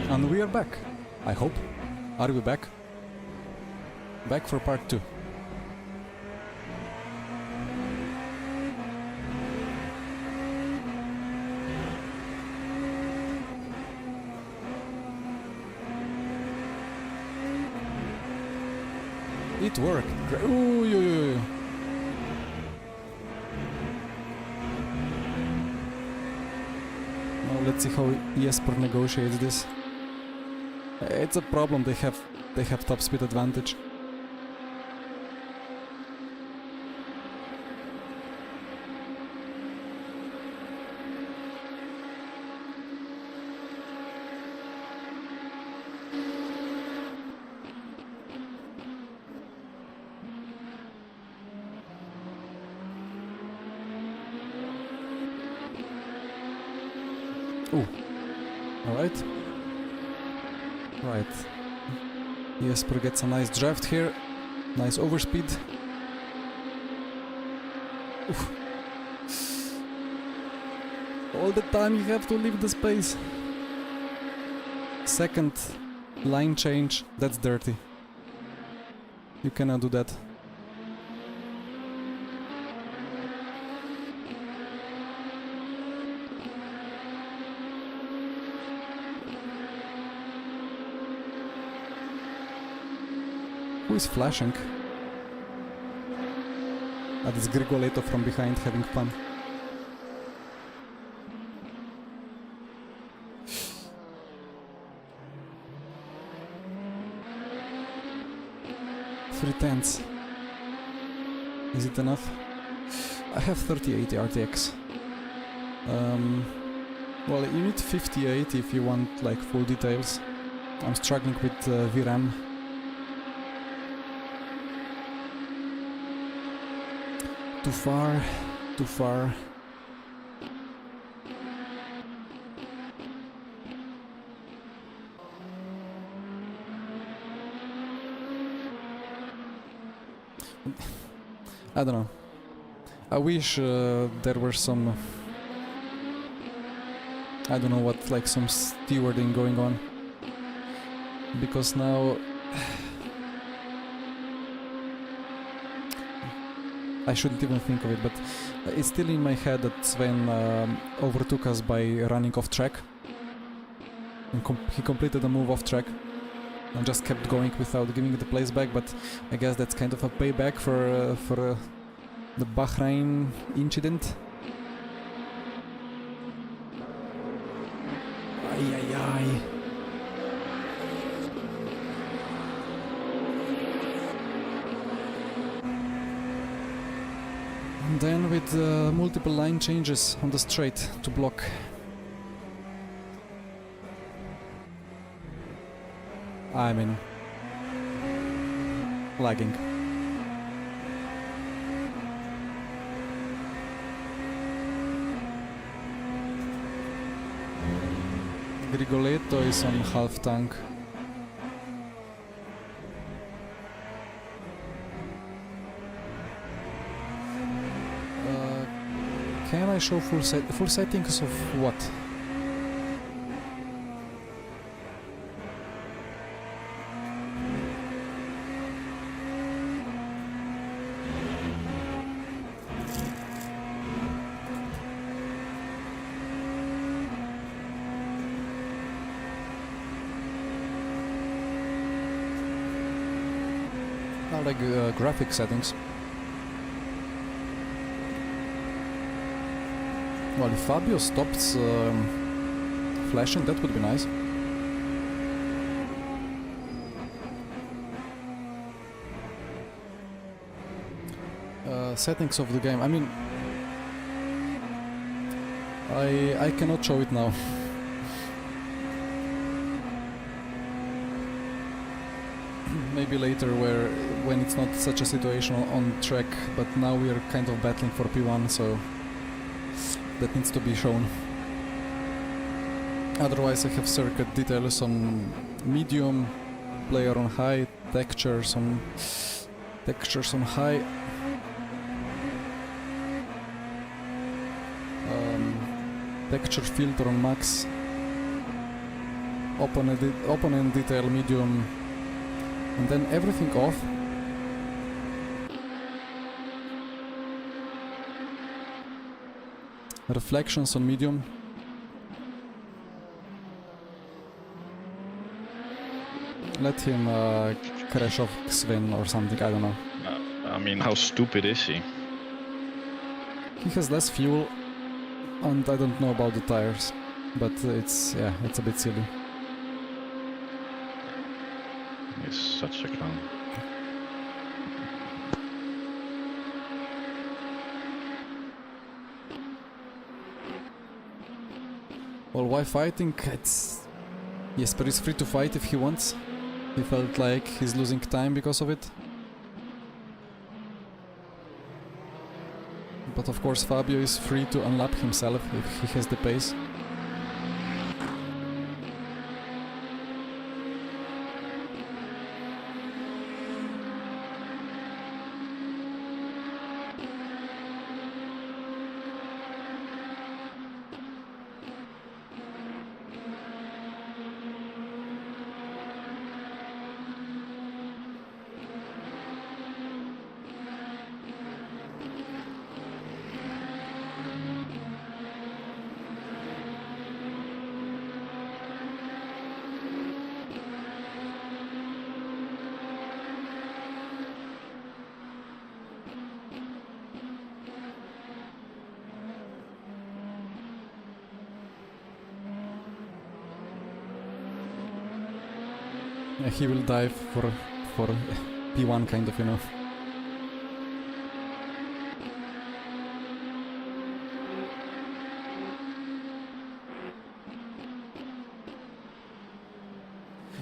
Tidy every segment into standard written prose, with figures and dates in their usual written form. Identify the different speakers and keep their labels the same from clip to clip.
Speaker 1: And we are back, I hope. Are we back? Back for part 2. It worked. Ooh, yo. Now let's see how eSport negotiates this. It's a problem. They have top speed advantage. Ooh. Alright. Right. Jesper gets a nice draft here. Nice overspeed. Oof. All the time you have to leave the space. Second line change. That's dirty. You cannot do that. Who is flashing? That is Grigoletto from behind having fun. Three tenths. Is it enough? I have 3080 RTX. Well, you need 5080 if you want like full details. I'm struggling with VRAM. Too far, too far. I don't know. I wish there were some... I don't know what, like some stewarding going on. Because now... I shouldn't even think of it, but it's still in my head that Sven overtook us by running off track. And he completed a move off track and just kept going without giving the place back, but I guess that's kind of a payback for the Bahrain incident. Ay, ay, ay. And then with multiple line changes on the straight to block. I mean, lagging. Grigoletto is on half tank. Can I show full settings of what? I like graphic settings. Well, if Fabio stops flashing, that would be nice. Settings of the game. I mean, I cannot show it now. Maybe later, when it's not such a situation on track, but now we are kind of battling for P1, so that needs to be shown. Otherwise I have circuit details on medium, player on high, textures on high, texture filter on max. opponent detail medium, and then everything off. Reflections on medium. Let him crash off Sven or something, I don't know.
Speaker 2: I mean, how stupid is he?
Speaker 1: He has less fuel, and I don't know about the tires, but it's a bit silly.
Speaker 2: He's such a clown.
Speaker 1: Well, why fighting? Jesper is free to fight if he wants. He felt like he's losing time because of it. But of course Fabio is free to unlap himself if he has the pace. He will dive for P1 kind of, you know.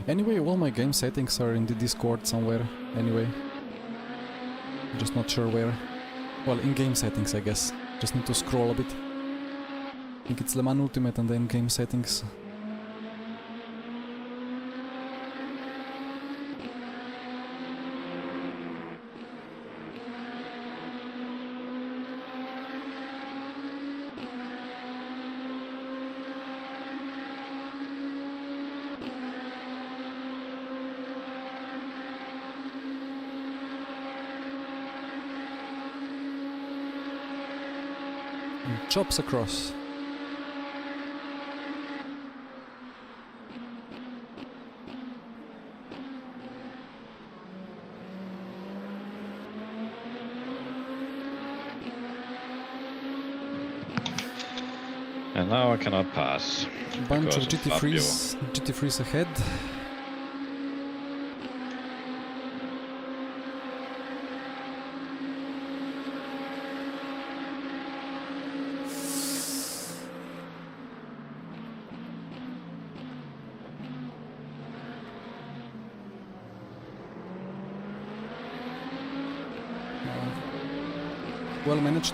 Speaker 1: Anyway, all my game settings are in the Discord somewhere, anyway. Just not sure where. Well, in game settings, I guess. Just need to scroll a bit. I think it's Le Mans Ultimate and then game settings. Chops across.
Speaker 2: And now I cannot pass.
Speaker 1: Bunch of
Speaker 2: because
Speaker 1: GT3s ahead. Well managed.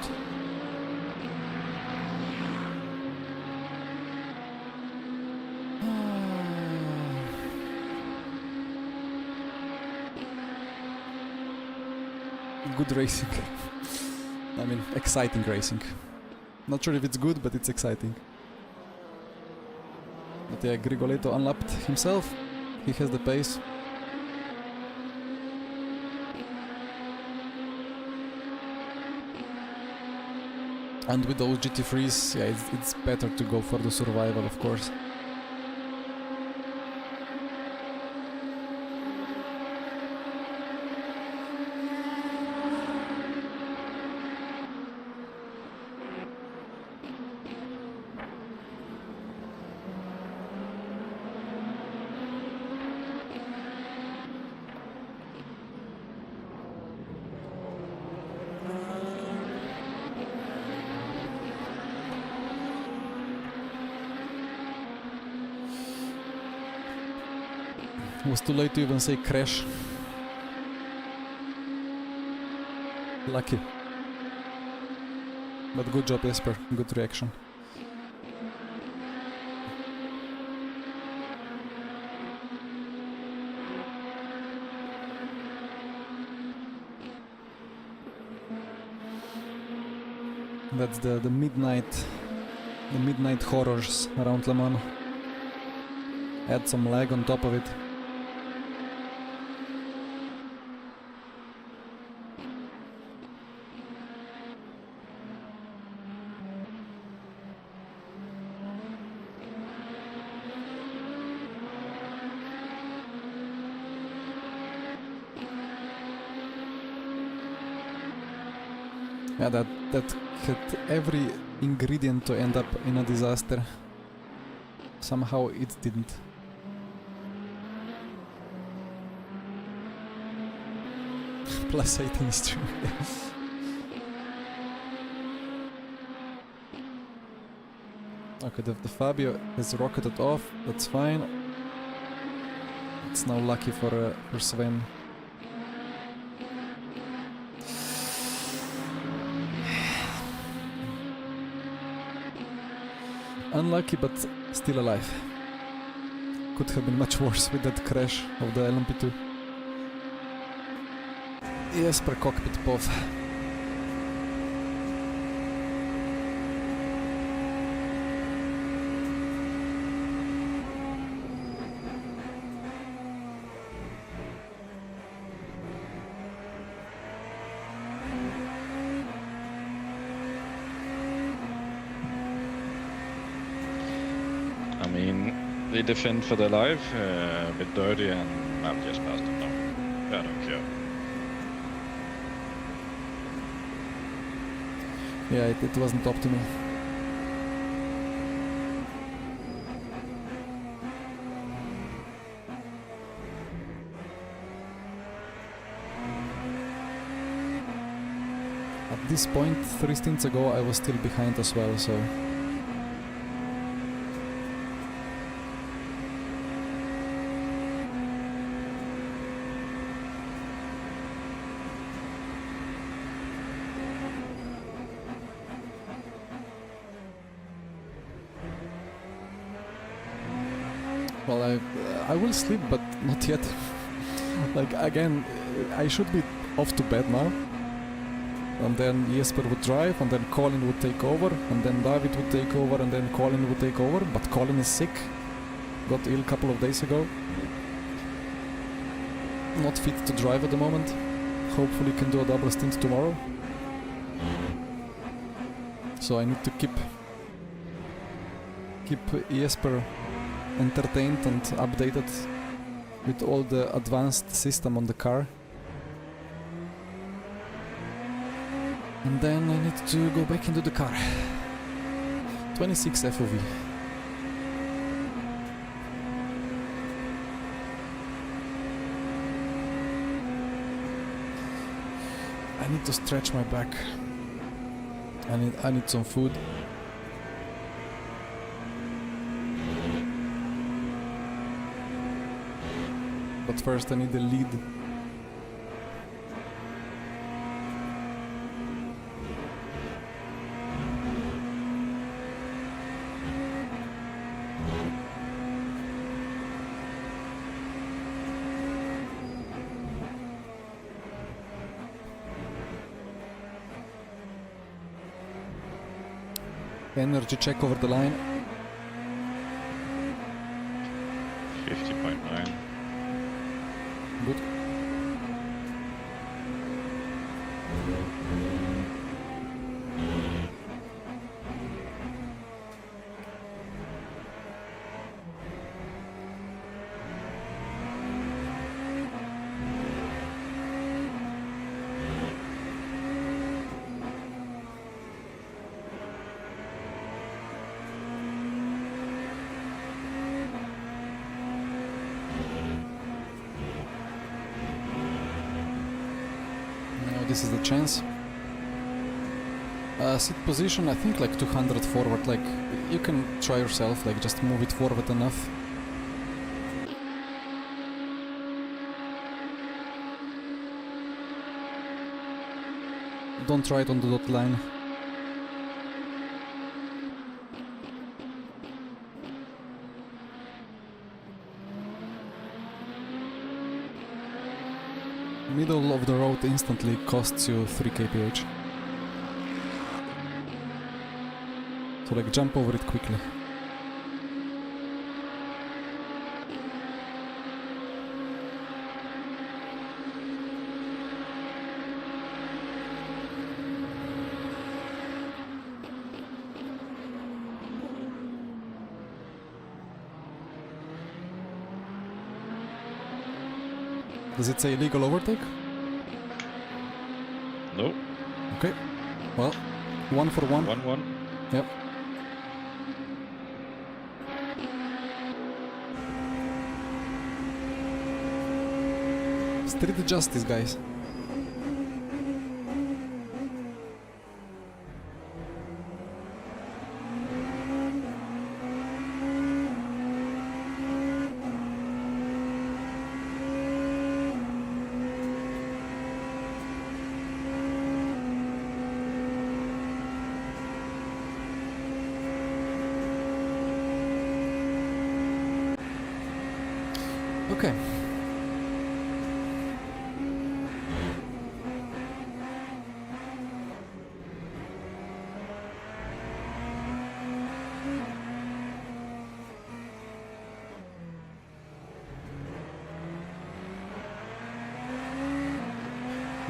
Speaker 1: Good racing. I mean, exciting racing. Not sure if it's good, but it's exciting. But yeah, Grigoletto unlapped himself. He has the pace. And with those GT3s, yeah, it's better to go for the survival, of course. It was too late to even say crash. Lucky. But good job, Jesper. Good reaction. That's the midnight horrors around Le Mans. add some lag on top of it. Yeah, that had every ingredient to end up in a disaster. Somehow it didn't. Plus 18 is true. Okay, the Fabio has rocketed off, that's fine. It's now lucky for Sven. Unlucky, but still alive. Could have been much worse with that crash of the LMP2. Jesper cockpit POV.
Speaker 2: I mean, they defend for their life, a bit dirty, and I'm just past them now. I don't care.
Speaker 1: Yeah, it wasn't optimal. At this point, 3 stints ago, I was still behind as well, so... Well, I will sleep, but not yet. Like, again, I should be off to bed now. And then Jesper would drive, and then Colin would take over, and then David would take over, and then Colin would take over. But Colin is sick. Got ill a couple of days ago. Not fit to drive at the moment. Hopefully can do a double stint tomorrow. So I need to keep Jesper entertained and updated with all the advanced system on the car. And then I need to go back into the car. 26 FOV. I need to stretch my back. I need some food. But first I need a lead. Energy check over the line.
Speaker 2: 50.9.
Speaker 1: Good. This is the chance. Seat position, I think like 200 forward, like you can try yourself, like just move it forward enough. Don't try it on the dot line. Middle of the road instantly costs you 3 kph. So like jump over it quickly. Does it say illegal overtake?
Speaker 2: No.
Speaker 1: Okay. Well, 1 for 1.
Speaker 2: 1-1.
Speaker 1: Yep. Street justice, guys. Okay.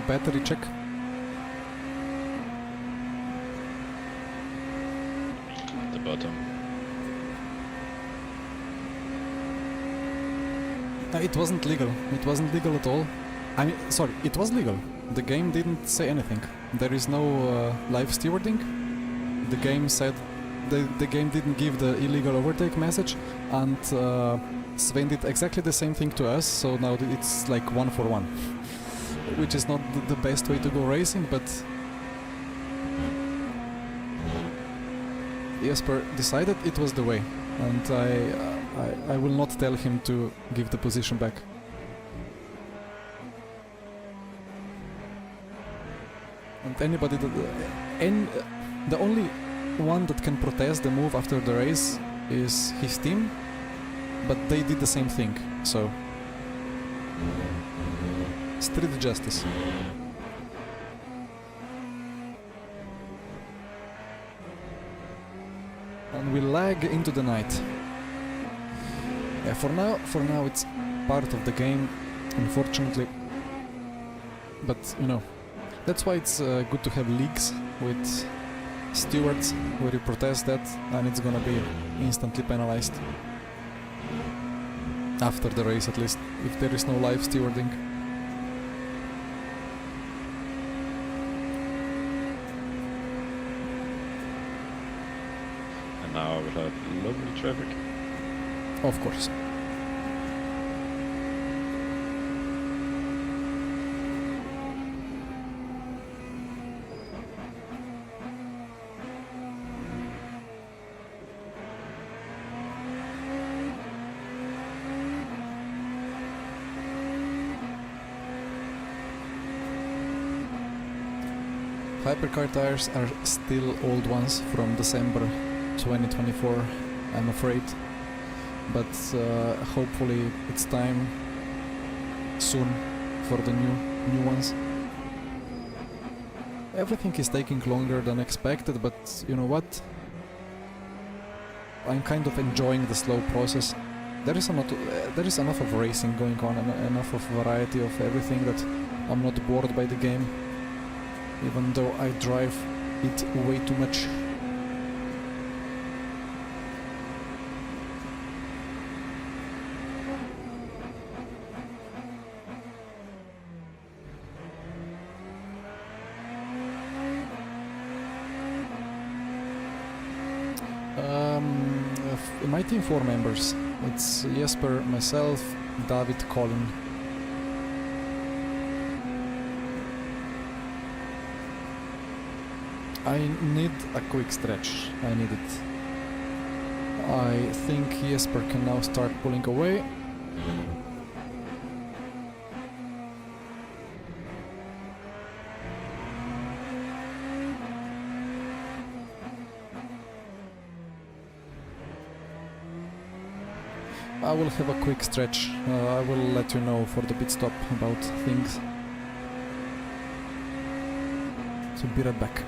Speaker 1: Battery check.
Speaker 2: At the bottom.
Speaker 1: It wasn't legal. It wasn't legal at all. I mean, sorry, it was legal. The game didn't say anything. There is no live stewarding. The game said the game didn't give the illegal overtake message, and Sven did exactly the same thing to us. So now it's like 1 for 1, which is not the best way to go racing, but Jesper decided it was the way, and I will not tell him to give the position back. And anybody that the only one that can protest the move after the race is his team, but they did the same thing. So street justice. And we lag into the night. Yeah, for now it's part of the game, unfortunately. But you know, that's why it's good to have leagues with stewards where you protest that, and it's gonna be instantly penalized after the race, at least, if there is no live stewarding.
Speaker 2: And now we'll have lovely traffic.
Speaker 1: Of course. Hypercar tires are still old ones from December 2024, I'm afraid. But hopefully it's time soon for the new ones. Everything is taking longer than expected, but you know what? I'm kind of enjoying the slow process. There is enough of racing going on and enough of variety of everything that I'm not bored by the game, even though I drive it way too much. My team 4 members. It's Jesper, myself, David, Colin. I need a quick stretch. I need it. I think Jesper can now start pulling away. I will have a quick stretch. I will let you know for the pit stop about things. So be right back.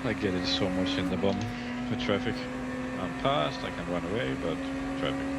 Speaker 2: I get it so much in the bum with traffic. I'm past, I can run away, but traffic.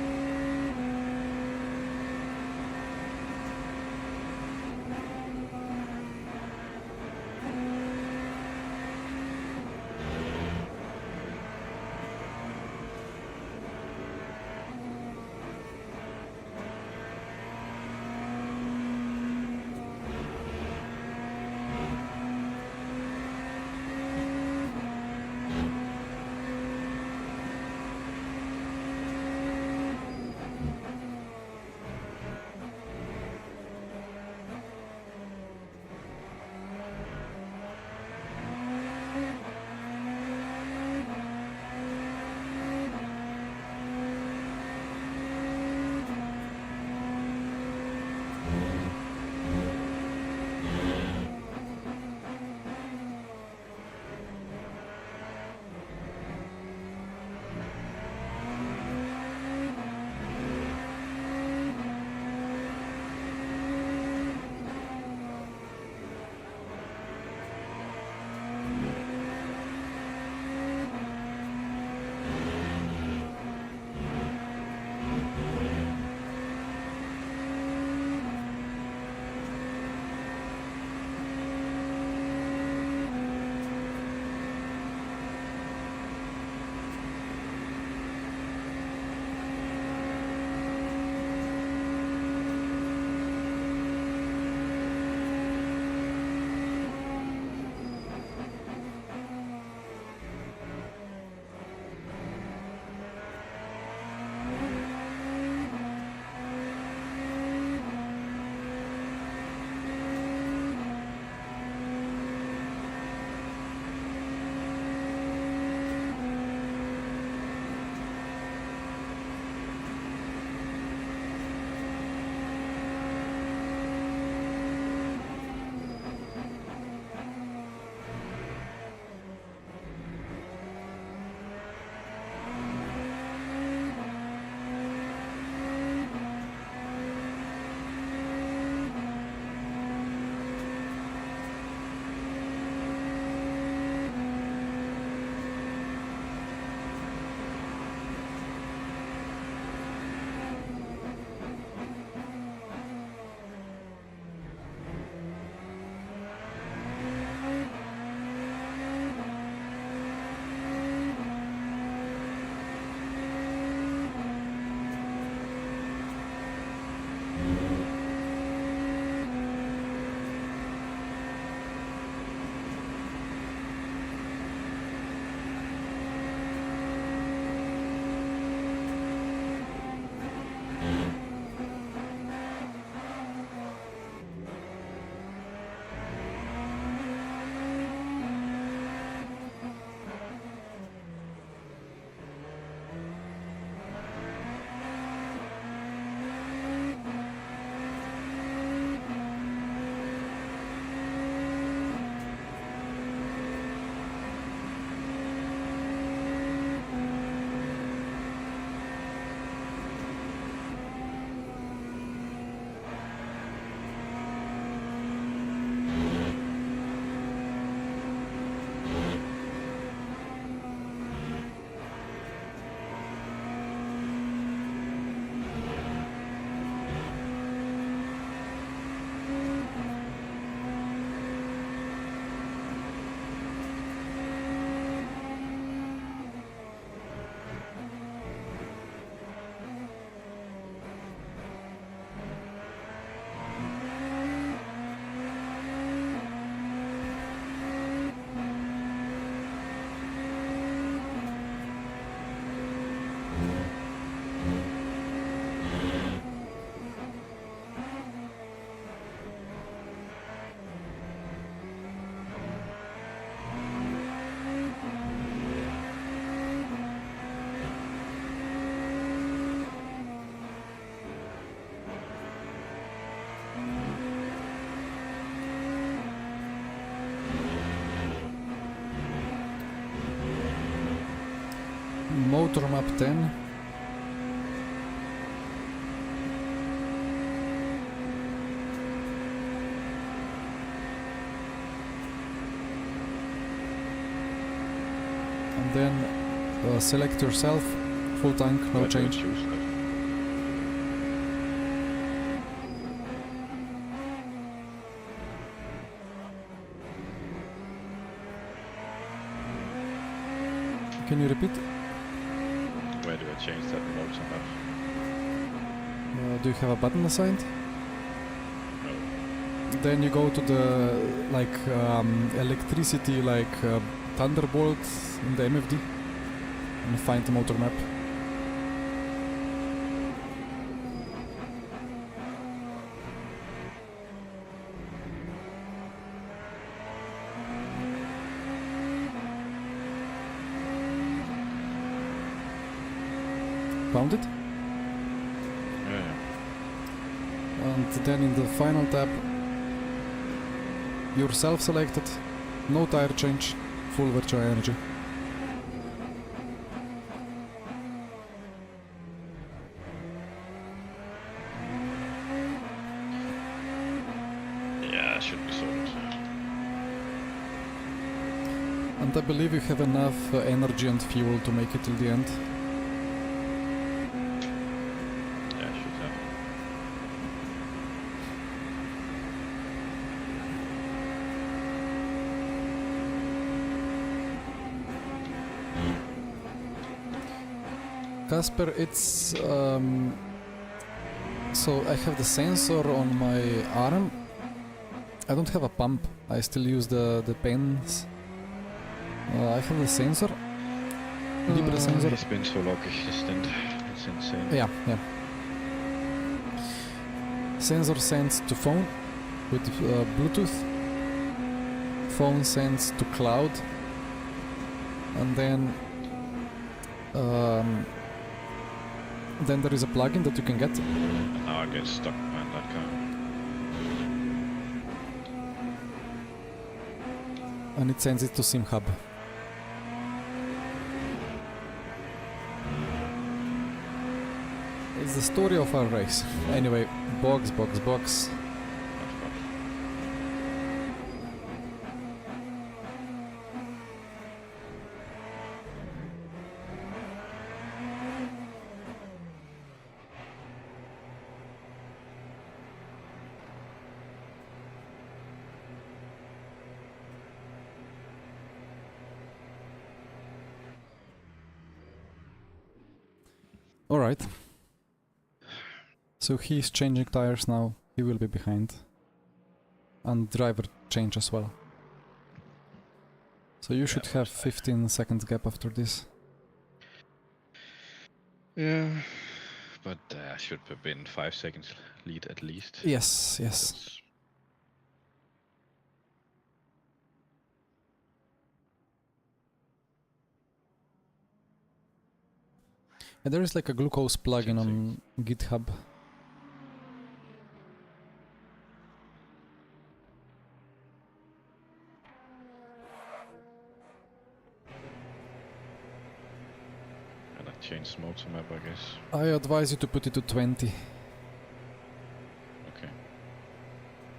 Speaker 1: Motor map 10. then select yourself, full tank, no
Speaker 2: Why do I
Speaker 1: change.
Speaker 2: choose that?
Speaker 1: Can you repeat?
Speaker 2: Where do I change that motor map?
Speaker 1: Do you have a button assigned?
Speaker 2: No.
Speaker 1: Then you go to the electricity Thunderbolt in the MFD and find the motor map. Found it?
Speaker 2: Yeah.
Speaker 1: And then in the final tab, you're self-selected, no tire change, full virtual energy.
Speaker 2: Yeah, should be sorted.
Speaker 1: And I believe you have enough energy and fuel to make it till the end.
Speaker 2: Yeah, should have.
Speaker 1: Casper, it's so I have the sensor on my arm. I don't have a pump. I still use the pens. I have the sensor. Libre sensor.
Speaker 2: He's been so lucky, this stint. It's insane.
Speaker 1: Yeah. Sensor sends to phone with Bluetooth. Phone sends to cloud, and then there is a plugin that you can get.
Speaker 2: And now I get stuck behind that car.
Speaker 1: And it sends it to SimHub. It's the story of our race. Anyway, box.
Speaker 2: Not fun.
Speaker 1: Alright. So he's changing tires now. He will be behind. And driver change as well. So you should have 15 seconds gap after this.
Speaker 2: Yeah, but should have been 5 seconds lead at least.
Speaker 1: Yes.
Speaker 2: That's-
Speaker 1: And there is like a glucose plugin
Speaker 2: 10
Speaker 1: on GitHub.
Speaker 2: And I changed motor map, I guess.
Speaker 1: I advise you to put it to 20.
Speaker 2: Okay.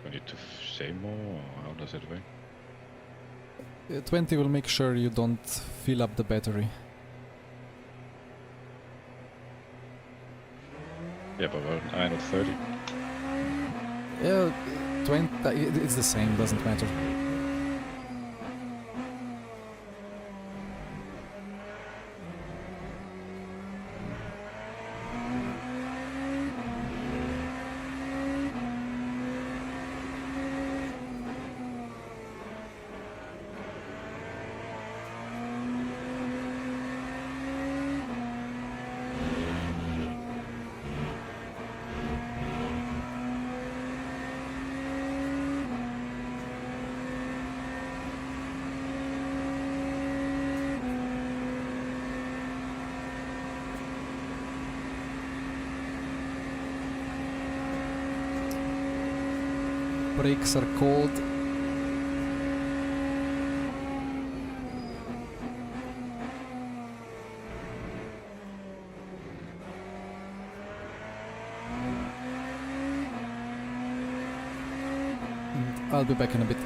Speaker 2: Do I need to say more, or how does it work?
Speaker 1: 20 will make sure you don't fill up the battery.
Speaker 2: Yeah, but I know 30.
Speaker 1: Yeah, 20. It's the same, doesn't matter. Brakes are cold. And I'll be back in a bit.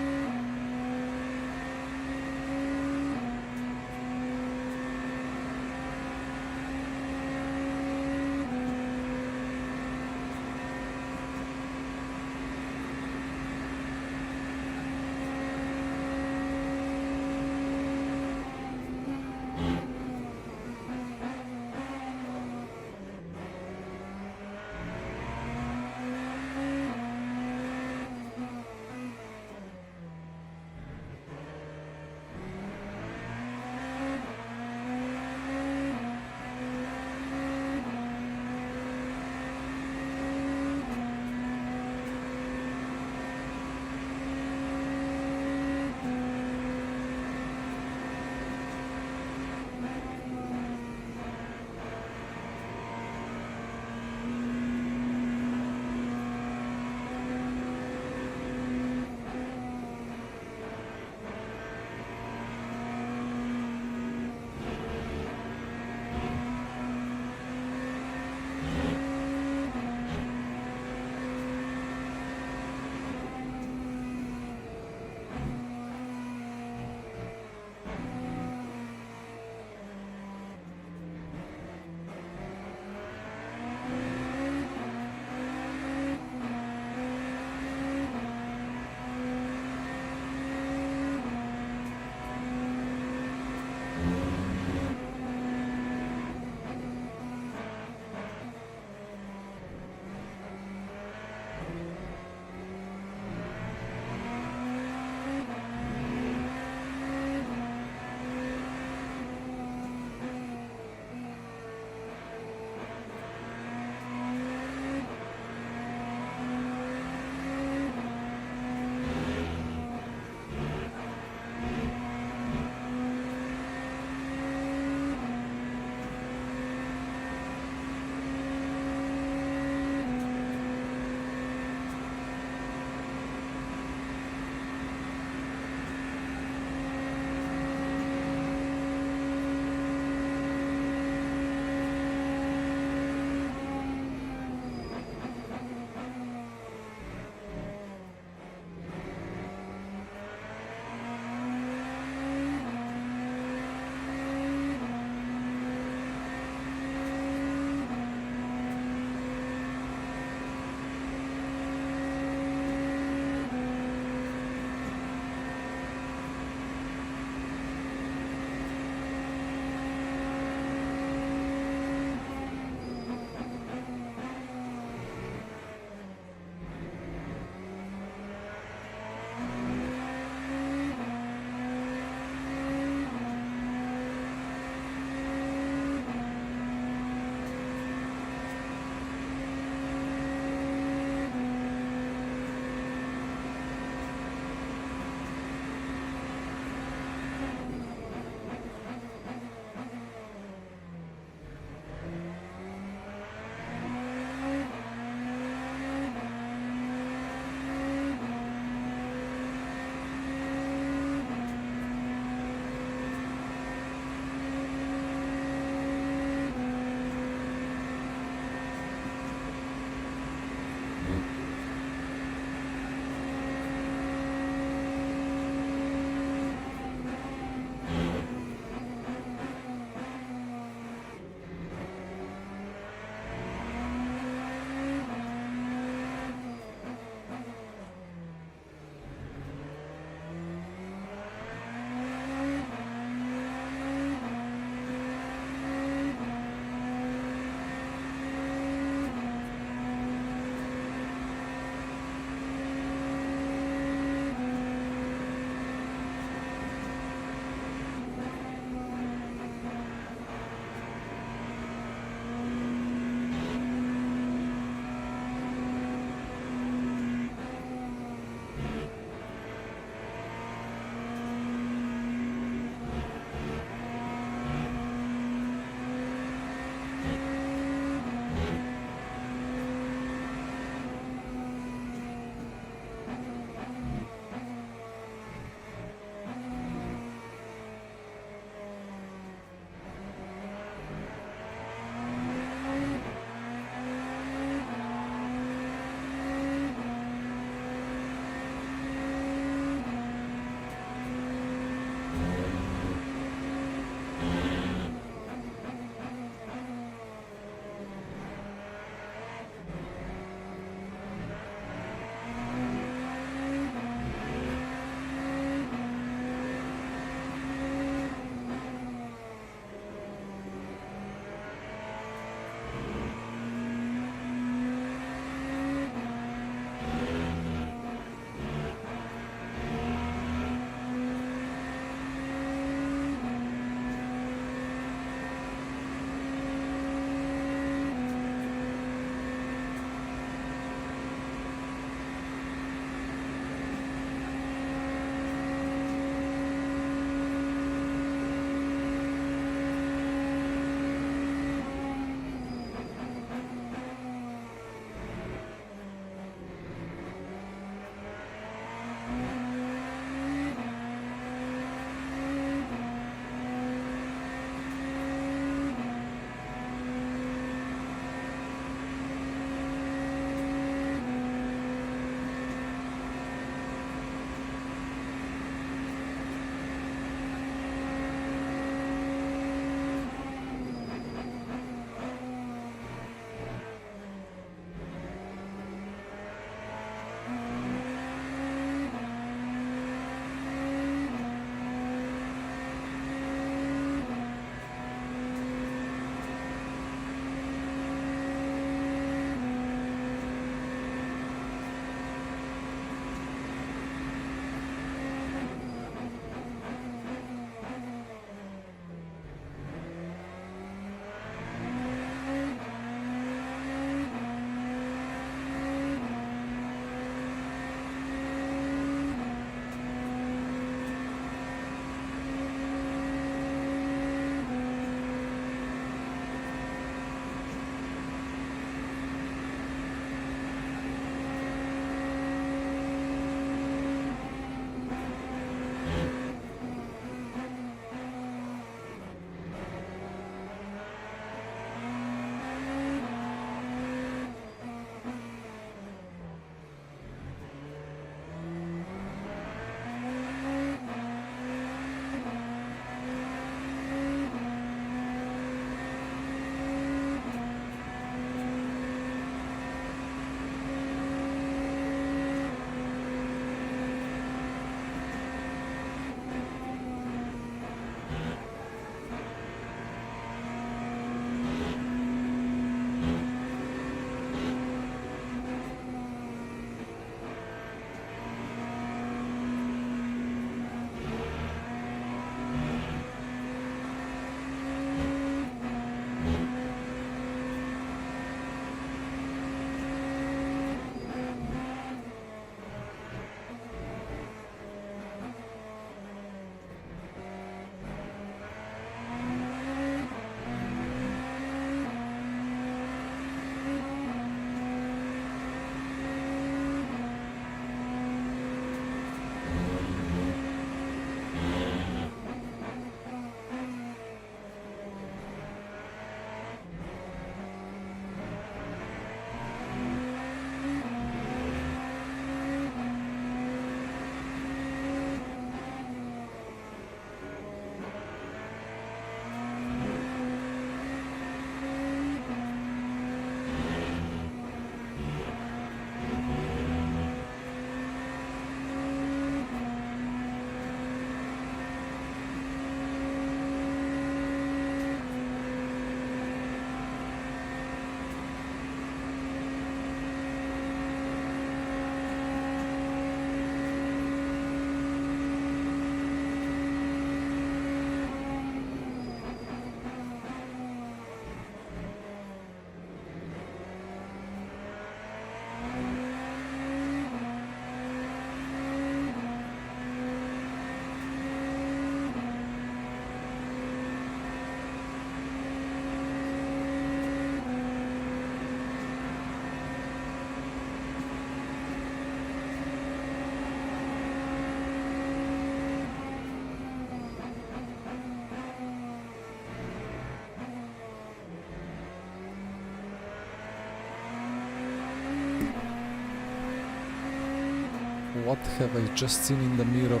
Speaker 1: What have I just seen in the mirror?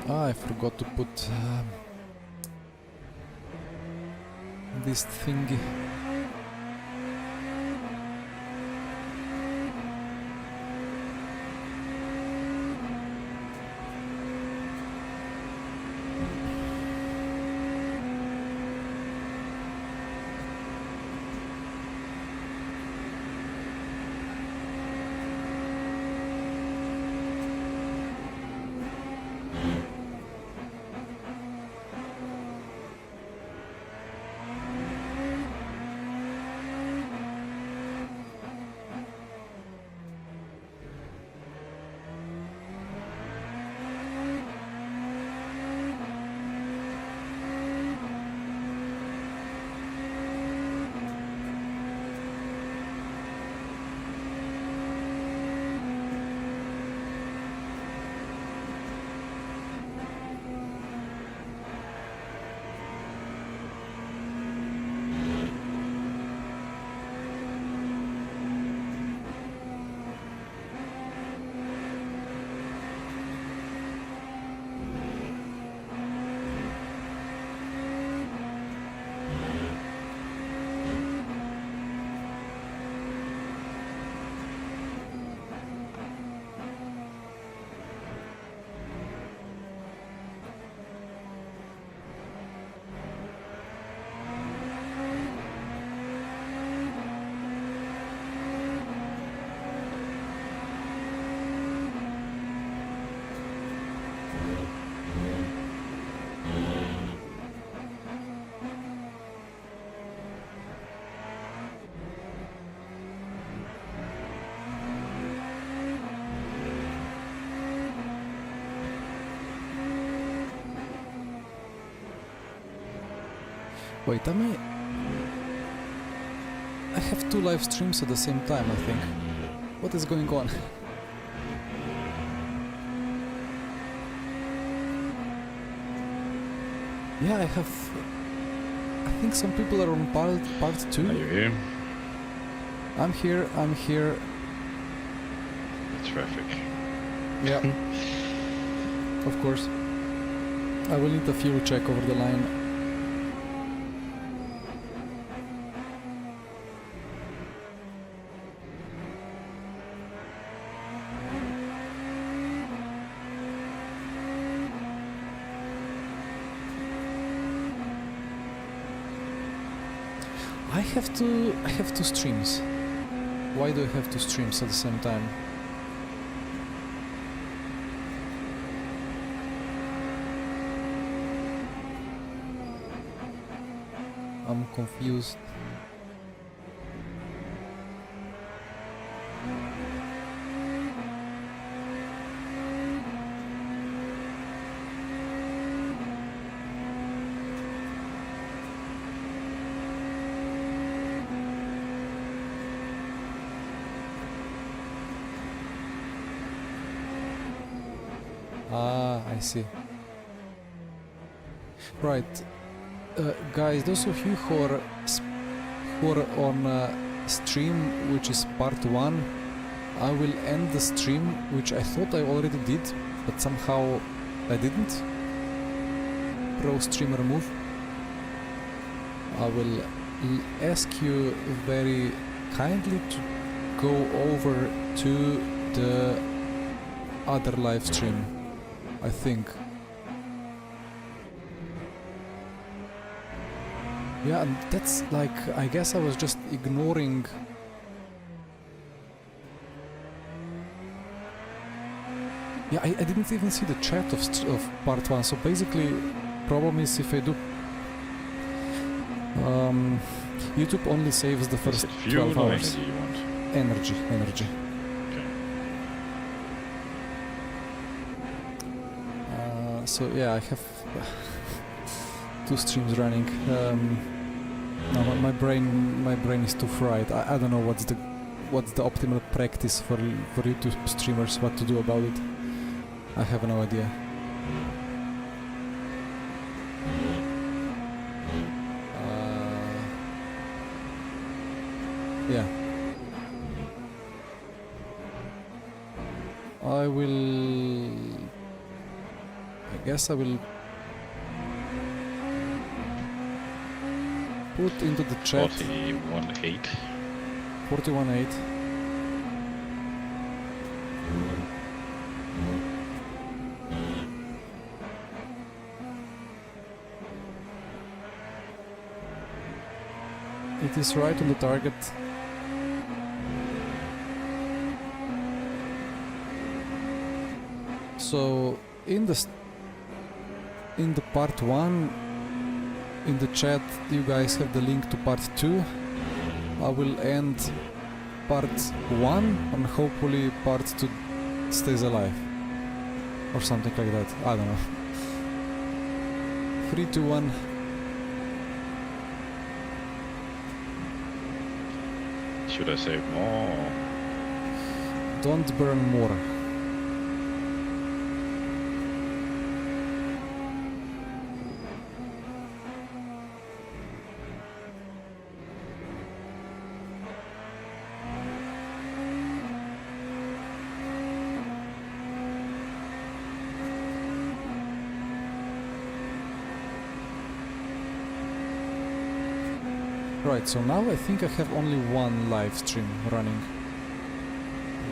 Speaker 1: I forgot to put this thingy. Wait, I have two live streams at the same time, I think. What is going on? Yeah, I think some people are on part 2.
Speaker 2: Are you here?
Speaker 1: I'm here.
Speaker 2: The traffic.
Speaker 1: Yeah. Of course. I will need a fuel check over the line. I have two streams. Why do I have two streams at the same time? I'm confused. Ah, I see. Right. Guys, those of you who are on stream, which is part 1, I will end the stream, which I thought I already did, but somehow I didn't. Pro streamer move. I will ask you very kindly to go over to the other live stream, I think. Yeah, and that's like, I guess I was just ignoring. Yeah, I didn't even see the chat of part 1, so basically problem is if I do YouTube only saves the first 12 hours.
Speaker 2: You want?
Speaker 1: Energy.
Speaker 2: Okay.
Speaker 1: So yeah, I have 2 streams running. No, my brain is too fried. I don't know what's the optimal practice for YouTube streamers, what to do about it. I have no idea. I guess I will put into the chat
Speaker 2: 41.8.
Speaker 1: 41.8. It is right on the target. So in the part 1 in the chat you guys have the link to part 2. I will end part 1 and hopefully part 2 stays alive or something like that. I don't know. 3, 2, 1.
Speaker 2: Should I save more? Or?
Speaker 1: Don't burn more. Right, so now I think I have only one live stream running.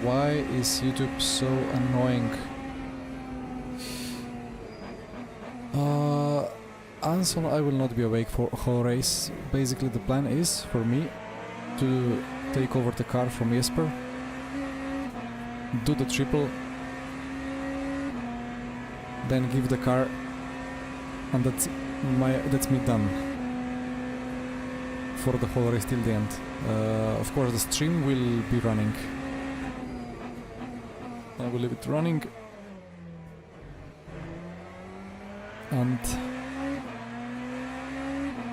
Speaker 1: Why is YouTube so annoying? Anson, I will not be awake for whole race. Basically the plan is for me to take over the car from Jesper, do the triple, then give the car, and that's me done for the whole race till the end. Of course the stream will be running. I will leave it running, and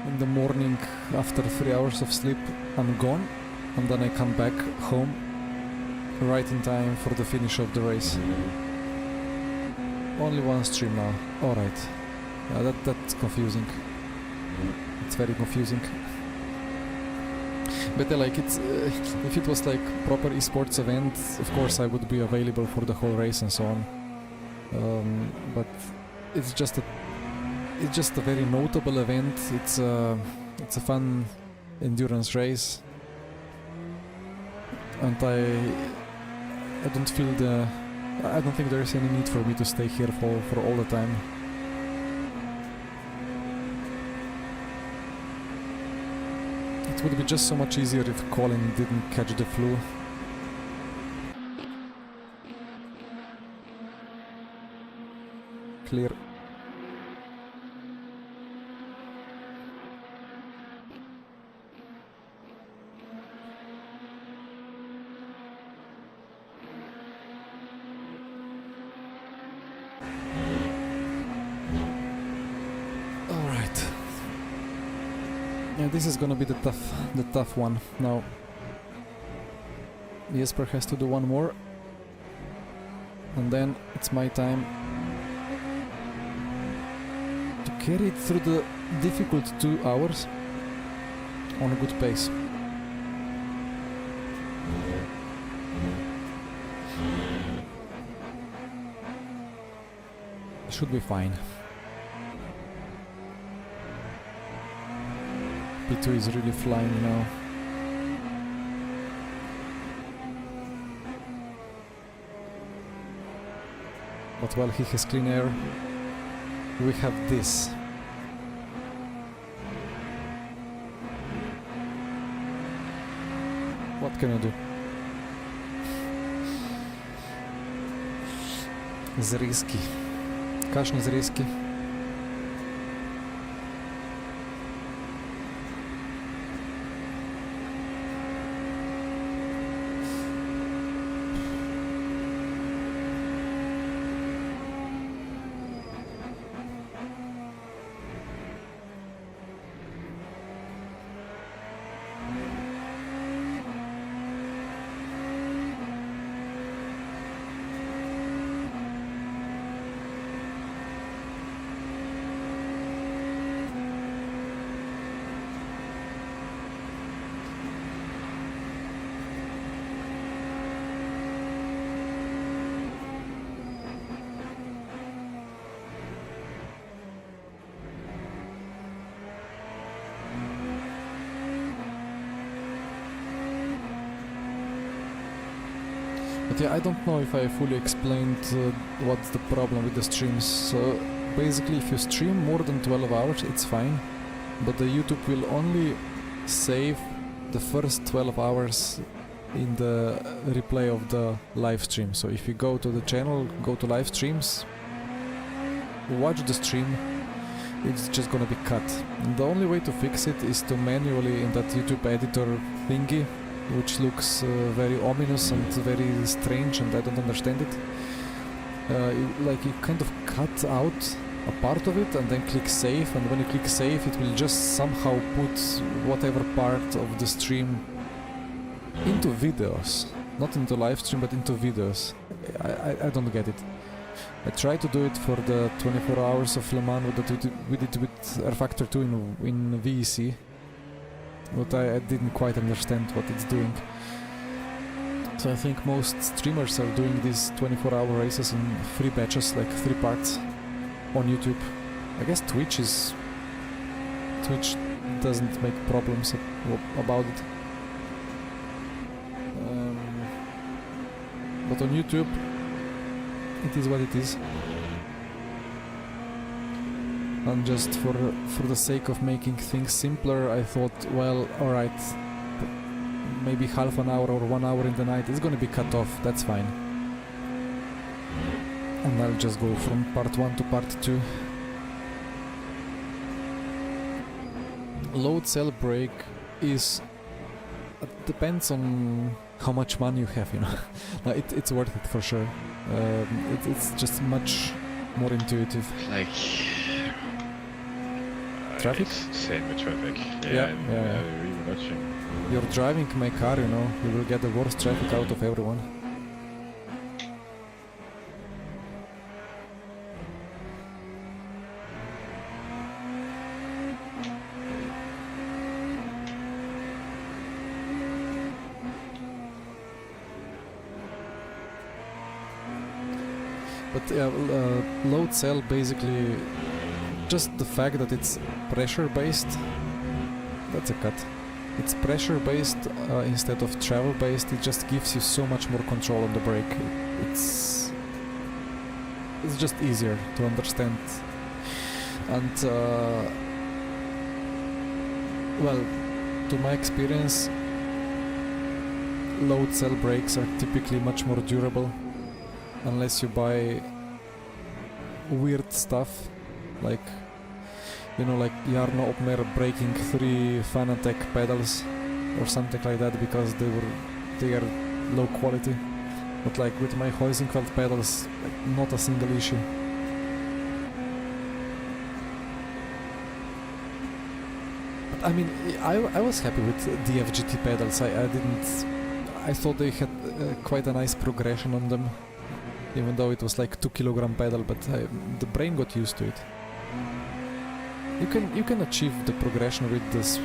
Speaker 1: in the morning after 3 hours of sleep I'm gone, and then I come back home right in time for the finish of the race. Only one stream now. Alright. Yeah, that's confusing. It's very confusing. But like it's if it was like proper esports event, of course I would be available for the whole race and so on. But it's just a very notable event. It's a fun endurance race, and I don't think there is any need for me to stay here for all the time. It would be just so much easier if Colin didn't catch the flu. Clear. Yeah, this is gonna be the tough one. Now Jesper has to do one more, and then it's my time to carry it through the difficult 2 hours on a good pace. Should be fine. P2 is really flying now. But while he has clean air, we have this. What can I do? Zrezki. Kakšni zrezki? Yeah, I don't know if I fully explained what's the problem with the streams. So basically, if you stream more than 12 hours, it's fine, but the YouTube will only save the first 12 hours in the replay of the live stream. So if you go to the channel, go to live streams, watch the stream, it's just gonna be cut. And the only way to fix it is to manually, in that YouTube editor thingy, which looks very ominous and very strange, and I don't understand it. Like you kind of cut out a part of it and then click save, and when you click save it will just somehow put whatever part of the stream into videos, not into live stream but into videos. I don't get it. I tried to do it for the 24 hours of Le Mans that we did with rFactor 2 in VEC, but I didn't quite understand what it's doing. So I think most streamers are doing these 24-hour races in 3 batches, like 3 parts on YouTube. I guess Twitch doesn't make problems about it. But on YouTube, it is what it is. And just for the sake of making things simpler, I thought, well, alright, maybe half an hour or 1 hour in the night is gonna be cut off, that's fine. And I'll just go from part 1 to part 2. Load cell break is... depends on how much money you have, you know. No, it's worth it for sure. It's just much more intuitive.
Speaker 2: Like...
Speaker 1: Traffic?
Speaker 2: Same with traffic.
Speaker 1: Yeah.
Speaker 2: Really watching.
Speaker 1: You're driving my car, you know, you will get the worst traffic out of everyone. But load cell basically, just the fact that it's pressure based, that's a cut. It's pressure based instead of travel based. It just gives you so much more control on the brake. It's just easier to understand. And well, to my experience, load cell brakes are typically much more durable, unless you buy weird stuff like, you know, like Jarno Opmer breaking 3 Fanatec pedals or something like that, because they are low quality. But like with my Heusinkveld pedals, like, not a single issue. But I mean, I was happy with DFGT pedals. I thought they had quite a nice progression on them, even though it was like 2 kilogram pedal, but the brain got used to it. You can achieve the progression with this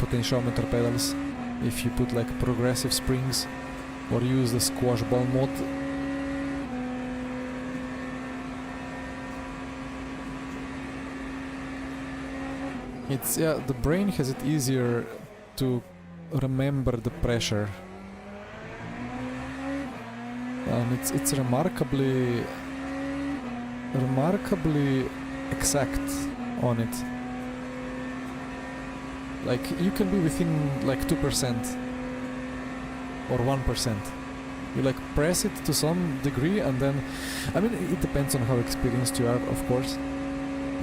Speaker 1: potentiometer pedals if you put like progressive springs or use the squash ball mode. It's the brain has it easier to remember the pressure, and it's remarkably exact on it. Like you can be within like 2% or 1%. You like press it to some degree, and then, I mean, it depends on how experienced you are, of course.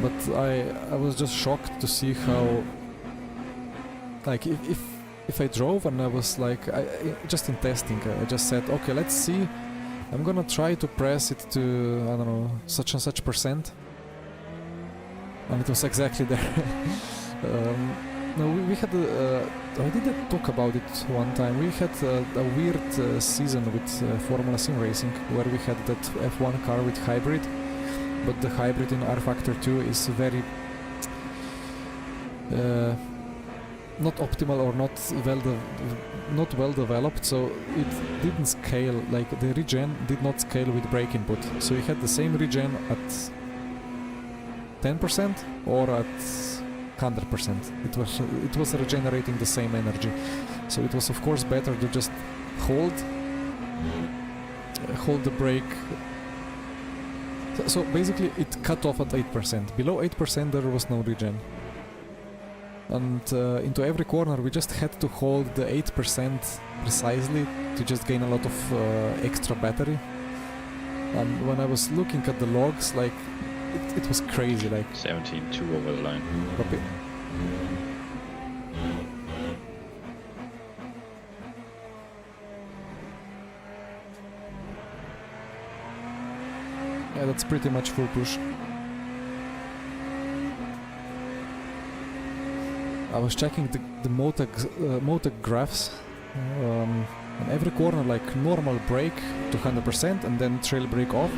Speaker 1: But I was just shocked to see how, like, if I drove and I was like, just in testing, I just said, okay, let's see. I'm gonna try to press it to, I don't know, such and such percent. And it was exactly there. No, we had, I didn't talk about it one time. We had a weird season with Formula Sim Racing, where we had that F1 car with hybrid, but the hybrid in rFactor 2 is very not optimal or not well developed, so it didn't scale. Like the regen did not scale with brake input, so you had the same regen at 10% or at 100%. It was regenerating the same energy, so it was of course better to just hold hold the brake. So basically it cut off at 8%. Below 8% there was no regen. And into every corner we just had to hold the 8% precisely to just gain a lot of extra battery. And when I was looking at the logs, like it was crazy, like
Speaker 2: 17.2 over the line.
Speaker 1: copy. Yeah, that's pretty much full push. I was checking the Motec graphs, and every corner like normal brake to 100% and then trail brake off,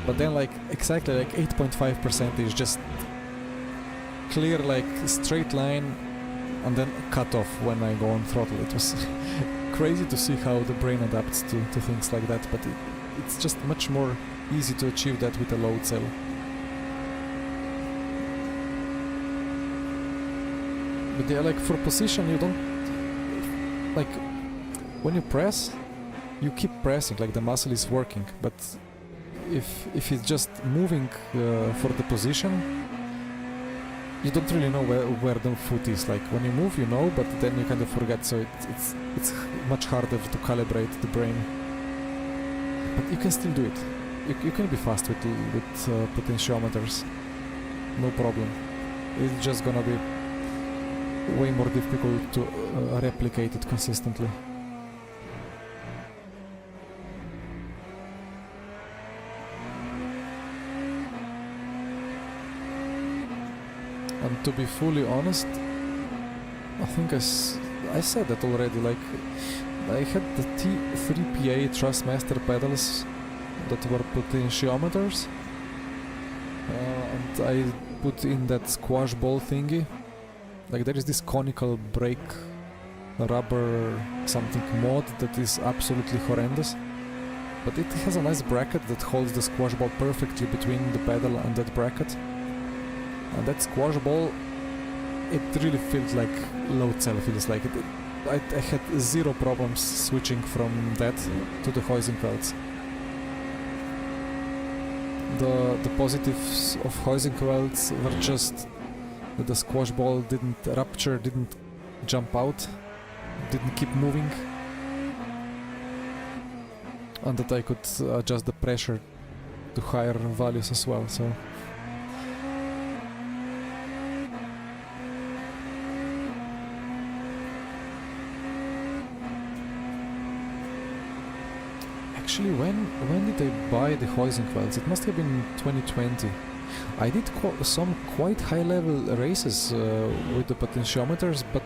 Speaker 1: but then like exactly like 8.5% is just clear, like straight line and then cut off when I go on throttle. It was crazy to see how the brain adapts to things like that, but it's just much more easy to achieve that with a load cell. But yeah, like for position you don't, like when you press, you keep pressing, like the muscle is working, but if it's just moving for the position, you don't really know where the foot is. Like when you move you know, but then you kind of forget, so it's much harder to calibrate the brain. But you can still do it. You can be fast with potentiometers, no problem. It's just gonna be way more difficult to replicate it consistently. And to be fully honest, I think I said that already, like I had the T3PA Thrustmaster pedals that were potentiometers, and I put in that squash ball thingy. Like there is this conical brake rubber something mod that is absolutely horrendous, but it has a nice bracket that holds the squash ball perfectly between the pedal and that bracket. And that squash ball, it really feels like load cell feels like it. I had zero problems switching from that to the Huizenfelds. The positives of Huizenfelds were just that the squash ball didn't rupture, didn't jump out, didn't keep moving, and that I could adjust the pressure to higher values as well. So actually, when did I buy the Huizenfelds? It must have been 2020. I did some quite high-level races with the potentiometers, but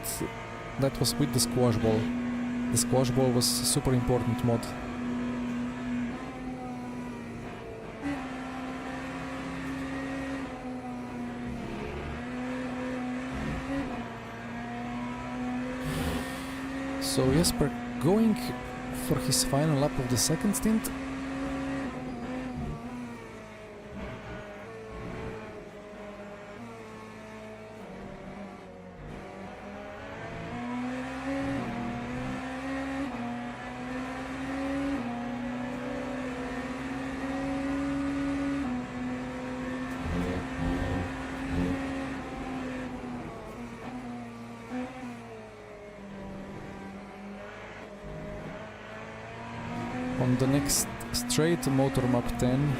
Speaker 1: that was with the squash ball. The squash ball was a super important mod. So Jesper going for his final lap of the second stint. On the next straight, motor map 10.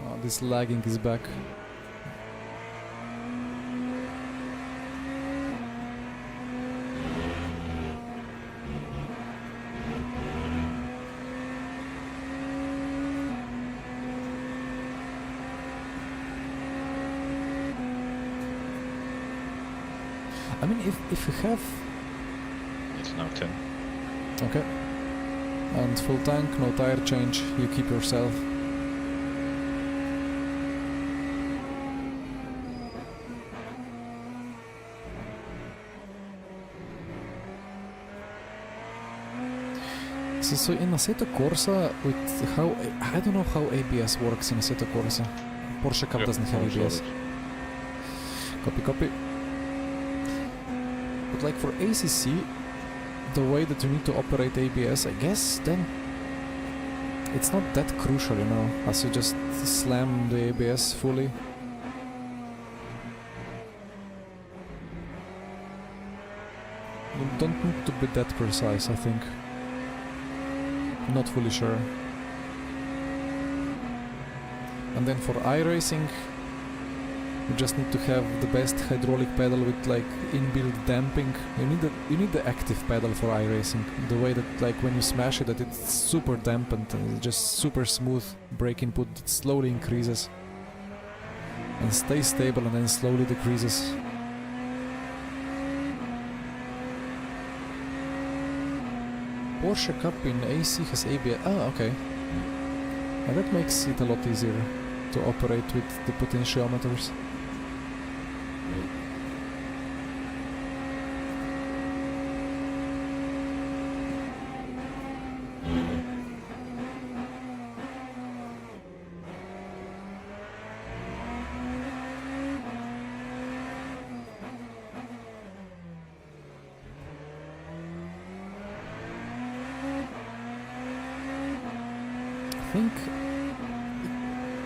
Speaker 1: Oh, this lagging is back. I mean, if you have...
Speaker 2: It's now 10.
Speaker 1: Okay. And full tank, no tire change, you keep yourself. So in Assetto Corsa, with how... I don't know how ABS works in Assetto Corsa. Porsche Cup doesn't have ABS. Copy, copy. But like for ACC, the way that you need to operate ABS, I guess, then it's not that crucial, you know, as you just slam the ABS fully. You don't need to be that precise, I think. Not fully sure. And then for iRacing, you just need to have the best hydraulic pedal with like inbuilt damping. You need the active pedal for iRacing. The way that like when you smash it, that it's super dampened and it's just super smooth brake input that slowly increases and stays stable and then slowly decreases. Porsche Cup in AC has ABS. Ah, okay. And that makes it a lot easier to operate with the potentiometers.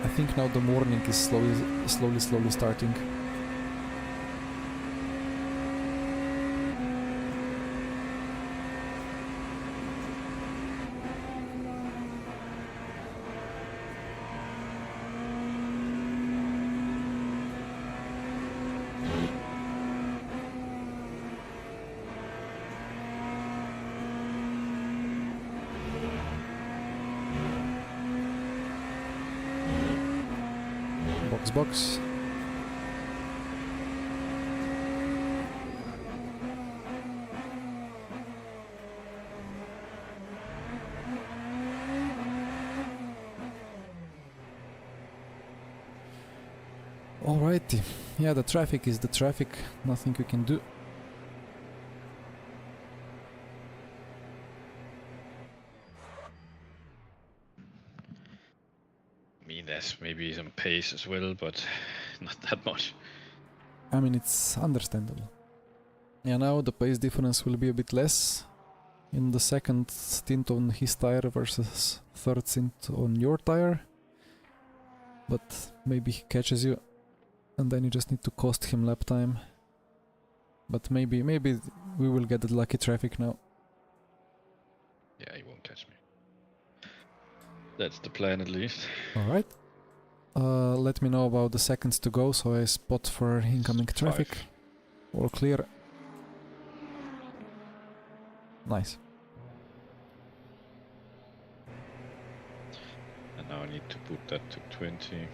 Speaker 1: I think now the morning is slowly starting. Box. Alrighty. Yeah, the traffic is the traffic. Nothing you can do.
Speaker 2: There's maybe some pace as well, but not that much.
Speaker 1: I mean, it's understandable. Yeah, now the pace difference will be a bit less in the second stint on his tire versus third stint on your tire. But maybe he catches you and then you just need to cost him lap time. But maybe we will get the lucky traffic now.
Speaker 2: Yeah, he won't catch me. That's the plan at least.
Speaker 1: Alright. Let me know about the seconds to go so I spot for incoming traffic.
Speaker 2: 5.
Speaker 1: All clear. Nice.
Speaker 2: And now I need to put that to 20.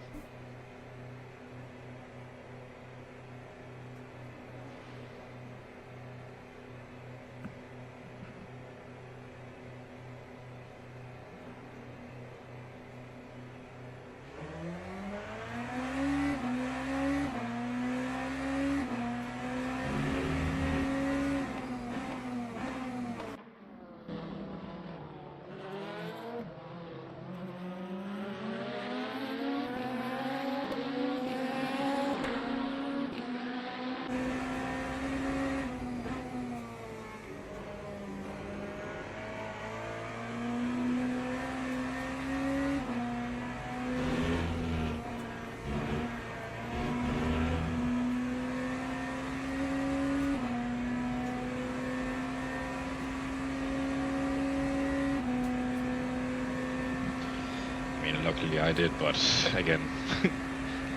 Speaker 2: Luckily I did, but again,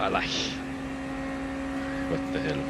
Speaker 2: I like. What the hell?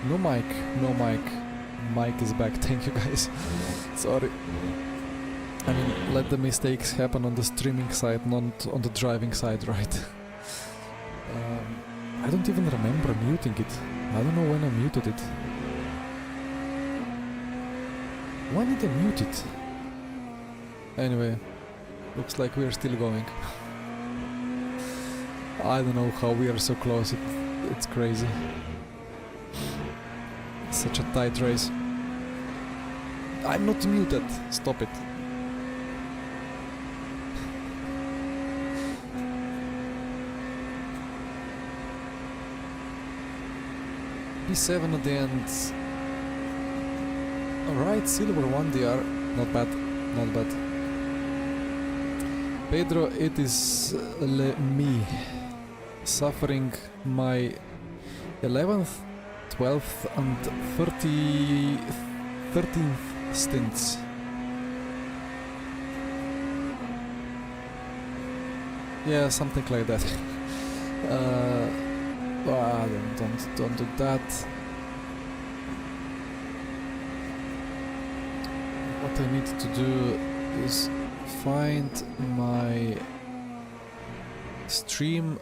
Speaker 1: No mic, no mic. Mic is back, thank you guys. Sorry. I mean, let the mistakes happen on the streaming side, not on the driving side, right? I don't even remember muting it. I don't know when I muted it. Why did I mute it? Anyway, looks like we're still going. I don't know how we are so close, it's crazy. Such a tight race. I'm not muted, stop it. P7 at the end. Alright, silver 1 DR. Not bad, not bad. Pedro, it is me. Suffering my 11th, 12th and 13th stints. Yeah, something like that. Don't do that. What I need to do is find my stream,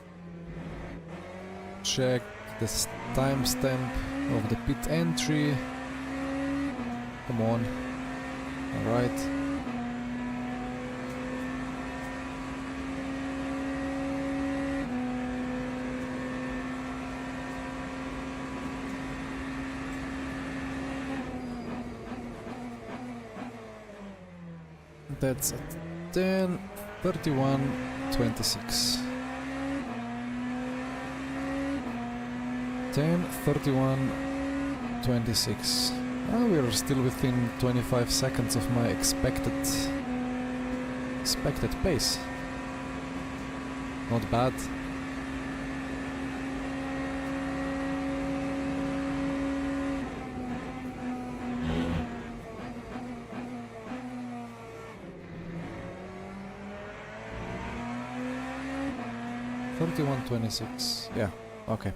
Speaker 1: check the timestamp of the pit entry. Come on. Alright. That's at 10, 31, 26. 10, 31, 26. We are still within 25 seconds of my expected pace. Not bad. Thirty-one 26. Yeah, okay.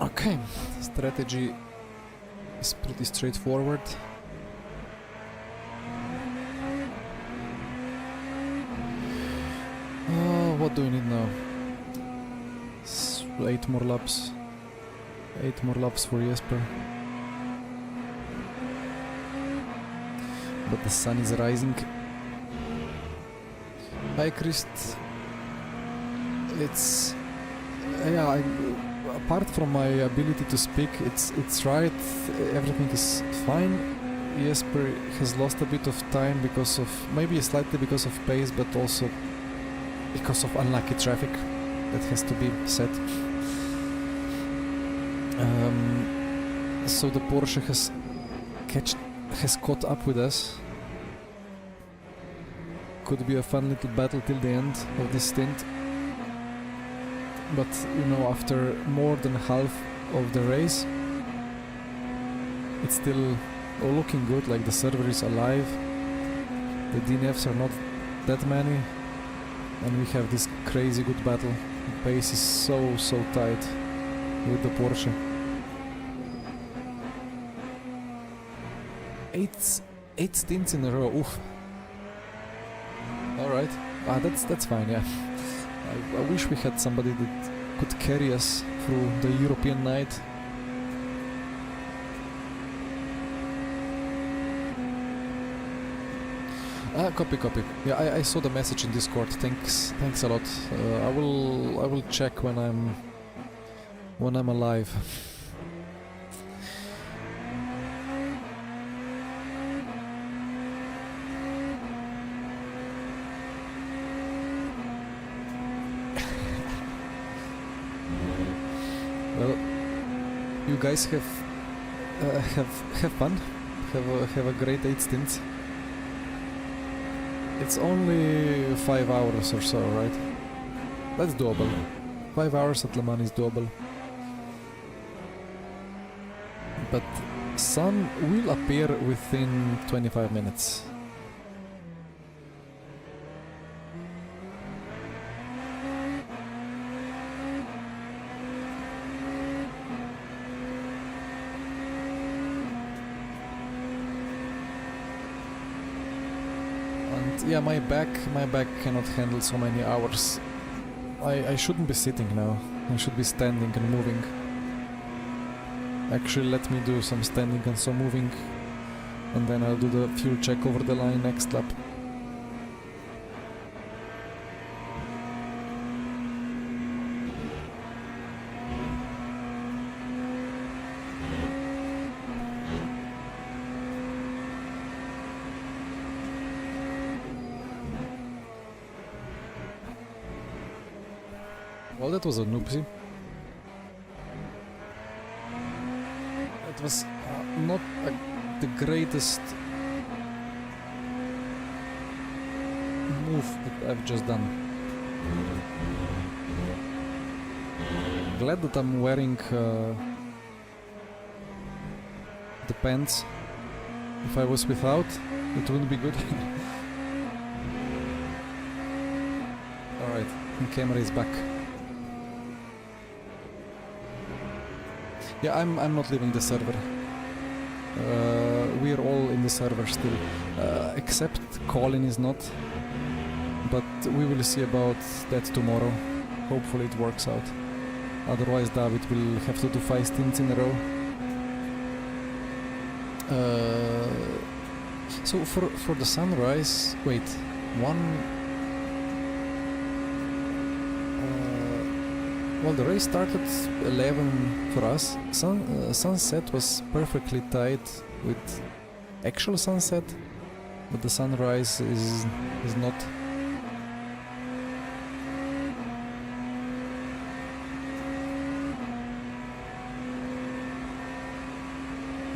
Speaker 1: Okay, strategy is pretty straightforward. What do we need now? 8 more laps. 8 more laps for Jesper. But the sun is rising. Hi Christ. It's... yeah, apart from my ability to speak, it's right, everything is fine. Jesper has lost a bit of time because of, maybe slightly because of pace, but also because of unlucky traffic, that has to be said. So the Porsche has caught up with us. Could be a fun little battle till the end of this stint. But, you know, after more than half of the race, it's still all looking good, like the server is alive, the DNFs are not that many, and we have this crazy good battle. The pace is so tight with the Porsche. 8 stints in a row, oof. Alright, that's fine, yeah. I wish we had somebody that could carry us through the European night. Copy. Yeah, I saw the message in Discord. Thanks a lot. I will check when I'm alive. Well, you guys have fun. Have a great 8 stints. It's only 5 hours or so, right? That's doable. 5 hours at Le Mans is doable. But sun will appear within 25 minutes. Yeah, my back cannot handle so many hours. I shouldn't be sitting now. I should be standing and moving. Actually, let me do some standing and some moving, and then I'll do the fuel check over the line next lap. Well, that was a noopsie. It was not the greatest move that I've just done. Glad that I'm wearing the pants. If I was without, it wouldn't be good. Alright, the camera is back. Yeah, I'm not leaving the server. We're all in the server still, except Colin is not. But we will see about that tomorrow. Hopefully it works out. Otherwise David will have to do 5 stints in a row. So for the sunrise, wait, well, the race started 11 for us. Sunset was perfectly tight with actual sunset, but the sunrise is not.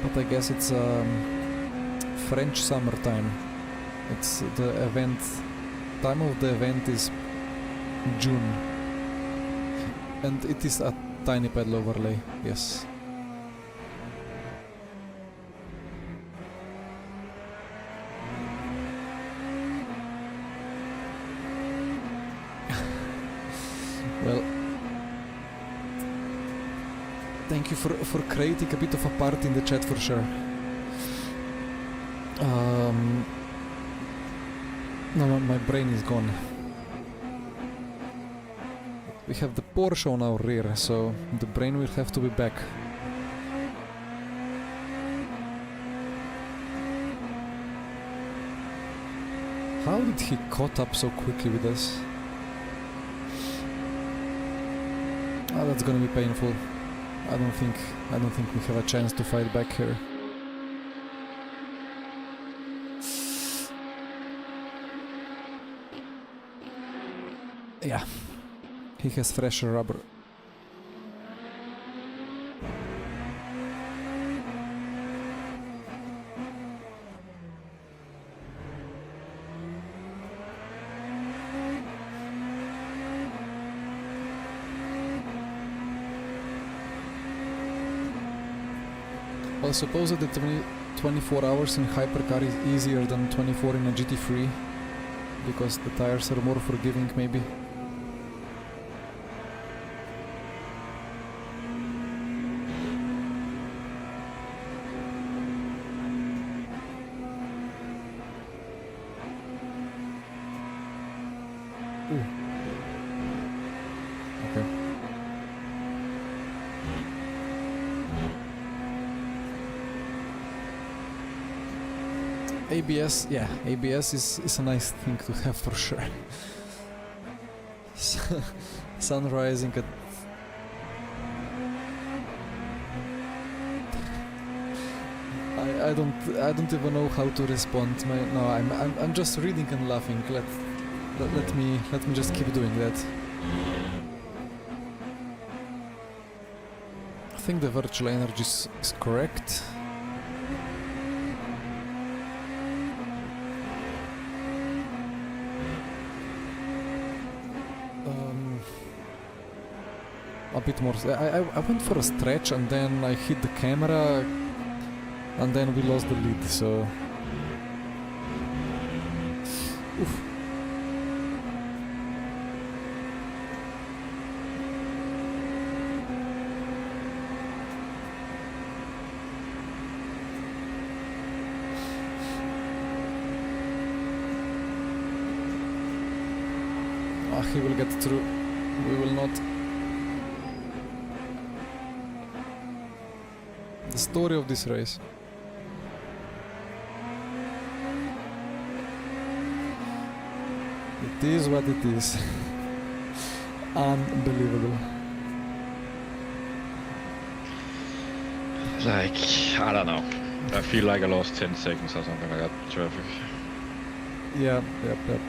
Speaker 1: But I guess it's French summertime. It's the event. Time of the event is June. And it is a tiny pedal overlay, yes. Well, thank you for creating a bit of a party in the chat for sure. No, my brain is gone. We have the Porsche on our rear, so the brain will have to be back. How did he caught up so quickly with us? Oh, that's gonna be painful. I don't think we have a chance to fight back here. Yeah. He has fresher rubber. Well, supposedly 24 hours in hypercar is easier than 24 in a GT3, because the tires are more forgiving maybe. ABS, yeah, ABS is a nice thing to have for sure. Sun rising at... I don't even know how to respond. No, I'm just reading and laughing. Let me just keep doing that. I think the virtual energy is correct. A bit more. I went for a stretch and then I hit the camera and then we lost the lead, so... Oof. He will get through. We will not. The story of this race. It is what it is. Unbelievable.
Speaker 2: Like, I don't know. I feel like I lost 10 seconds or something like that in traffic.
Speaker 1: Yeah, yep.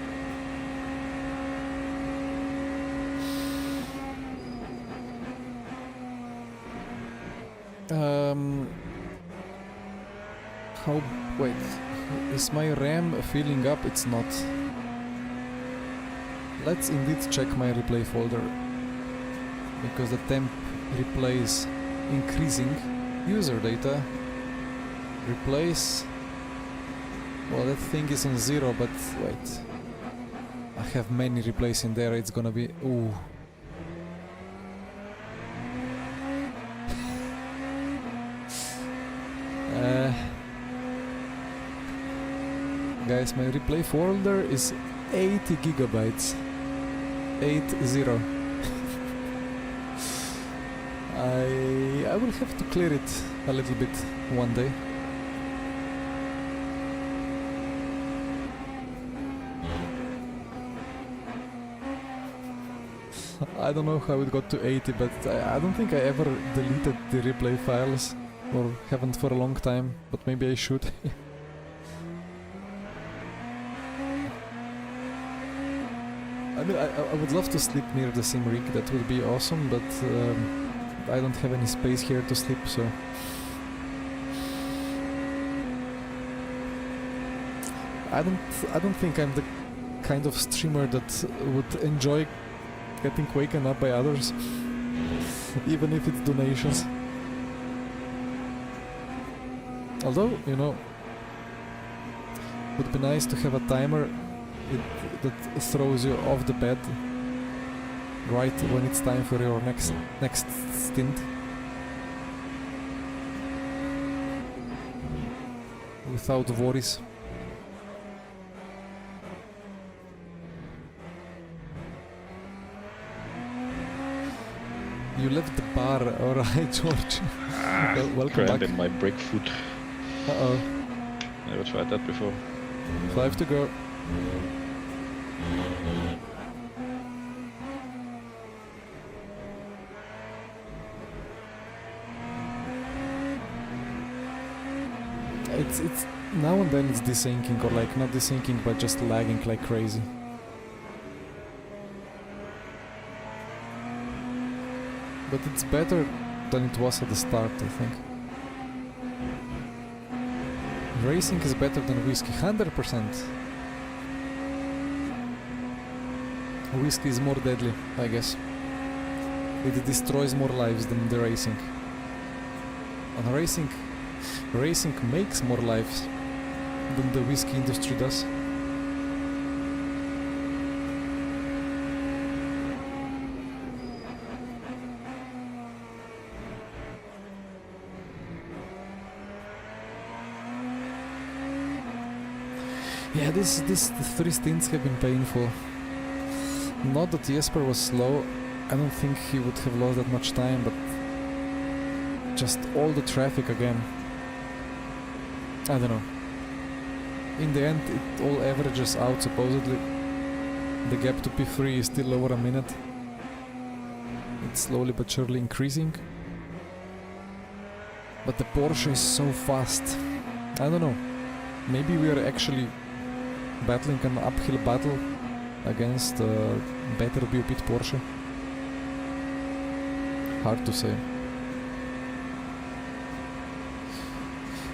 Speaker 1: How... wait, is my RAM filling up? It's not. Let's indeed check my replay folder, because the temp replay is increasing. User data, replace. Well, that thing is on 0, but wait. I have many replays in there, it's gonna be... ooh. Guys, my replay folder is 80 gigabytes. 80. I will have to clear it a little bit one day. I don't know how it got to 80, but I don't think I ever deleted the replay files, or haven't for a long time, but maybe I should. I mean, I would love to sleep near the sim rig, that would be awesome, but I don't have any space here to sleep, so... I don't think I'm the kind of streamer that would enjoy getting waken up by others, even if it's donations. Although, you know, it would be nice to have a timer that throws you off the bed right when it's time for your next stint. Without worries. You left the bar, alright, George. Welcome back.
Speaker 2: In my brick foot.
Speaker 1: Uh-oh.
Speaker 2: Never tried that before.
Speaker 1: 5 to go. It's now and then it's desyncing, or like not desyncing but just lagging like crazy. But it's better than it was at the start, I think. Racing is better than whiskey, 100%. Whiskey is more deadly, I guess. It destroys more lives than the racing. And racing makes more lives than the whiskey industry does. Yeah, the 3 stints have been painful. Not that Jesper was slow, I don't think he would have lost that much time, but just all the traffic again. I don't know. in the end it all averages out supposedly. The gap to P3 is still over a minute. It's slowly but surely increasing. But the Porsche is so fast. I don't know. Maybe we are actually battling an uphill battle against a better BOP Porsche. Hard to say.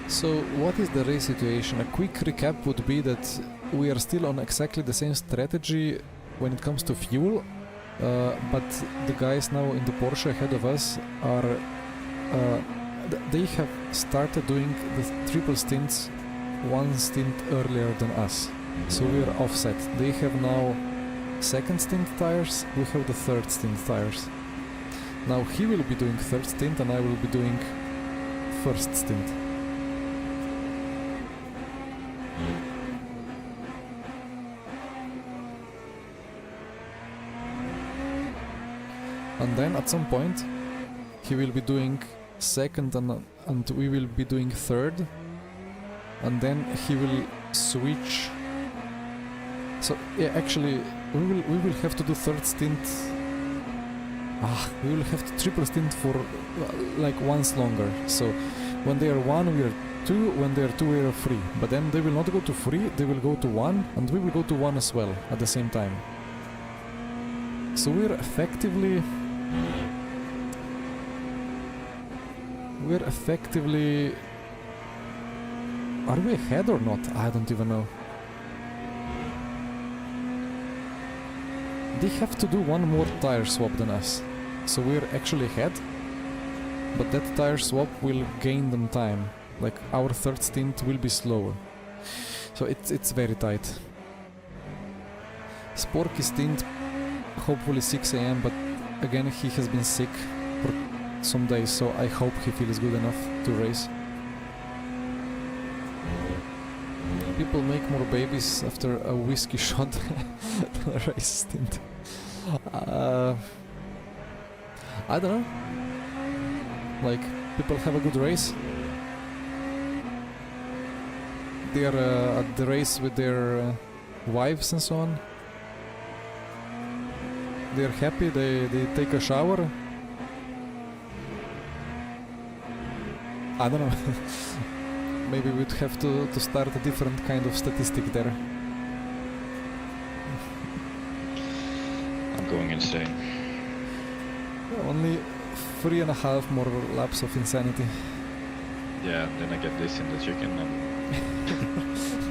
Speaker 1: So what is the race situation? A quick recap would be that we are still on exactly the same strategy when it comes to fuel, but the guys now in the Porsche ahead of us are they have started doing the triple stints one stint earlier than us, so we are offset. They have now second stint tires, we have the third stint tires. Now he will be doing third stint and I will be doing first stint. And then at some point he will be doing second and we will be doing third, and then he will switch. So yeah, actually we will have to do third stint. We will have to triple stint for like once longer. So when they are 1 we are 2, when they are 2 we are 3. But then they will not go to 3, they will go to 1, and we will go to 1 as well at the same time. So we're effectively are we ahead or not? I don't even know. They have to do one more tire swap than us, so we're actually ahead, but that tire swap will gain them time. Like our third stint will be slower, so it's very tight. Sporky stint hopefully 6 AM, but again he has been sick for some days, so I hope he feels good enough to race. People make more babies after a whiskey shot than a race stint. I don't know. Like, people have a good race. They are at the race with their wives and so on. They are happy, they take a shower. I don't know. Maybe we'd have to start a different kind of statistic there.
Speaker 2: I'm going insane.
Speaker 1: Only 3.5 more laps of insanity.
Speaker 2: Yeah, then I get this in the chicken and...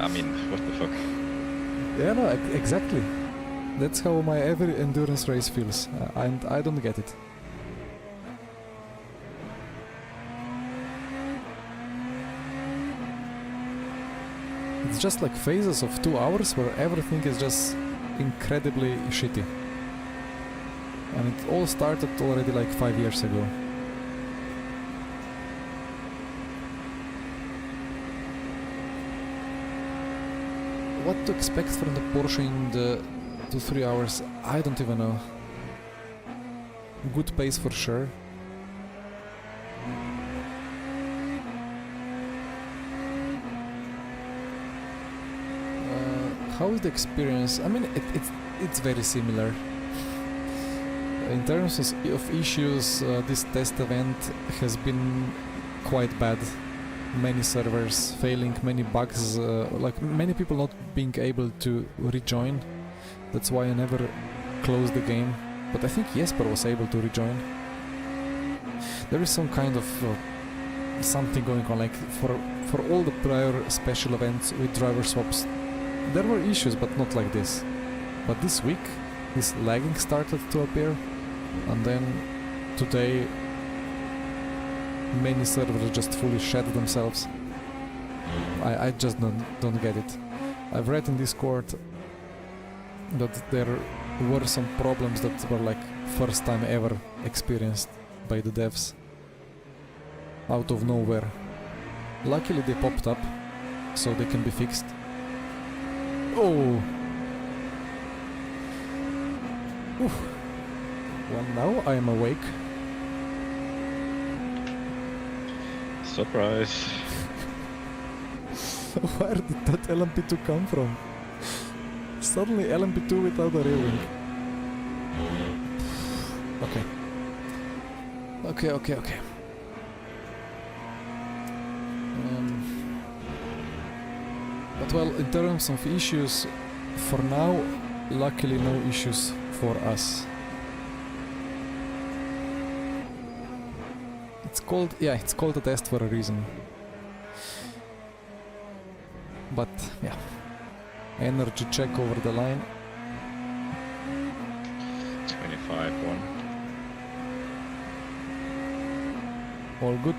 Speaker 2: I mean, what the fuck?
Speaker 1: Yeah, no, exactly. That's how my every endurance race feels, and I don't get it. It's just like phases of 2 hours where everything is just incredibly shitty. And it all started already like 5 years ago. What to expect from the Porsche in the 2-3 hours, I don't even know. Good pace for sure. How is the experience? I mean, it's very similar. In terms of issues, this test event has been quite bad. Many servers failing, many bugs, like many people not being able to rejoin. That's why I never closed the game. But I think Jesper was able to rejoin. There is some kind of something going on, like for all the prior special events with driver swaps. There were issues, but not like this. But this week, this lagging started to appear, and then today many servers just fully shed themselves. I just don't get it. I've read in Discord that there were some problems that were like first time ever experienced by the devs out of nowhere. Luckily they popped up, so they can be fixed. Oh! Oof. Well, now I am awake.
Speaker 2: Surprise!
Speaker 1: Where did that LMP2 come from? Suddenly LMP2 without a rear wing. Okay. Okay. But well, in terms of issues, for now, luckily no issues for us. It's called a test for a reason. But yeah, energy check over the line.
Speaker 2: 25-1.
Speaker 1: All good.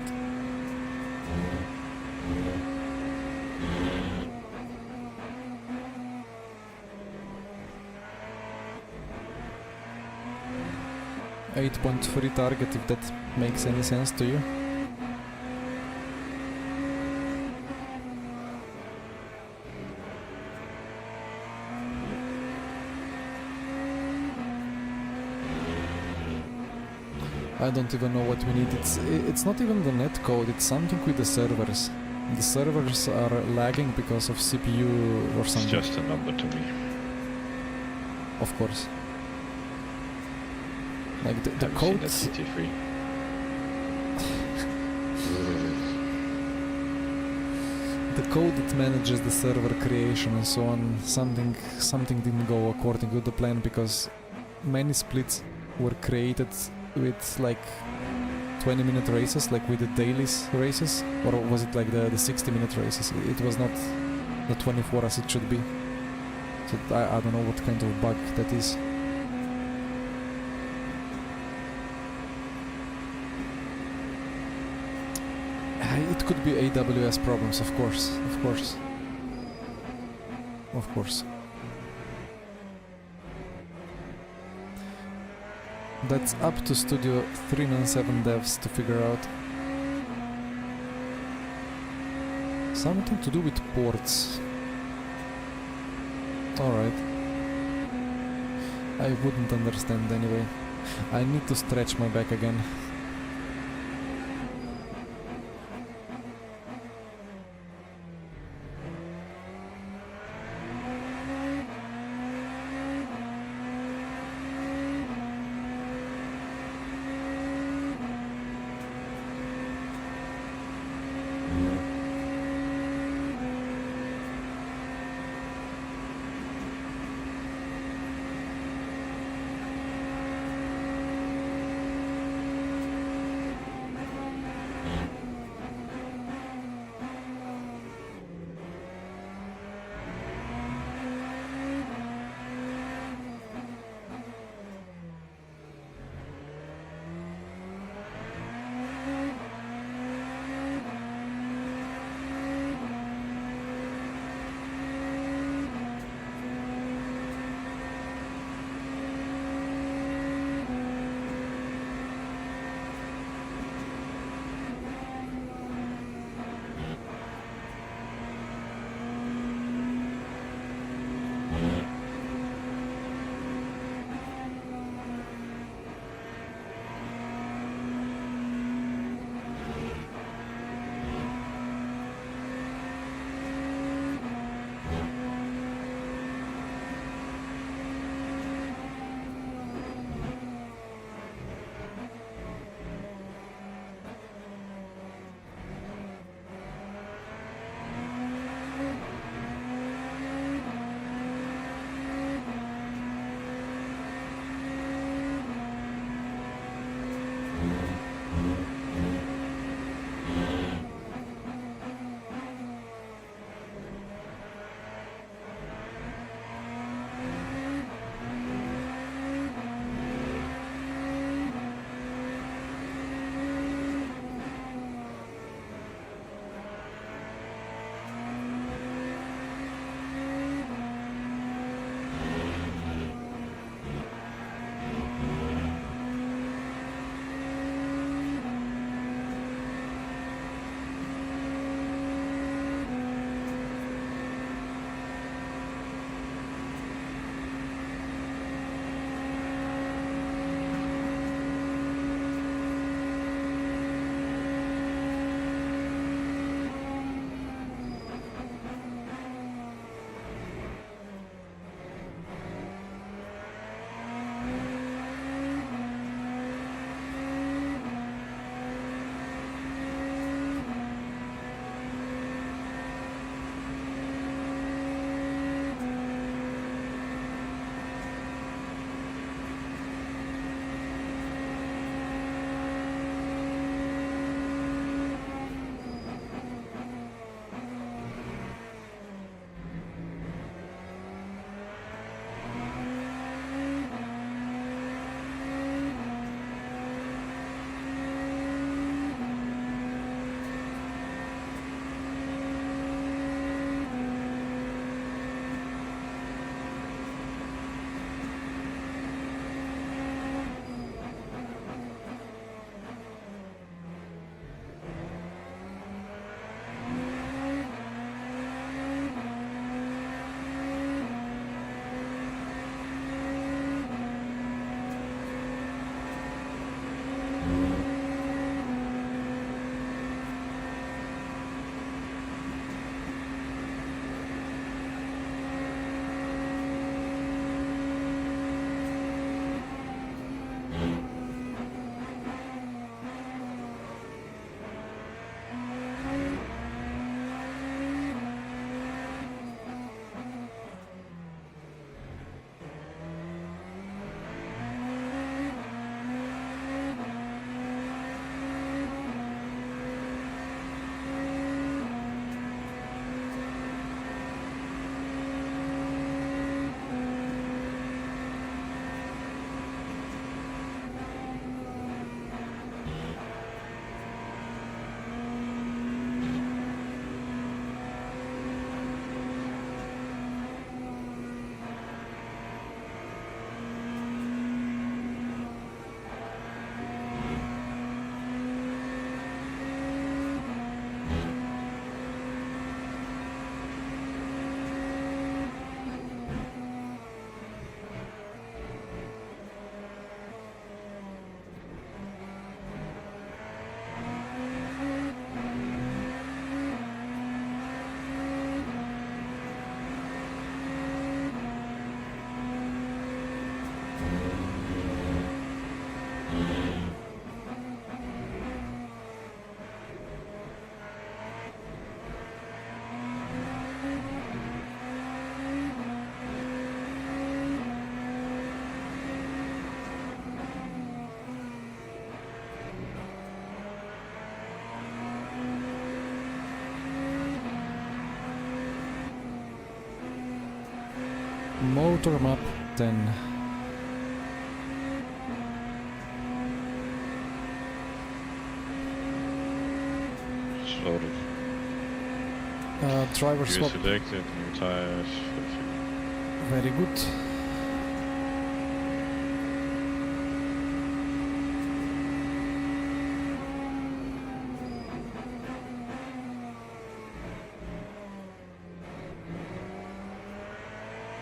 Speaker 1: .3 target, if that makes any sense to you. I don't even know what we need. It's not even the net code, it's something with the servers. The servers are lagging because of CPU or
Speaker 2: It's
Speaker 1: something.
Speaker 2: just a number to me.
Speaker 1: Of course. Like the
Speaker 2: Have you
Speaker 1: code.
Speaker 2: seen that CT3?
Speaker 1: The code that manages the server creation and so on, something didn't go according to the plan because many splits were created with like 20-minute races, like with the dailies races, or was it like the 60-minute races? It was not the 24 as it should be. So I don't know what kind of bug that is. It could be AWS problems, of course. That's up to Studio 397 devs to figure out. Something to do with ports. Alright. I wouldn't understand anyway. I need to stretch my back again. motor map, then
Speaker 2: Sort of.
Speaker 1: driver
Speaker 2: You
Speaker 1: swap.
Speaker 2: selected new tires.
Speaker 1: Very good.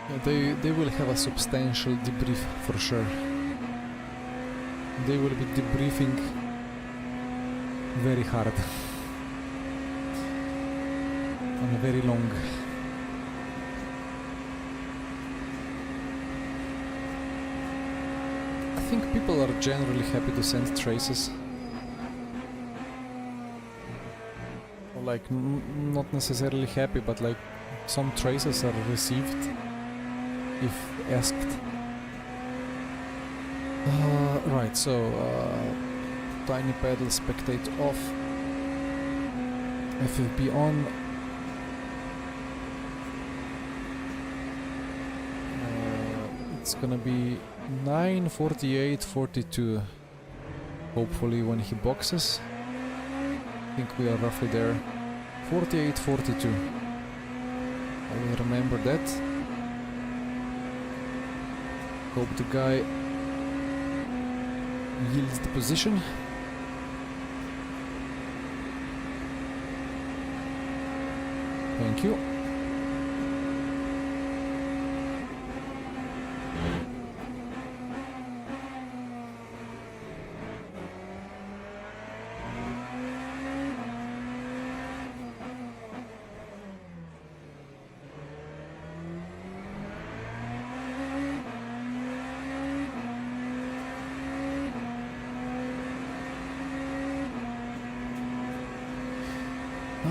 Speaker 1: Yeah, they will have a substantial debrief for sure. They will be debriefing very hard and very long. I think people are generally happy to send traces. Or like not necessarily happy, but like some traces are received if asked. Right, so tiny pedal, spectate off, FFB on. It's gonna be 9:48:42. Hopefully when he boxes. I think we are roughly there. 48:42. I will remember that. Hope the guy yields the position. Thank you.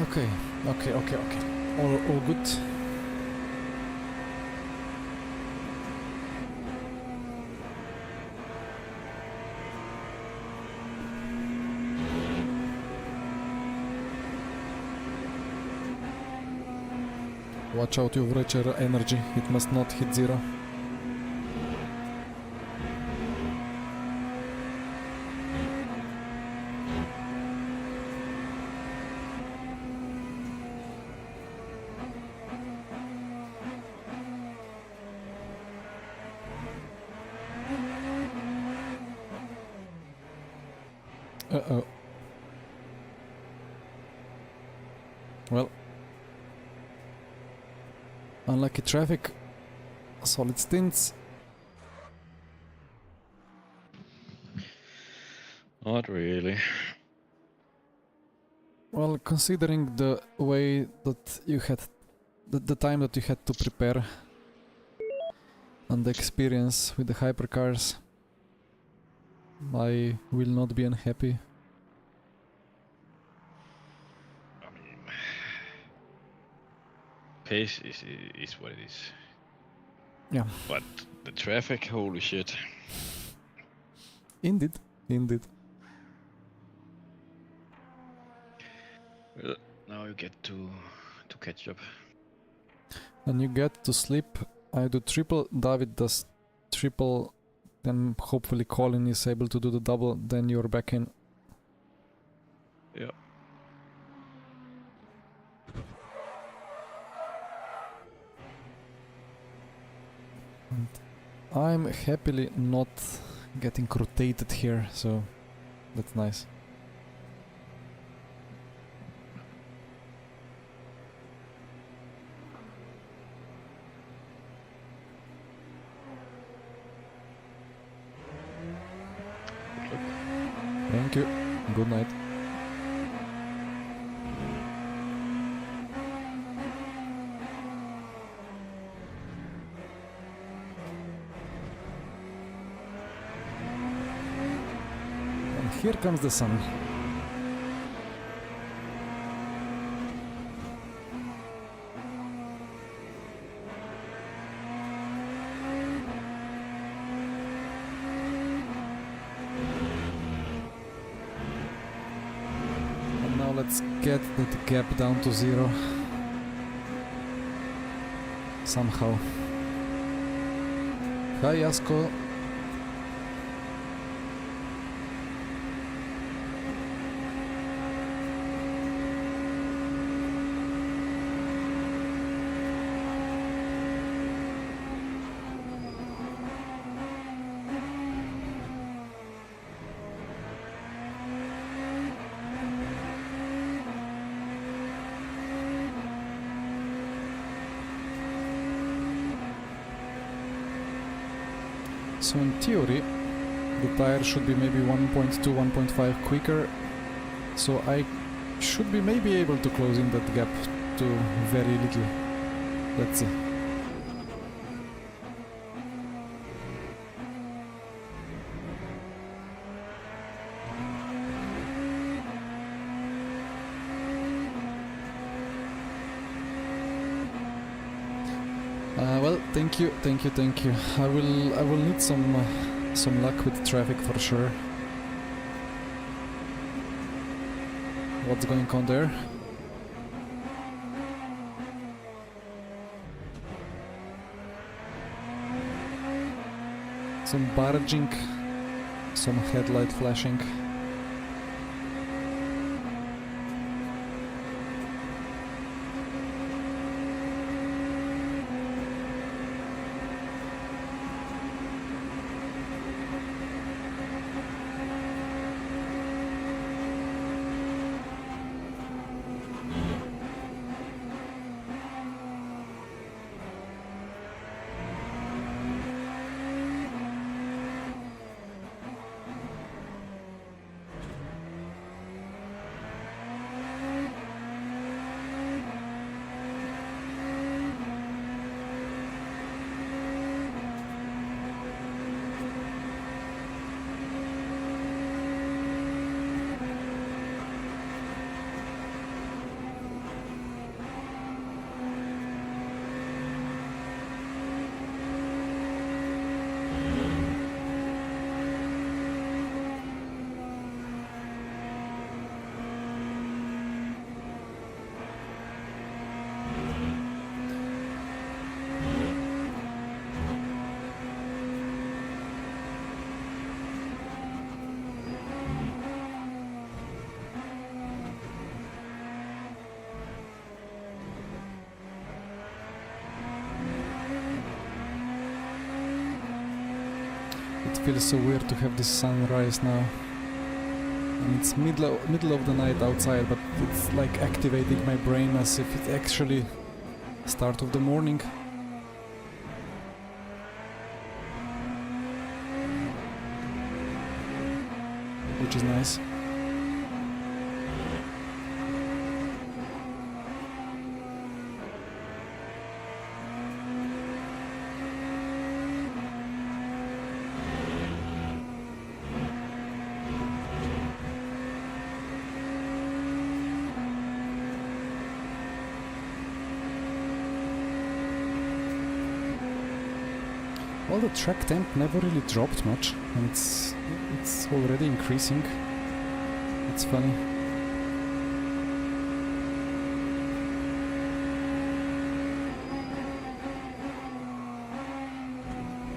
Speaker 1: Okay. All good. Watch out your Wretcher energy, it must not hit zero. Uh-oh. Well. Unlucky traffic. Solid stints.
Speaker 2: Not really.
Speaker 1: Well, considering the way that you had... the time that you had to prepare and the experience with the hypercars, I will not be unhappy.
Speaker 2: I mean, pace is what it is.
Speaker 1: Yeah.
Speaker 2: But the traffic, holy shit.
Speaker 1: Indeed.
Speaker 2: Well, now you get to catch up.
Speaker 1: And you get to sleep. I do triple, David does triple, then hopefully Colin is able to do the double, then you're back in.
Speaker 2: Yeah.
Speaker 1: And I'm happily not getting rotated here, so that's nice. Thank you. Good night. And here comes the sun. Let's get that gap down to zero. Somehow. Hi, Jasko. So in theory, the tire should be maybe 1.2, 1.5 quicker. So I should be maybe able to close in that gap to very little. Let's see. Well, thank you. I will need some luck with traffic for sure. What's going on there? Some barging, some headlight flashing. It feels so weird to have this sunrise now. And it's middle of the night outside, but it's like activating my brain as if it's actually start of the morning. Which is nice. Well, the track temp never really dropped much, and it's already increasing. It's funny.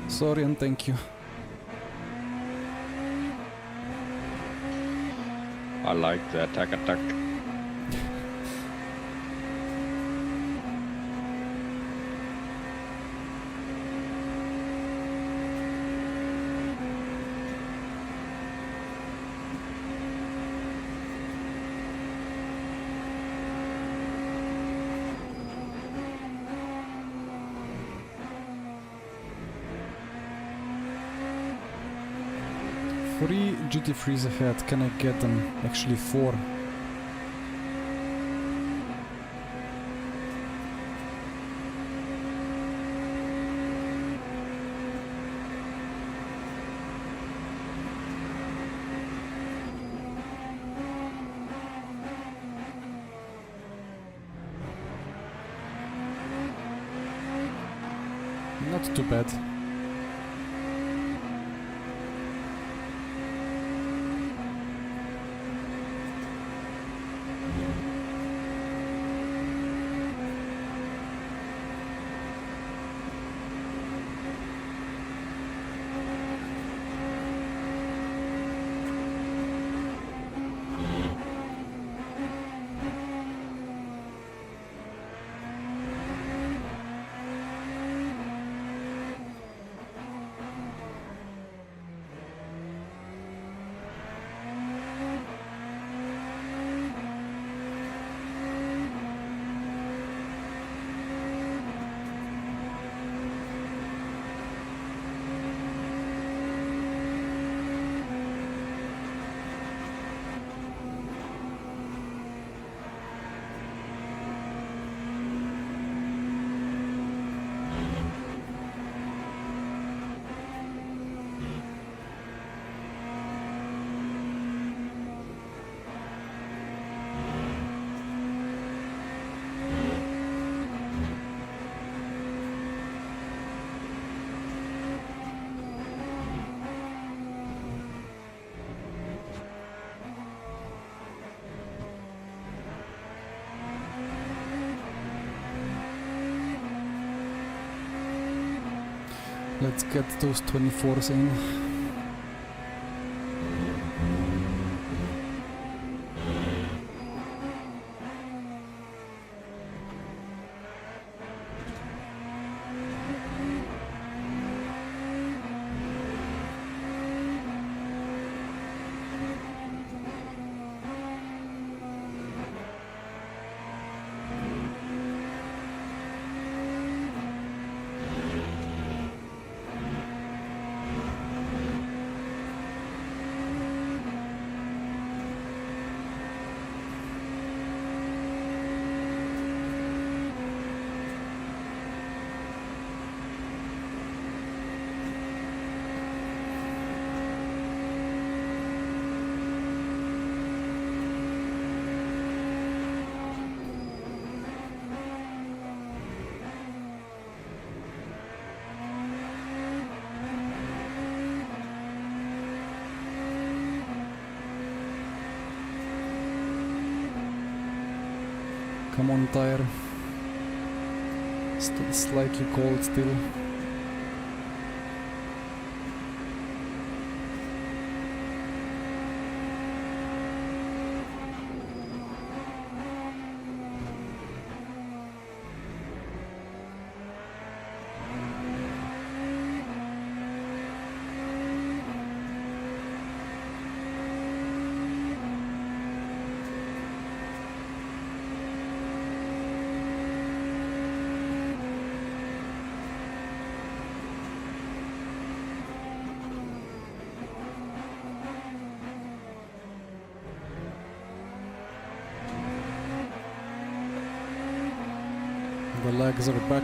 Speaker 1: Sorry and thank you.
Speaker 2: I like the attack.
Speaker 1: Three GT3s ahead, can I get them? Actually 4. Not too bad. Let's get those 24s in. Come on, tire. Slightly cold still. The legs are back.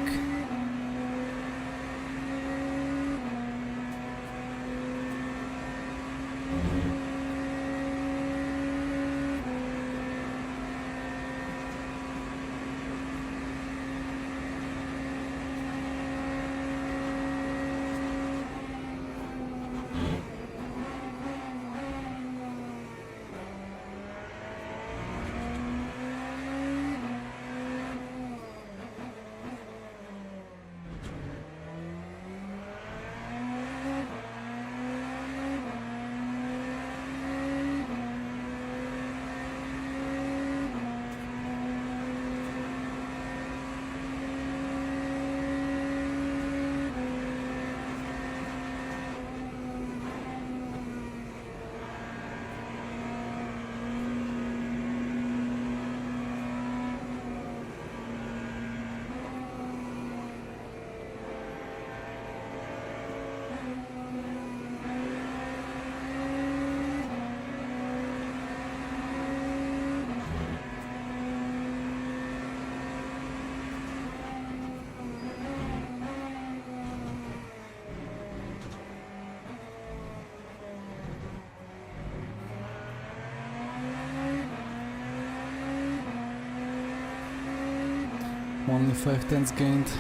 Speaker 1: Only 5/10 gained.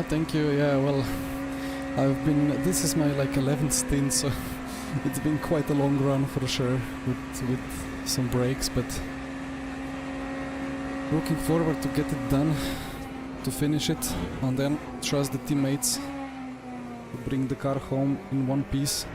Speaker 1: thank you. Yeah, well, this is my like 11th stint, so it's been quite a long run for sure, with some breaks, but looking forward to get it done, to finish it, and then trust the teammates to bring the car home in one piece.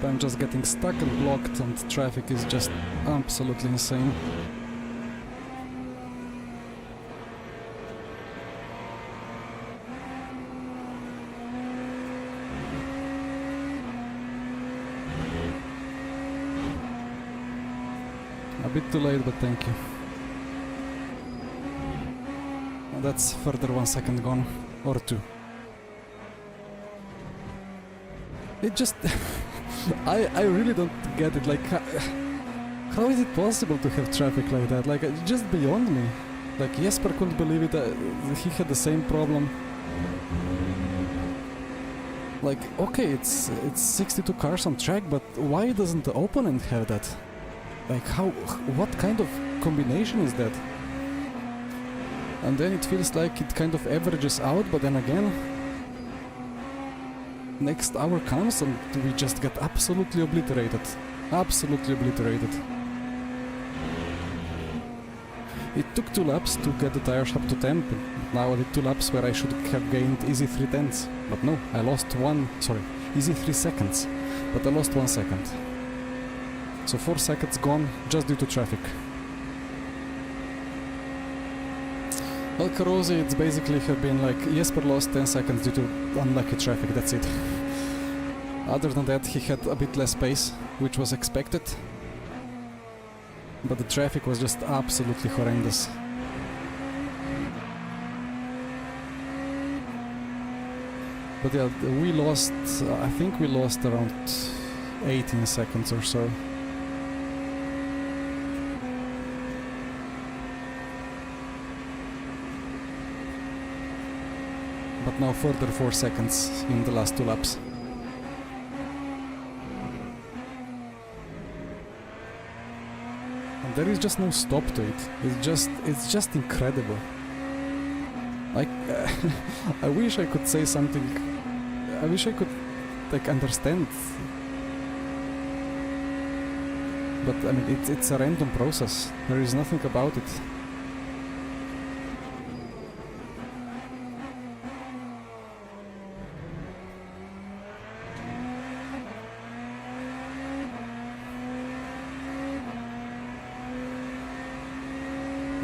Speaker 1: But I'm just getting stuck and blocked, and traffic is just absolutely insane. A bit too late, but thank you. That's further 1 second gone, or 2. It just... I really don't get it, like, how is it possible to have traffic like that? Like, it's just beyond me. Like, Jesper couldn't believe it, he had the same problem. Like, okay, it's 62 cars on track, but why doesn't the opponent have that? Like, what kind of combination is that? And then it feels like it kind of averages out, but then again, next hour comes and we just get absolutely obliterated. Absolutely obliterated. It took 2 laps to get the tires up to temp. Now I did 2 laps where I should have gained easy 3/10. But no, I lost easy 3 seconds. But I lost 1 second. So 4 seconds gone just due to traffic. Well, Carosi, it's basically have been like Jesper lost 10 seconds due to unlucky traffic, that's it. Other than that, he had a bit less pace, which was expected. But the traffic was just absolutely horrendous. But yeah, we lost, I think we lost around 18 seconds or so. But now further 4 seconds in the last 2 laps. And there is just no stop to it. It's just incredible. Like, I wish I could say something. I wish I could, like, understand. But I mean, it's a random process. There is nothing about it.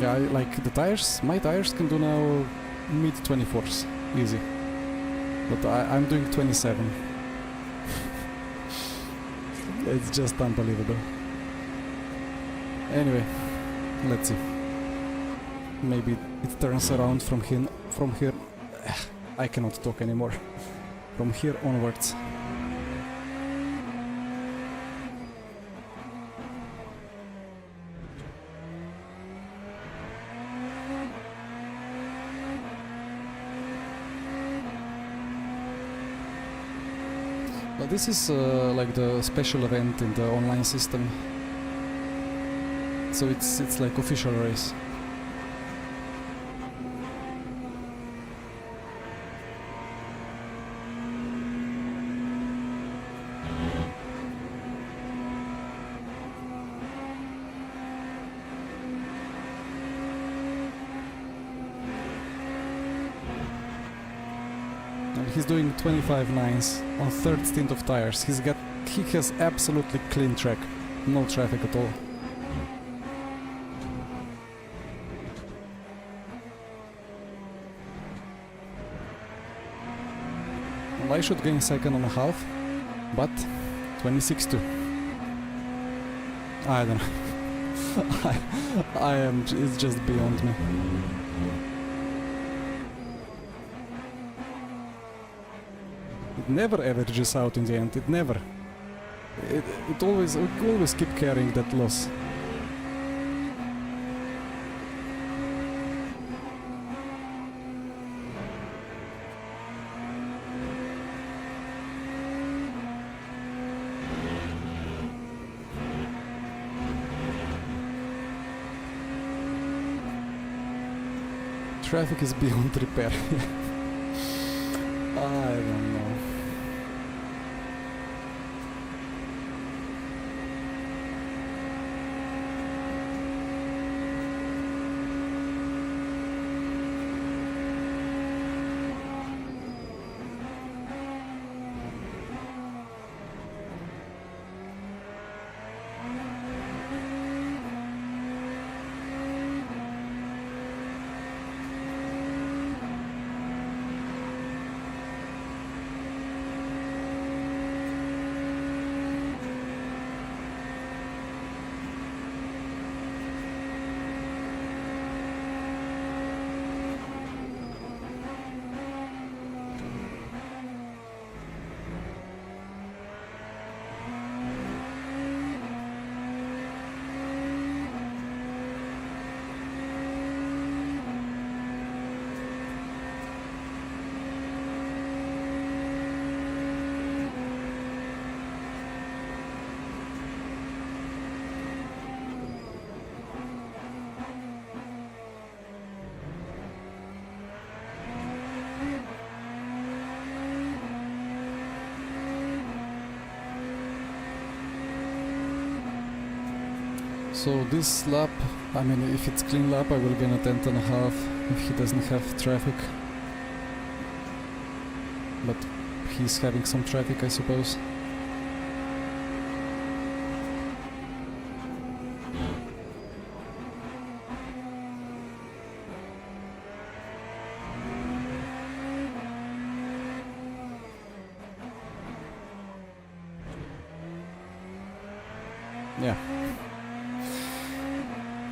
Speaker 1: Yeah, like the tires, my tires can do now mid 24s, easy. But I'm doing 27. It's just unbelievable. Anyway, let's see. Maybe it turns around from here. I cannot talk anymore. From here onwards. Well, this is like the special event in the online system. So it's like official race. And he's doing 25.9s on 3rd stint of tires. He has absolutely clean track, no traffic at all. Well, I should gain 2.5, but 26.2. I don't know. It's just beyond me. never averages out in the end. It never. It always keep carrying that loss. Traffic is beyond repair. I don't know. So this lap, I mean, if it's clean lap, I will be in a 10.5 if he doesn't have traffic. But he's having some traffic, I suppose. Yeah.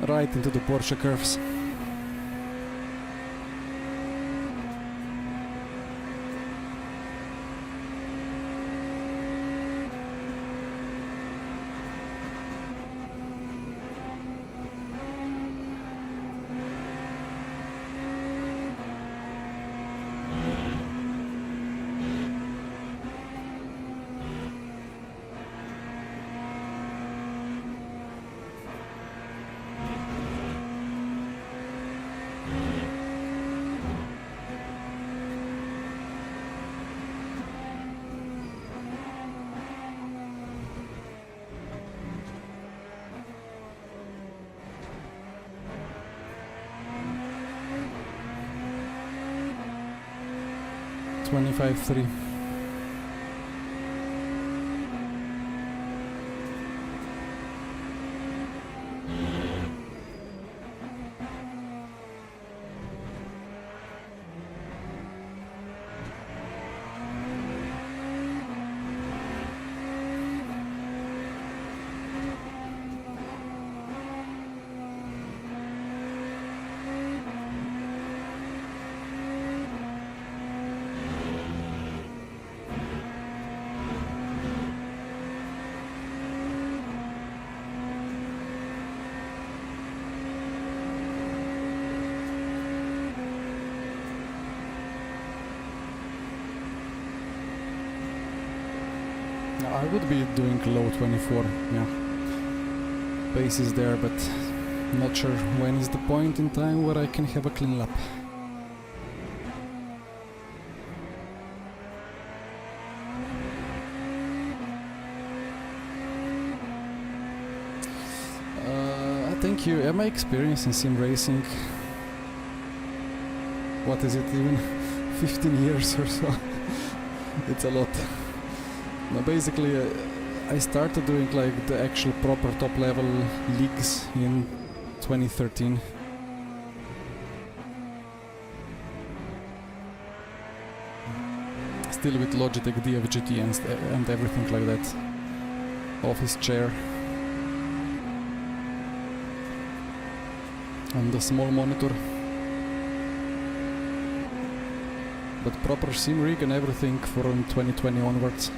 Speaker 1: Right into the Porsche curves. $25.3. I would be doing low 24, yeah. Pace is there, but not sure when is the point in time where I can have a clean lap. Thank you. My experience in sim racing, what is it, even 15 years or so? It's a lot. Now basically I started doing like the actual proper top level leagues in 2013. Still with Logitech DFGT and everything like that. Office chair. And a small monitor. But proper sim rig and everything from 2020 onwards.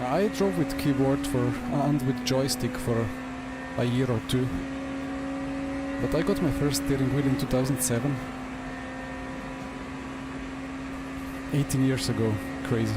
Speaker 1: I drove with keyboard and with joystick for a year or two, but I got my first steering wheel in 2007. 18 years ago. Crazy.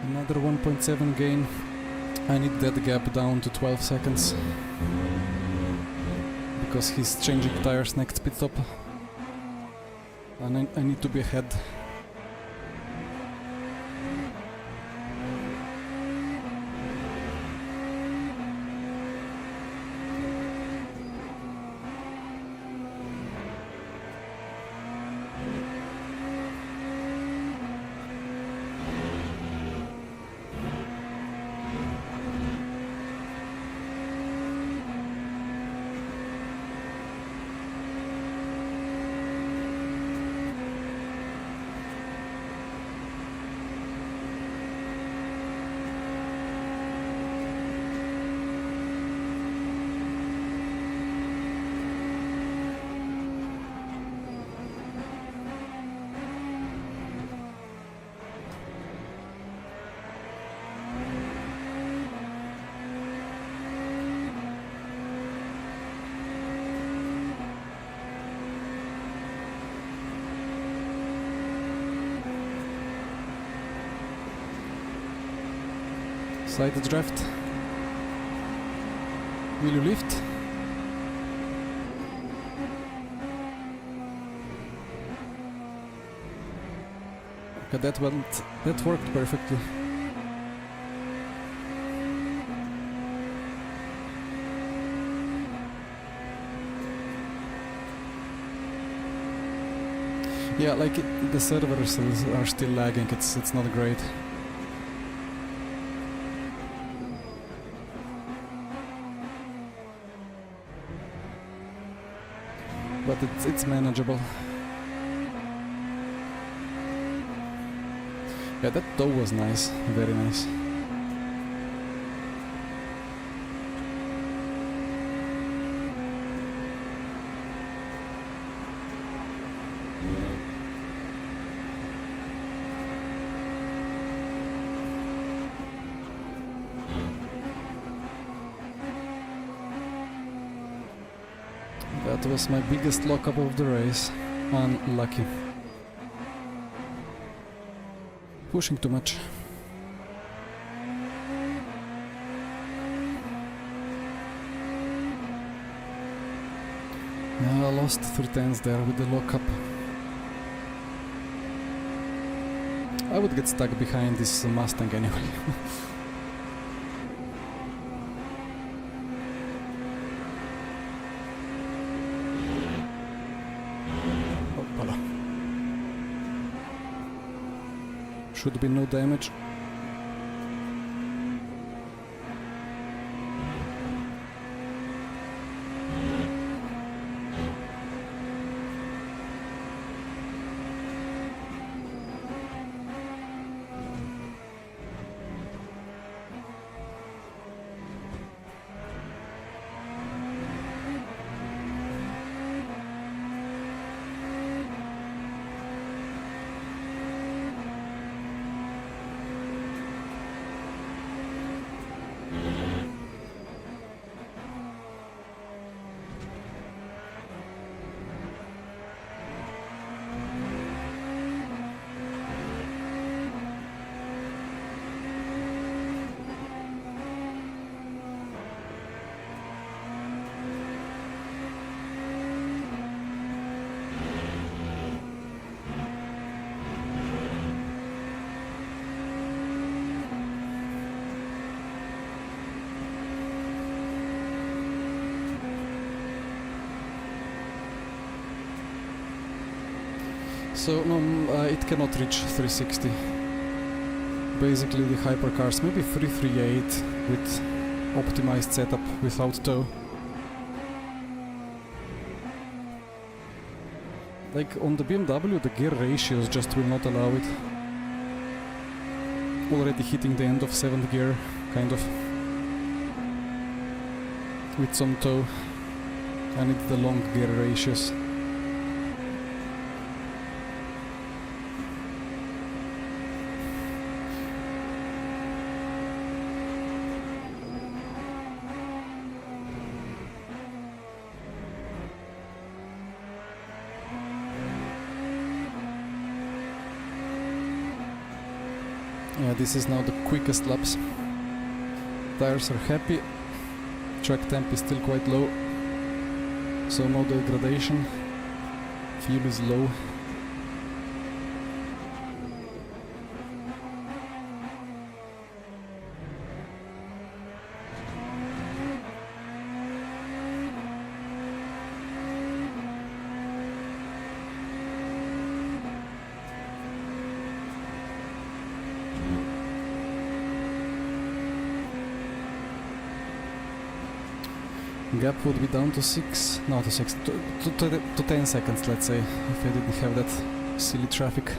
Speaker 1: Another 1.7 gain. I need that gap down to 12 seconds because he's changing tires next pit stop and I need to be ahead. Side draft. Will you lift? Okay, that worked perfectly. Yeah, like the servers are still lagging. It's not great. But it's manageable. Yeah, that toe was nice, very nice. That was my biggest lockup of the race. Unlucky. Pushing too much. I lost 3 tenths there with the lockup. I would get stuck behind this Mustang anyway. Should be no damage. So no, it cannot reach 360. Basically the hypercars, maybe 338 with optimized setup without tow. Like on the BMW, the gear ratios just will not allow it. Already hitting the end of 7th gear, kind of. With some tow. I need the long gear ratios. Yeah, this is now the quickest laps. Tires are happy. Track temp is still quite low. So no degradation. Fuel is low. Gap would be down to 6, no to 6, to 10 seconds, let's say, if I didn't have that silly traffic.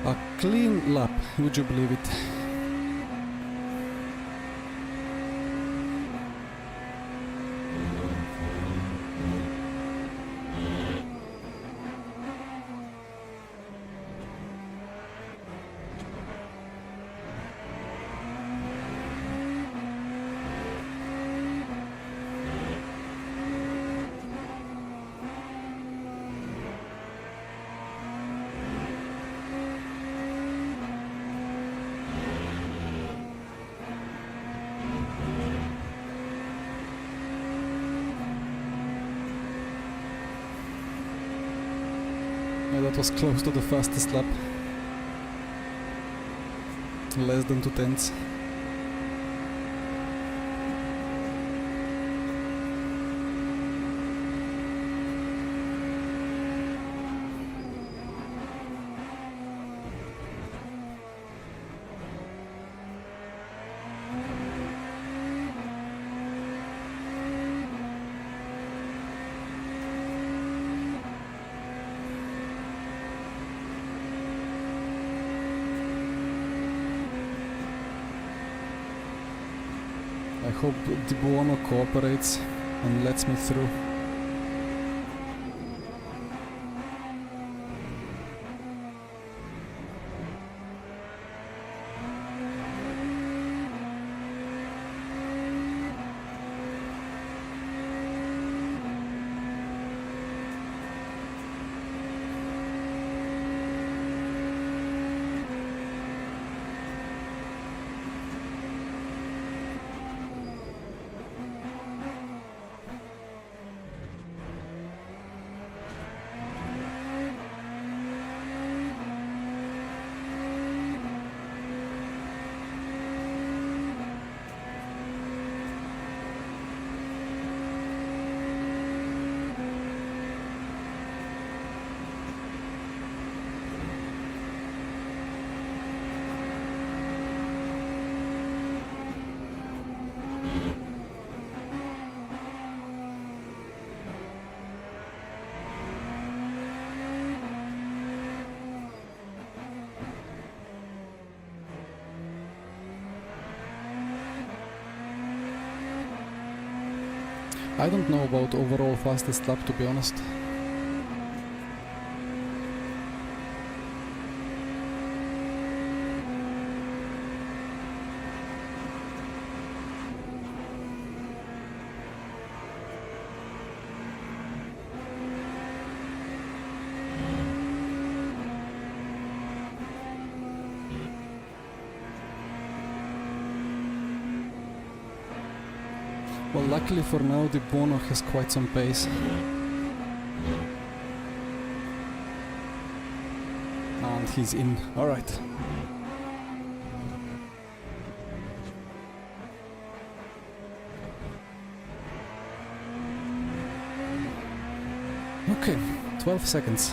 Speaker 1: A clean lap, would you believe it? Yeah, that was close to the fastest lap. Less than 2 tenths. I hope Di Buono cooperates and lets me through. I don't know about overall fastest lap, to be honest. Well, luckily for now, the Bono has quite some pace. And he's in. Alright. Okay, 12 seconds.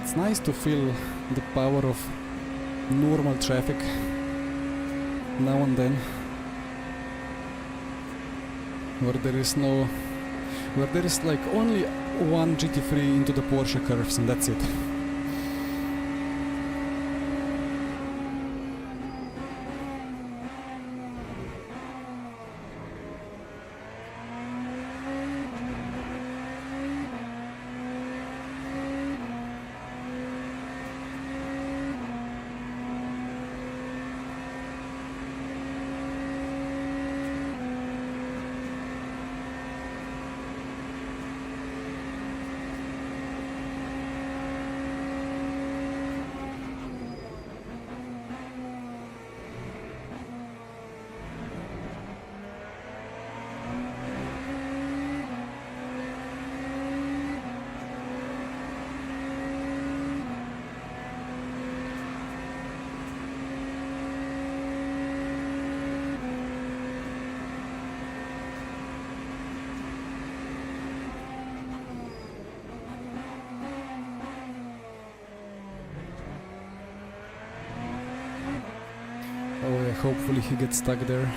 Speaker 1: It's nice to feel the power of normal traffic now and then, where there is like only one GT3 into the Porsche curves and that's it. Oh yeah, hopefully he gets stuck there.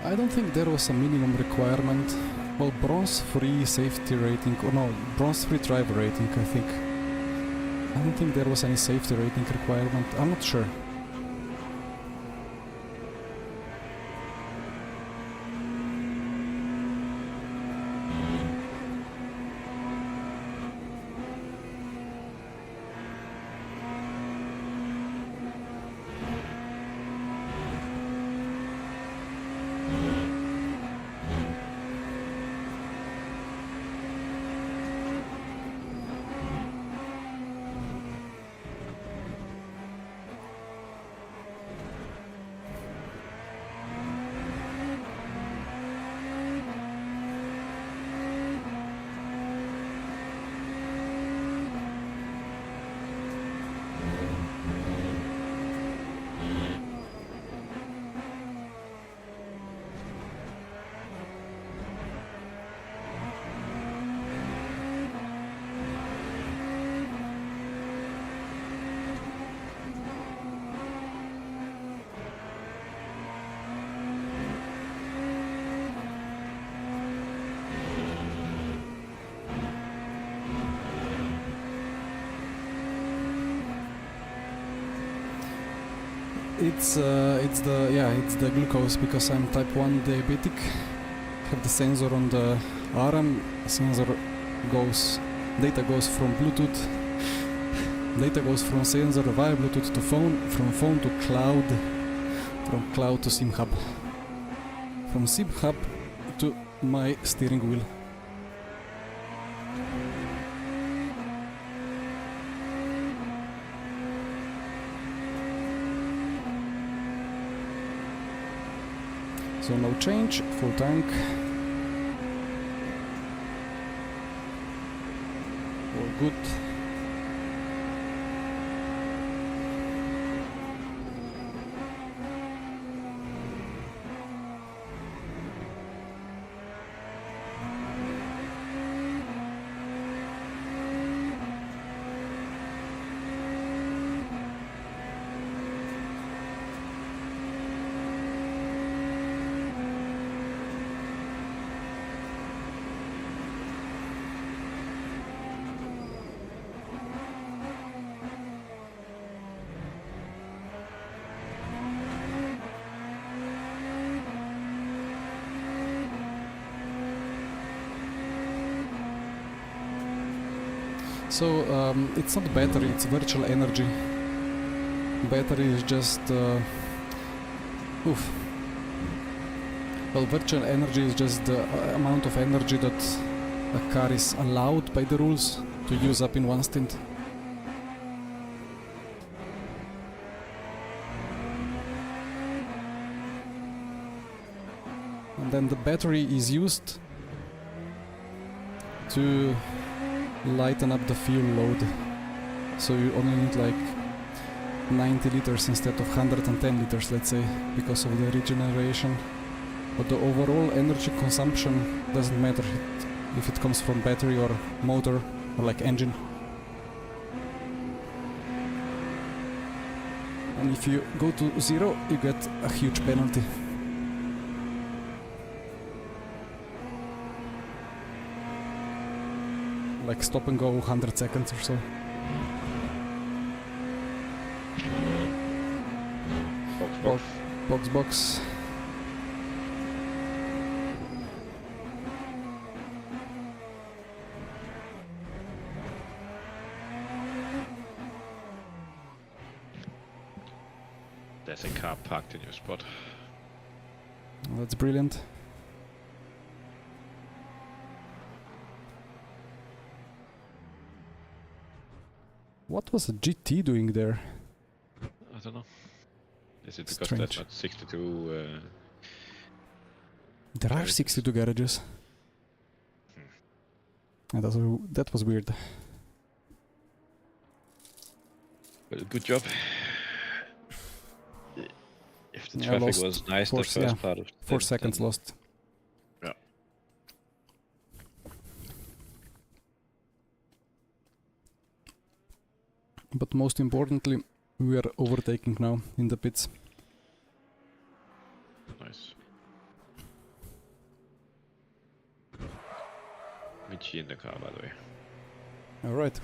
Speaker 1: I don't think there was a minimum requirement. Well, bronze-free safety rating, or no, bronze-free driver rating, I think. I don't think there was any safety rating requirement. I'm not sure. It's the glucose, because I'm type 1 diabetic. Have the sensor on the RM sensor data goes from Bluetooth, data goes from sensor via Bluetooth to phone, from phone to cloud, from cloud to SIM hub, from SIM hub to my steering wheel. So no change, full tank. All good. So it's not battery, it's virtual energy. Battery is just well, virtual energy is just the amount of energy that a car is allowed by the rules to use up in one stint. And then the battery is used to lighten up the fuel load, so you only need like 90 liters instead of 110 liters, let's say, because of the regeneration. But the overall energy consumption doesn't matter if it comes from battery or motor or like engine. And if you go to zero, you get a huge penalty. Like stop and go 100 seconds or so. Box.
Speaker 2: There's a car parked in your spot.
Speaker 1: That's brilliant. What was a GT doing there?
Speaker 2: I don't know. Is it because
Speaker 1: Strange.
Speaker 2: there's not 62?
Speaker 1: There are
Speaker 2: Garages.
Speaker 1: 62 garages. And that was weird.
Speaker 2: Well, good job. If the
Speaker 1: Yeah,
Speaker 2: traffic
Speaker 1: lost
Speaker 2: was nice, the
Speaker 1: force,
Speaker 2: first
Speaker 1: yeah.
Speaker 2: part of
Speaker 1: 4
Speaker 2: stint,
Speaker 1: seconds
Speaker 2: then-
Speaker 1: lost.
Speaker 2: Yeah.
Speaker 1: But most importantly, we are overtaking now in the pits.
Speaker 2: Nice. Michi in the car, by the way.
Speaker 1: Alright.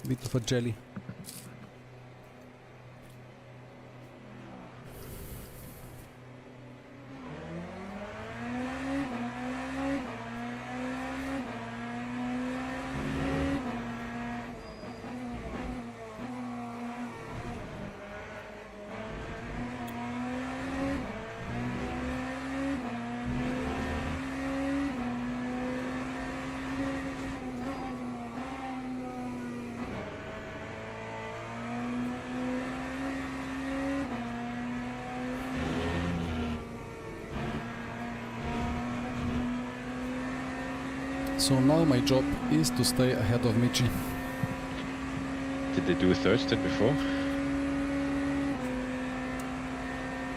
Speaker 1: Bit of a jelly. So now my job is to stay ahead of Michi.
Speaker 2: Did they do a third stint before?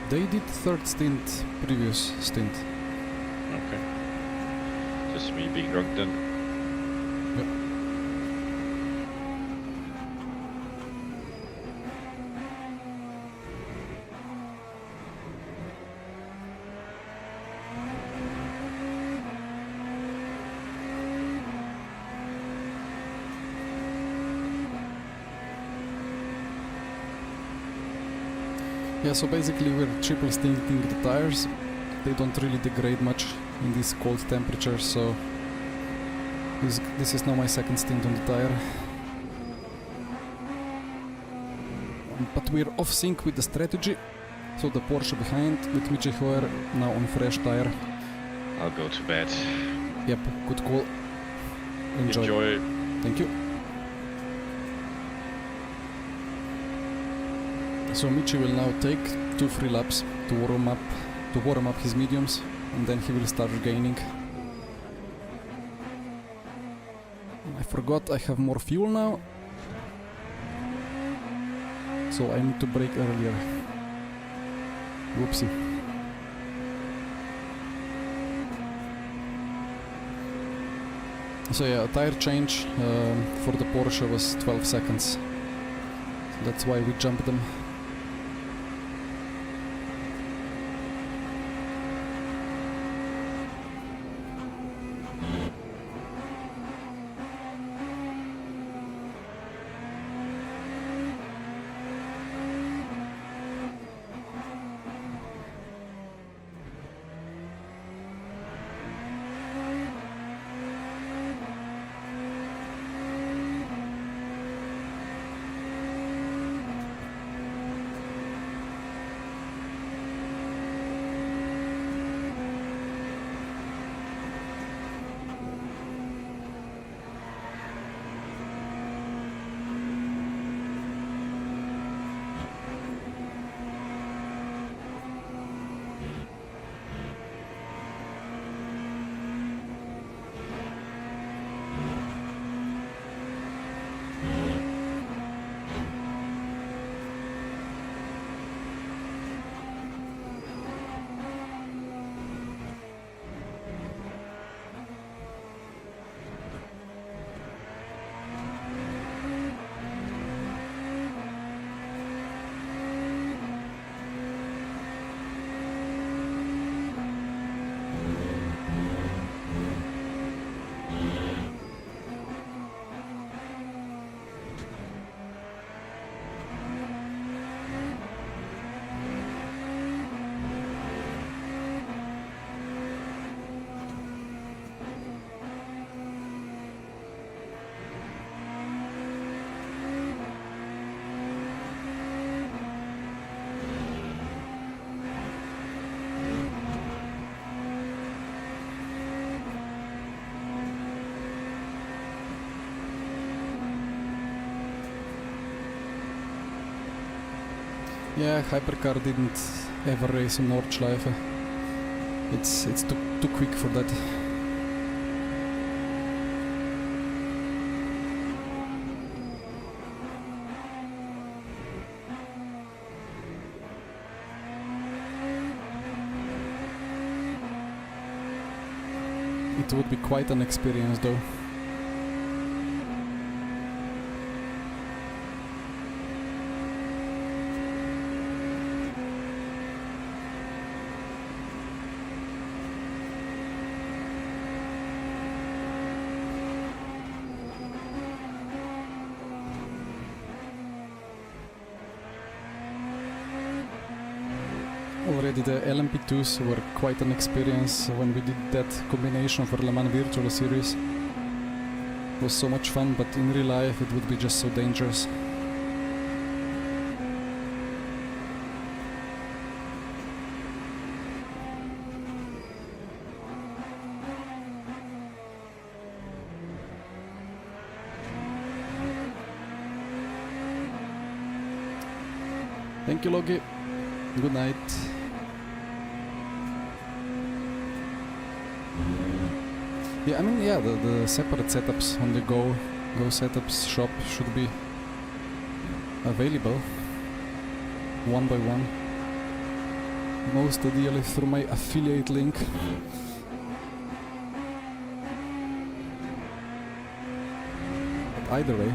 Speaker 1: They did third stint, previous stint.
Speaker 2: Okay. Just me being drunk then.
Speaker 1: Yeah, so basically we're triple stinting the tires. They don't really degrade much in these cold temperatures, so this is now my second stint on the tire. But we're off sync with the strategy. So the Porsche behind with Michi Hoer now on fresh tire.
Speaker 2: I'll go to bed.
Speaker 1: Yep, good call.
Speaker 2: Enjoy.
Speaker 1: Thank you. So Michi will now take 2 free laps to warm up his mediums, and then he will start regaining. I forgot I have more fuel now, so I need to brake earlier. Whoopsie. So yeah, a tire change for the Porsche was 12 seconds. So that's why we jumped them. Yeah, Hypercar didn't ever race in Nordschleife. It's too quick for that. It would be quite an experience though. Already the LMP2s were quite an experience when we did that combination for Le Mans Virtual Series. It was so much fun, but in real life it would be just so dangerous. Thank you, Logi. Good night. Yeah, I mean, yeah, the separate setups on the Go Setups shop should be available one by one. Most ideally through my affiliate link. But either way.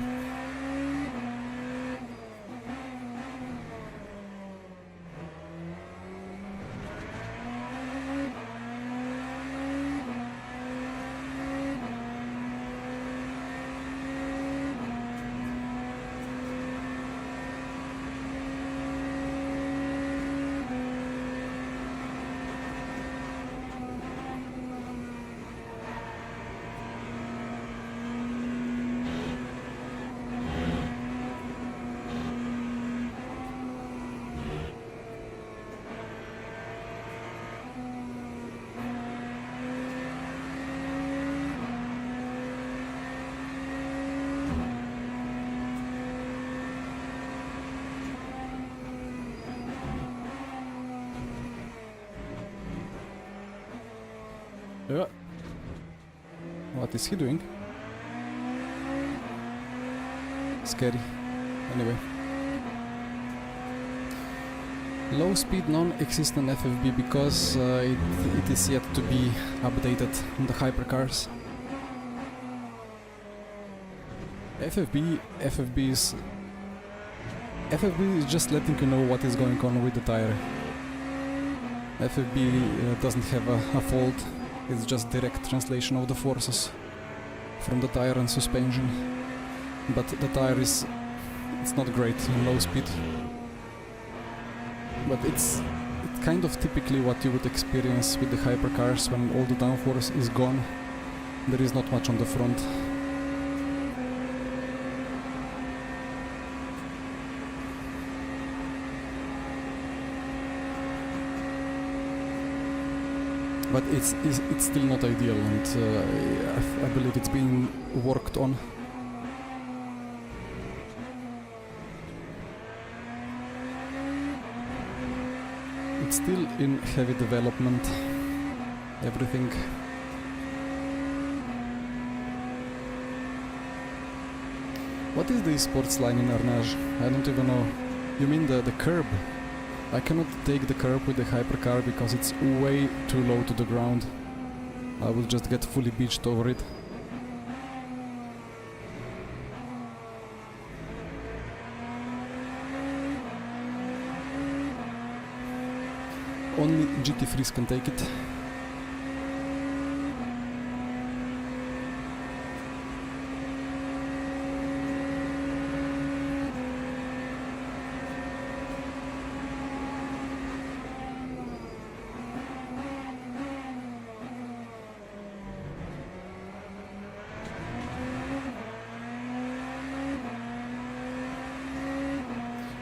Speaker 1: Yeah. What is he doing? Scary. Anyway. Low speed non-existent FFB because it is yet to be updated on the hypercars. FFB is just letting you know what is going on with the tire. FFB doesn't have a fault, it's just direct translation of the forces from the tire and suspension. But the tire it's not great in low speed. But it's kind of typically what you would experience with the hypercars when all the downforce is gone. There is not much on the front. But it's still not ideal, and I believe it's being worked on. It's still in heavy development, everything. What is the sports line in Arnage? I don't even know. You mean the curb? I cannot take the curb with the hypercar because it's way too low to the ground. I will just get fully beached over it. Only GT3s can take it.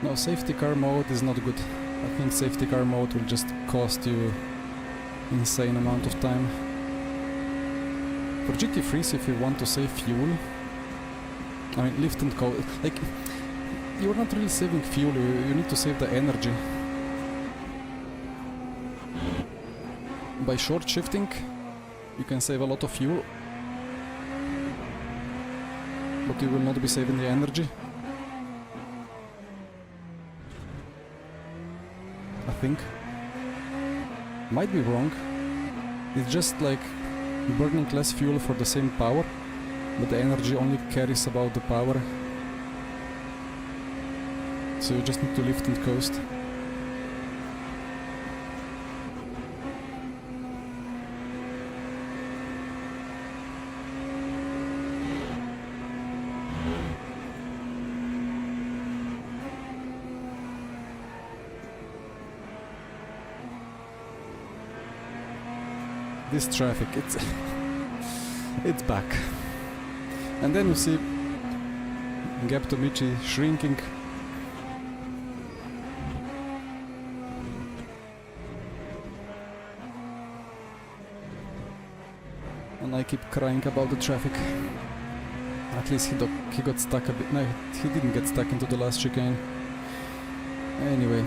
Speaker 1: No, safety car mode is not good. I think safety car mode will just cost you insane amount of time. For GT3s, if you want to save fuel, I mean lift and coast, like, you're not really saving fuel, you need to save the energy. By short shifting, you can save a lot of fuel, but you will not be saving the energy. I think. Might be wrong. It's just like burning less fuel for the same power, but the energy only carries about the power. So you just need to lift and coast. This traffic, it's back. And then you see gap to Michi shrinking. And I keep crying about the traffic. At least he got stuck a bit. No, he didn't get stuck into the last chicane. Anyway,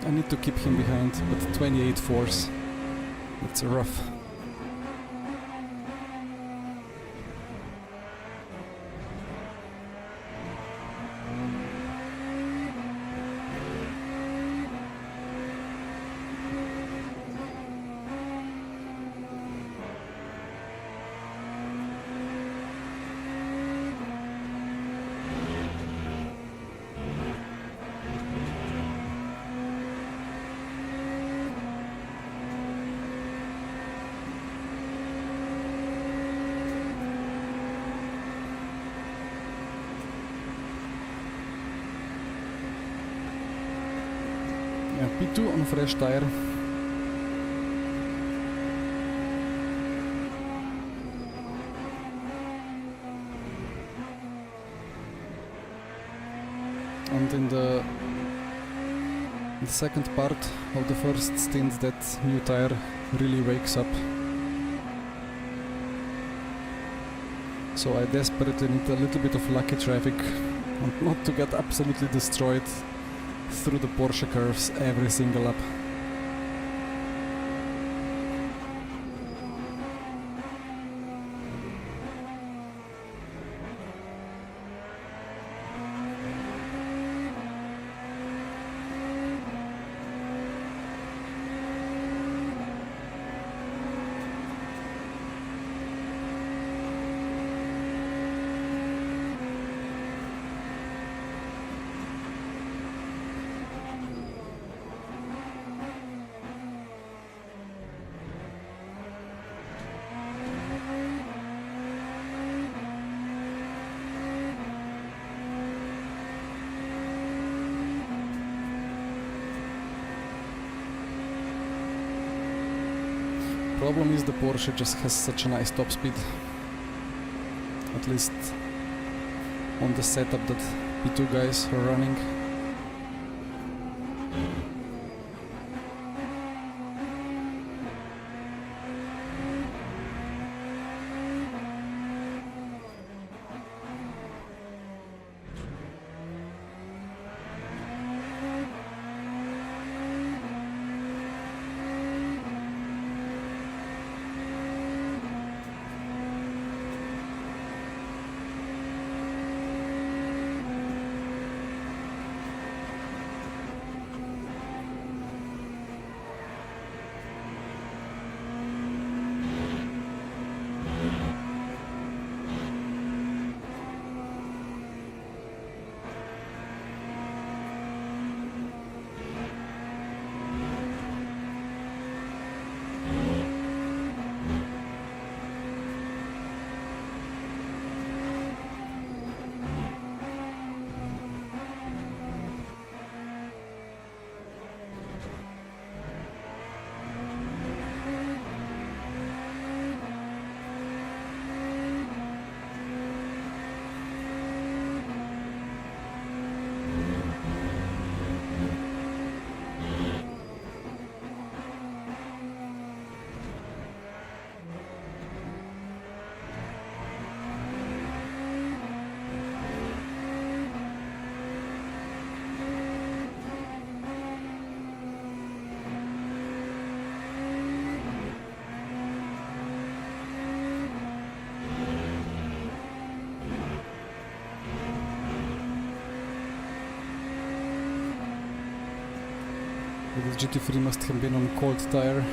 Speaker 1: I need to keep him behind, but 28 force. It's rough. P2 on fresh tire. And in the second part of the first stint, that new tire really wakes up. So I desperately need a little bit of lucky traffic and not to get absolutely destroyed through the Porsche curves every single lap. Problem is the Porsche just has such a nice top speed. At least on the setup that P2 guys are running. The GT3 must have been on cold tire.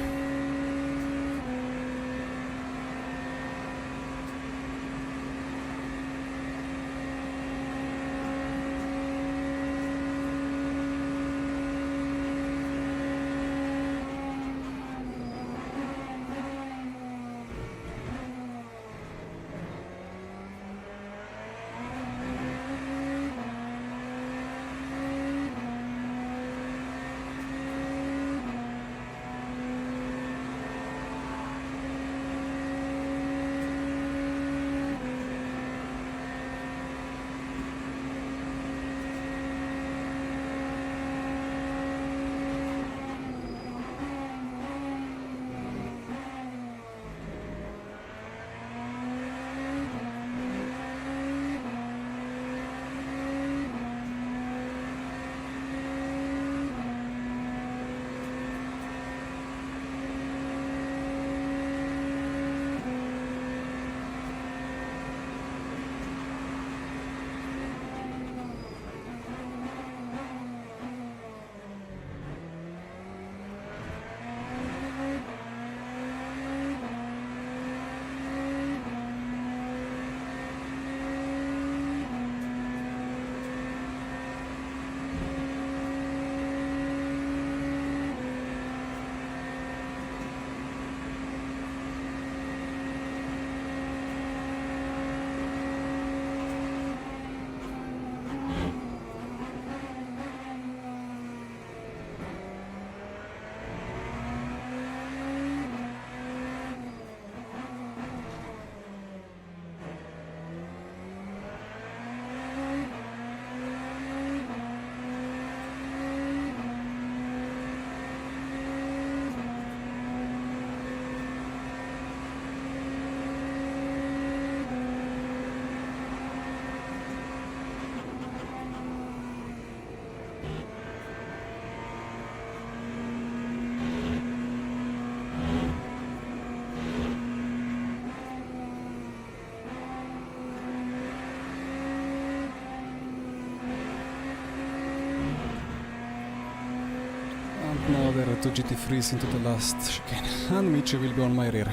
Speaker 1: Now there are two GT3s into the last chicane, and Michi will be on my rear.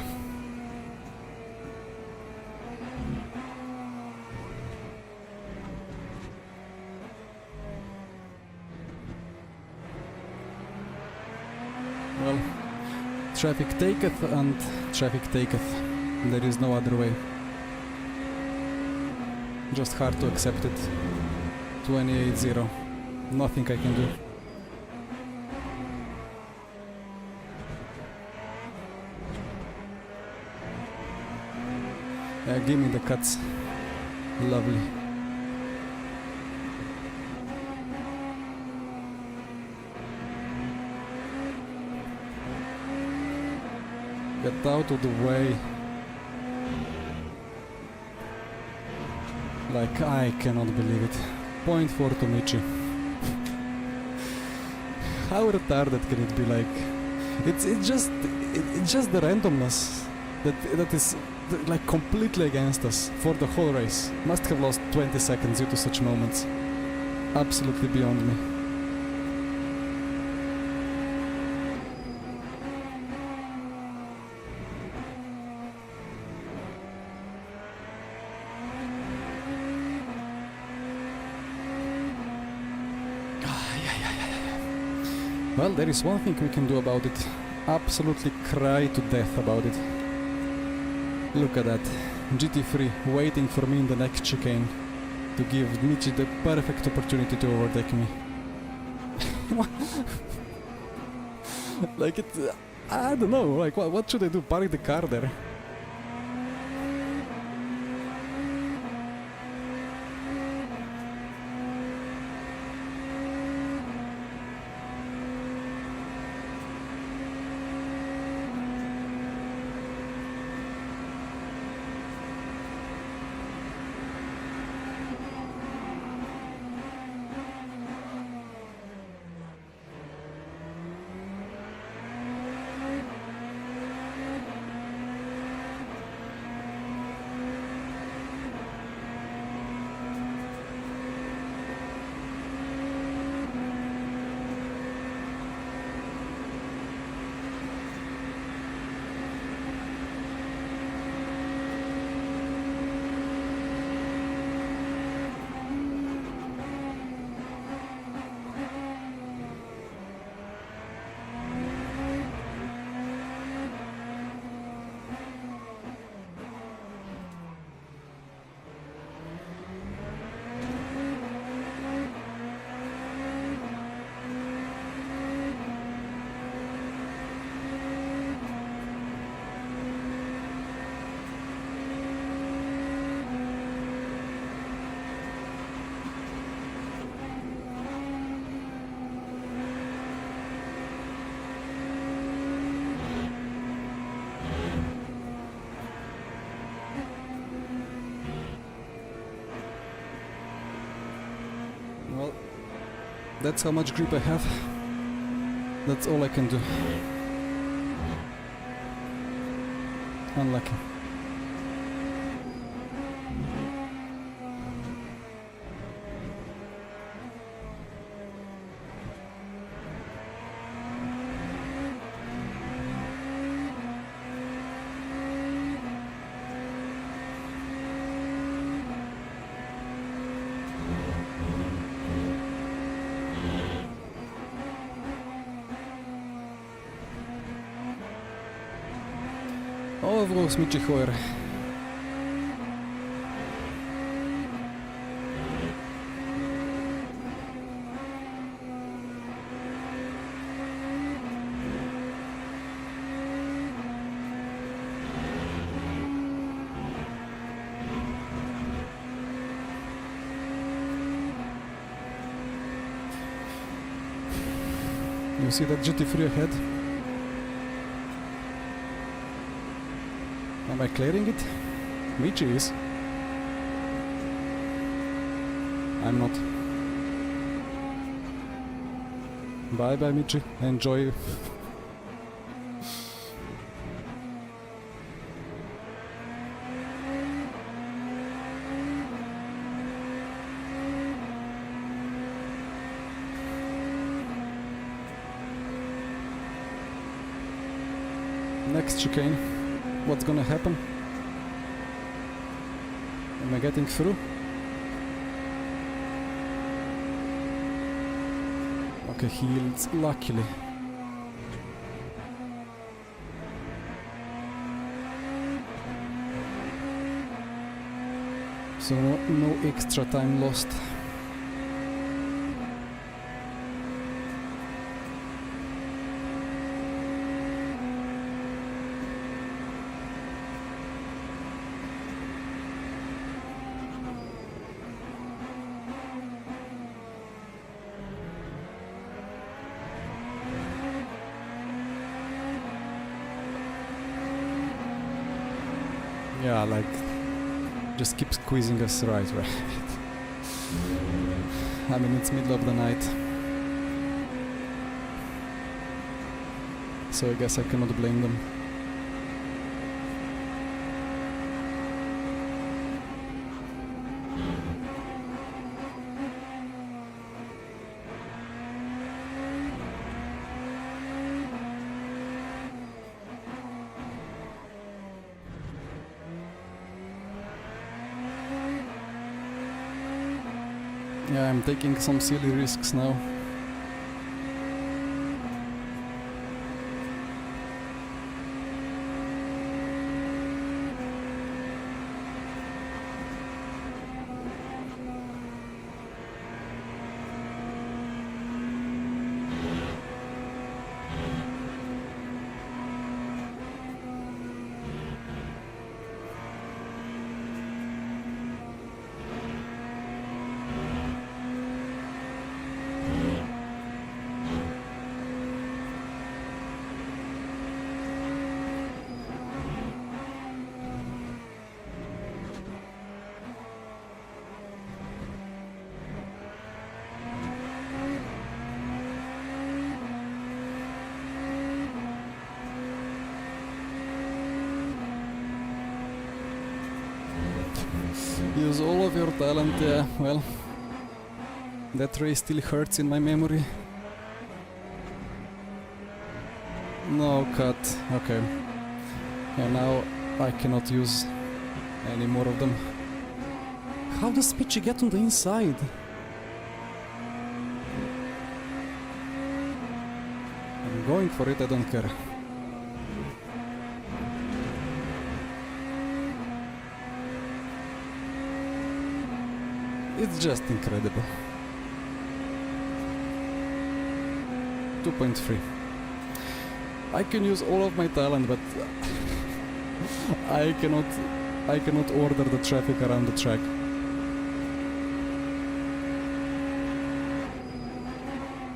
Speaker 1: Well, traffic taketh and traffic taketh. There is no other way. Just hard to accept it. 28-0. Nothing I can do. Give me the cuts. Lovely. Get out of the way. Like, I cannot believe it. Point for Tomichi. How retarded can it be? Like, it's just the randomness that is like completely against us for the whole race. Must have lost 20 seconds due to such moments. Absolutely beyond me. Well, there is one thing we can do about it. Absolutely cry to death about it. Look at that. GT3 waiting for me in the next chicane to give Michi the perfect opportunity to overtake me. Like it... I don't know, like what should I do? Park the car there? Well, that's how much grip I have. That's all I can do. Unlucky. Ovo smiči hojer. You see that GT3 ahead? Am I clearing it? Michi is. I'm not. Bye bye Michi. Enjoy. Next chicane. What's gonna happen? Am I getting through? Okay, heals, luckily. So no extra time lost. Yeah, like just keep squeezing us right. I mean, it's middle of the night, so I guess I cannot blame them. Yeah, I'm taking some silly risks now. Use all of your talent, yeah, well, that race still hurts in my memory. No cut, okay. Yeah, now I cannot use any more of them. How does Pitchy get on the inside? I'm going for it, I don't care. It's just incredible. 2.3. I can use all of my talent, but I cannot order the traffic around the track.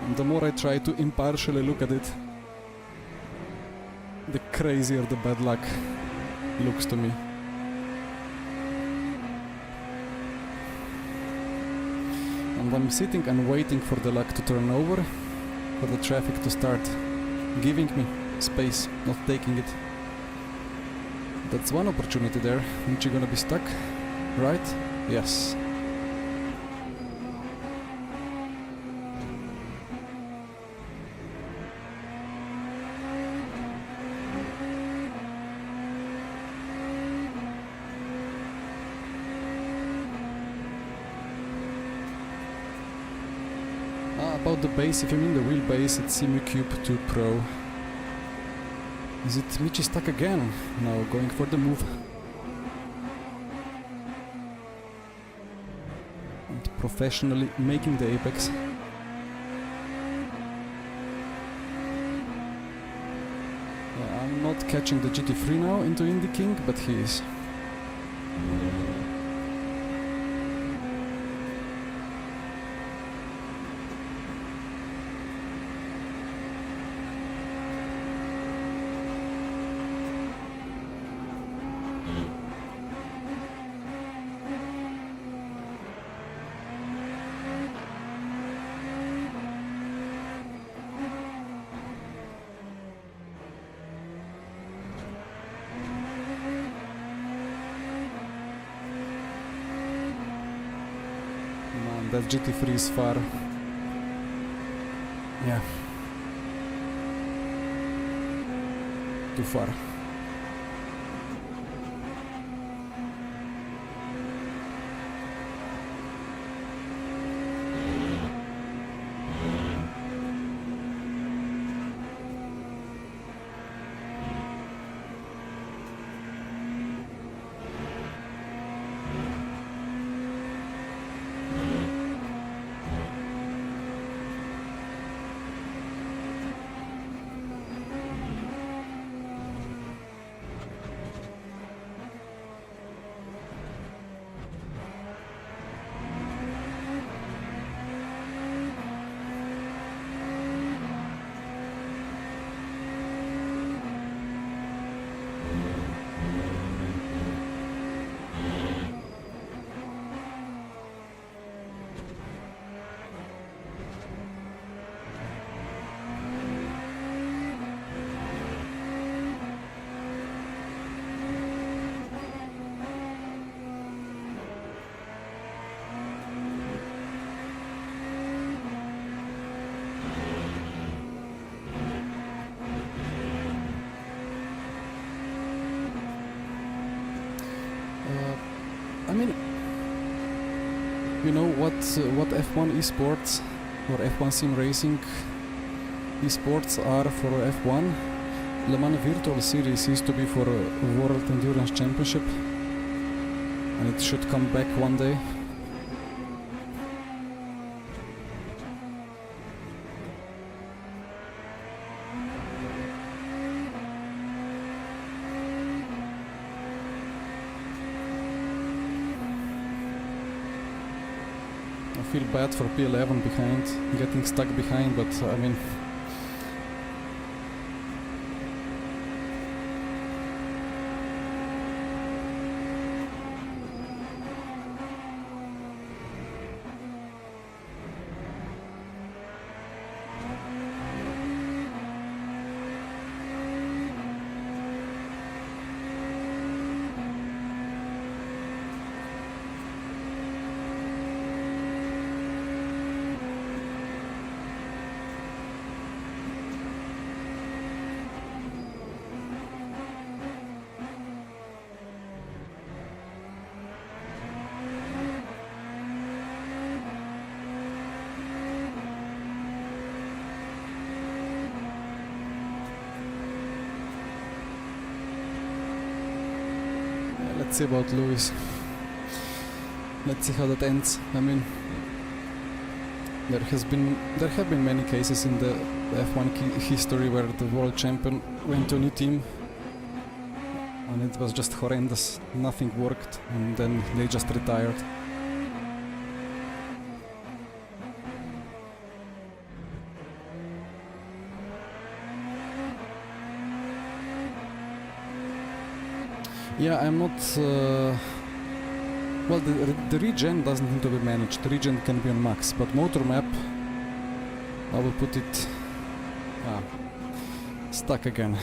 Speaker 1: And the more I try to impartially look at it, the crazier the bad luck looks to me. And I'm sitting and waiting for the luck to turn over, for the traffic to start giving me space, not taking it. That's one opportunity there. Aren't you gonna be stuck? Right? Yes. About the base, if you mean the wheelbase, it's Simu Cube 2 Pro. Is it Michi stuck again? No, going for the move. And professionally making the apex. Yeah, I'm not catching the GT3 now into Indy King, but he is. That GT3 is far. Yeah. Too far. You know what F1 esports or F1 sim racing esports are for F1? Le Mans Virtual Series used to be for World Endurance Championship, and it should come back one day. I feel bad for P11 behind, getting stuck behind, but I mean, let's see about Lewis. Let's see how that ends. I mean, there have been many cases in the F1 history where the world champion went to a new team and it was just horrendous. Nothing worked, and then they just retired. Yeah, I'm not. Well, the regen doesn't need to be managed. The regen can be on max, but motor map, I will put it stuck again.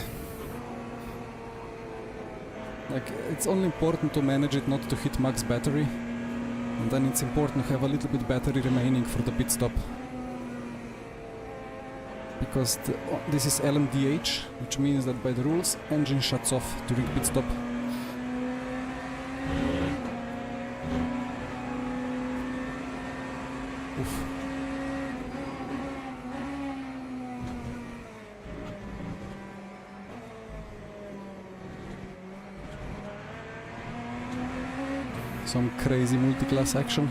Speaker 1: Like, it's only important to manage it not to hit max battery, and then it's important to have a little bit battery remaining for the pit stop. Because this is LMDH, which means that by the rules, engine shuts off during pit stop. Oof. Some crazy multi-class action.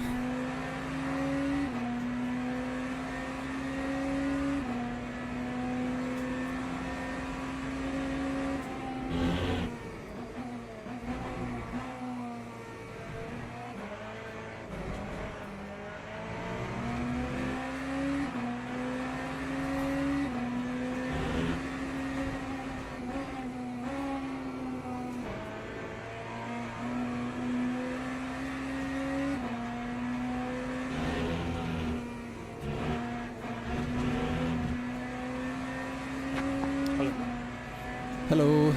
Speaker 1: Hello.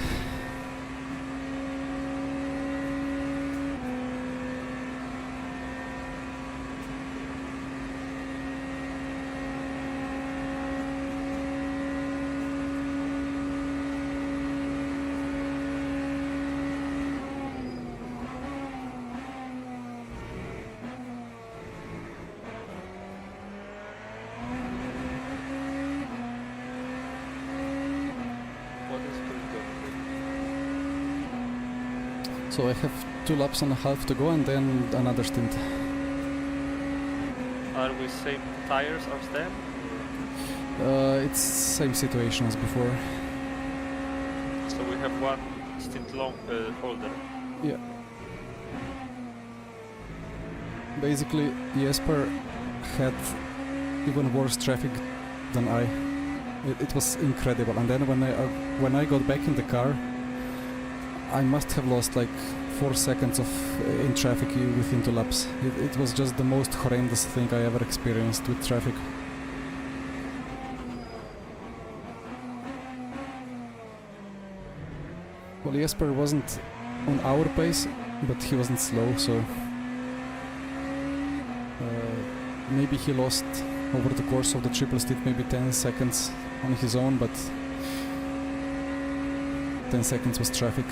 Speaker 1: So I have 2.5 laps to go and then another stint.
Speaker 3: Are we same tires as them?
Speaker 1: It's same situation as before.
Speaker 3: So we have one stint long holder.
Speaker 1: Yeah. Basically, Jesper had even worse traffic than I. It was incredible. And then when I got back in the car, I must have lost like 4 seconds in traffic within 2 laps. It was just the most horrendous thing I ever experienced with traffic. Well, Jesper wasn't on our pace, but he wasn't slow, so maybe he lost over the course of the triple stint maybe 10 seconds on his own, but 10 seconds was traffic.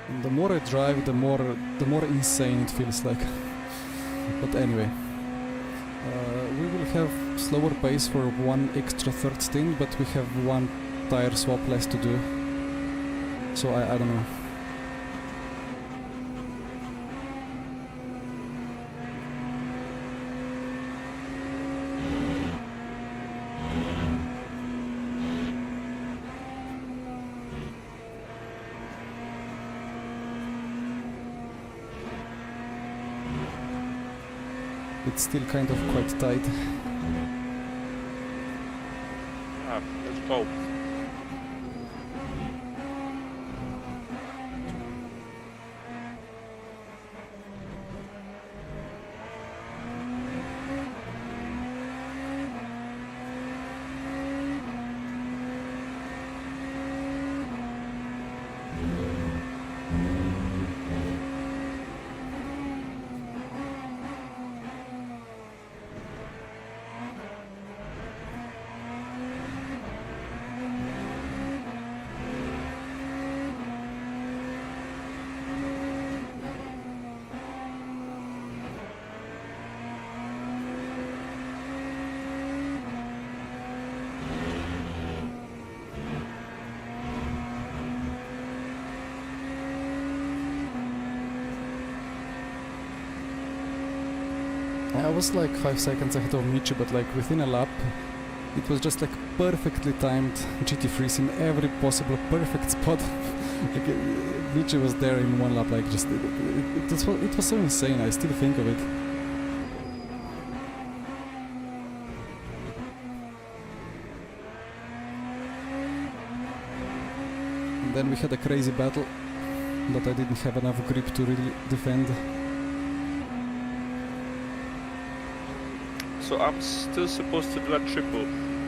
Speaker 1: The more I drive, the more insane it feels like. But anyway, we will have slower pace for one extra third stint, but we have one tire swap less to do. So I don't know. It's still kind of quite tight.
Speaker 3: Let's go.
Speaker 1: I was like 5 seconds ahead of Michi, but like within a lap, it was just like perfectly timed GT freeze in every possible perfect spot. Like Michi was there in one lap, like just it was so insane. I still think of it. And then we had a crazy battle, but I didn't have enough grip to really defend.
Speaker 3: So I'm still supposed to do a triple.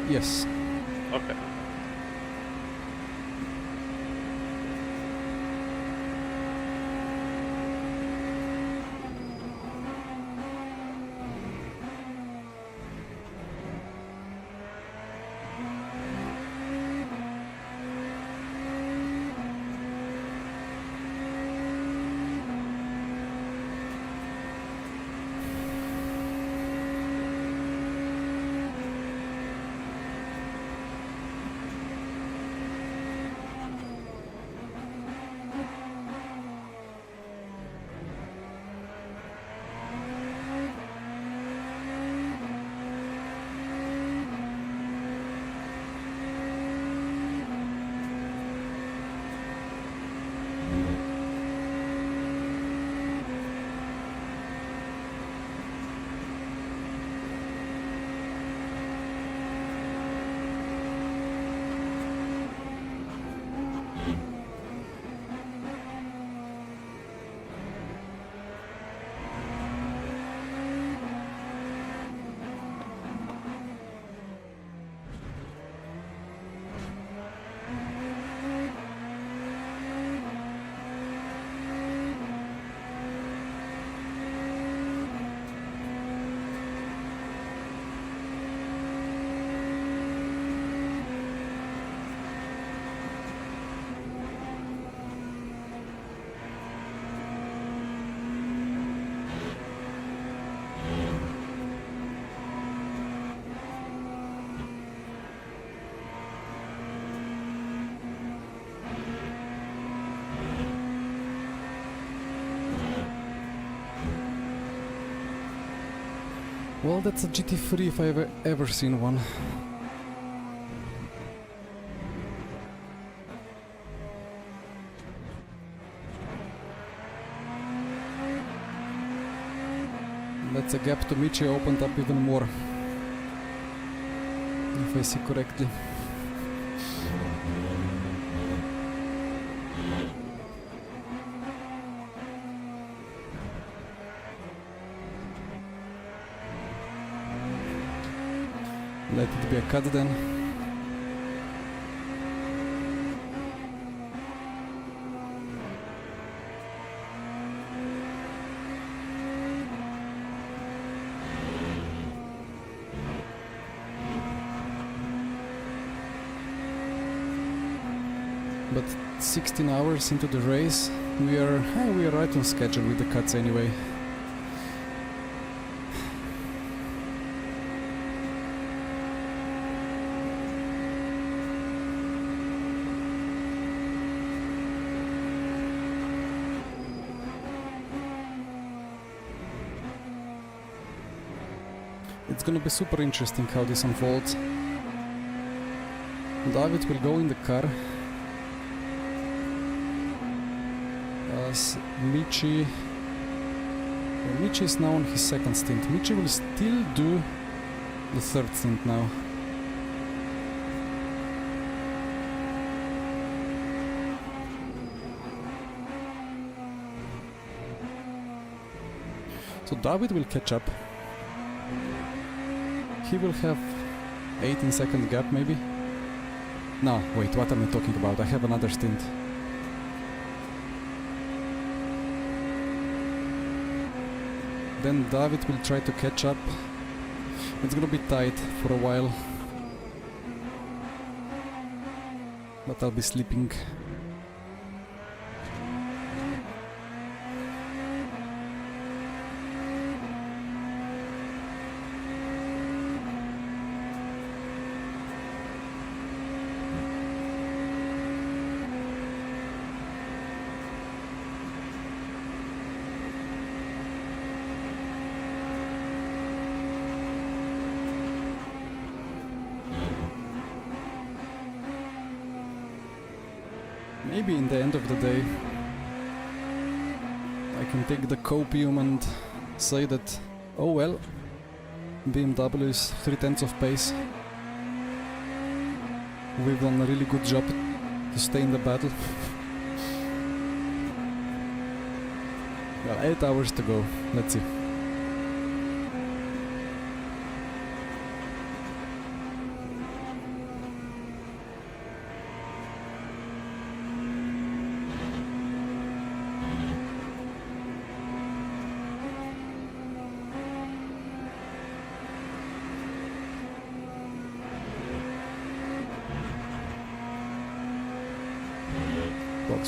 Speaker 1: Yes.
Speaker 3: Okay.
Speaker 1: Well, that's a GT3 if I've ever seen one. That's a gap to Michi opened up even more, if I see correctly. Let it be a cut then. But 16 hours into the race, we are right on schedule with the cuts anyway. It's gonna be super interesting how this unfolds. David will go in the car as Michi is now on his second stint. Michi will still do the third stint now. So David will catch up. He will have 18-second gap maybe. No, wait, what am I talking about? I have another stint. Then David will try to catch up. It's gonna be tight for a while. But I'll be sleeping. Maybe in the end of the day I can take the copium and say that, oh well, BMW is 3/10 of pace. We've done a really good job to stay in the battle. Well, 8 hours to go, let's see.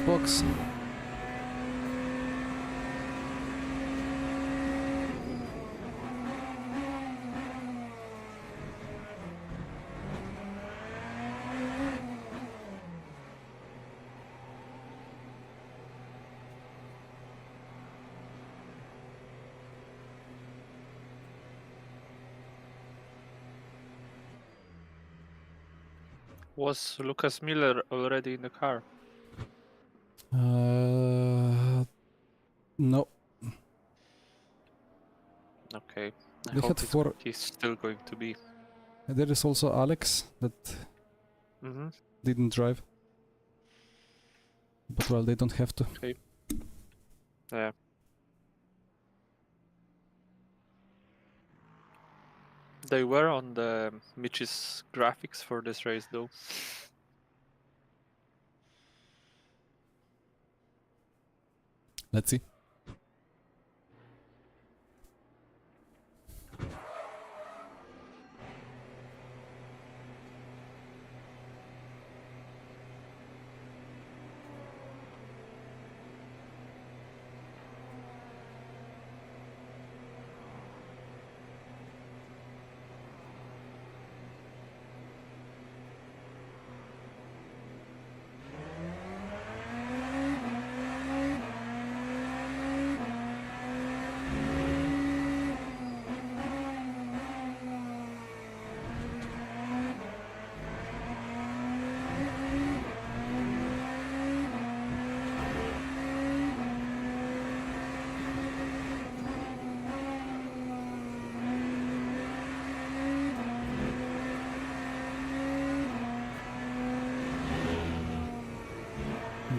Speaker 1: Box.
Speaker 3: Was Lucas Miller already in the car?
Speaker 1: No.
Speaker 3: Okay. I
Speaker 1: They
Speaker 3: hope
Speaker 1: had four.
Speaker 3: he's still going to be.
Speaker 1: There is also Alex that didn't drive. But well, they don't have to.
Speaker 3: Okay. Yeah. They were on the Mitch's graphics for this race though.
Speaker 1: Let's see.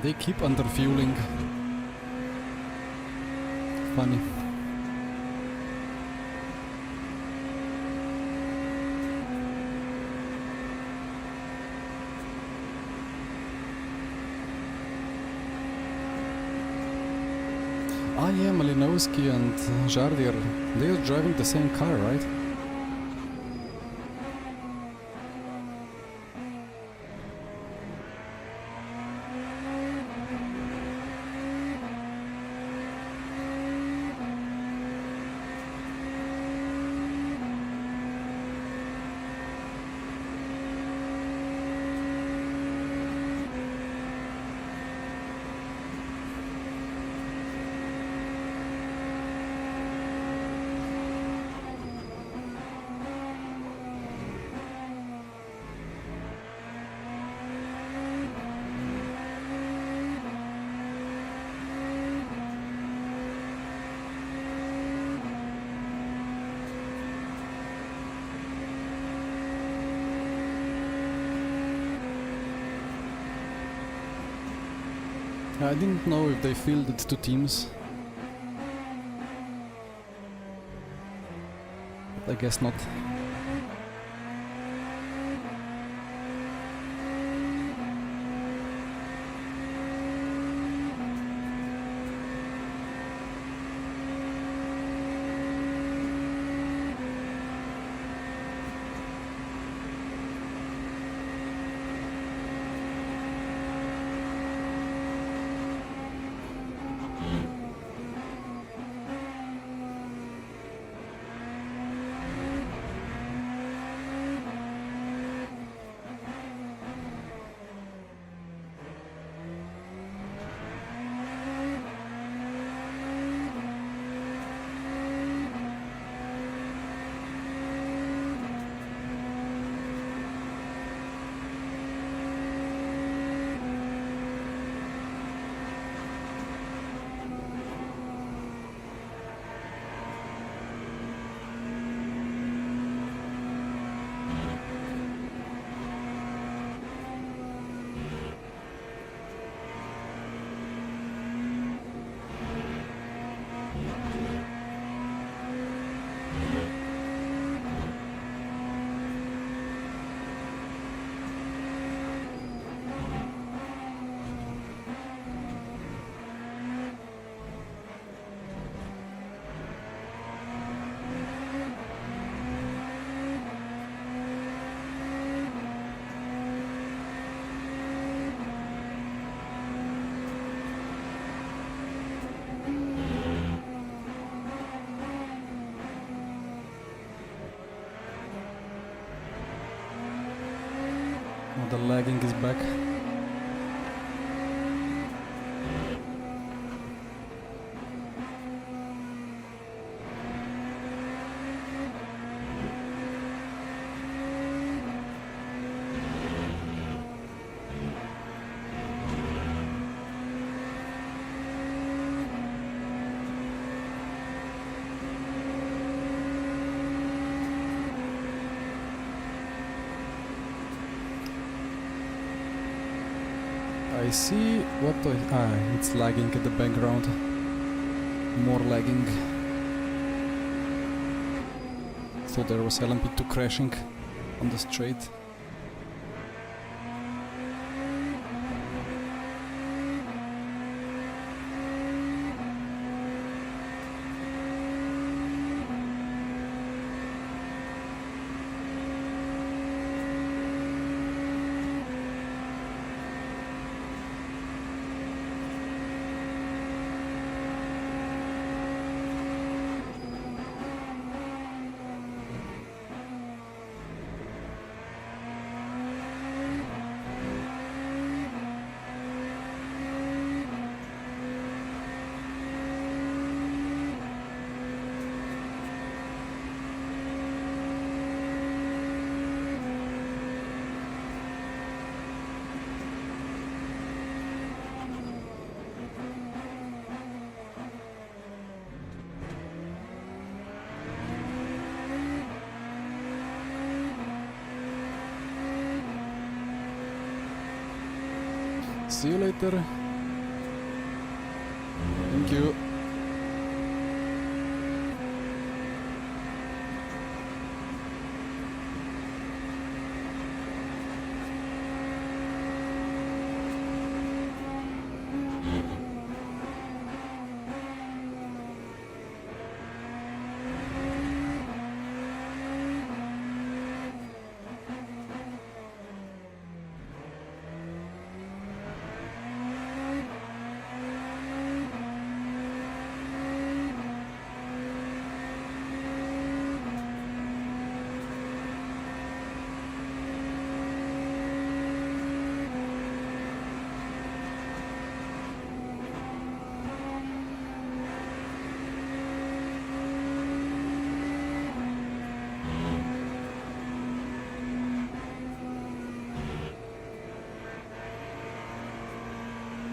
Speaker 1: They keep under fueling. Funny. Ah yeah, Malinowski and Jardier, they are driving the same car, right? I didn't know if they fielded 2 teams. But I guess not. Oh, the lagging is back. I see what it's lagging at the background. More lagging. So there was LMP2 crashing on the straight. See you later. Thank you.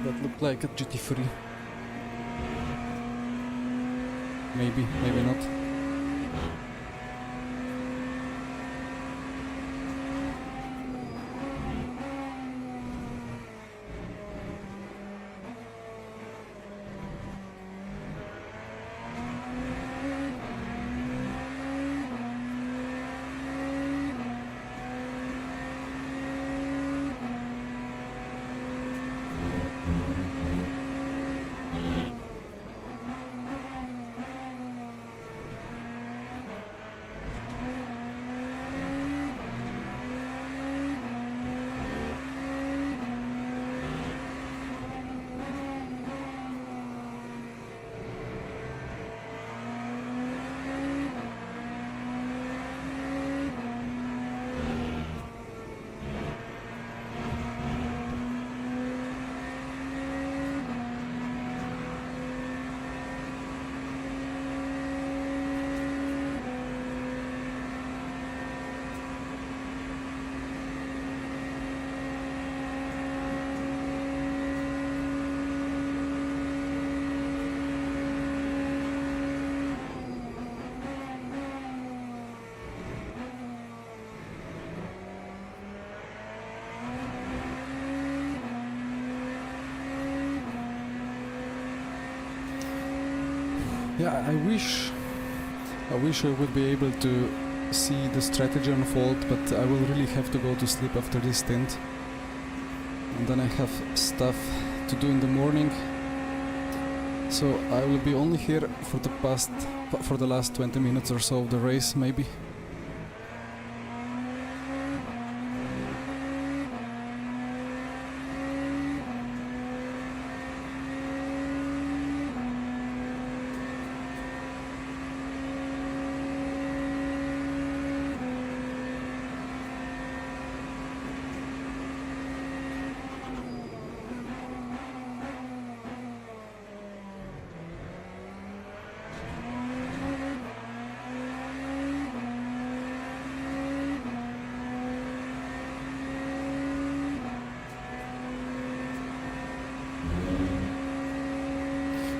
Speaker 1: That looked like a GT3. Maybe, maybe not. Yeah, I wish I would be able to see the strategy unfold, but I will really have to go to sleep after this stint. And then I have stuff to do in the morning. So I will be only here for the last 20 minutes or so of the race, maybe.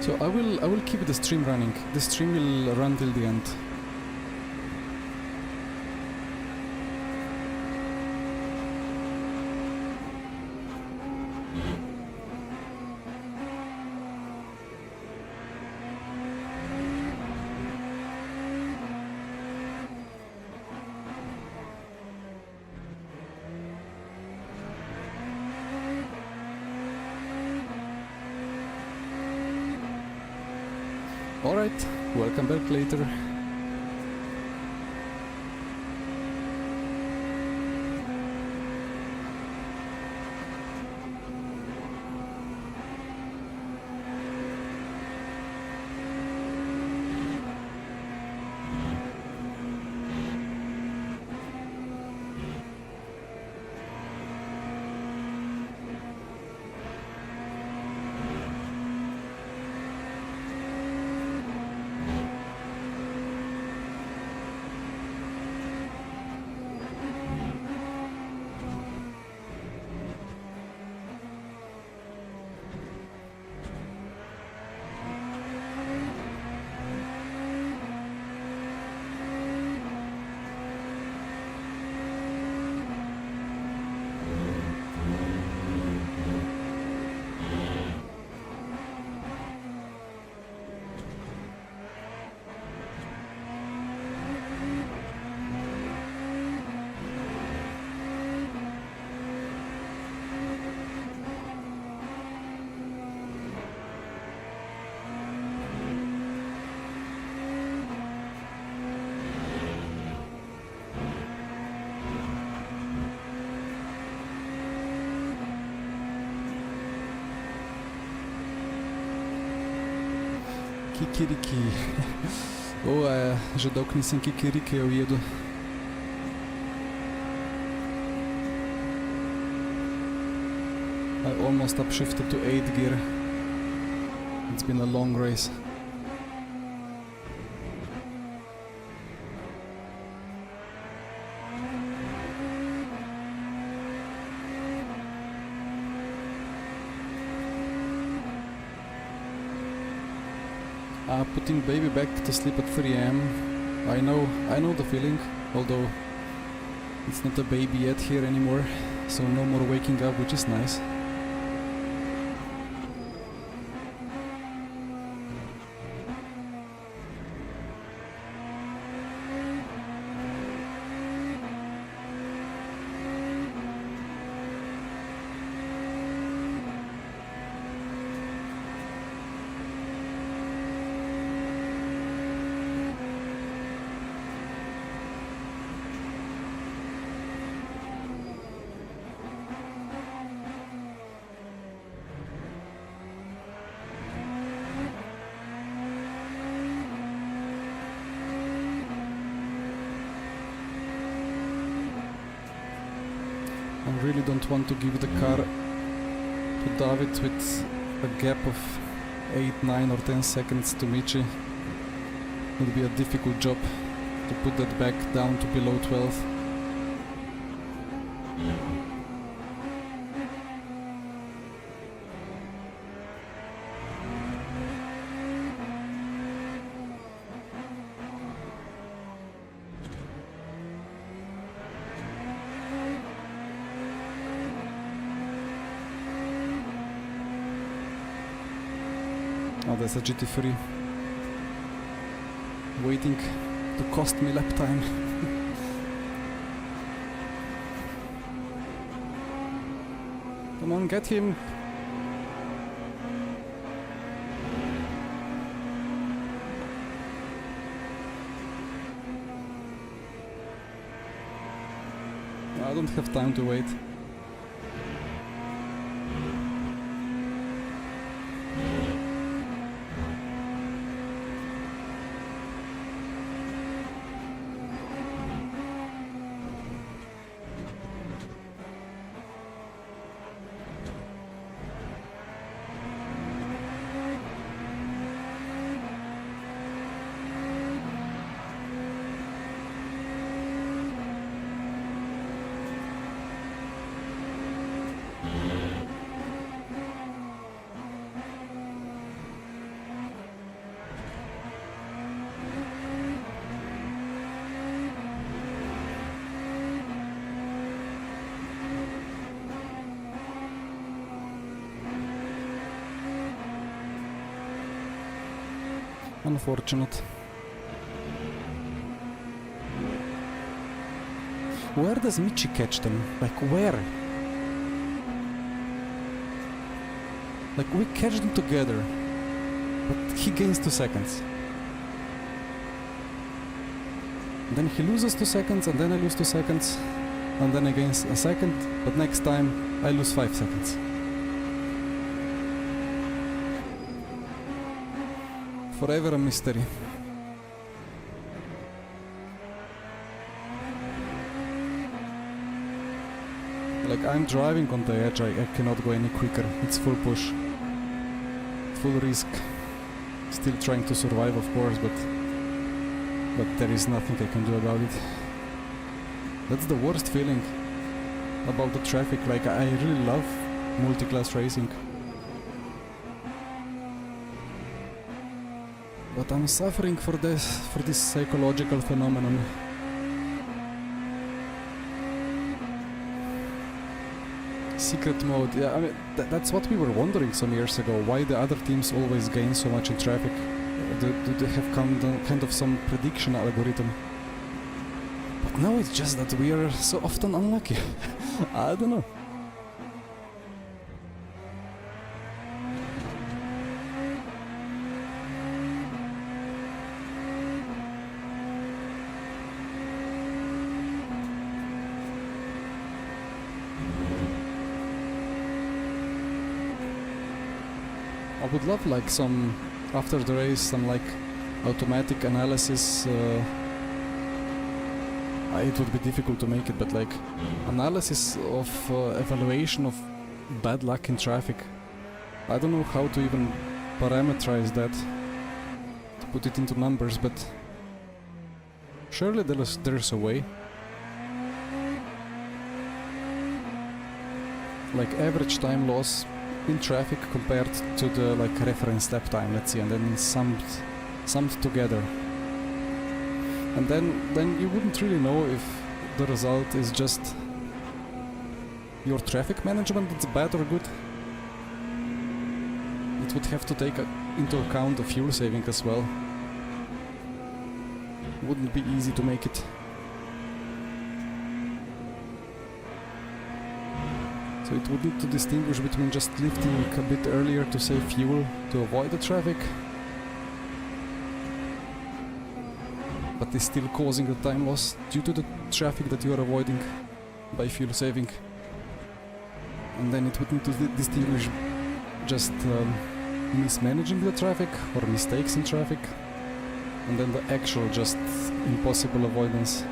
Speaker 1: So I will keep the stream running. The stream will run till the end. Alright, welcome back later. Kikiriki. Že dolgo nisem kikirikejev jedel. I almost upshifted to 8th gear. It's been a long race. Putting baby back to sleep at 3 AM. I know the feeling, although it's not a baby yet here anymore, so no more waking up, which is nice. I really don't want to give the car to David with a gap of 8, 9 or 10 seconds to Michi. It would be a difficult job to put that back down to below 12. Oh, there's a GT3. waiting to cost me lap time. Come on, get him! I don't have time to wait. Unfortunate. Where does Michi catch them? Like where? Like we catch them together, but he gains 2 seconds. Then he loses 2 seconds, and then I lose 2 seconds, and then I gain a second, but next time I lose 5 seconds. Forever a mystery. Like I'm driving on the edge, I cannot go any quicker. It's full push. Full risk. Still trying to survive, of course, but there is nothing I can do about it. That's the worst feeling about the traffic. Like I really love multi-class racing. But I'm suffering for this psychological phenomenon. Secret mode, yeah, I mean, that's what we were wondering some years ago, why the other teams always gain so much in traffic. Do they have kind of some prediction algorithm? But now it's just that we are so often unlucky. I don't know. I would love like some, after the race, some like automatic analysis. It would be difficult to make it, but like analysis of evaluation of bad luck in traffic. I don't know how to even parameterize that, to put it into numbers, but surely there's a way. Like average time loss in traffic compared to the like reference lap time, let's see, and then summed together. And then you wouldn't really know if the result is just your traffic management that's bad or good. It would have to take into account the fuel saving as well. Wouldn't be easy to make it. So it would need to distinguish between just lifting a bit earlier to save fuel to avoid the traffic, but is still causing the time loss due to the traffic that you are avoiding by fuel saving. And then it would need to distinguish just mismanaging the traffic or mistakes in traffic, and then the actual just impossible avoidance.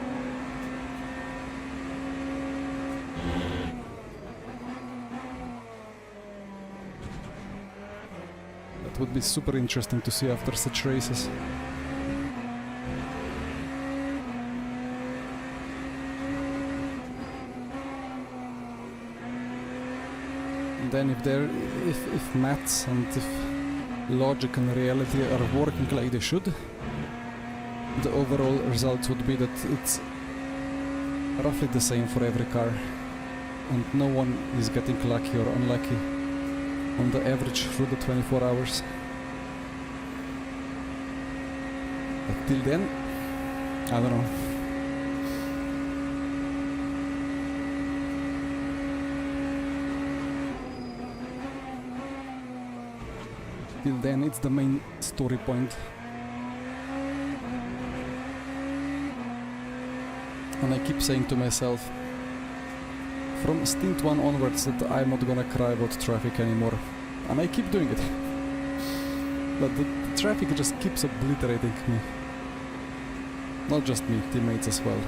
Speaker 1: It would be super interesting to see after such races. And then if maths and if logic and reality are working like they should, the overall result would be that it's roughly the same for every car, and no one is getting lucky or unlucky on the average through the 24 hours. Like Till then, I don't know. Till then, it's the main story point. And I keep saying to myself, from stint 1 onwards, that I'm not gonna cry about traffic anymore. And I keep doing it. But the traffic just keeps obliterating me. Not just me, teammates as well.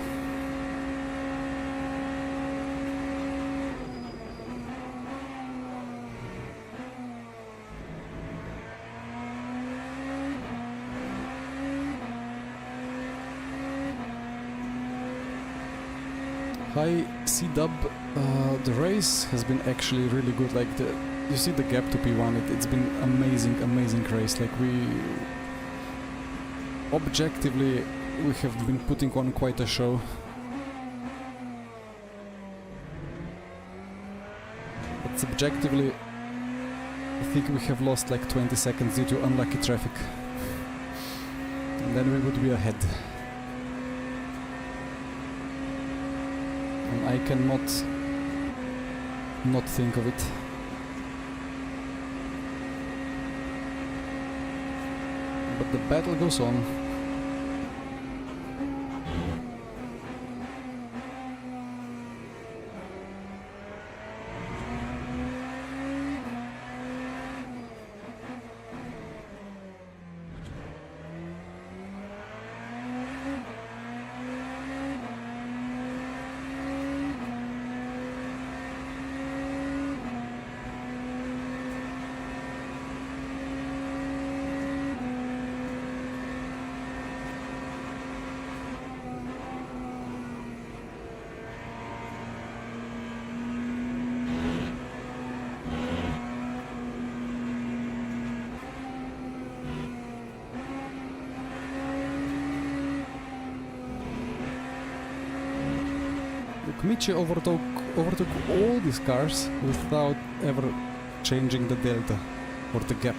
Speaker 1: Hi C-Dub, the race has been actually really good. Like you see the gap to P1, it's been amazing race. Like objectively we have been putting on quite a show. But subjectively I think we have lost like 20 seconds due to unlucky traffic. And then we would be ahead. And I cannot not think of it. But the battle goes on. Michi overtook all these cars without ever changing the delta or the gap.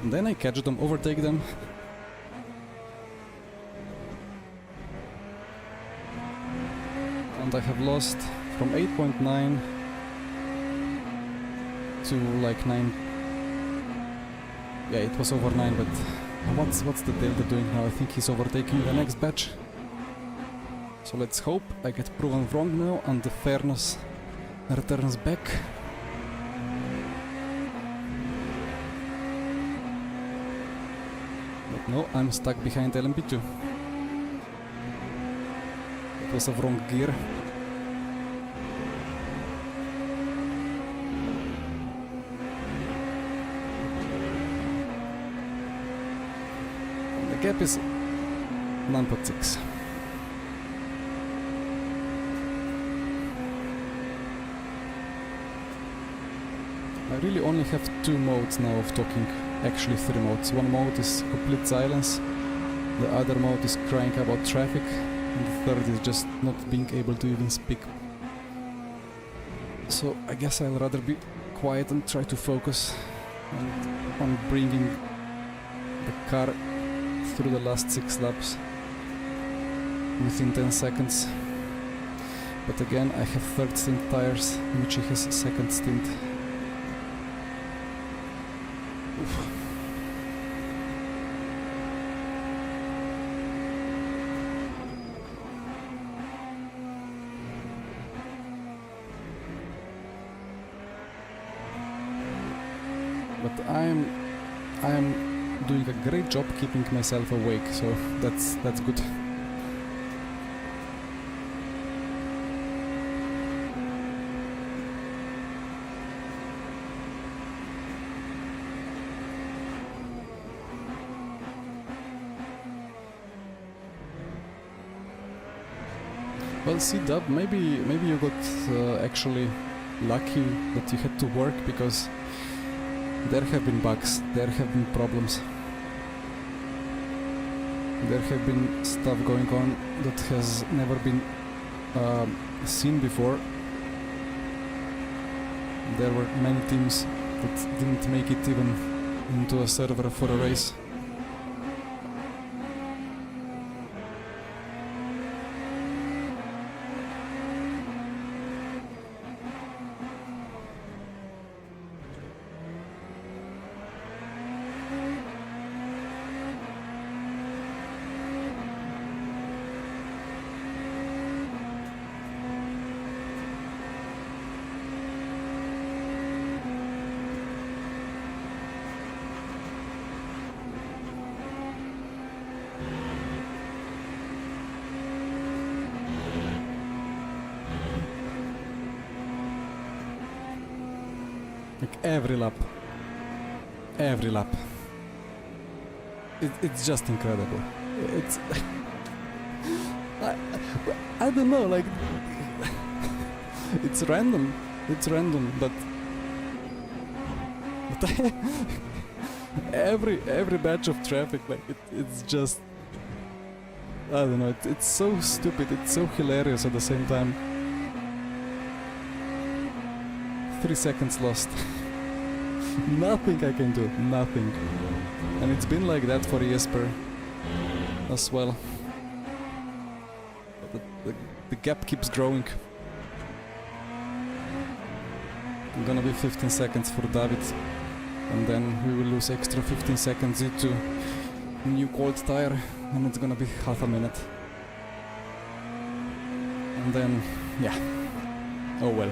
Speaker 1: And then I catch them, overtake them. And I have lost from 8.9 to like 9. Yeah, it was over 9, but what's the delta doing now? I think he's overtaking the next batch. So let's hope I get proven wrong now and the fairness returns back. But no, I'm stuck behind LMP2. It was a wrong gear. And the gap is 9.6. I really only have 2 modes now of talking, actually 3 modes. One mode is complete silence, the other mode is crying about traffic, and the third is just not being able to even speak. So I guess I'll rather be quiet and try to focus on bringing the car through the last 6 laps within 10 seconds. But again, I have 3rd stint tires, Michi has 2nd stint. But I am doing a great job keeping myself awake, so that's good. Well, C-Dub, maybe you got actually lucky that you had to work, because there have been bugs, there have been problems. There have been stuff going on that has never been seen before. There were many teams that didn't make it even into a server for a race. Like every lap. Every lap. It's just incredible. It's... I don't know, like... it's random. It's random, but every batch of traffic, like it's just... I don't know, it's so stupid, it's so hilarious at the same time. 3 seconds lost. Nothing I can do, nothing. And it's been like that for Jesper as well. The gap keeps growing. I'm gonna be 15 seconds for David, and then we will lose extra 15 seconds due to new cold tire, and it's gonna be half a minute. And then, yeah. Oh well.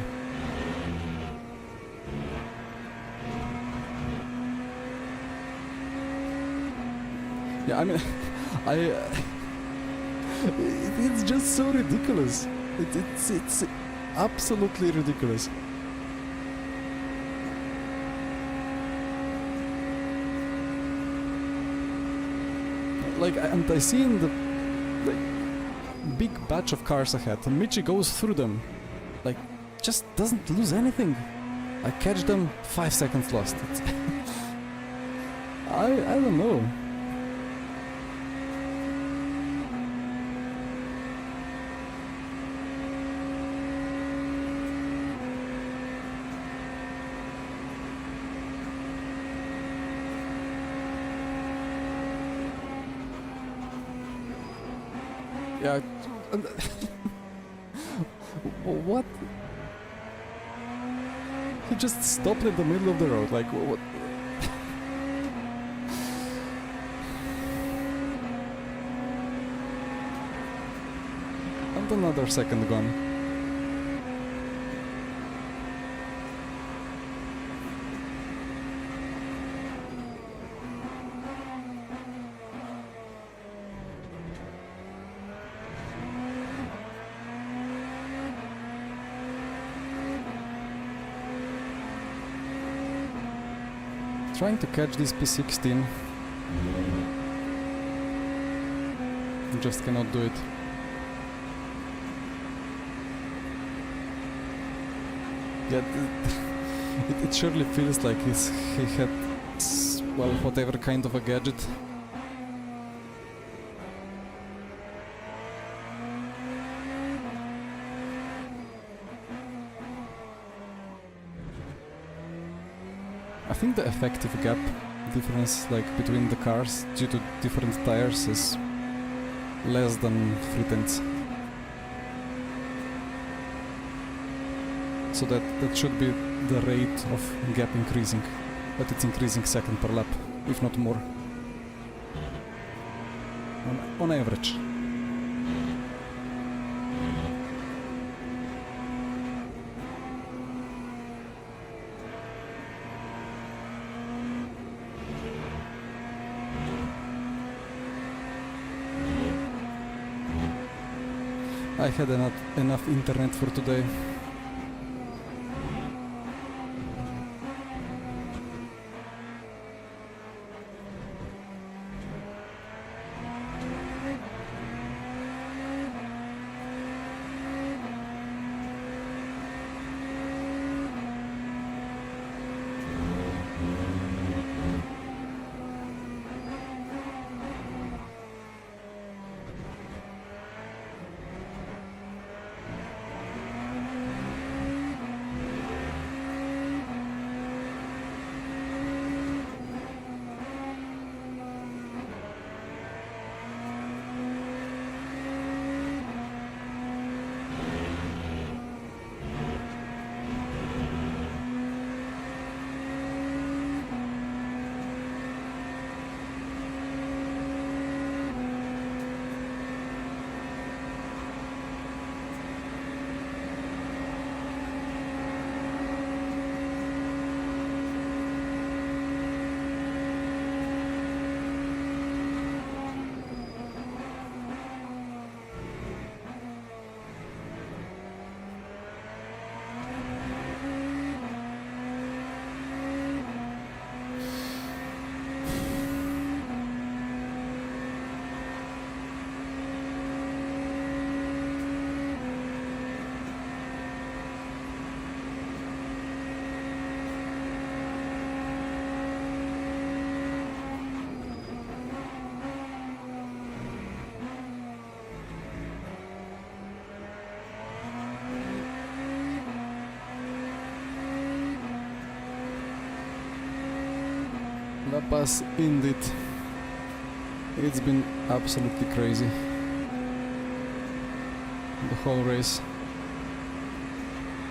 Speaker 1: Yeah, I mean, it's just so ridiculous. It's absolutely ridiculous. Like, and I see in the big batch of cars ahead, and Michi goes through them, like, just doesn't lose anything. I catch them, 5 seconds lost. It's I don't know. Yeah. What? He just stopped in the middle of the road. Like what? And another second gone. Trying to catch this P16. Just cannot do it. Yeah, it surely feels like he had, well, whatever kind of a gadget. I think the effective gap difference, like between the cars due to different tires, is less than 3/10. So that should be the rate of gap increasing, but it's increasing second per lap, if not more, on average. I had enough internet for today. La Paz indeed. It's been absolutely crazy. The whole race.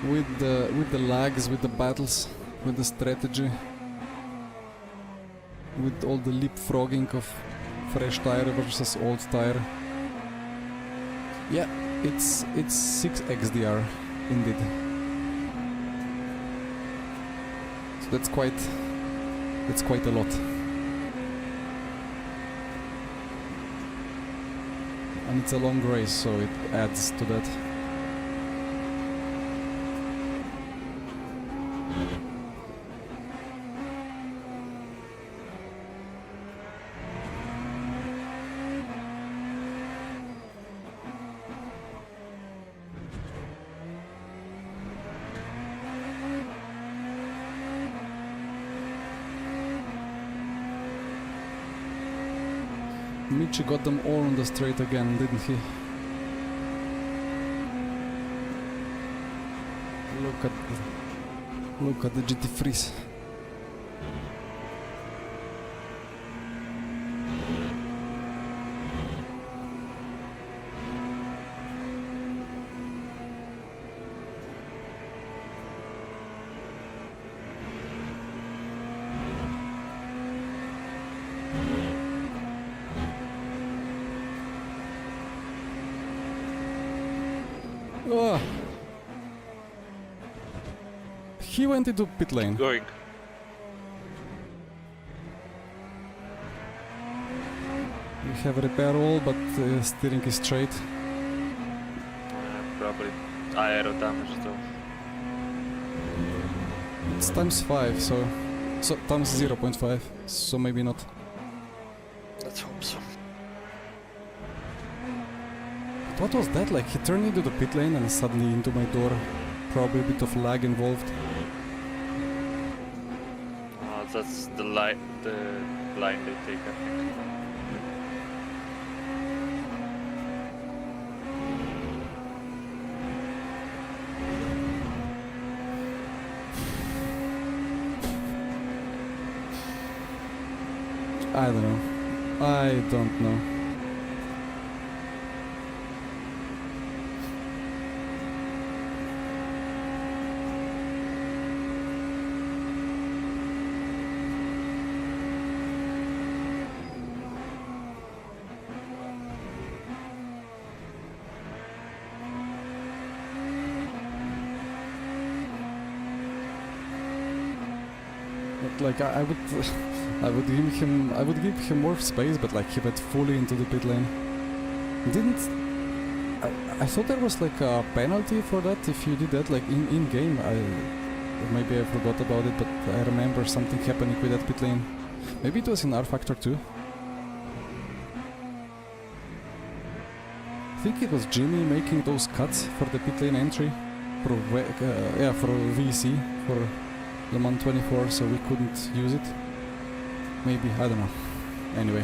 Speaker 1: With the lags, with the battles, with the strategy, with all the leapfrogging of fresh tire versus old tire. Yeah, it's 6 XDR indeed. So that's quite a lot. And it's a long race, so it adds to that. Michi got them all on the straight again, didn't he? Look at the GT Freeze. Oh. He went into pit lane.
Speaker 3: Going.
Speaker 1: We have a repair wall, but steering is straight.
Speaker 3: Probably aero damage though.
Speaker 1: It's times 5, so times 0.5, so maybe not.
Speaker 3: Let's hope so.
Speaker 1: What was that? Like, he turned into the pit lane and suddenly into my door. Probably a bit of lag involved.
Speaker 3: That's the line they take, I think.
Speaker 1: I don't know. I don't know. But like I would give him more space, but like he went fully into the pit lane. I thought there was like a penalty for that if you did that, like in game. Maybe I forgot about it, but I remember something happening with that pit lane. Maybe it was in R Factor 2. I think it was Jimmy making those cuts for the pit lane entry for for VC for Le Mans 24, so we couldn't use it. Maybe, I don't know. Anyway,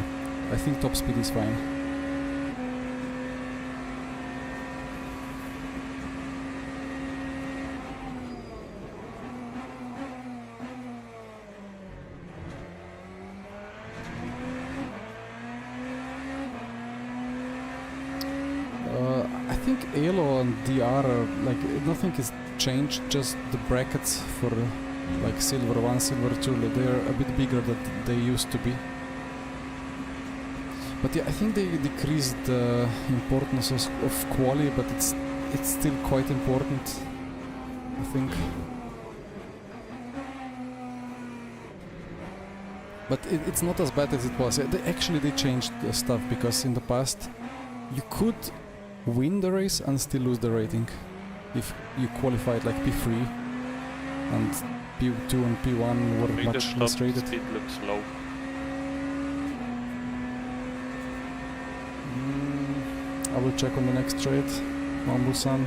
Speaker 1: I think top speed is fine. I think Elo and DR are, like, nothing is changed, just the brackets for like Silver 1, Silver 2, they're a bit bigger than they used to be. But yeah, I think they decreased the importance of quali, but it's still quite important, I think. But it's not as bad as it was. They changed the stuff, because in the past you could win the race and still lose the rating if you qualified like P3 and P2 and P1 were much less rated.
Speaker 3: Speed looks low.
Speaker 1: I will check on the next straight, Mambusan,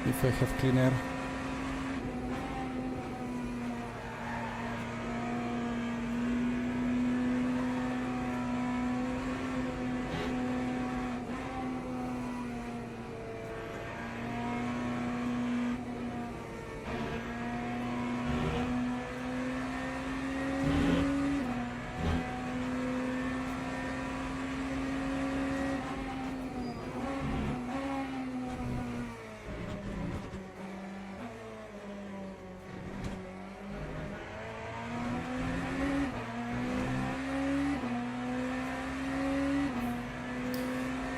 Speaker 1: if I have clean air.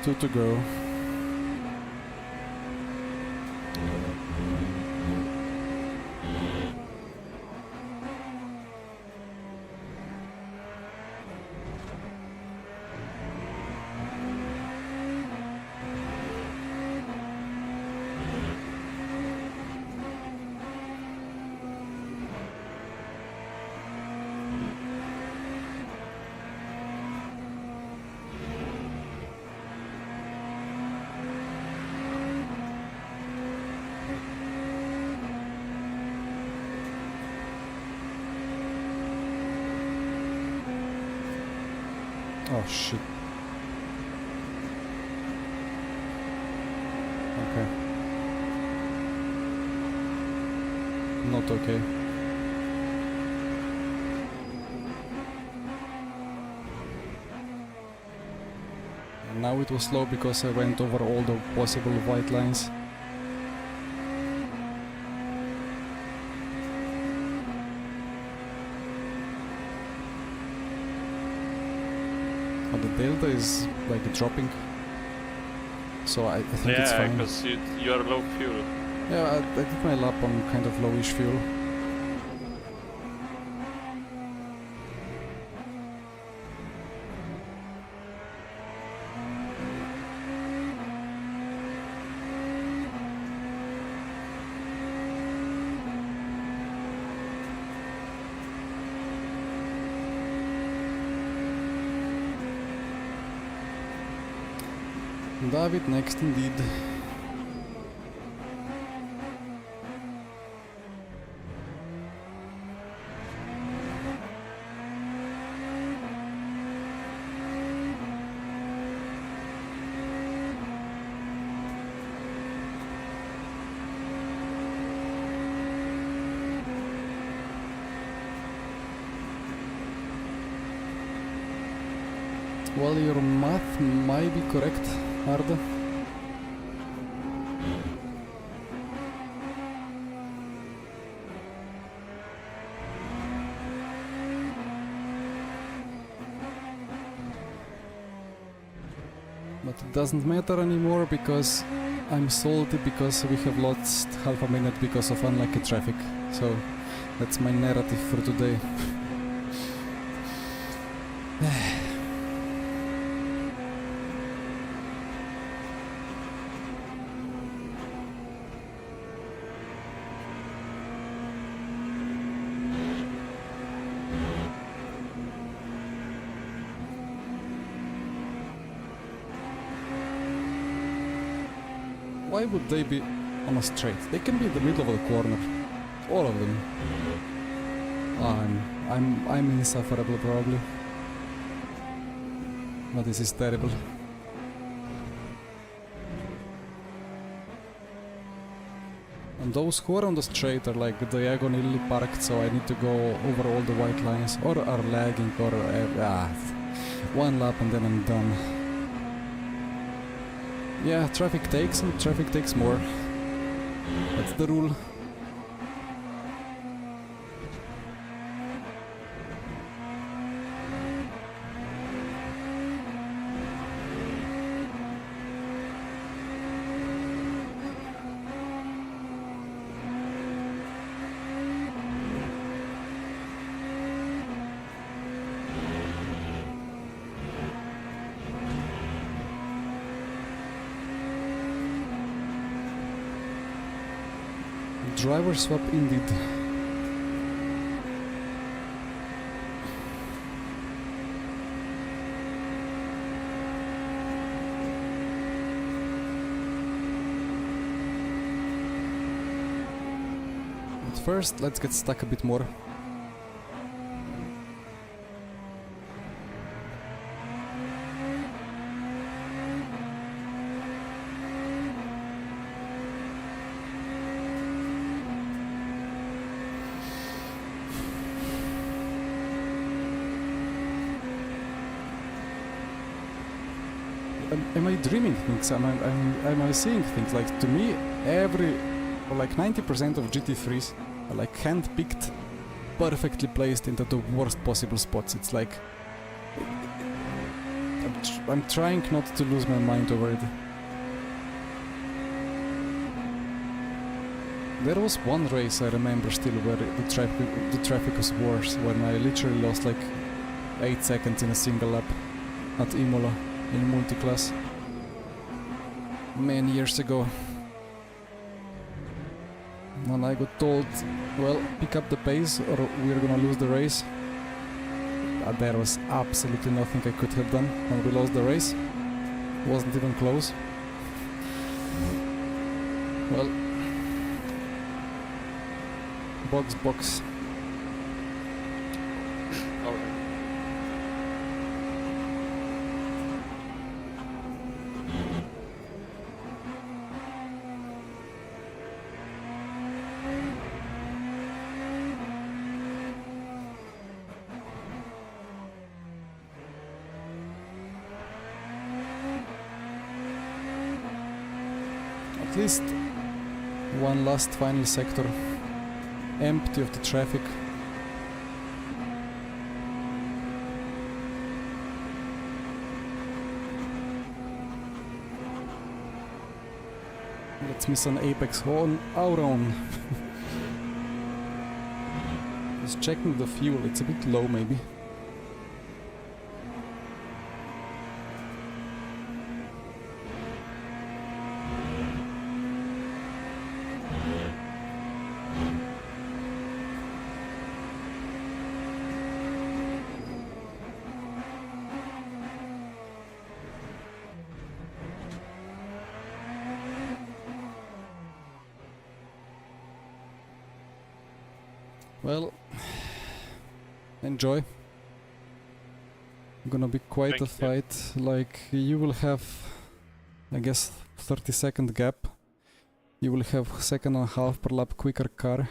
Speaker 1: 2 to go. Oh shit. Okay. Not okay. And now it was slow because I went over all the possible white lines. But the delta is like dropping, so I think it's
Speaker 3: Yeah,
Speaker 1: fine.
Speaker 3: because you are low fuel.
Speaker 1: Yeah, I did my lap on kind of lowish fuel. David next indeed. Well, your math might be correct, Arda. But it doesn't matter anymore because I'm salty because we have lost half a minute because of unlucky traffic. So that's my narrative for today. Why would they be on a straight? They can be in the middle of the corner. All of them. I'm insufferable probably. But this is terrible. And those who are on the straight are like diagonally parked, so I need to go over all the white lines, or are lagging, or one lap and then I'm done. Yeah, traffic takes and traffic takes more. That's the rule. Driver swap indeed. But first, let's get stuck a bit more. Am I dreaming things? Am I seeing things? Like, to me, like 90% of GT3s are like hand-picked, perfectly placed into the worst possible spots. It's like I'm trying not to lose my mind over it. There was one race I remember still where the traffic was worse, when I literally lost like 8 seconds in a single lap at Imola in multi-class many years ago. And I got told, well, pick up the pace or we're gonna lose the race. There was absolutely nothing I could have done, and we lost the race. Wasn't even close. Well, box.
Speaker 3: Okay.
Speaker 1: At least one last final sector, empty of the traffic. Let's miss an apex on our own. Just checking the fuel, it's a bit low maybe. Well, enjoy. Gonna be quite a
Speaker 3: Thank
Speaker 1: fight. Like, you will have, I guess, 30-second gap. You will have 1.5 per lap quicker car,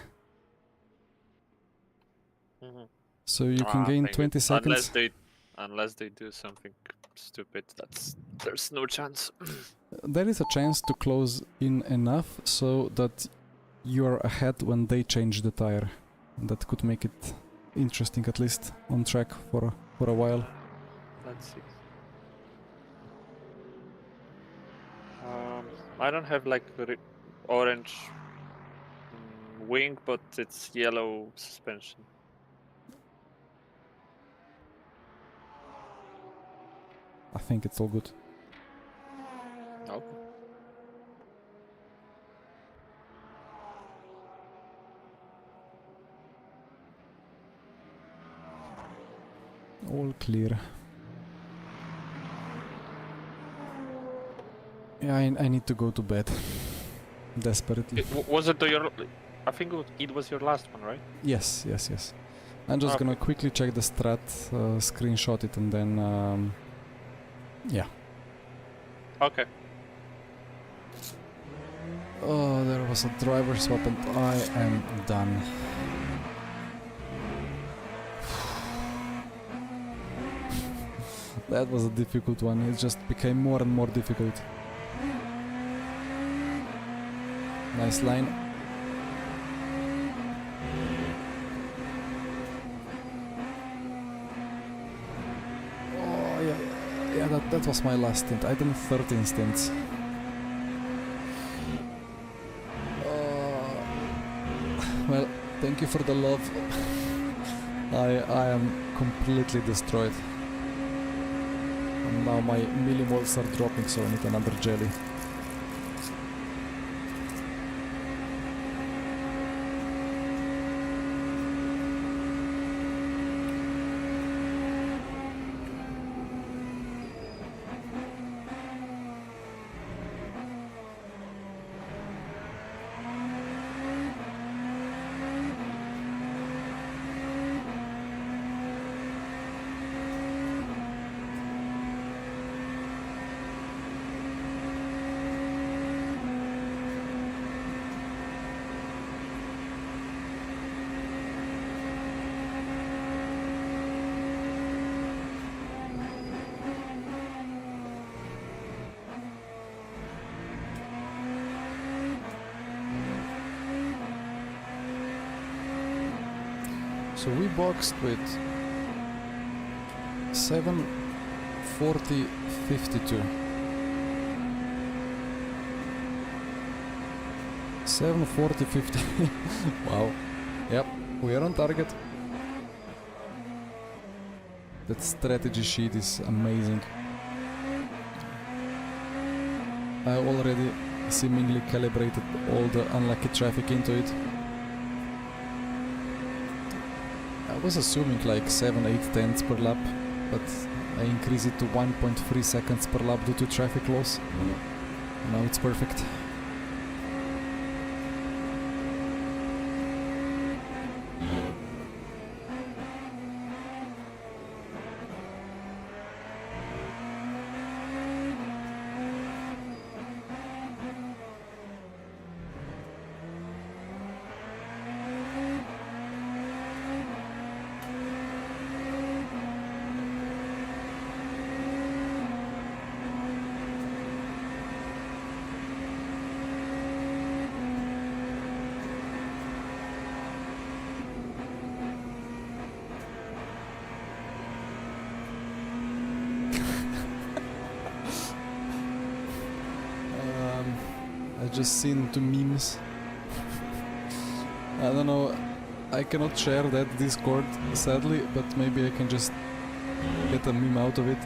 Speaker 1: so you can gain
Speaker 3: thank
Speaker 1: 20
Speaker 3: you.
Speaker 1: seconds.
Speaker 3: Unless they do something stupid, there's no chance.
Speaker 1: There is a chance to close in enough so that you are ahead when they change the tire. That could make it interesting, at least on track for a while.
Speaker 3: Let's see. I don't have like orange wing, but it's yellow suspension.
Speaker 1: I think it's all good.
Speaker 3: Okay.
Speaker 1: All clear. Yeah, I need to go to bed. Desperately.
Speaker 3: Was it your? I think it was your last one, right?
Speaker 1: Yes. I'm just gonna
Speaker 3: Okay.
Speaker 1: quickly check the strat, screenshot it, and then yeah.
Speaker 3: Okay.
Speaker 1: Oh, there was a driver swap and I am done. That was a difficult one. It just became more and more difficult. Nice line. Oh yeah, that was my last stint. I done 13 stints. Well, thank you for the love. I am completely destroyed. And now my millimoles are dropping, so I need another jelly. So we boxed with 7 7:40:52. 7:40:50. Wow. Yep, we are on target. That strategy sheet is amazing. I already seemingly calibrated all the unlucky traffic into it. I was assuming like 7-8 tenths per lap, but I increased it to 1.3 seconds per lap due to traffic loss. Now it's perfect. I just seen 2 memes. I don't know, I cannot share that Discord sadly, but maybe I can just get a meme out of it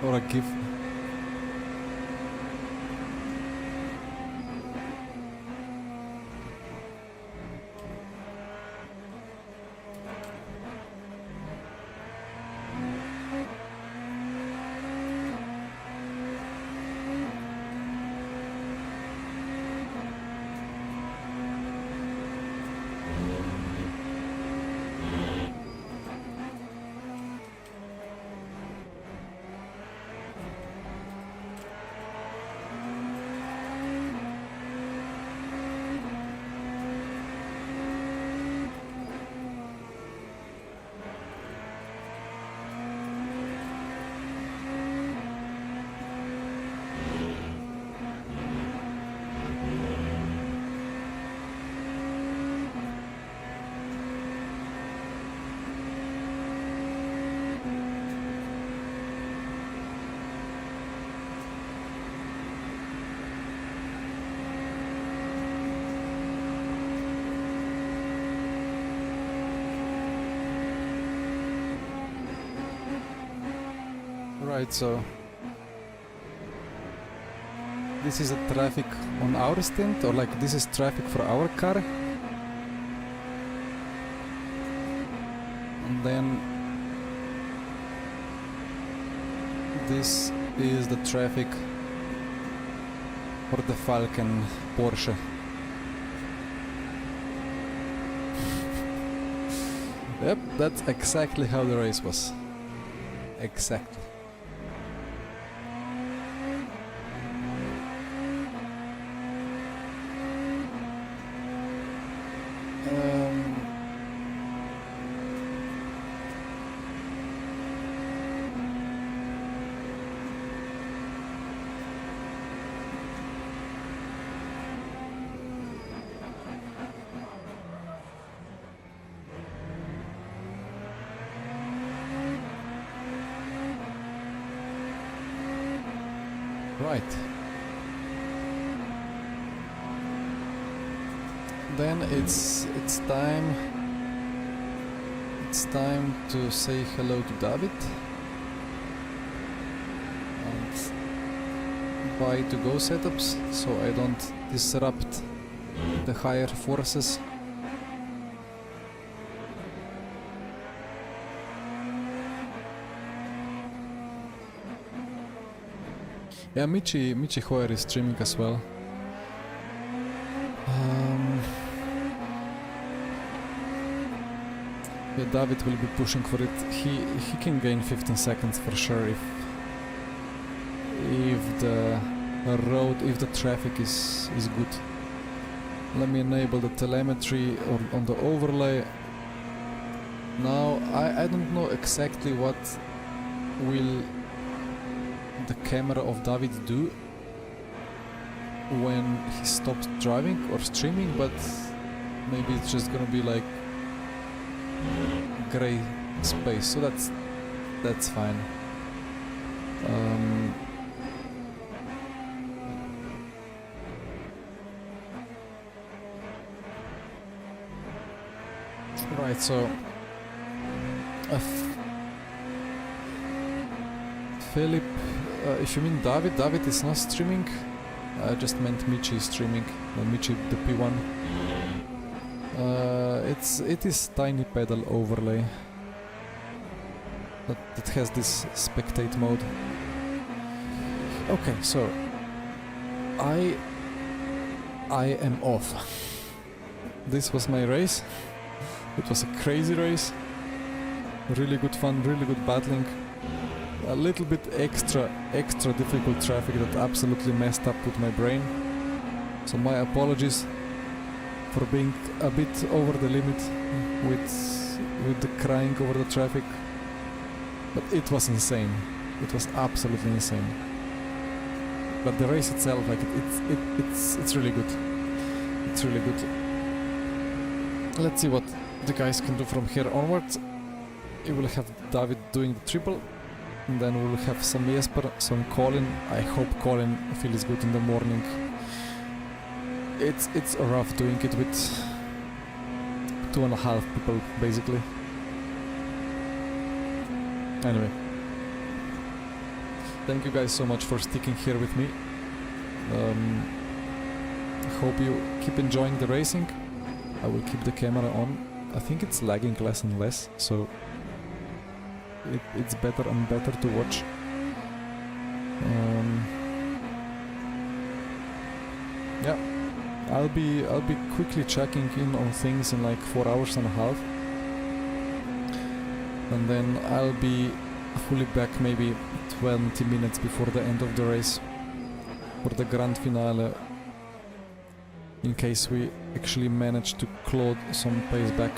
Speaker 1: or a GIF. Right, so this is a traffic on our stint, or like this is traffic for our car, and then this is the traffic for the Falcon Porsche. Yep, that's exactly how the race was. Exactly. Right. Then it's time to say hello to David and buy to-go setups so I don't disrupt the higher forces. Yeah, Michi Hoyer is streaming as well. Yeah, David will be pushing for it. He can gain 15 seconds for sure if the traffic is good. Let me enable the telemetry on the overlay. Now I don't know exactly what will the camera of David do when he stops driving or streaming, but maybe it's just gonna be like gray space, so that's fine. Um, right, so Philip, if you mean David, David is not streaming. I just meant Michi is streaming. Michi the P1. It is tiny pedal overlay that has this spectate mode. Okay, so I am off. This was my race. It was a crazy race. Really good fun, really good battling. A little bit extra difficult traffic that absolutely messed up with my brain. So my apologies for being a bit over the limit with the crying over the traffic. But it was insane. It was absolutely insane. But the race itself, like it's really good. It's really good. Let's see what the guys can do from here onwards. We will have David doing the triple, and then we'll have some Jesper, some Colin. I hope Colin feels good in the morning. It's rough doing it with 2.5 people basically. Anyway, thank you guys so much for sticking here with me. Hope you keep enjoying the racing. I will keep the camera on. I think it's lagging less and less, so it's better and better to watch. Yeah, I'll be quickly checking in on things in like 4.5 hours, and then I'll be fully back maybe 20 minutes before the end of the race for the grand finale, in case we actually manage to claw some pace back.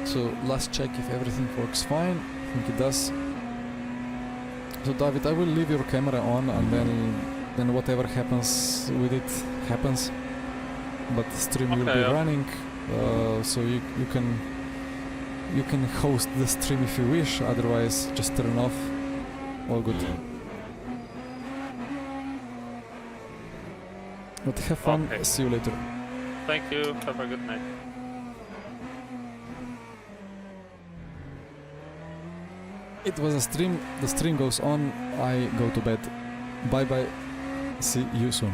Speaker 1: So last check if everything works fine. I think it does. So David, I will leave your camera on, and then whatever happens with it happens. But the stream will be running, so you can host the stream if you wish. Otherwise, just turn off. All good. But have fun.
Speaker 3: Okay.
Speaker 1: See you later.
Speaker 3: Thank you. Have a good night.
Speaker 1: It was a stream. The stream goes on. I go to bed. Bye bye. See you soon.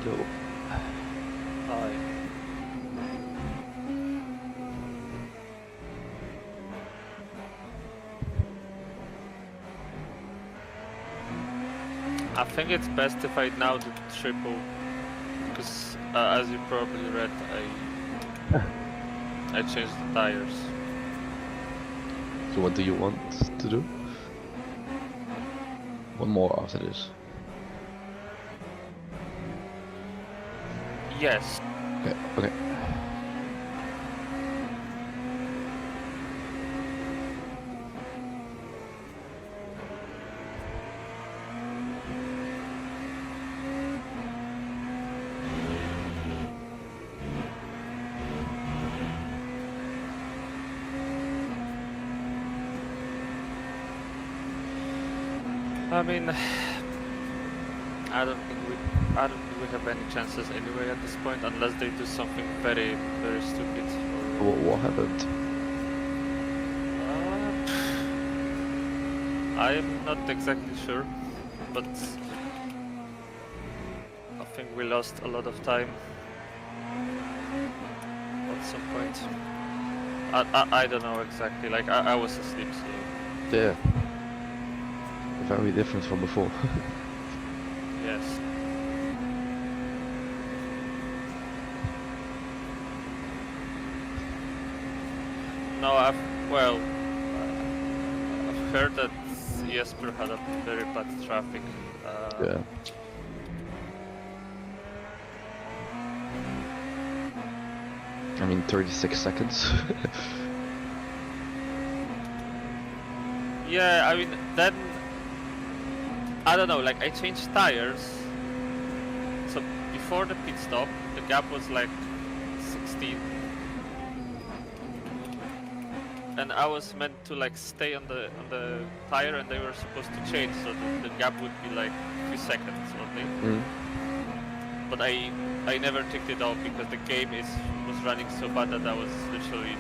Speaker 4: hello.
Speaker 3: Hi. I think it's best if I now do triple, because as you probably read, I changed the tires.
Speaker 4: So what do you want to do? One more after this.
Speaker 3: Yes.
Speaker 4: Okay, okay.
Speaker 3: I mean, I don't think we have any chances anyway at this point, unless they do something very, very stupid. Or,
Speaker 4: What happened?
Speaker 3: I'm not exactly sure, but I think we lost a lot of time at some point. I don't know exactly. Like I was asleep, so
Speaker 4: Yeah. Very different from before.
Speaker 3: yes. No, I've heard that Jesper had a very bad traffic.
Speaker 4: Yeah. I mean, 36 seconds.
Speaker 3: Yeah, I mean, then I don't know. Like I changed tires, so before the pit stop, the gap was like 16, and I was meant to like stay on the tire, and they were supposed to change, so the gap would be like a few seconds only.
Speaker 4: Mm.
Speaker 3: But I never ticked it off because the game was running so bad that I was literally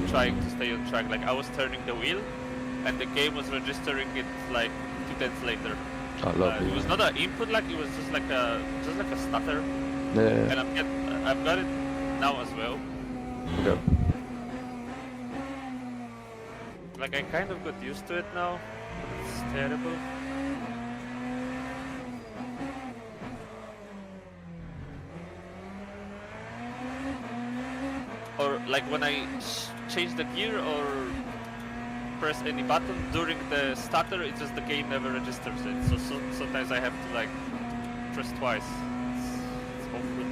Speaker 3: trying to stay on track. Like I was turning the wheel, and the game was registering it like 2 tenths later.
Speaker 4: Oh, lovely.
Speaker 3: It was not an input lag; it was just like a stutter.
Speaker 4: Yeah.
Speaker 3: And I've got it now as well.
Speaker 4: Okay.
Speaker 3: Like I kind of got used to it now. But it's terrible. Or like when I change the gear or press any button during the stutter, it's just the game never registers it. So sometimes I have to like press twice. It's awful.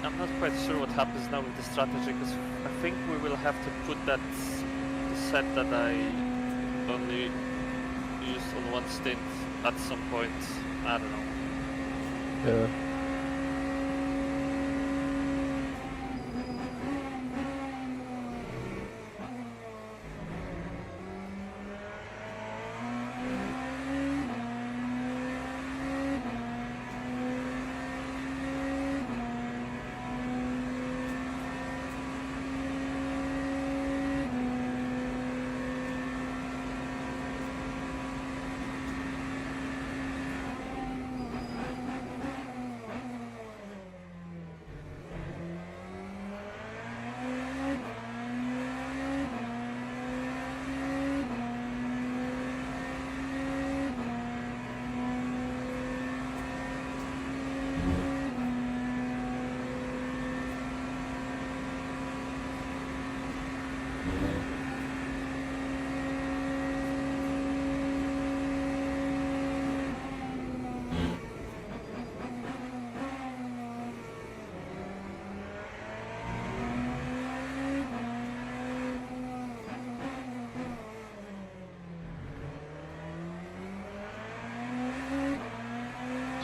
Speaker 3: I'm not quite sure what happens now with the strategy, because I think we will have to put that set that I only used on one stint at some point I don't know.
Speaker 4: Yeah.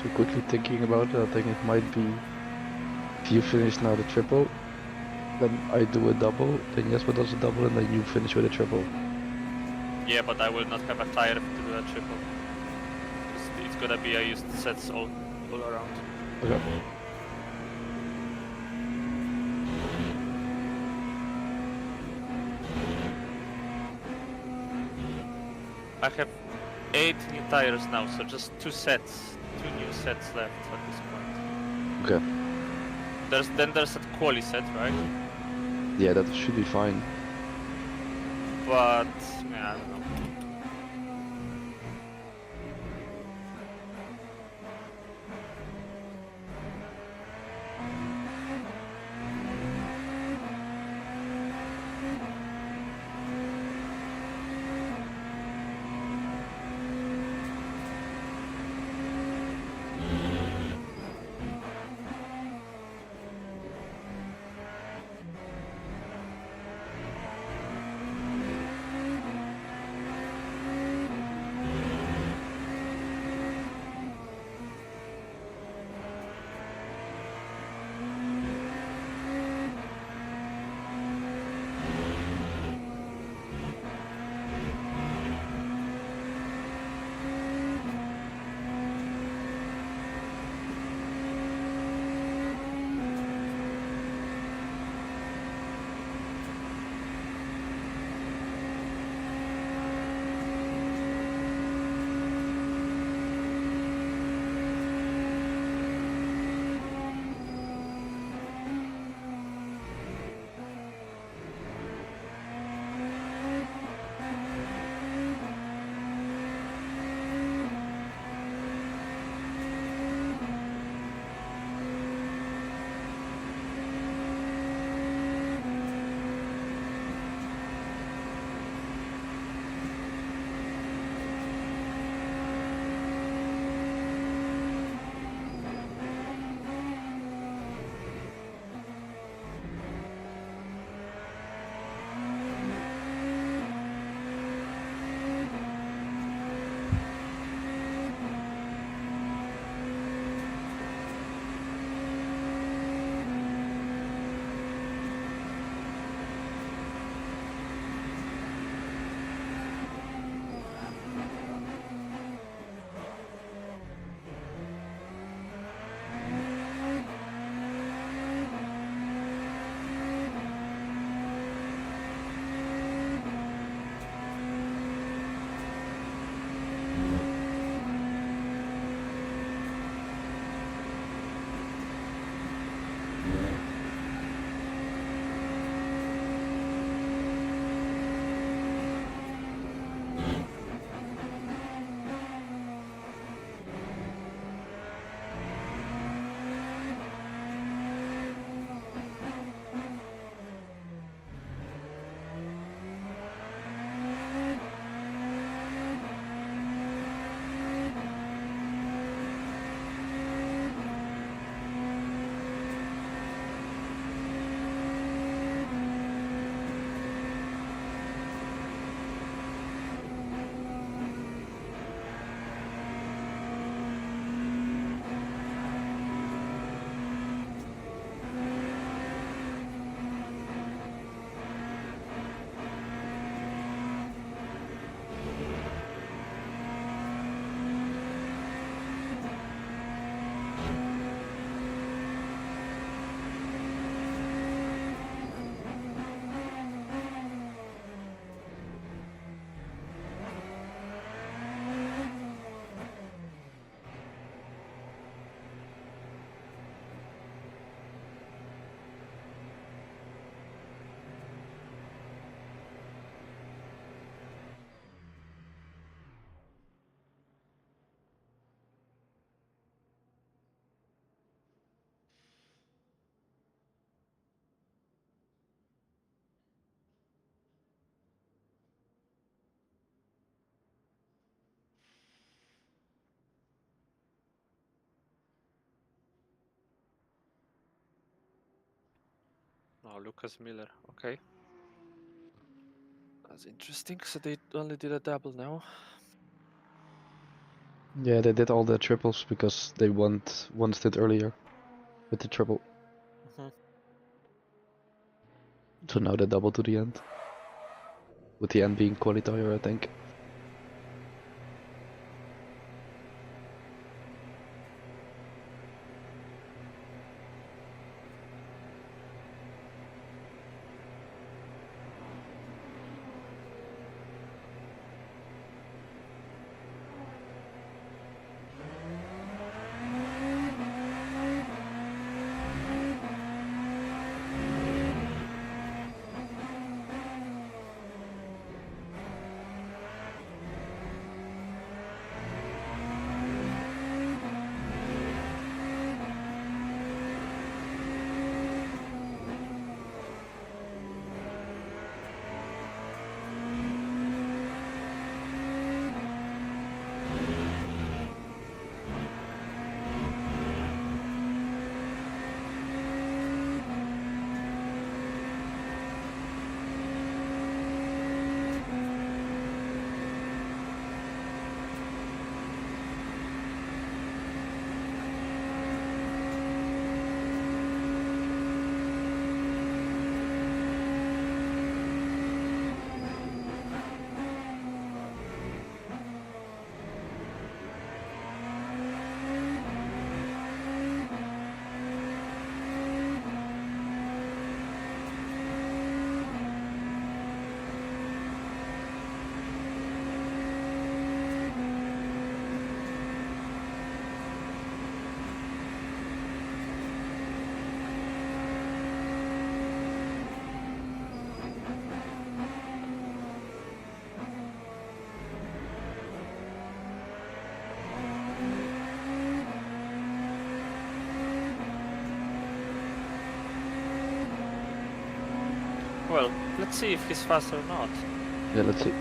Speaker 4: So quickly thinking about it, I think it might be if you finish now the triple, then I do a double, then Jesper does a double, and then you finish with a triple.
Speaker 3: Yeah, but I will not have a tire to do a triple. It's gonna be I used sets all around.
Speaker 4: Okay.
Speaker 3: I have 8 new tires now, so just 2 new sets left at this point.
Speaker 4: Okay.
Speaker 3: There's a quali set, right?
Speaker 4: Yeah, that should be fine.
Speaker 3: But yeah, I don't know.
Speaker 5: Oh, Lucas Miller. Okay. That's interesting. So they only did a double now.
Speaker 4: Yeah, they did all the triples because they won once did earlier with the triple.
Speaker 5: Mhm.
Speaker 4: So now they double to the end. With the end being qualifier, I think.
Speaker 5: Well, let's see if he's fast or not.
Speaker 4: Yeah, let's see.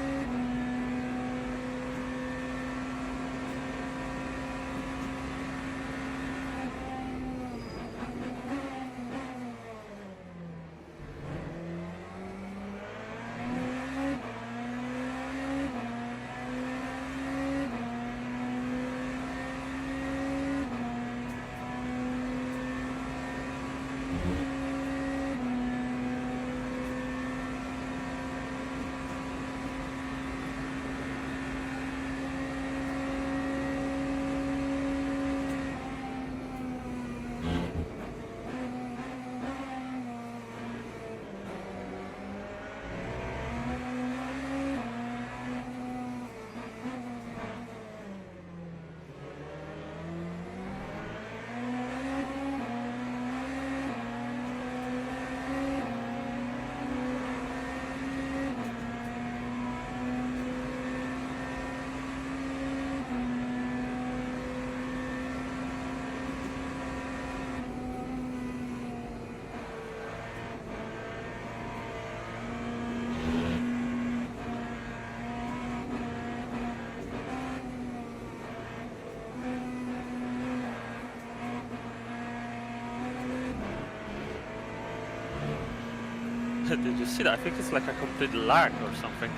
Speaker 5: Did you see that? I think it's like a complete lag or something.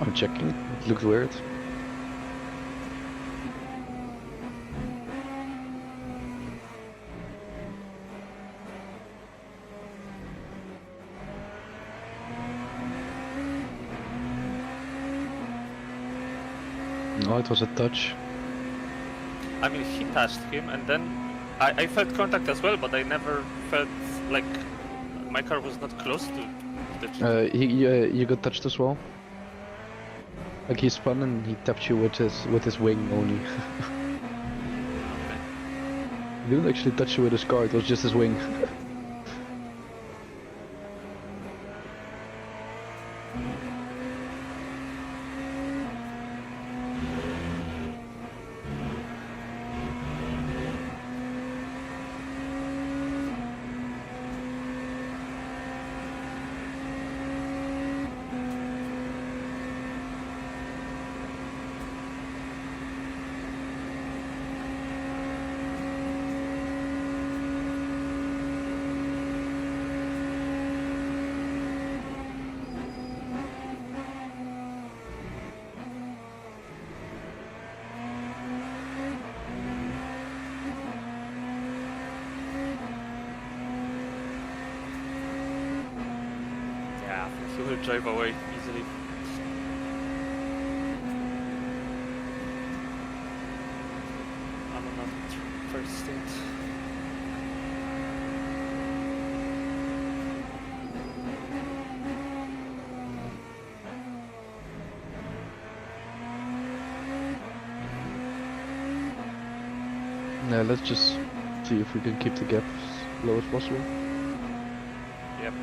Speaker 4: I'm checking. It looks weird. No, it was a touch.
Speaker 5: I mean, he touched him, and then I felt contact as well, but I never felt like my car was not close to the.
Speaker 4: You got touched as well. Like he spun and he tapped you with his wing only. He didn't actually touch you with his car. It was just his wing.
Speaker 5: he will drive away easily. I'm on a first stint.
Speaker 4: Yeah, let's just see if we can keep the gap as low as possible.
Speaker 5: Yep.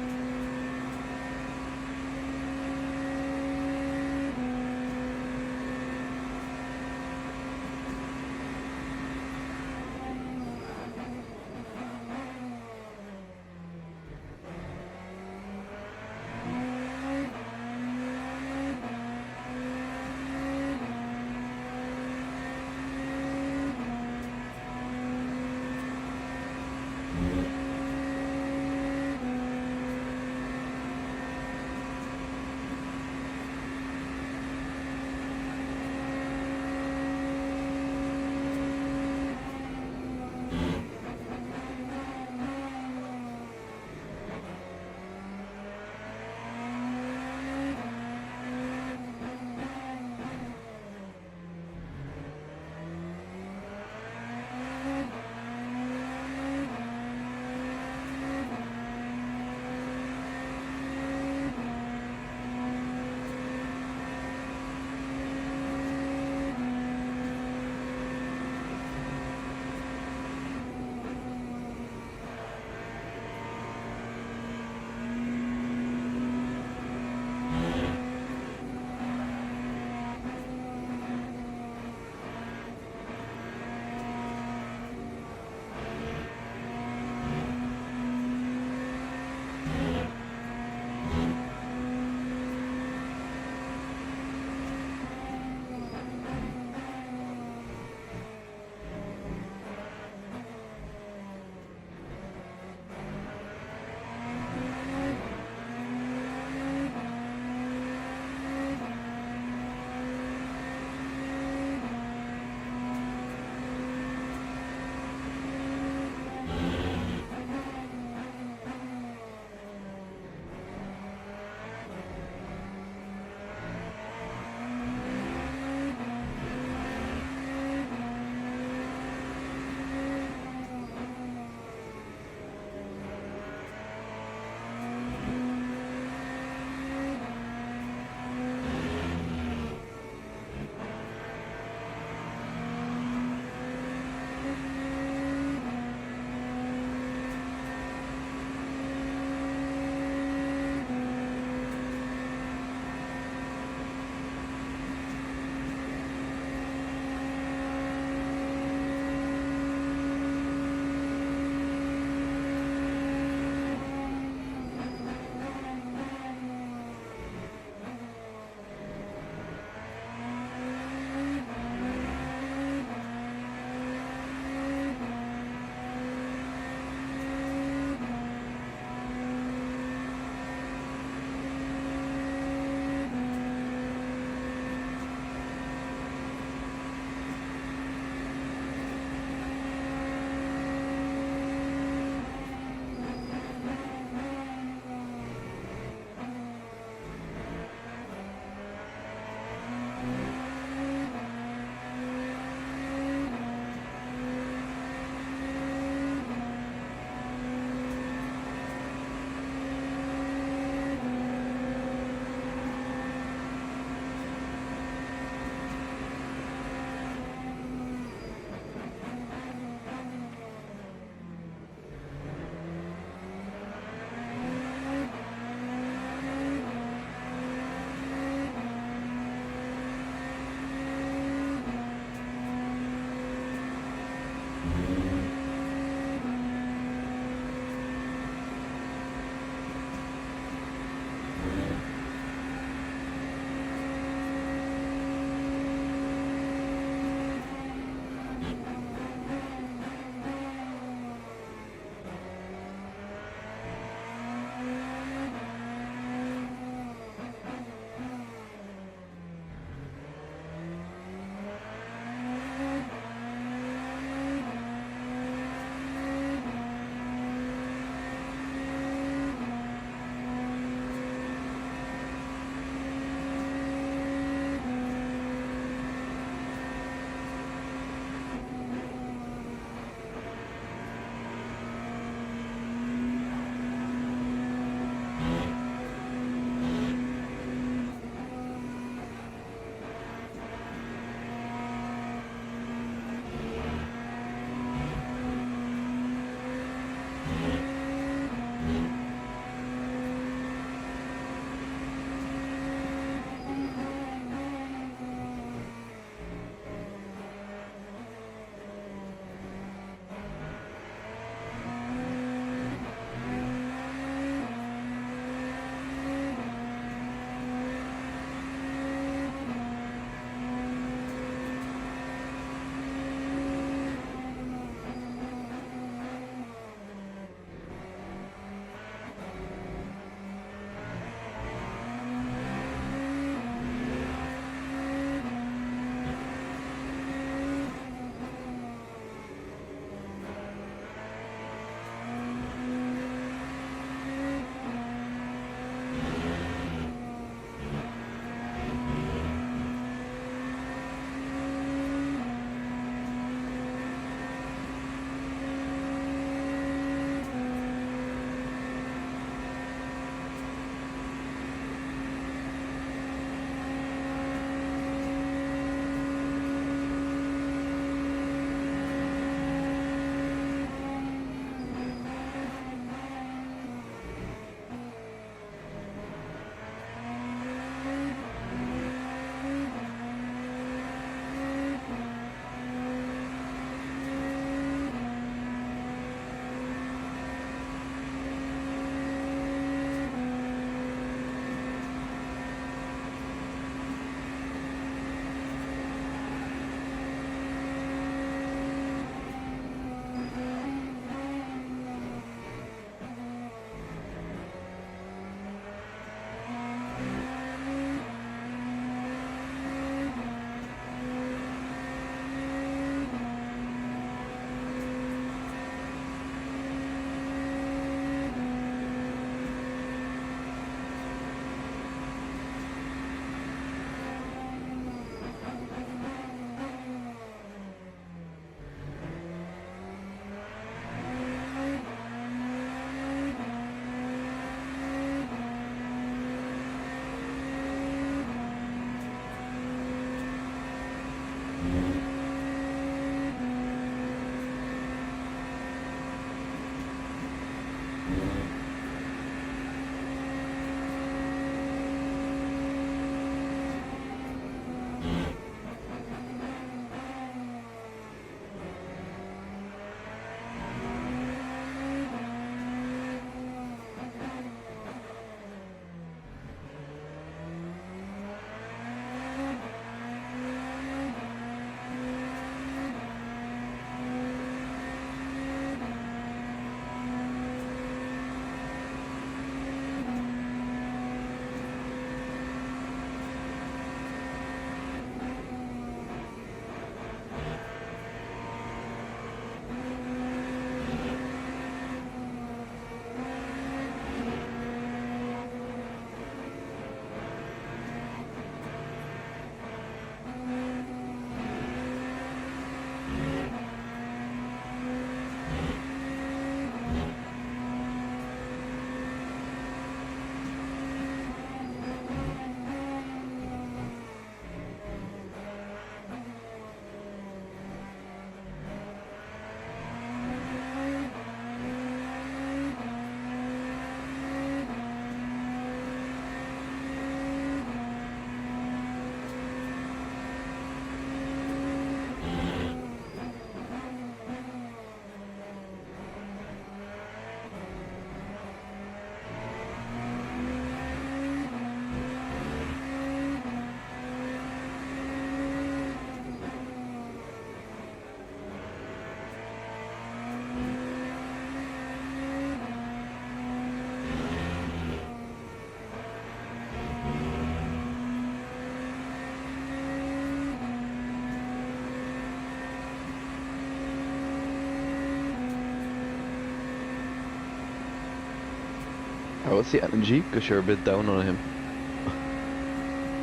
Speaker 4: How's the energy? Because you're a bit down on him.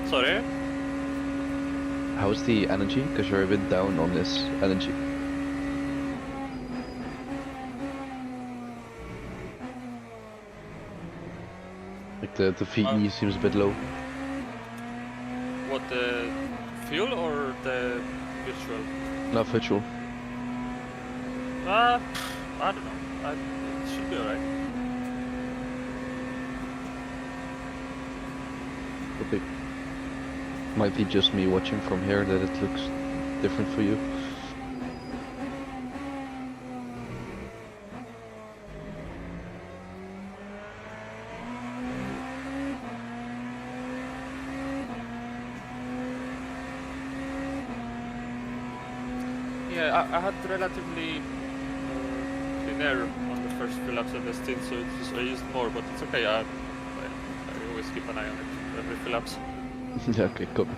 Speaker 3: Sorry?
Speaker 4: How's the energy? Because you're a bit down on this energy. Like the VE seems a bit low.
Speaker 3: What, the fuel or the virtual?
Speaker 4: Not virtual.
Speaker 3: I don't know. It should be alright.
Speaker 4: Okay. Might be just me watching from here that it looks different for you.
Speaker 3: Yeah, I had relatively clean air on the first few laps of the stint, so I used more, but it's okay. I always keep an eye on it every few laps.
Speaker 4: Yeah, okay, copy.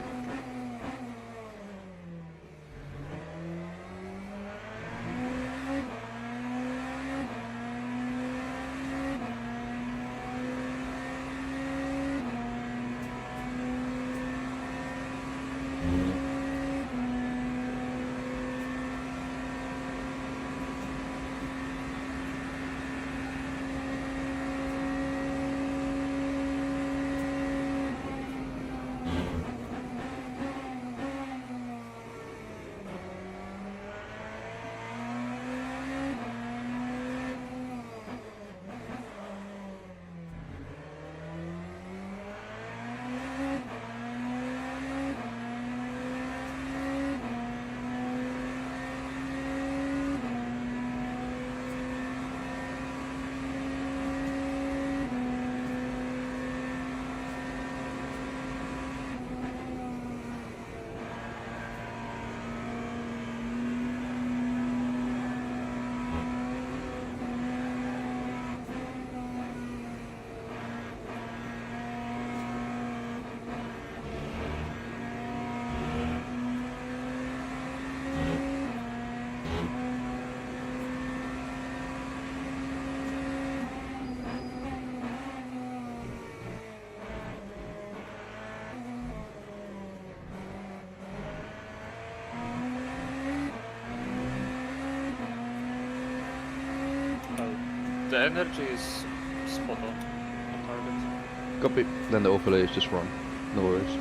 Speaker 3: The energy is spot on target.
Speaker 4: Copy. Then the overlay is just wrong. No worries.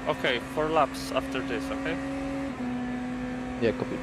Speaker 5: Okay, 4 laps after this, okay?
Speaker 4: Yeah, copy.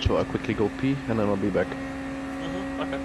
Speaker 4: So I'll quickly go pee and then I'll be back.
Speaker 3: Okay.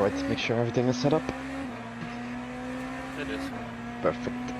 Speaker 4: Alright, make sure everything is set up.
Speaker 3: It is.
Speaker 4: Perfect.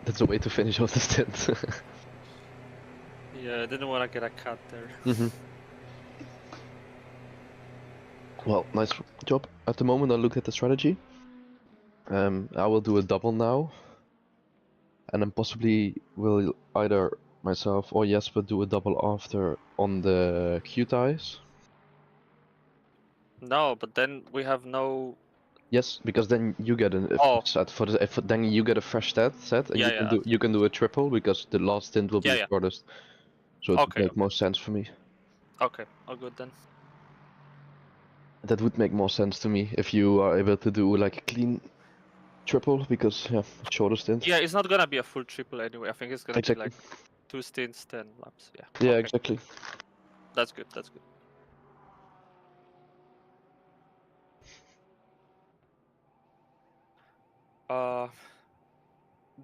Speaker 4: That's a way to finish off the stint.
Speaker 3: Yeah, I didn't want to get a cut there.
Speaker 4: Mm-hmm. Well, nice job. At the moment, I looked at the strategy. I will do a double now, and then possibly will either myself or Jesper do a double after on the Q ties.
Speaker 3: No, but then we have no.
Speaker 4: Yes, because then you get a
Speaker 3: Oh.
Speaker 4: set for the then you get a fresh set, and
Speaker 3: Yeah,
Speaker 4: you can do a triple because the last stint will be
Speaker 3: Yeah,
Speaker 4: the
Speaker 3: yeah.
Speaker 4: shortest. So it would
Speaker 3: Okay,
Speaker 4: make
Speaker 3: okay.
Speaker 4: more sense for me.
Speaker 3: Okay, all good then.
Speaker 4: That would make more sense to me if you are able to do like a clean triple because yeah, shorter stint.
Speaker 3: Yeah, it's not gonna be a full triple anyway. I think it's gonna
Speaker 4: Exactly.
Speaker 3: be like 2 stints, 10 laps. Yeah.
Speaker 4: Yeah,
Speaker 3: Okay.
Speaker 4: exactly.
Speaker 3: That's good. That's good.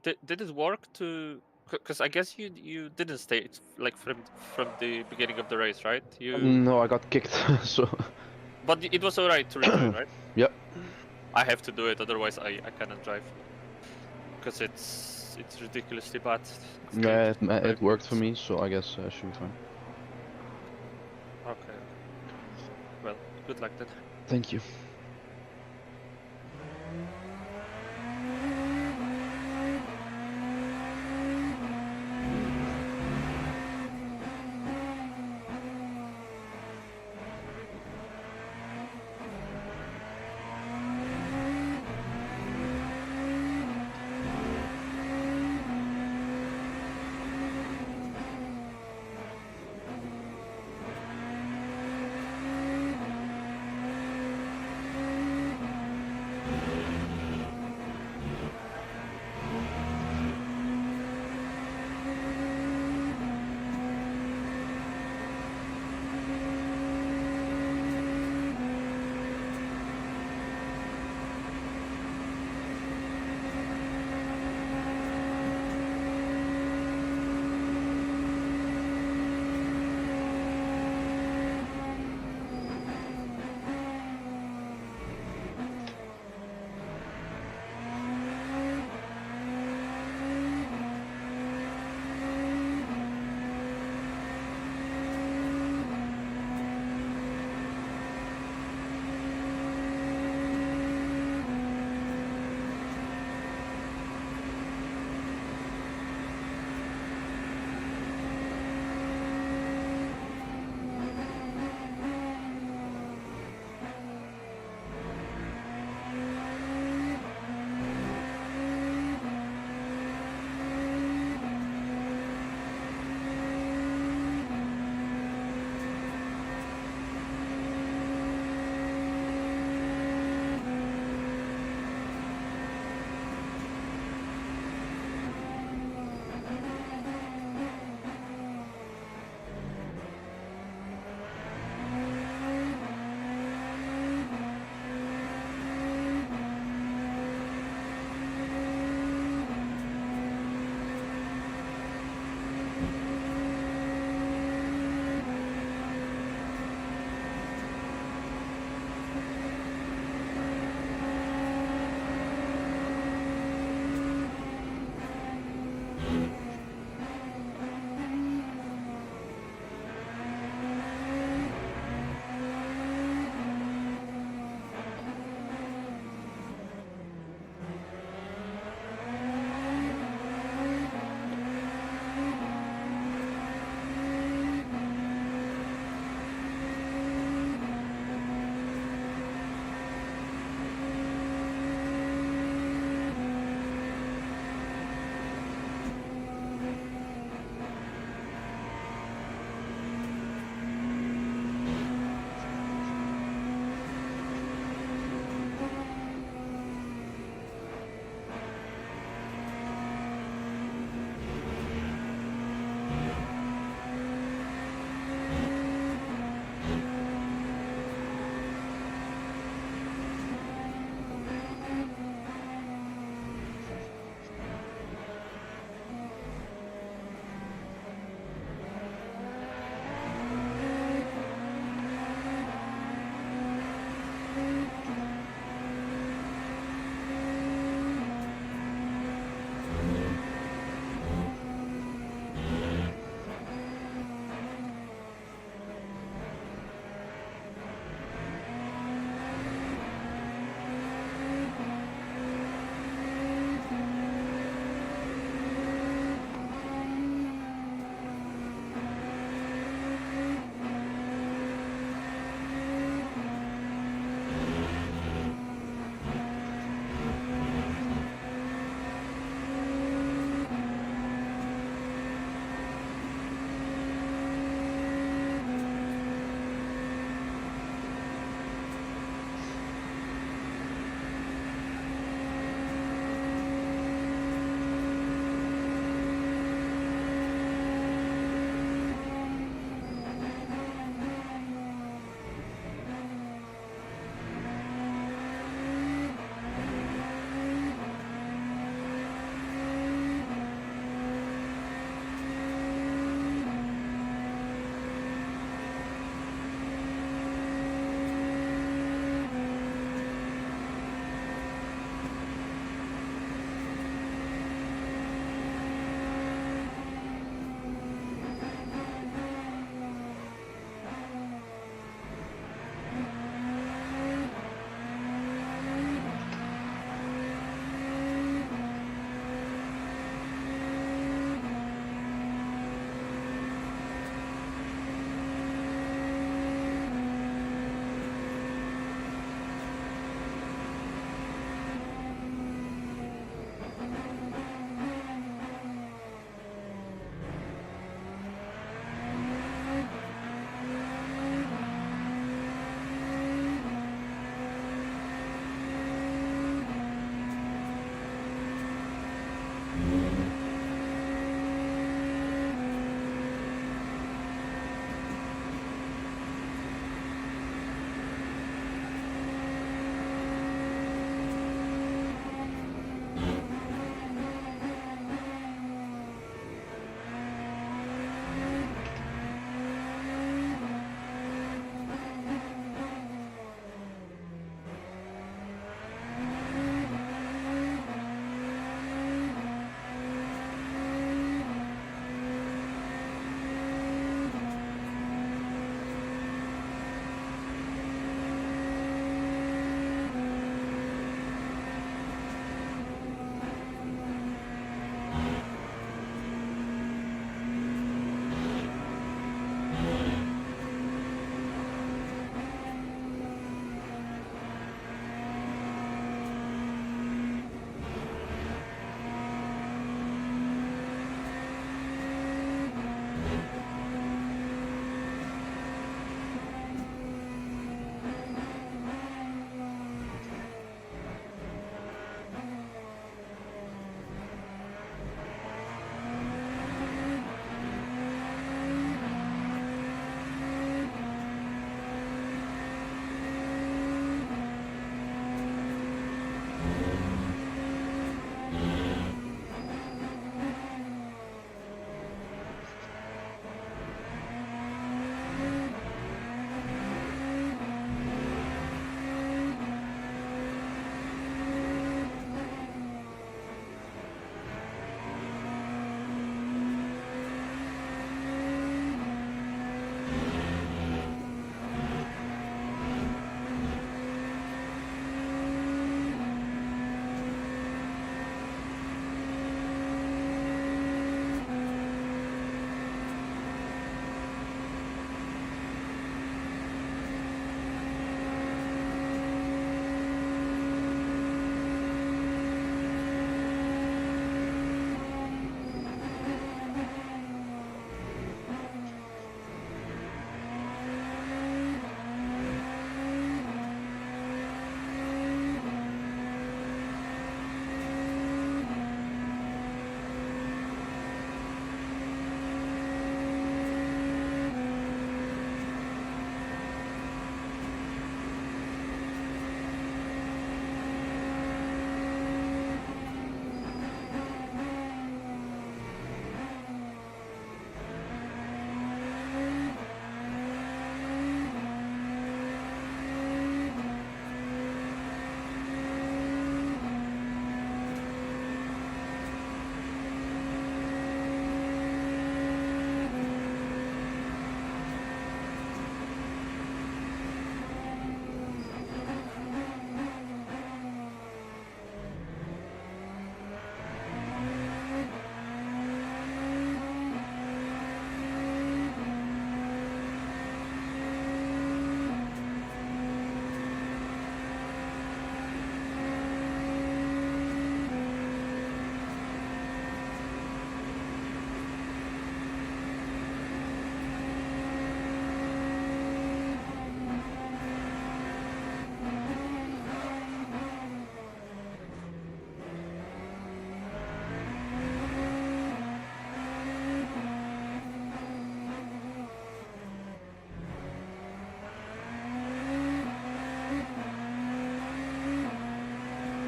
Speaker 3: Did it work to? Because I guess you didn't stay like from the beginning of the race, right? You.
Speaker 4: No, I got kicked, so
Speaker 3: But it was alright to rejoin, right?
Speaker 4: Yep.
Speaker 3: I have to do it, otherwise I cannot drive. Because it's ridiculously bad.
Speaker 4: yeah, it worked for me, so I guess I should be fine.
Speaker 3: Okay. Well, good luck then.
Speaker 4: Thank you.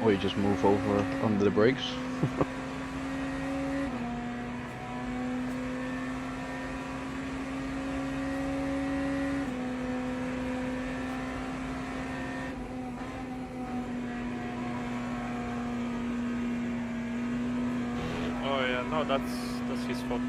Speaker 4: Or you just move over under the brakes.
Speaker 5: Oh yeah, no, that's his fault.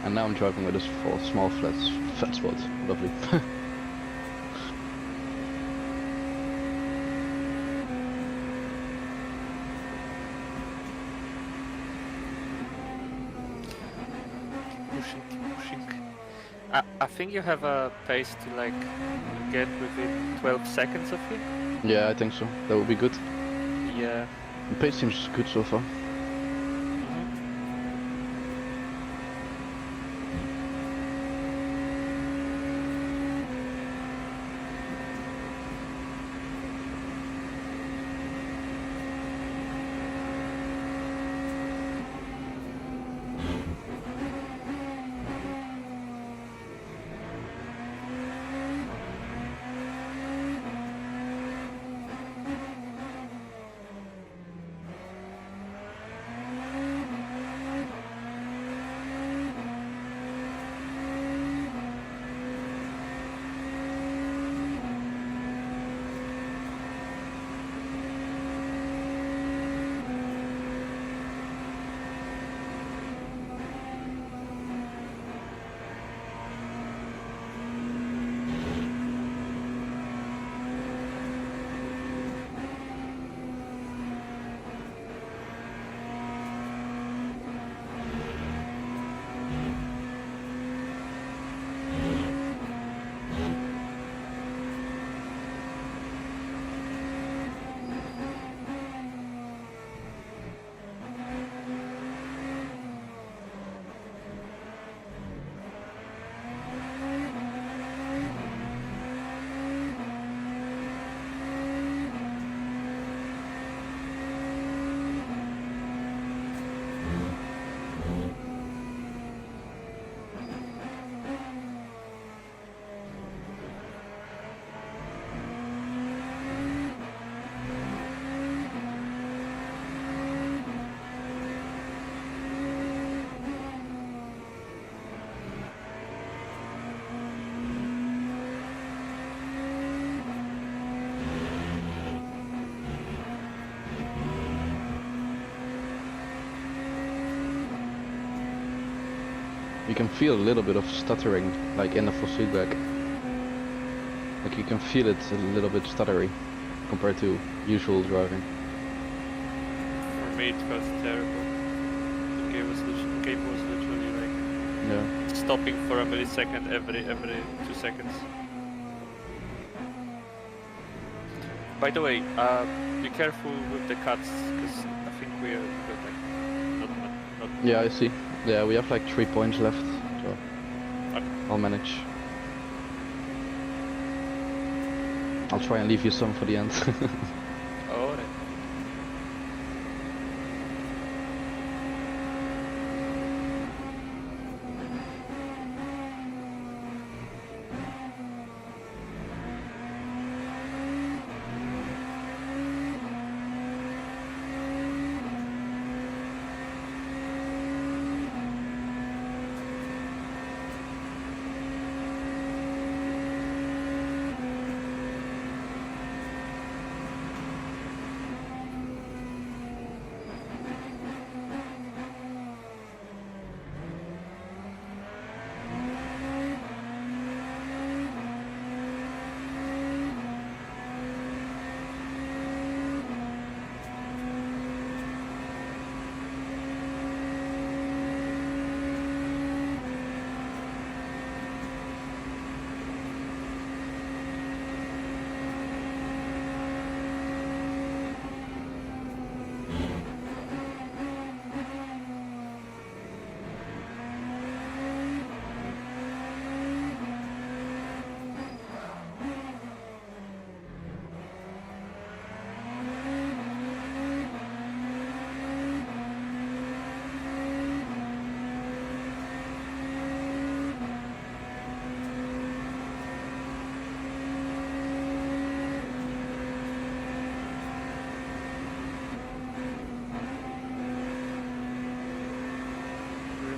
Speaker 4: And now I'm driving with this small flat spot. Lovely.
Speaker 5: Pushing. I think you have a pace to like get within 12 seconds of him.
Speaker 4: Yeah, I think so. That would be good.
Speaker 5: Yeah.
Speaker 4: The pace seems good so far. You can feel a little bit of stuttering, like in the full feedback. Like you can feel it a little bit stuttery compared to usual driving.
Speaker 3: For me, it felt terrible. The game was literally like
Speaker 4: Yeah.
Speaker 3: stopping for a millisecond every 2 seconds. By the way, be careful with the cuts, because I think we are like not.
Speaker 4: Yeah, I see. Yeah, we have like 3 points left, so I'll manage. I'll try and leave you some for the end.
Speaker 3: Oh, right.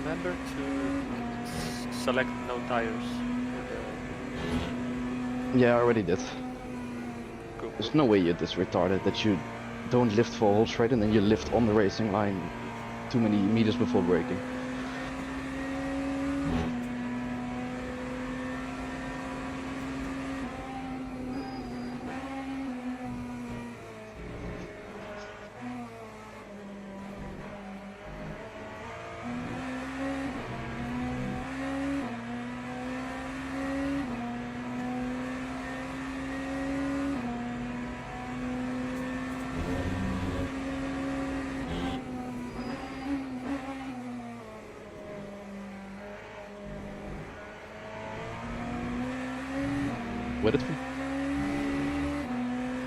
Speaker 3: Remember to select no tires.
Speaker 4: Yeah, I already did.
Speaker 3: Cool.
Speaker 4: There's no way you're this retarded that you don't lift for a whole straight and then you lift on the racing line too many meters before braking.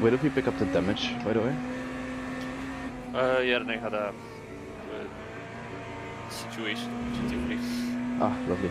Speaker 4: Where did we pick up the damage, by the way?
Speaker 3: Järne had a situation with GT3.
Speaker 4: Ah, lovely.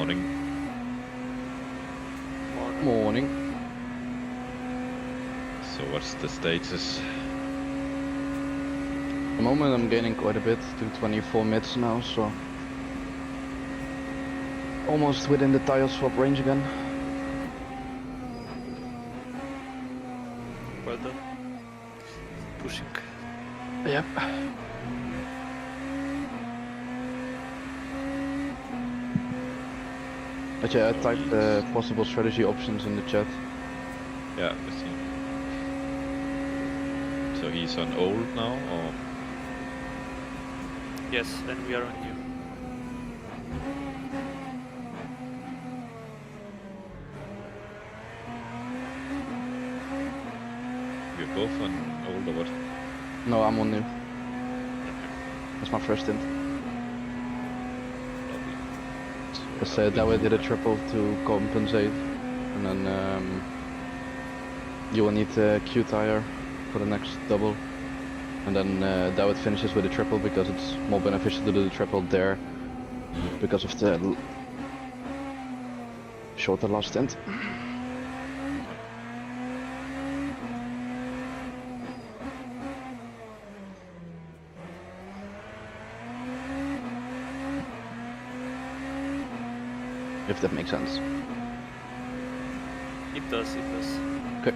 Speaker 2: Morning.
Speaker 4: Morning.
Speaker 2: So what's the status?
Speaker 4: At the moment I'm gaining quite a bit to 24 mids now, so almost within the tire swap range again.
Speaker 5: Well done. Pushing.
Speaker 4: Yep. But yeah, I typed the possible strategy options in the chat.
Speaker 2: Yeah, I see. So he's on old now, or?
Speaker 5: Yes, and we are on you.
Speaker 2: We're both on old or what?
Speaker 4: No, I'm on new. That's my first stint.
Speaker 2: Lovely.
Speaker 4: Because that way I did a triple to compensate, and then you will need a Q tire for the next double, and then Dawid finishes with a triple because it's more beneficial to do the triple there because of the shorter last stint. If that makes sense.
Speaker 5: It does, it does.
Speaker 4: Okay.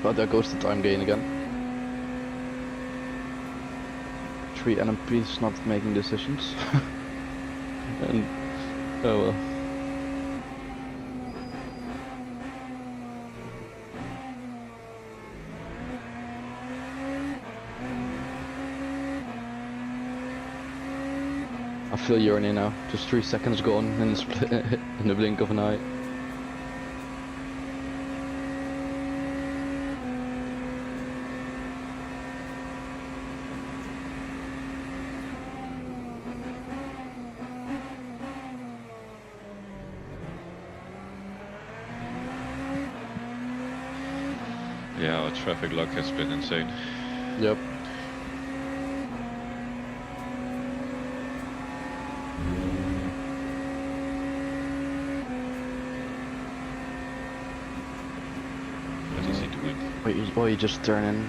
Speaker 4: But there goes the time gain again. 3 NMPs not making decisions. And oh well. I feel you're in now. Just 3 seconds gone in the split in the blink of an eye.
Speaker 2: Yeah, our traffic luck has been insane.
Speaker 4: Yep.
Speaker 2: What is he doing?
Speaker 4: Wait, you just turn in.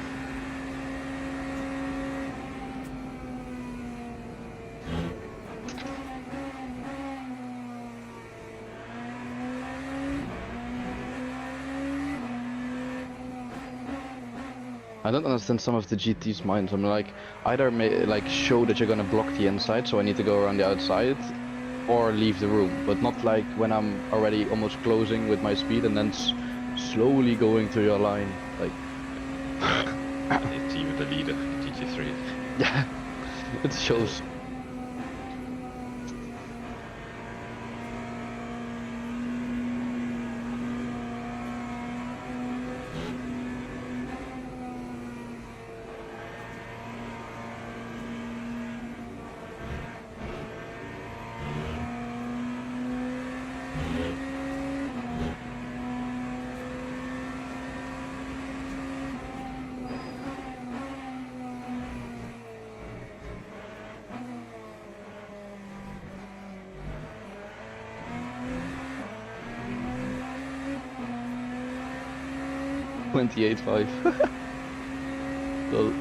Speaker 4: I don't understand some of the GT's minds. I'm like, either show that you're gonna block the inside, so I need to go around the outside, or leave the room, but not like when I'm already almost closing with my speed and then slowly going to your line. Like,
Speaker 2: It's even the leader, GG3.
Speaker 4: yeah, it shows. $28.5. Well,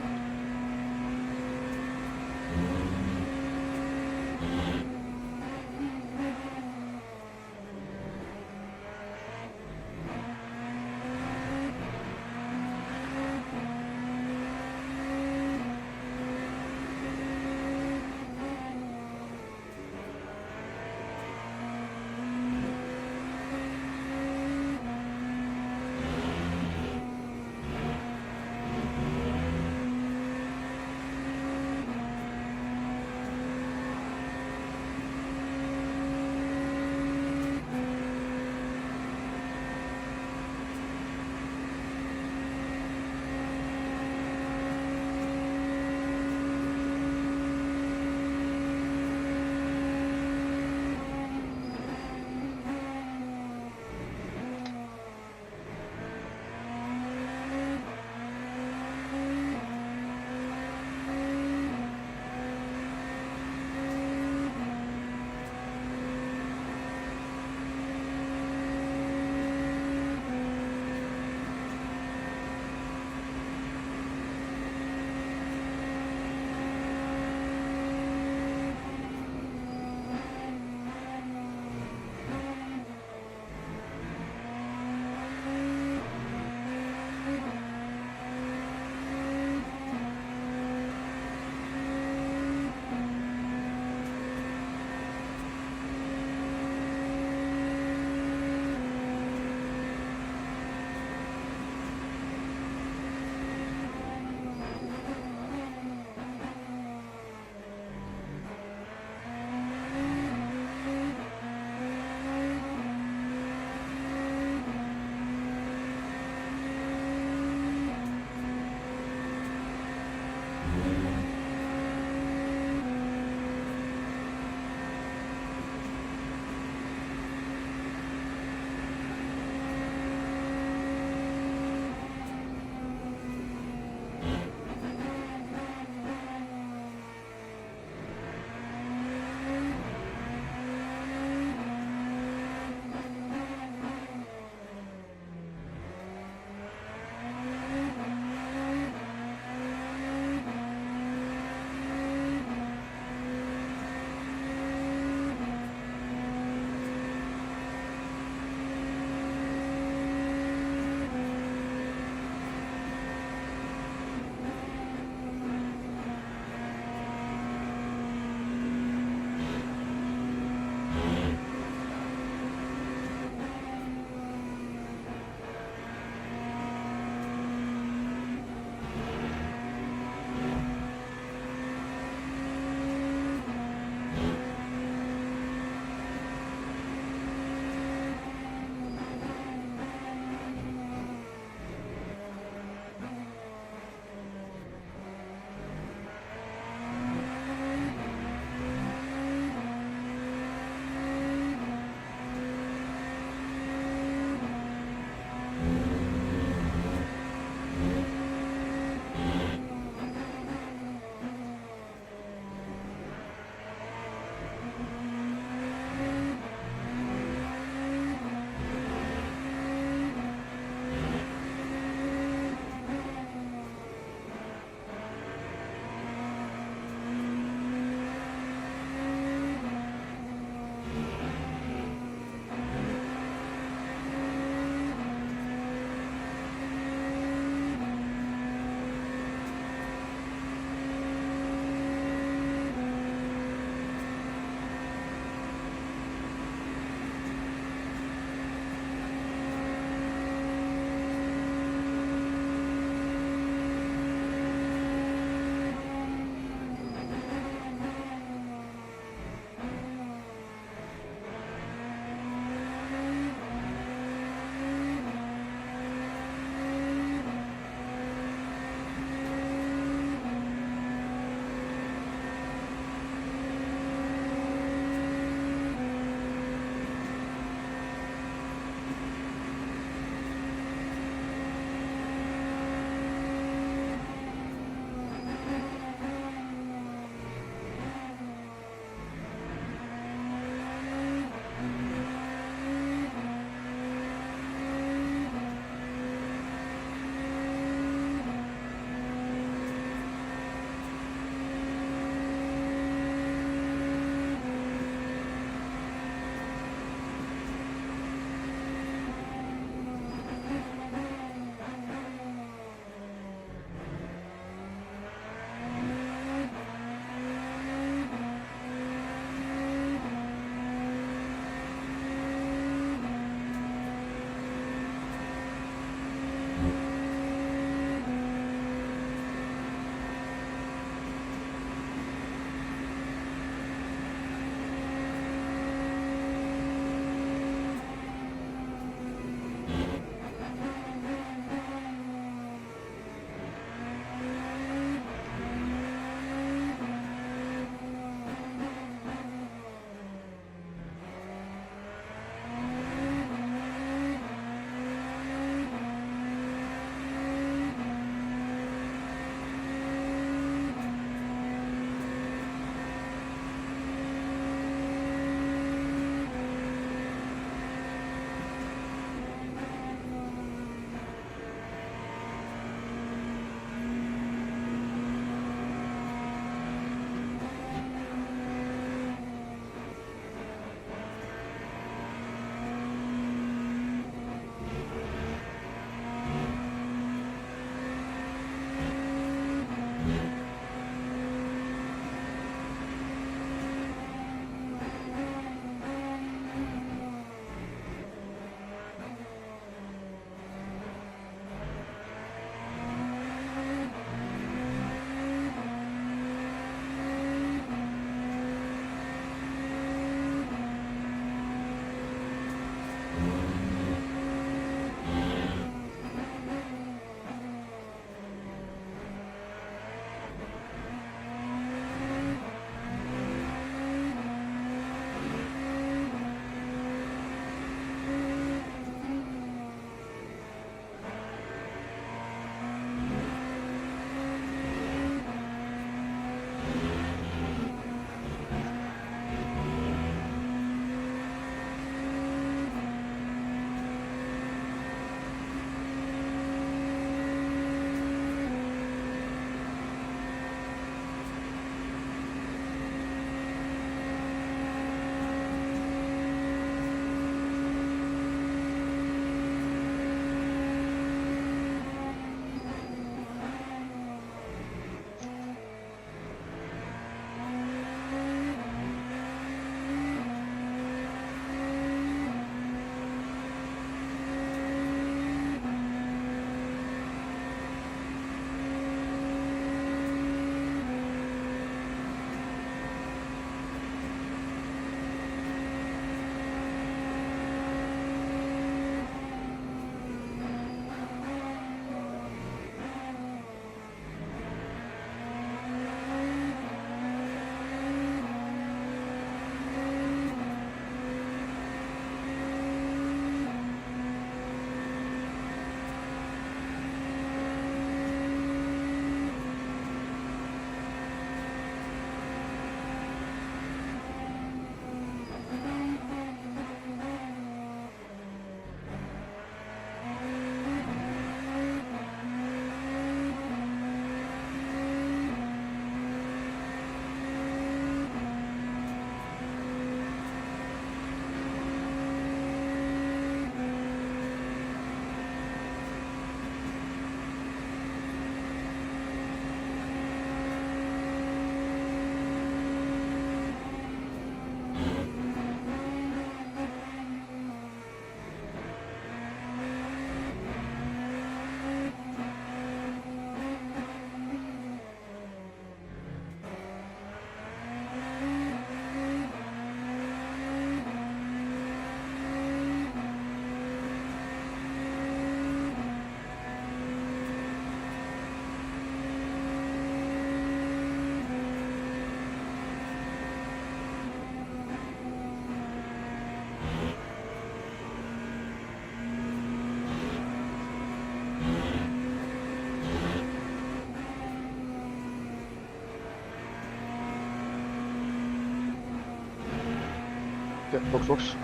Speaker 4: Okay, box.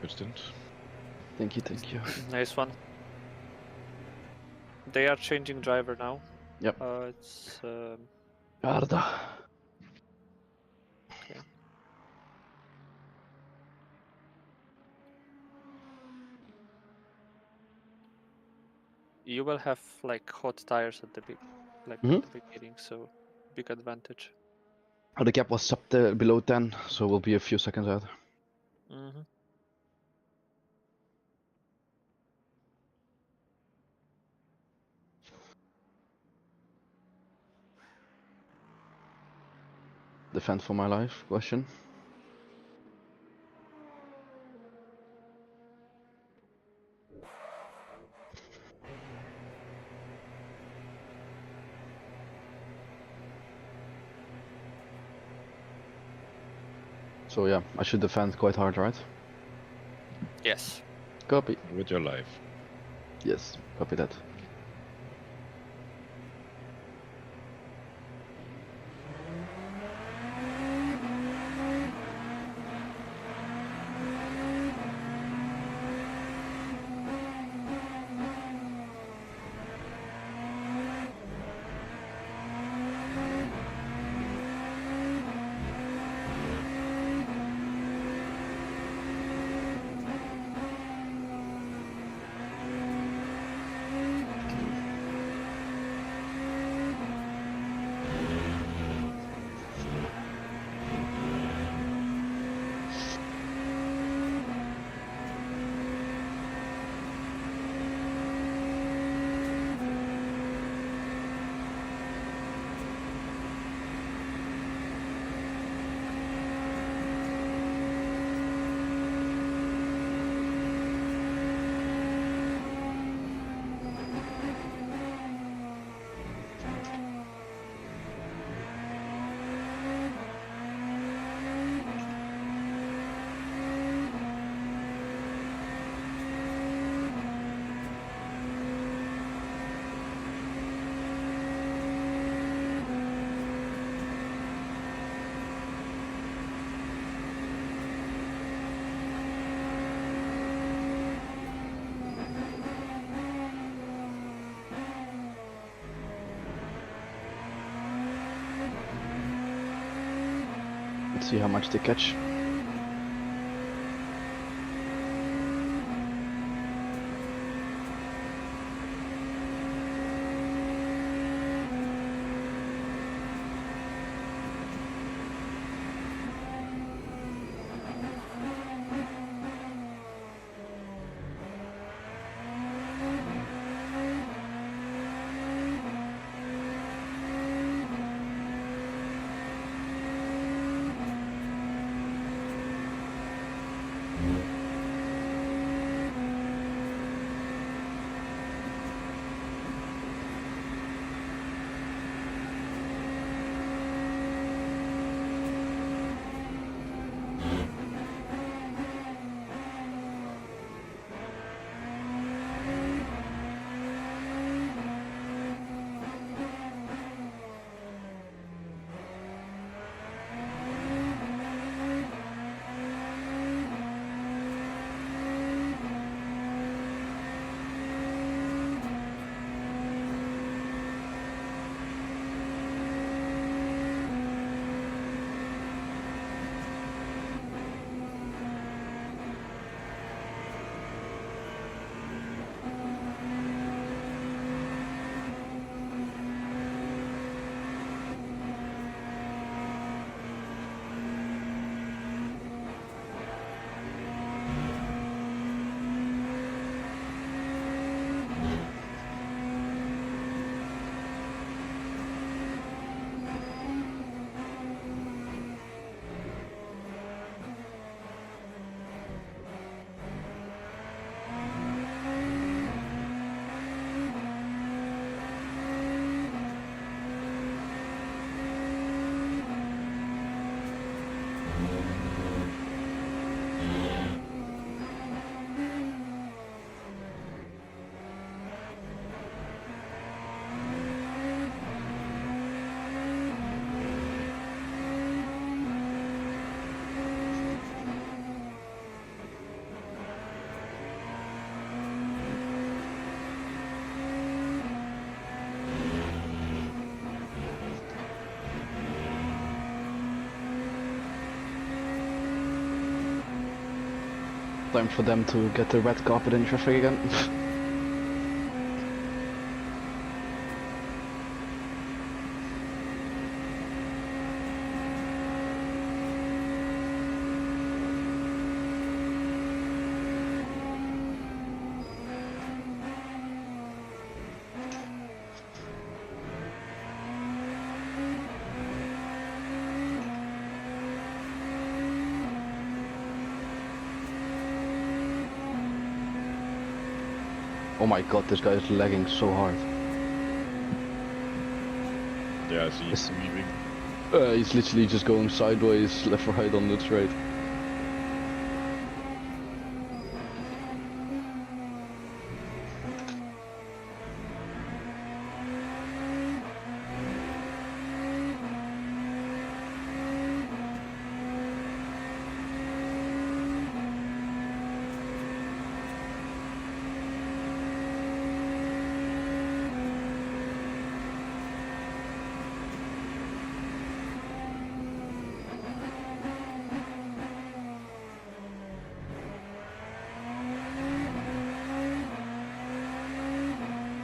Speaker 2: Good stint.
Speaker 4: Thank you.
Speaker 5: Nice one. They are changing driver now.
Speaker 4: Yep.
Speaker 5: It's
Speaker 4: Garda.
Speaker 5: okay. You will have like hot tires at the at the beginning, so big advantage.
Speaker 4: Oh, the gap was up there below 10, so we'll be a few seconds out.
Speaker 5: Mm-hmm.
Speaker 4: Defend for my life question. So yeah, I should defend quite hard, right?
Speaker 5: Yes.
Speaker 4: Copy.
Speaker 2: With your life.
Speaker 4: Yes, copy that. Let's see how much they catch. Time for them to get the red carpet in traffic again. Oh my god, this guy is lagging so hard.
Speaker 2: Yeah, I see
Speaker 4: Yes.
Speaker 2: he's weaving.
Speaker 4: He's literally just going sideways, left, right on the straight.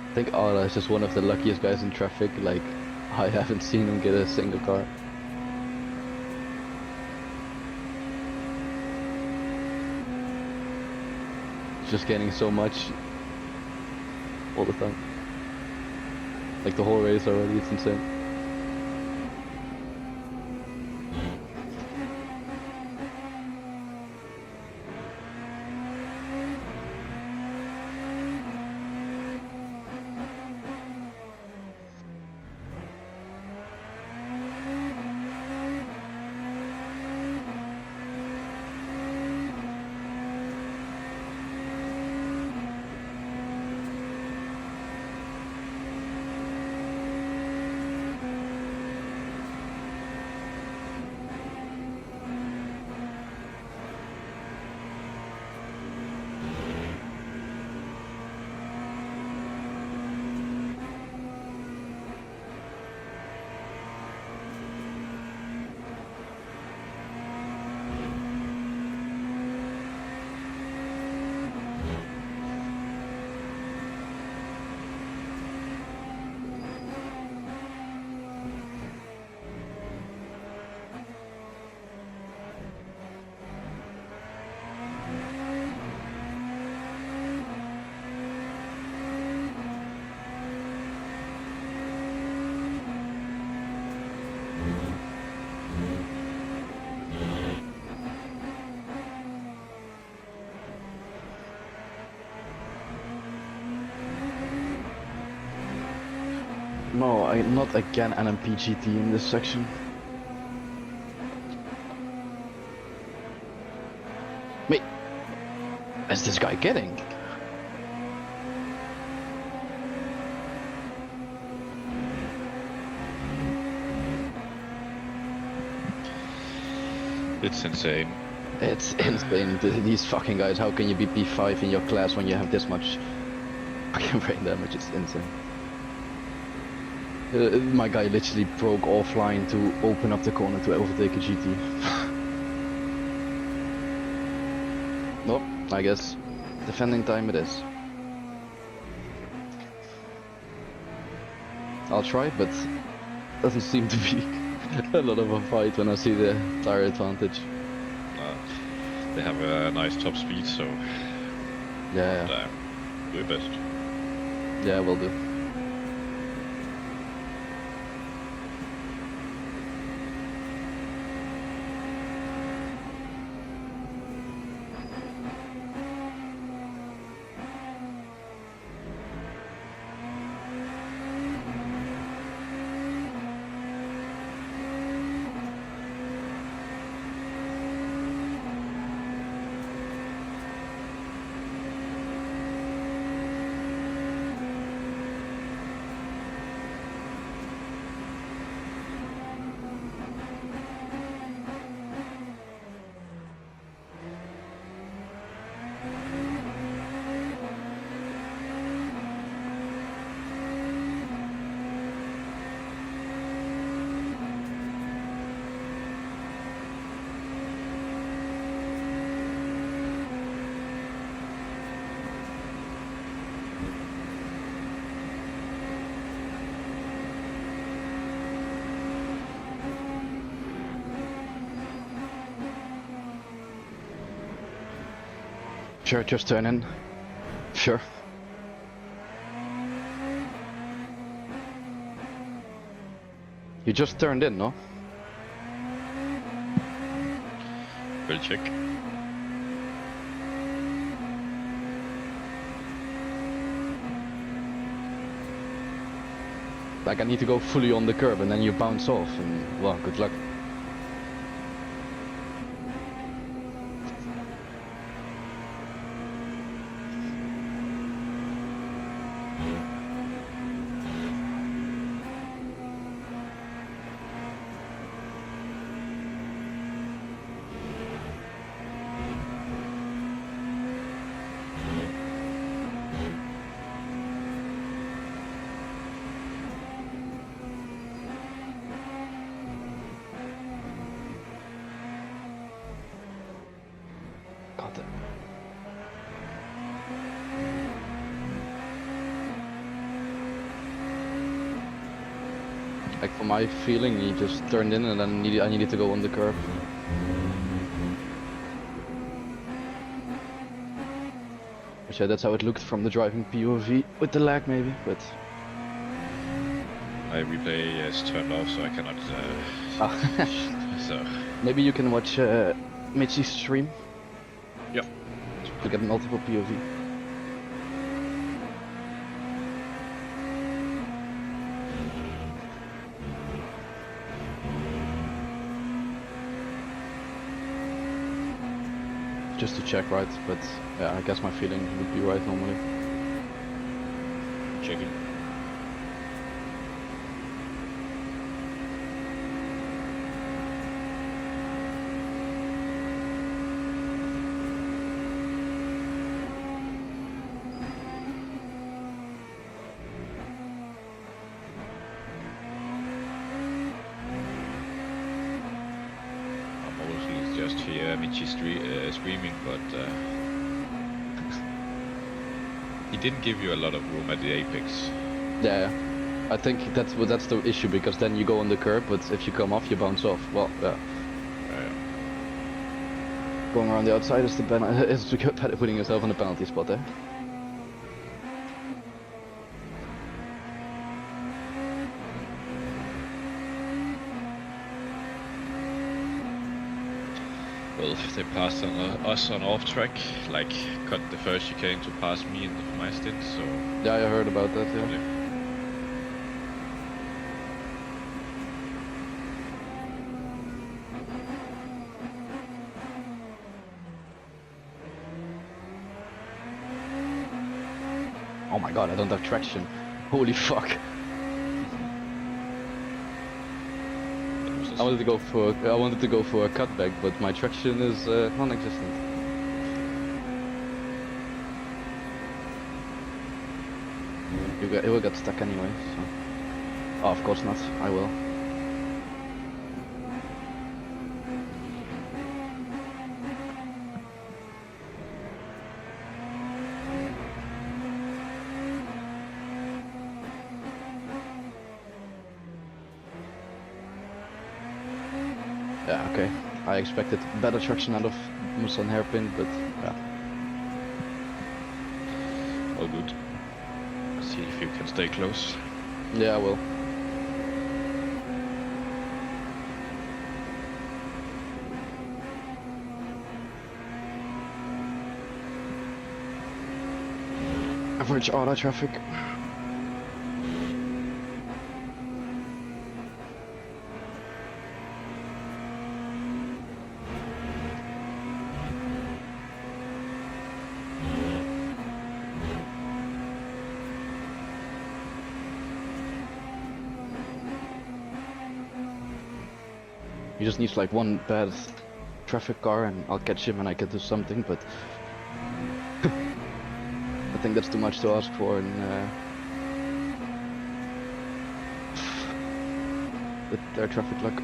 Speaker 4: I think Arla is just one of the luckiest guys in traffic, like, I haven't seen him get a single car. He's just getting so much all the time. Like the whole race already, it's insane. No, not again NMP GT in this section. Wait, where's this guy getting?
Speaker 2: It's insane.
Speaker 4: It's insane, these fucking guys. How can you be P5 in your class when you have this much fucking brain damage? It's insane. My guy literally broke offline to open up the corner to overtake a GT. Nope, I guess defending time it is. I'll try, but doesn't seem to be a lot of a fight when I see the tire advantage.
Speaker 2: They have a nice top speed, so
Speaker 4: Yeah,
Speaker 2: do your best.
Speaker 4: yeah, will do.
Speaker 6: Sure, just turn in. Sure. You just turned in, no?
Speaker 2: We'll check.
Speaker 6: Like I need to go fully on the curb and then you bounce off and well, good luck. Got it. Like for my feeling, he just turned in and then I needed to go on the curb. Which yeah, that's how it looked from the driving POV with the lag maybe, but
Speaker 2: My replay is turned off, so I cannot. So
Speaker 6: maybe you can watch Mitchie's stream.
Speaker 2: Yep.
Speaker 6: To get multiple POV. Just to check, right? But yeah, I guess my feeling would be right normally.
Speaker 2: checking. I'm obviously just here, Michi screaming, but he didn't give you a lot of room at the apex.
Speaker 6: Yeah, I think that's the issue because then you go on the curb, but if you come off, you bounce off. Well, yeah. Going around the outside is putting yourself in a penalty spot there.
Speaker 2: Well, if they passed on us on off track, like cut the first chicane to pass me in my stint, so
Speaker 6: Yeah, I heard about that. Yeah. Oh my god, I don't have traction. Holy fuck. I wanted to go for a cutback, but my traction is non-existent. It will get stuck anyway, so... Oh, of course not. I will. Yeah, okay. I expected better traction out of Musan Hairpin, but yeah.
Speaker 2: all good. See if you can stay close.
Speaker 6: Yeah, I will. Average auto traffic. He just needs like one bad traffic car and I'll catch him and I can do something, but I think that's too much to ask for in with their traffic luck.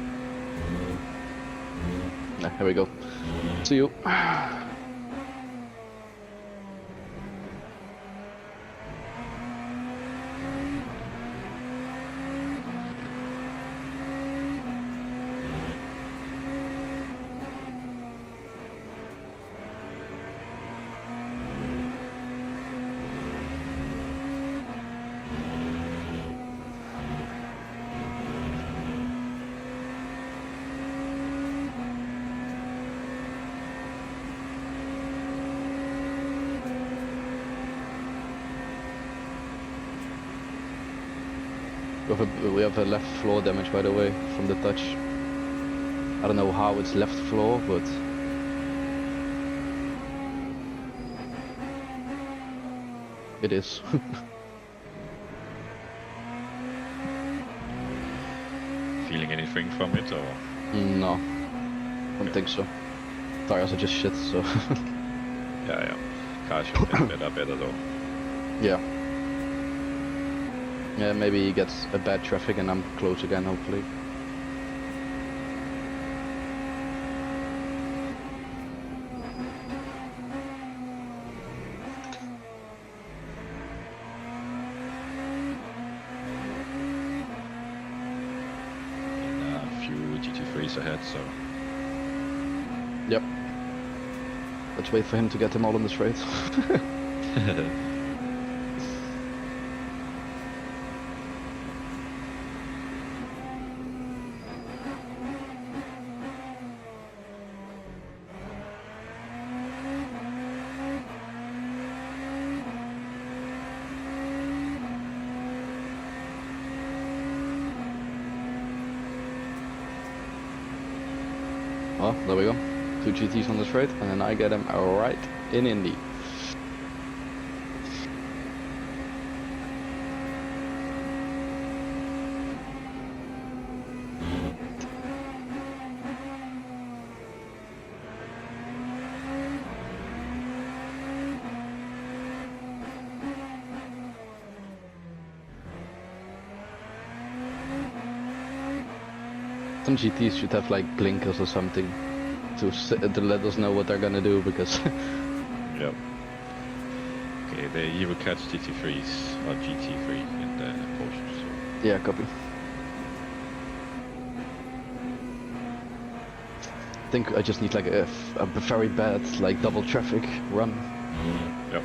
Speaker 6: Nah, here we go. See you. We have a left floor damage, by the way, from the touch. I don't know how it's left floor, but it is.
Speaker 2: Feeling anything from it, or?
Speaker 6: No, don't think so. Tires are just shit, so
Speaker 2: Yeah. Car should get better though.
Speaker 6: yeah. Yeah, maybe he gets a bad traffic and I'm close again, hopefully.
Speaker 2: And a few GT3s ahead, so.
Speaker 6: Yep. Let's wait for him to get them all on the straight. Well, there we go. 2 GTs on the straight, and then I get him right in Indy. Some GTs should have like blinkers or something to let us know what they're gonna do, because
Speaker 2: Yep. Okay, they will catch GT3s or GT3 in the Porsche. So.
Speaker 6: yeah, copy. I think I just need like a very bad like double traffic run.
Speaker 2: Yep.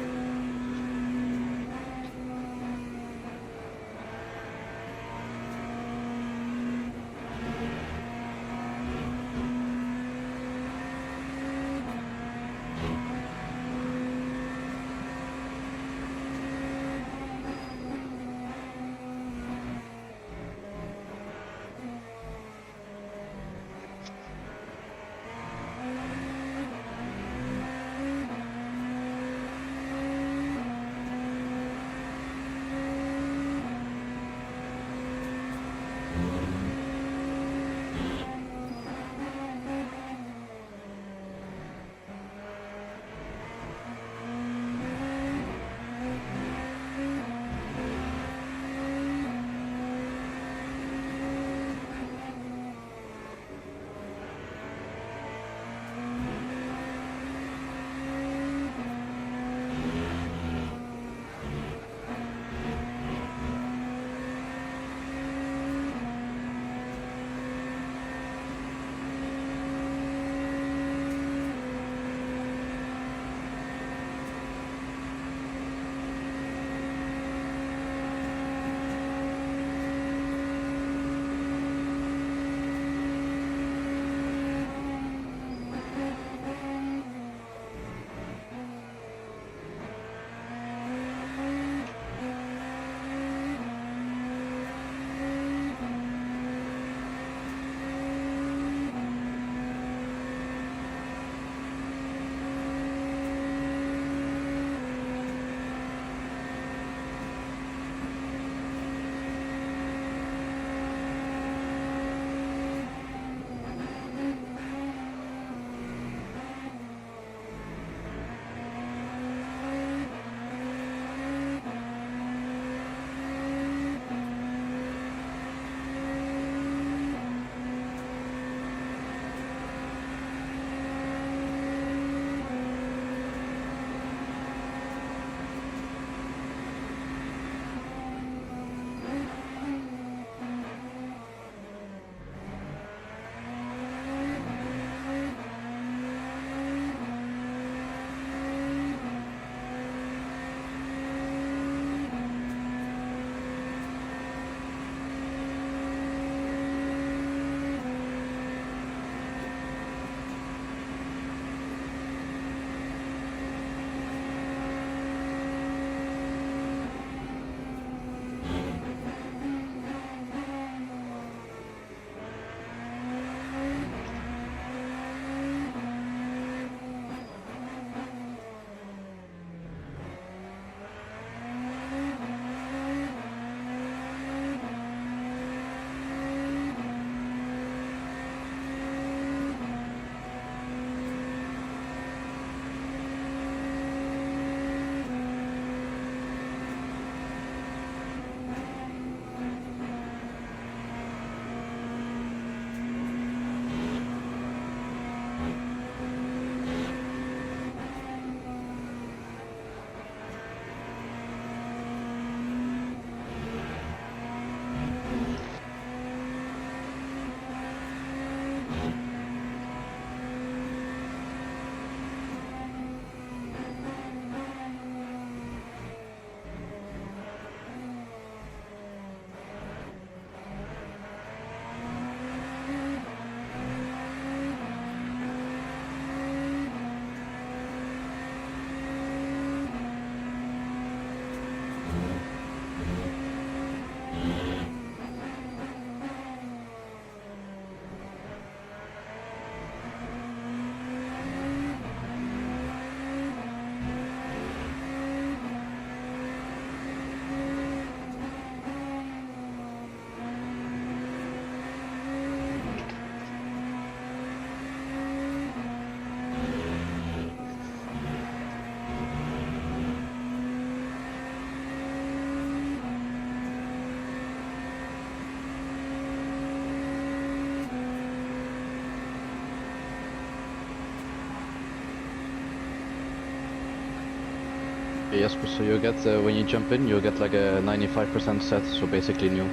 Speaker 6: Yes, so you get, when you jump in, you'll get like a 95% set, so basically new.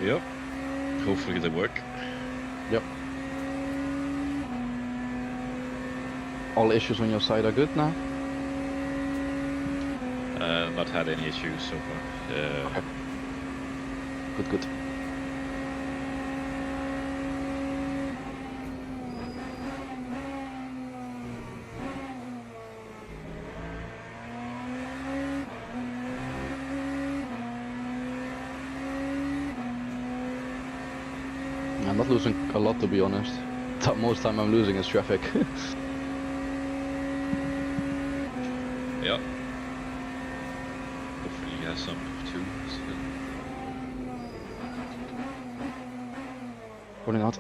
Speaker 2: Yep. Hopefully they work.
Speaker 6: Yep. All issues on your side are good now?
Speaker 2: Not had any issues so far.
Speaker 6: Okay. Good. I'm not losing a lot, to be honest. Most time I'm losing is traffic.
Speaker 2: Yep. Hopefully he has some too. Still.
Speaker 6: Running out.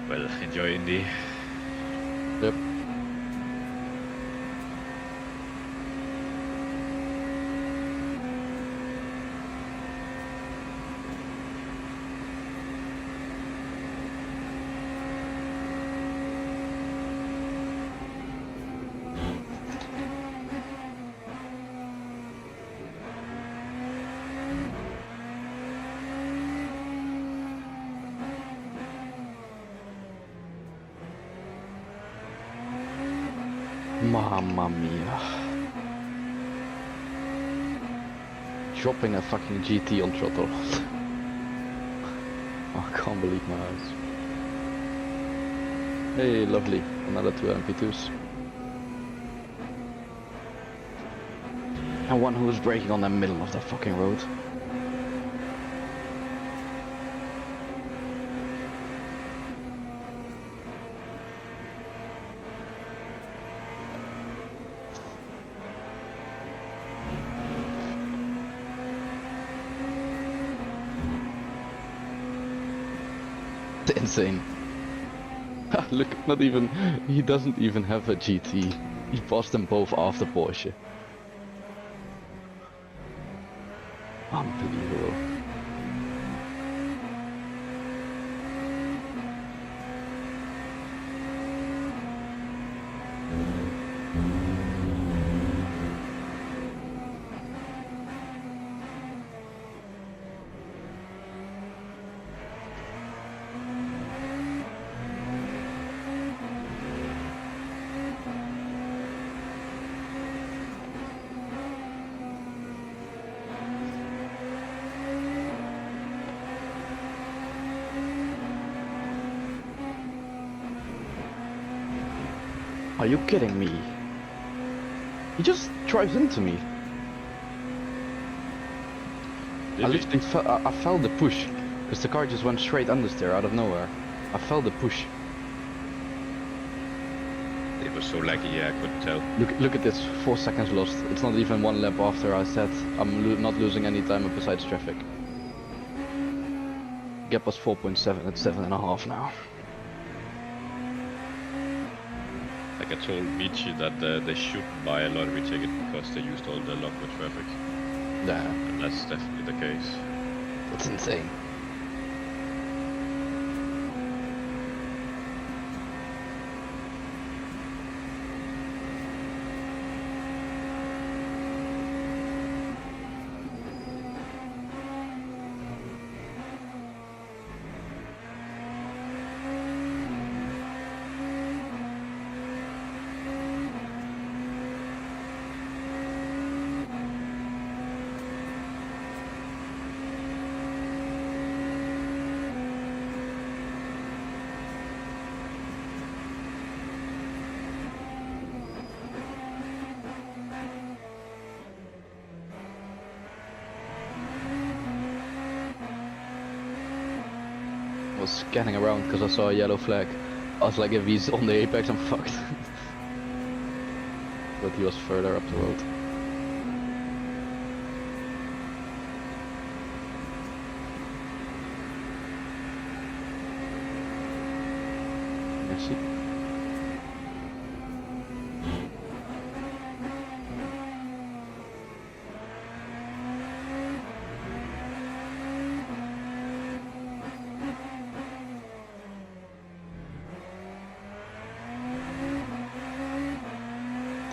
Speaker 2: Well, enjoy Indy.
Speaker 6: Yep. Mamma mia. Dropping a fucking GT on throttle. I can't believe my eyes. Hey, lovely. Another 2 MP2s. And one who was braking on the middle of the fucking road. Insane. Ha, look, not even, he doesn't even have a GT. He passed them both after Porsche. Unbelievable. Are you kidding me? He just drives into me.
Speaker 2: Did
Speaker 6: I
Speaker 2: he?
Speaker 6: literally I felt the push, because the car just went straight understeer out of nowhere. I felt the push.
Speaker 2: It was so laggy, yeah, I couldn't tell.
Speaker 6: Look at this, 4 seconds lost. It's not even 1 lap after I said I'm not losing any time besides traffic. Gap was 4.7, it's 7.5 now.
Speaker 2: Like I told Michi that they shouldn't buy a lottery ticket because they used all the longer traffic.
Speaker 6: Yeah,
Speaker 2: And that's definitely the case.
Speaker 6: that's insane. I was scanning around because I saw a yellow flag. I was like, if he's on the apex, I'm fucked. But he was further up the road. Merci.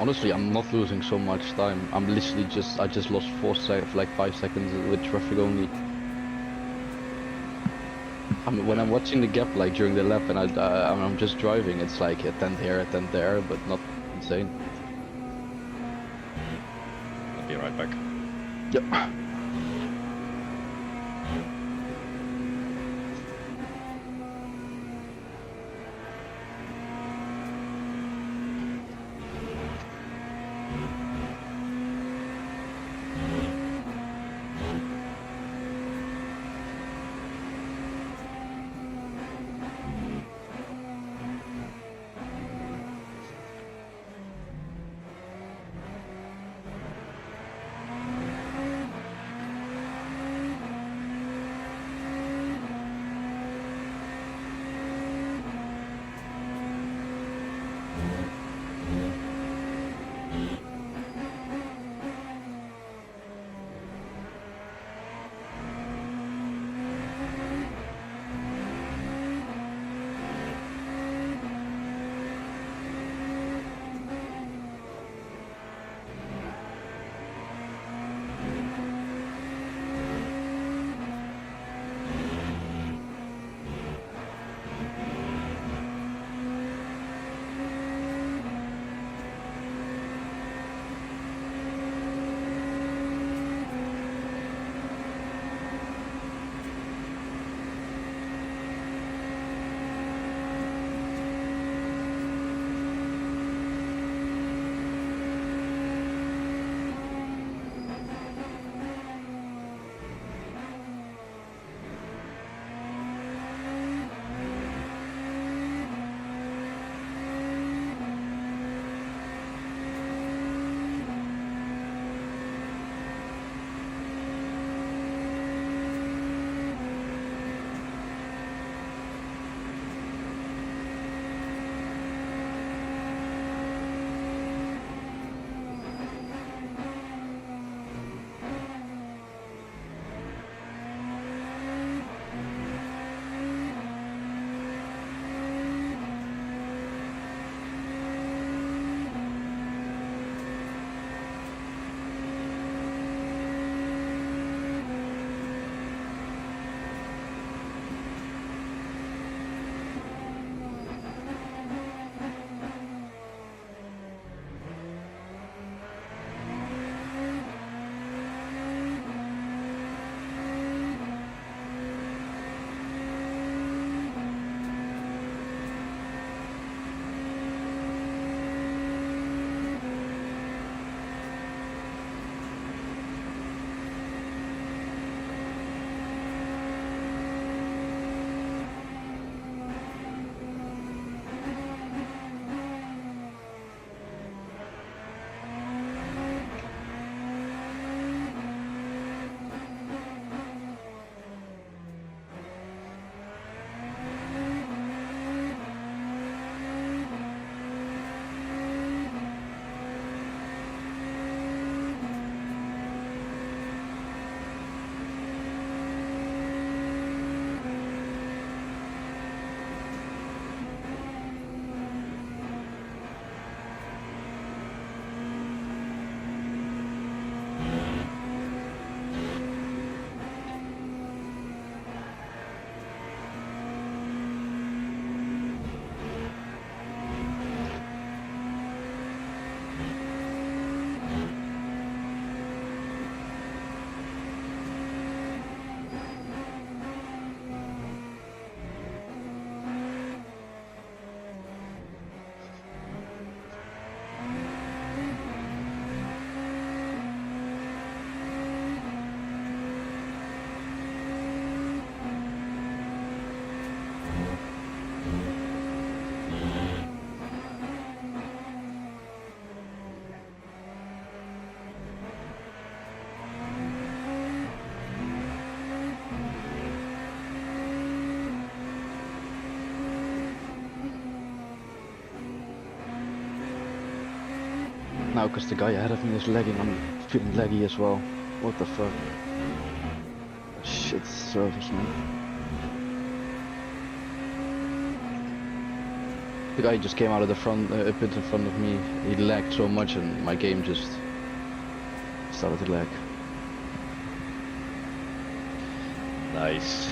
Speaker 6: Honestly, I'm not losing so much time. I'm literally I just lost 5 seconds with traffic only. When I'm watching the gap like during the lap and I'm just driving, it's like a 10th here, a 10th there, but not insane.
Speaker 2: I'll be right back.
Speaker 6: Yep. Now, because the guy ahead of me is lagging, I'm feeling laggy as well. What the fuck? Shit service, man. The guy just came out of the front, a bit in front of me. He lagged so much, and my game just started to lag.
Speaker 2: Nice.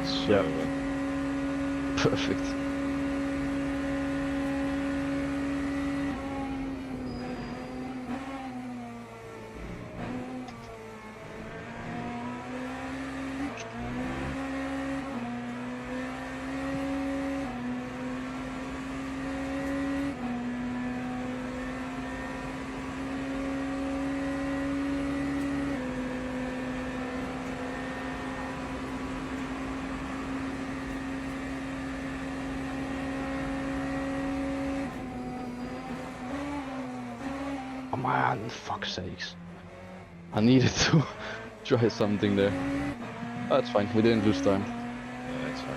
Speaker 2: So,
Speaker 6: Yep. Perfect. Oh man, fuck's sakes. I needed to try something there. That's fine, we didn't lose time.
Speaker 2: yeah, that's fine.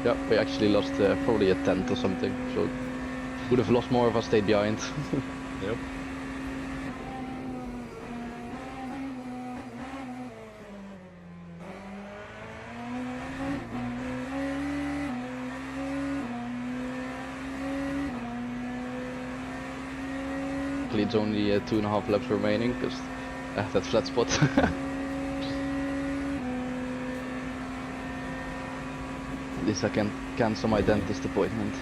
Speaker 6: Yeah, we actually lost probably a tenth or something, so would have lost more if I stayed behind.
Speaker 2: Yep.
Speaker 6: It's only 2.5 laps remaining, because that flat spot. At least I can cancel my dentist appointment.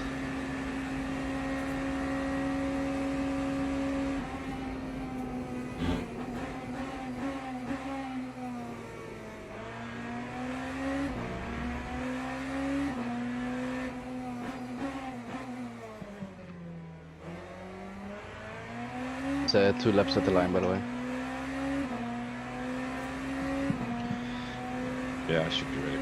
Speaker 6: It's 2 laps at the line, by the way.
Speaker 2: Yeah, I should be ready.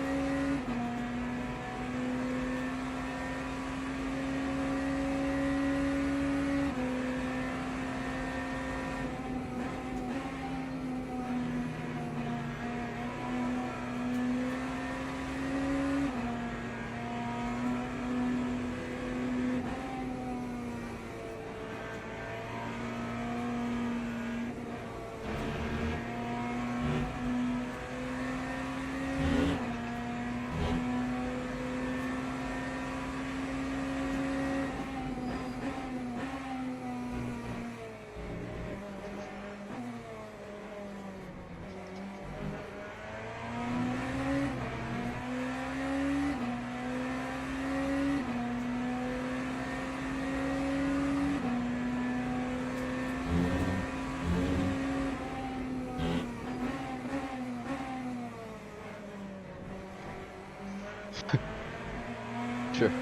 Speaker 6: Sure.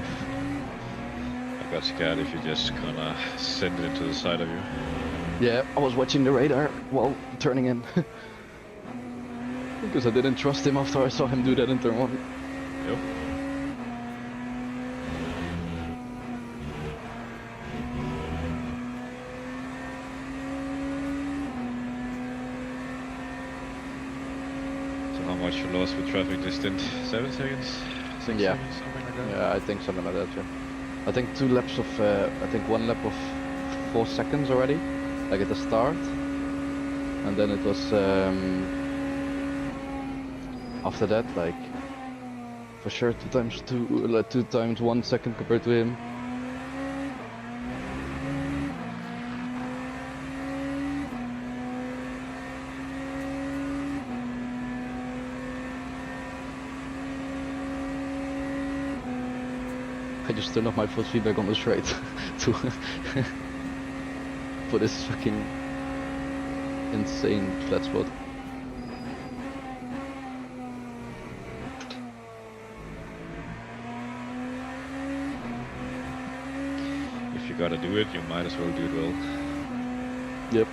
Speaker 2: I got scared if you just gonna send it into the side of you.
Speaker 6: Yeah, I was watching the radar while turning in. Because I didn't trust him after I saw him do that in turn 1.
Speaker 2: Yep. So how much you lost with traffic distant? 7 seconds? 6
Speaker 6: Yeah.
Speaker 2: seconds? Something like that?
Speaker 6: Yeah, I think something like that, yeah. I think 2 laps of, I think 1 lap of 4 seconds already, like at the start. And then it was, after that, like, for sure 2 times 1 second compared to him. I just turned off my force feedback on the straight to for this fucking insane flat spot.
Speaker 2: If you gotta do it, you might as well do it well.
Speaker 6: Yep.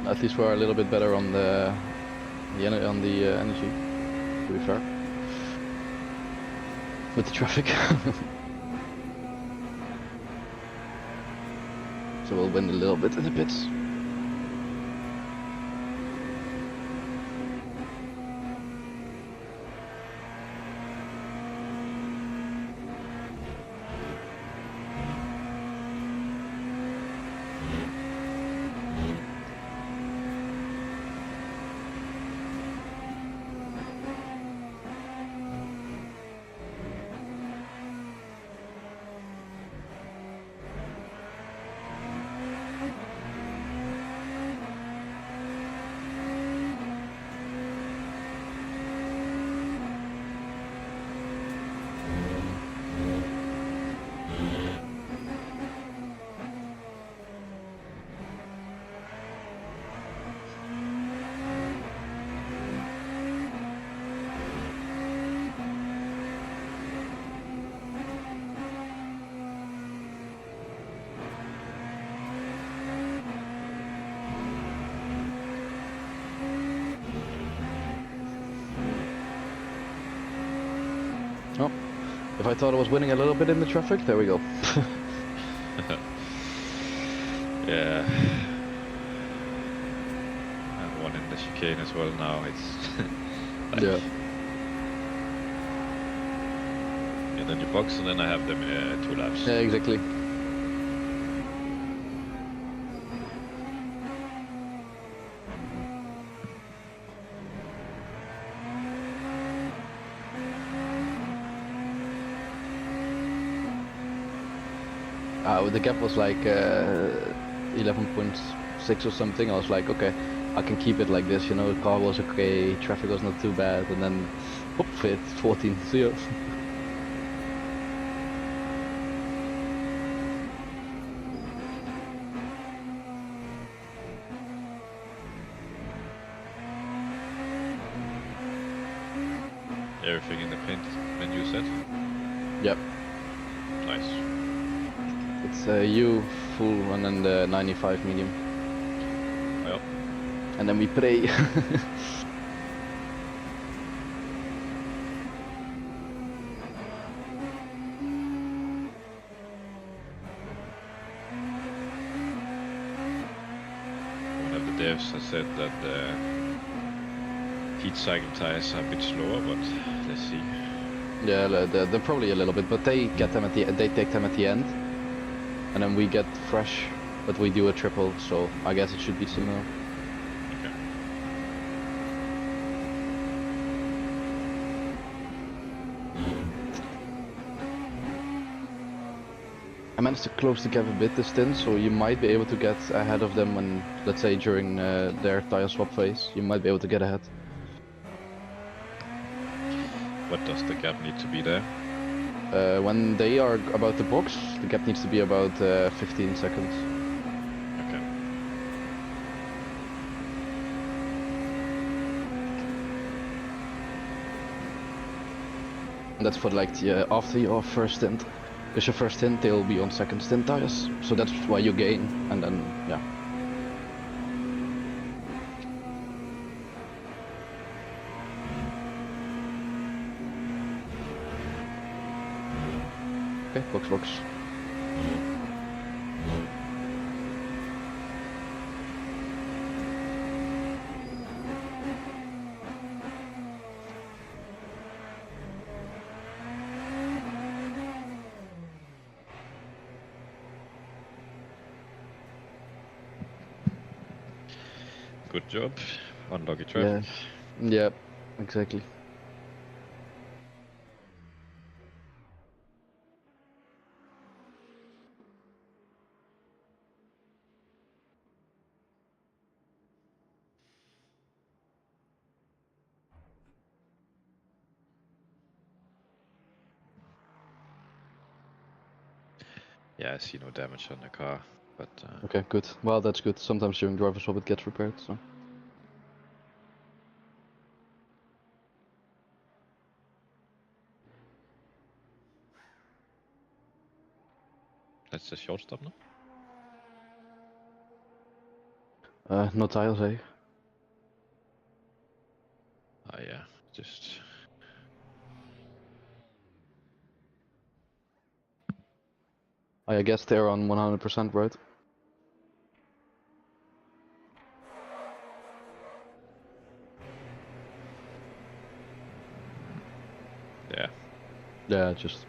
Speaker 6: at least we're a little bit better on the energy. To be fair, with the traffic. So we'll win a little bit in the pits. Oh, if I thought I was winning a little bit in the traffic, there we go.
Speaker 2: Yeah. And one in the chicane as well now. It's like,
Speaker 6: Yeah.
Speaker 2: and then you box, and then I have them 2 laps.
Speaker 6: Yeah, exactly. The gap was like 11.6 or something. I was like, okay, I can keep it like this, you know, the car was okay, traffic was not too bad, and then, whoop, hit 14, see ya.
Speaker 2: Everything in the print menu set.
Speaker 6: Yep,
Speaker 2: Nice.
Speaker 6: it's U full and then the 95 medium.
Speaker 2: Well,
Speaker 6: And then we pray.
Speaker 2: one of the devs has said that the heat cycle tires are a bit slower, but let's see.
Speaker 6: Yeah, they're probably a little bit, but they get them they take them at the end, and then we get fresh, but we do a triple, so I guess it should be similar.
Speaker 2: Okay.
Speaker 6: I managed to close the gap a bit this stint, so you might be able to get ahead of them when, let's say, during their tire swap phase, you might be able to get ahead.
Speaker 2: What does the gap need to be there?
Speaker 6: When they are about the box, the gap needs to be about 15 seconds.
Speaker 2: Okay.
Speaker 6: And that's for like after your first stint. Because your first stint, they'll be on second stint tires, so that's why you gain, and then, yeah. Okay, box.
Speaker 2: Good job. Unlucky traffic.
Speaker 6: Yeah, exactly.
Speaker 2: Yeah, I see no damage on the car, but
Speaker 6: Okay, good. Well, that's good. Sometimes during driver swap it gets repaired, so.
Speaker 2: that's a short stop now.
Speaker 6: No tiles, eh?
Speaker 2: Oh yeah, just
Speaker 6: I guess they're on 100%, right?
Speaker 2: yeah.
Speaker 6: Yeah, just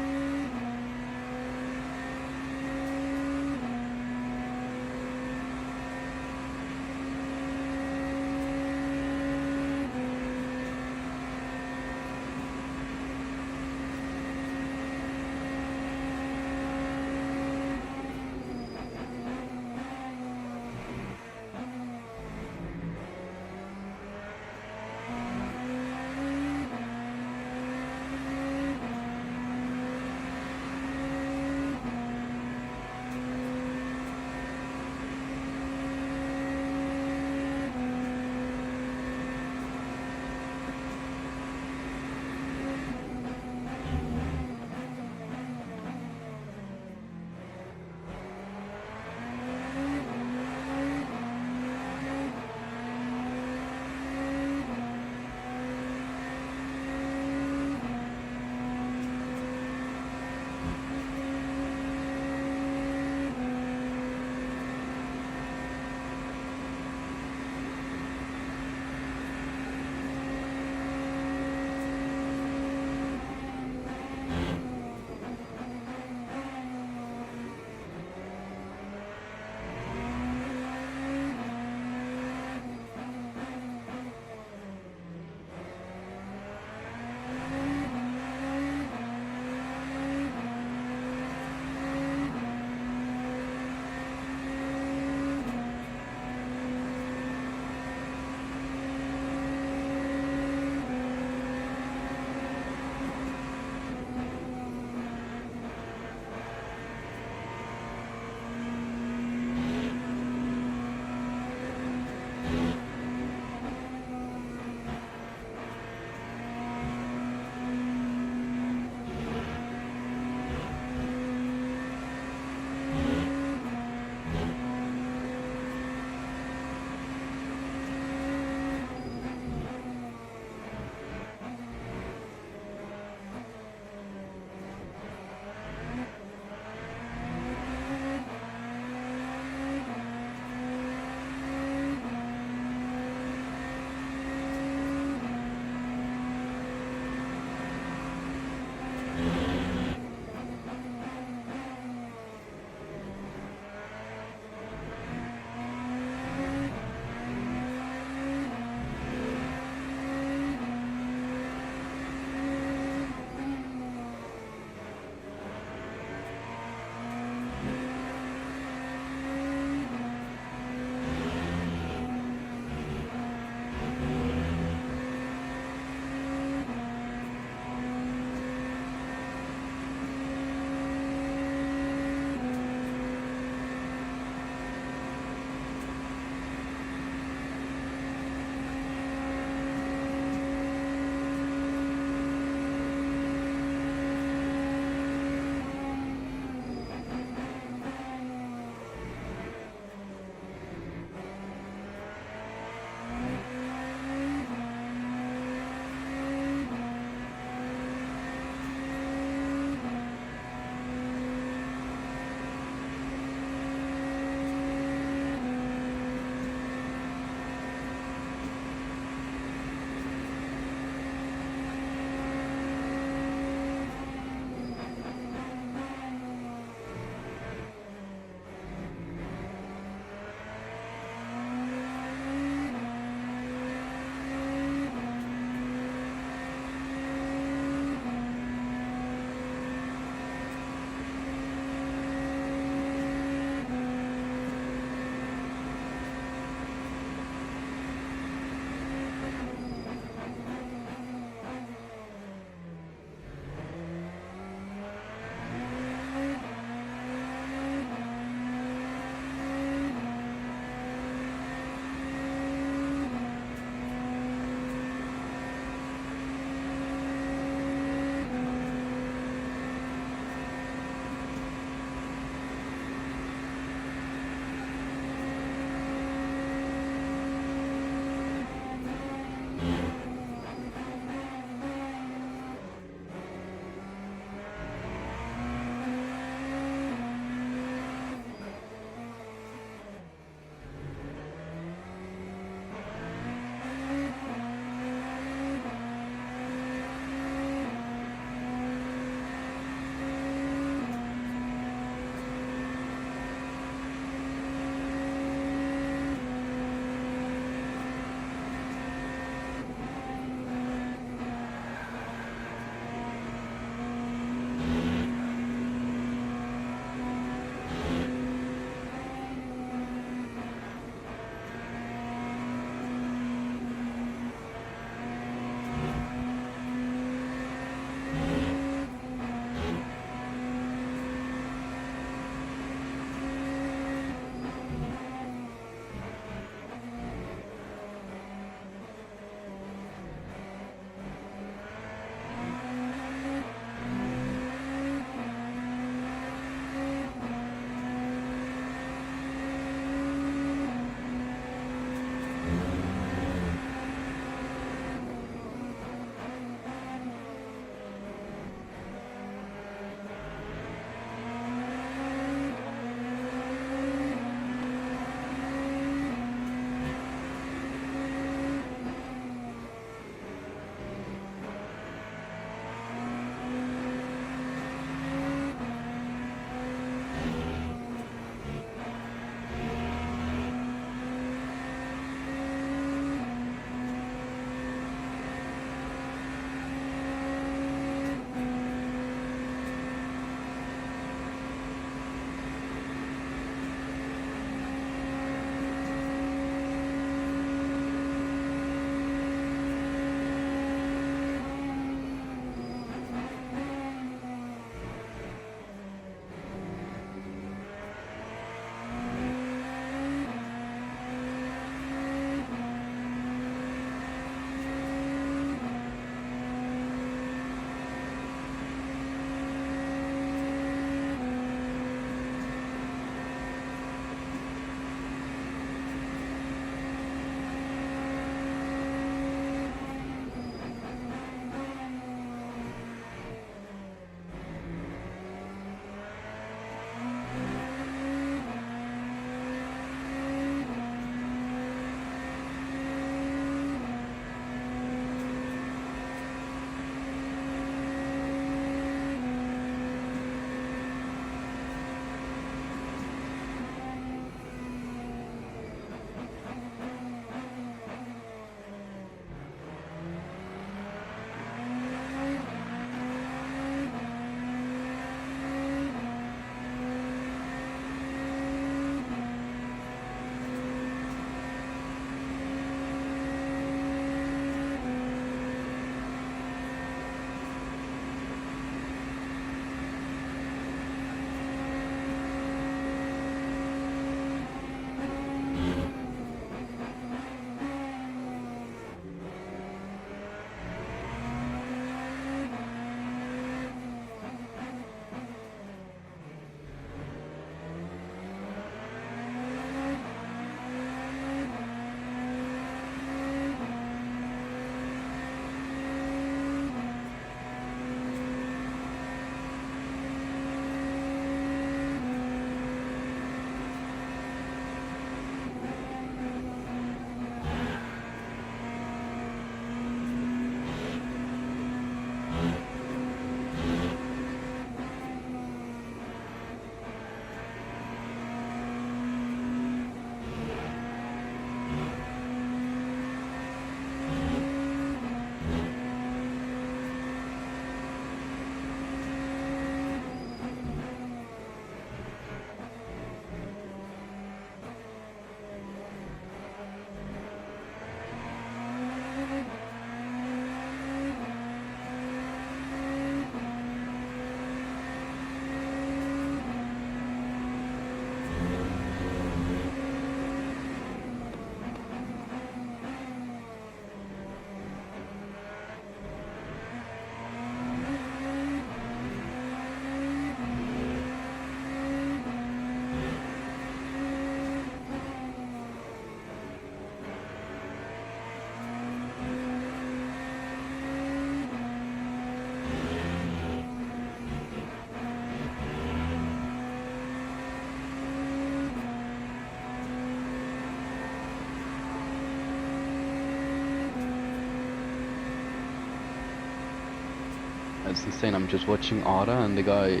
Speaker 6: it's insane. I'm just watching Ada, and the guy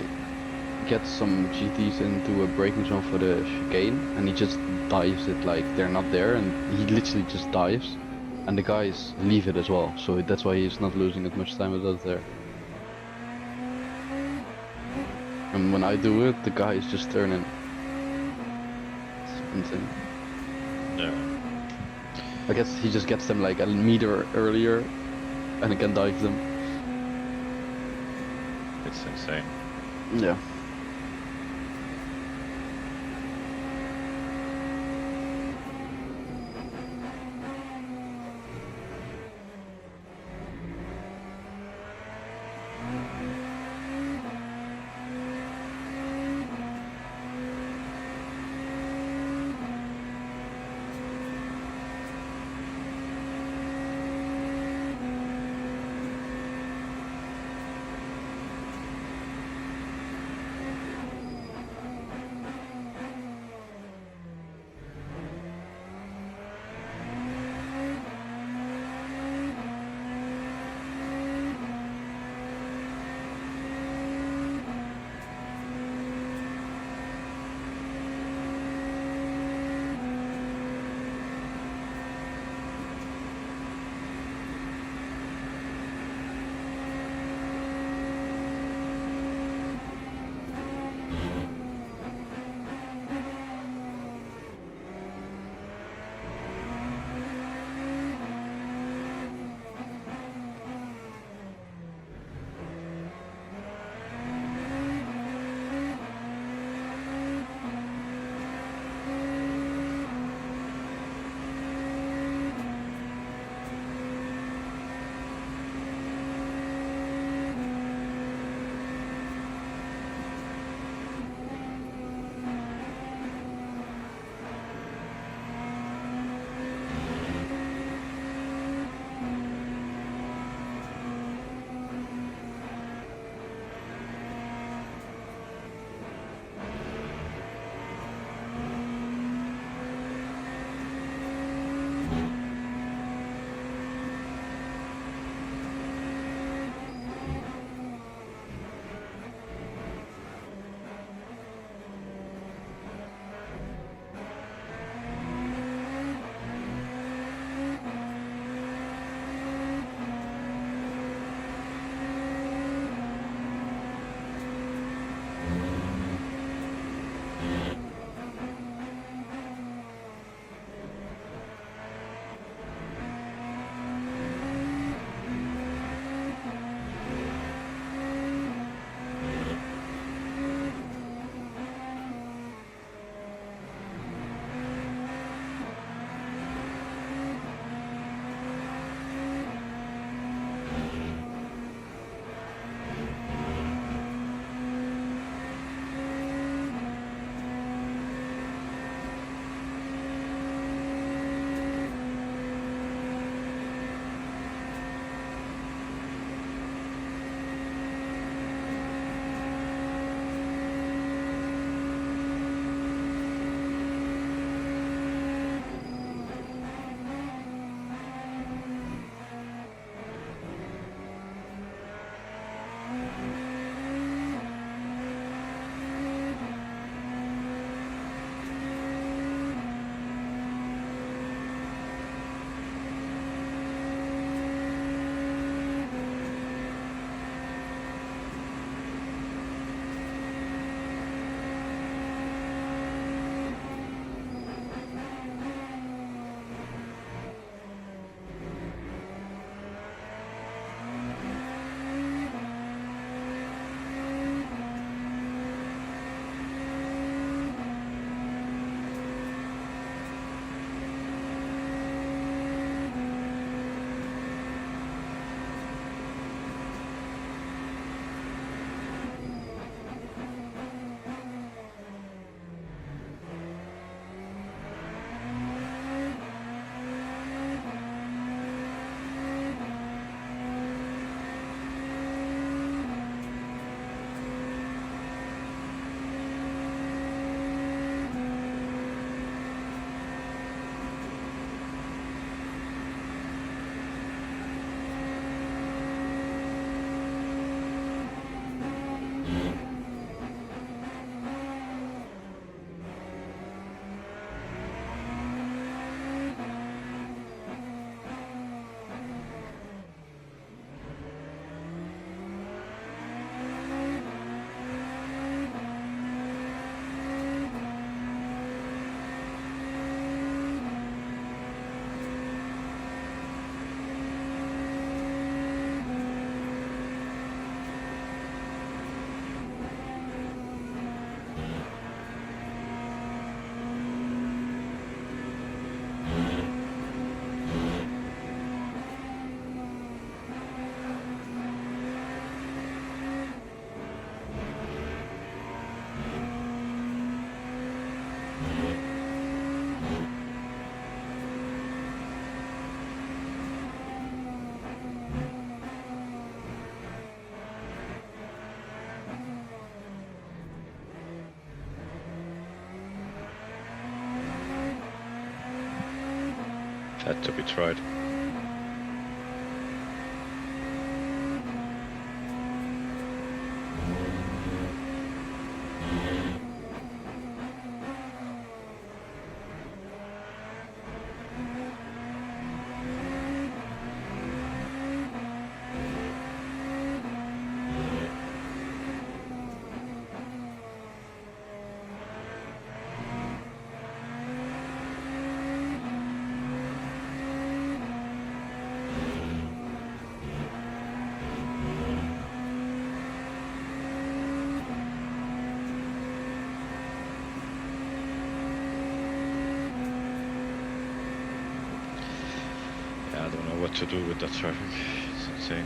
Speaker 6: gets some GTs into a braking zone for the chicane, and he just dives it like they're not there, and he literally just dives, and the guys leave it as well. So that's why he's not losing as much time as us there. And when I do it, the guy is just turning. It's insane.
Speaker 2: Yeah.
Speaker 6: I guess he just gets them like a meter earlier, and again dives them.
Speaker 2: It's insane.
Speaker 6: Yeah.
Speaker 2: Had to be tried. Yeah, I don't know what to do with that traffic. It's insane.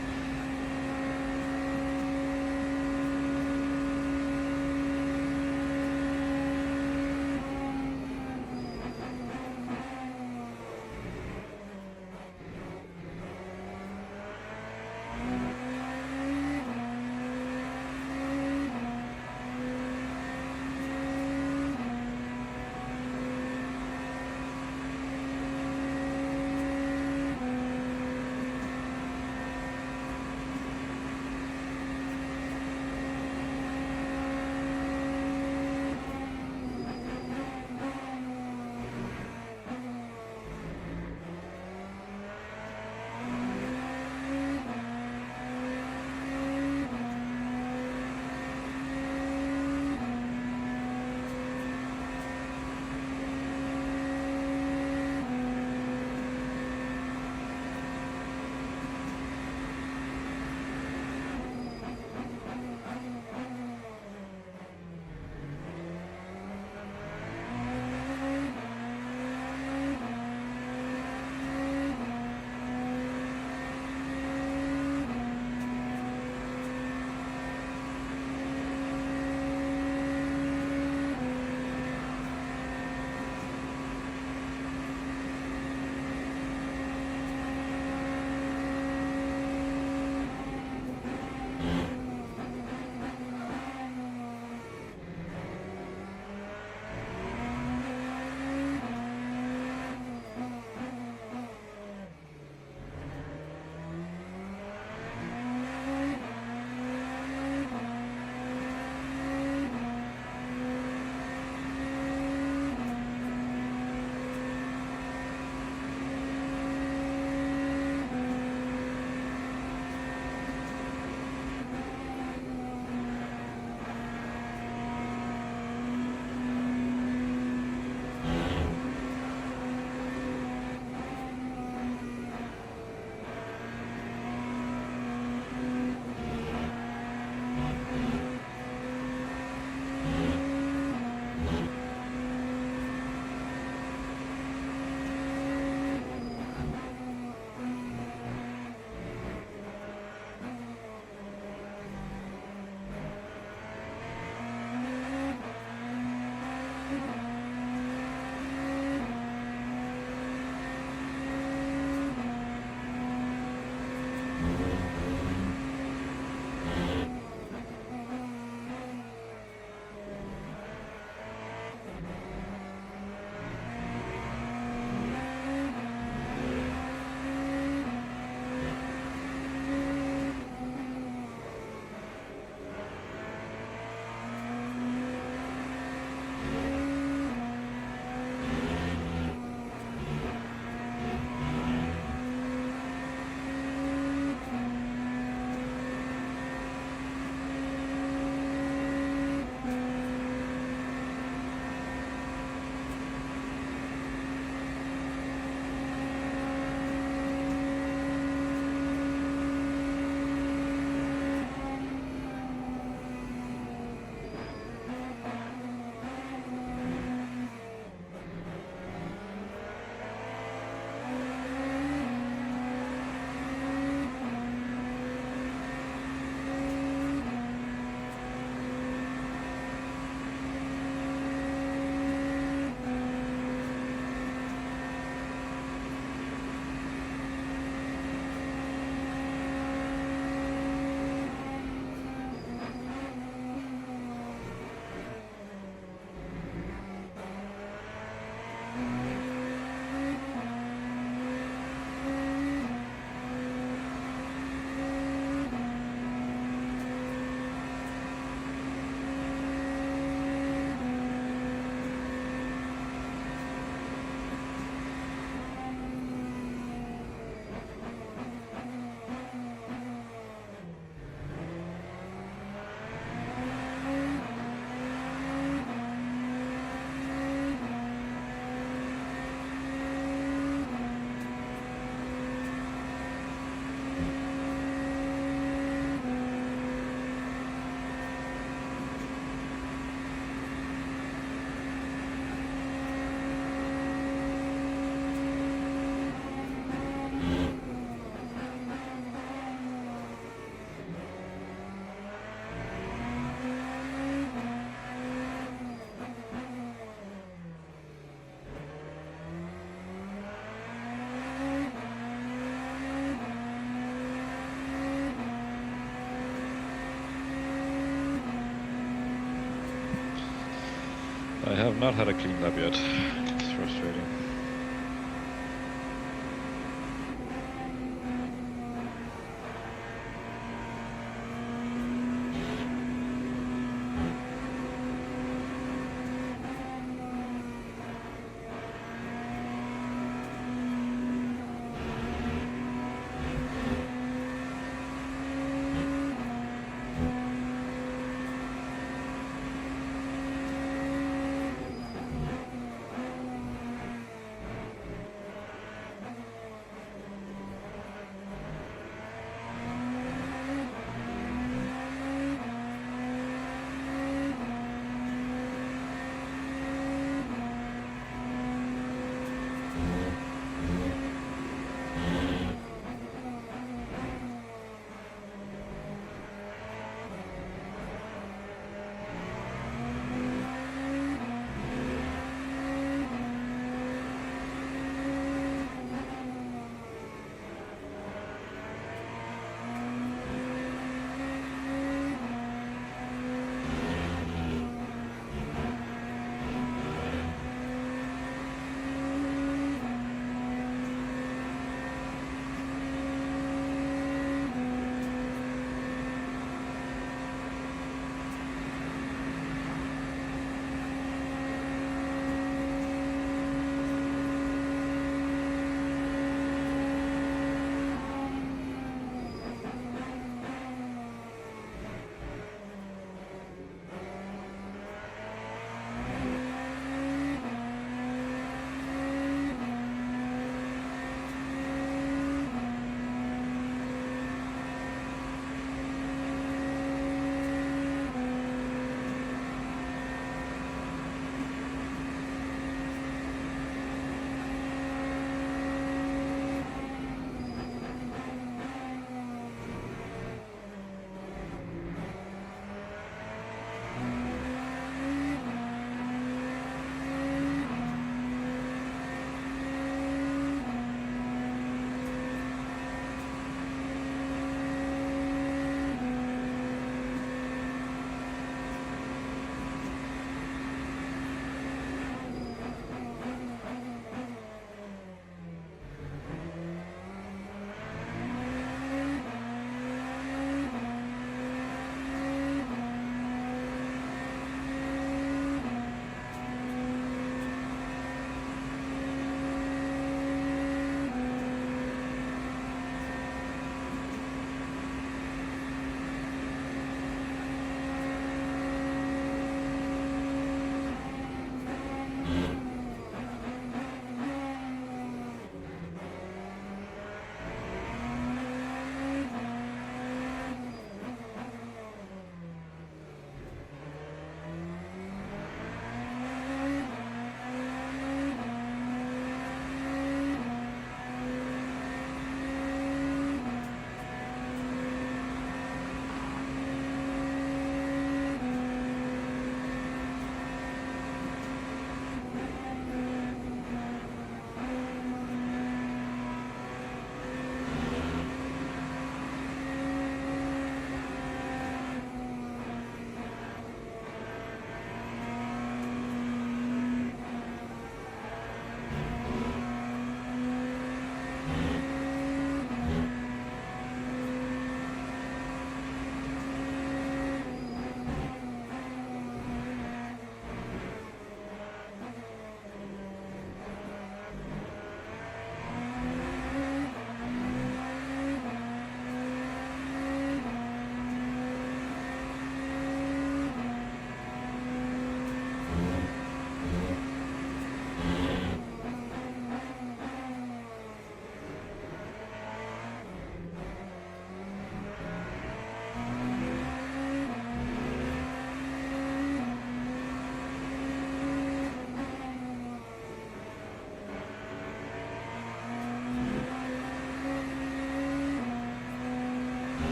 Speaker 2: I have not had a clean lap yet. It's frustrating.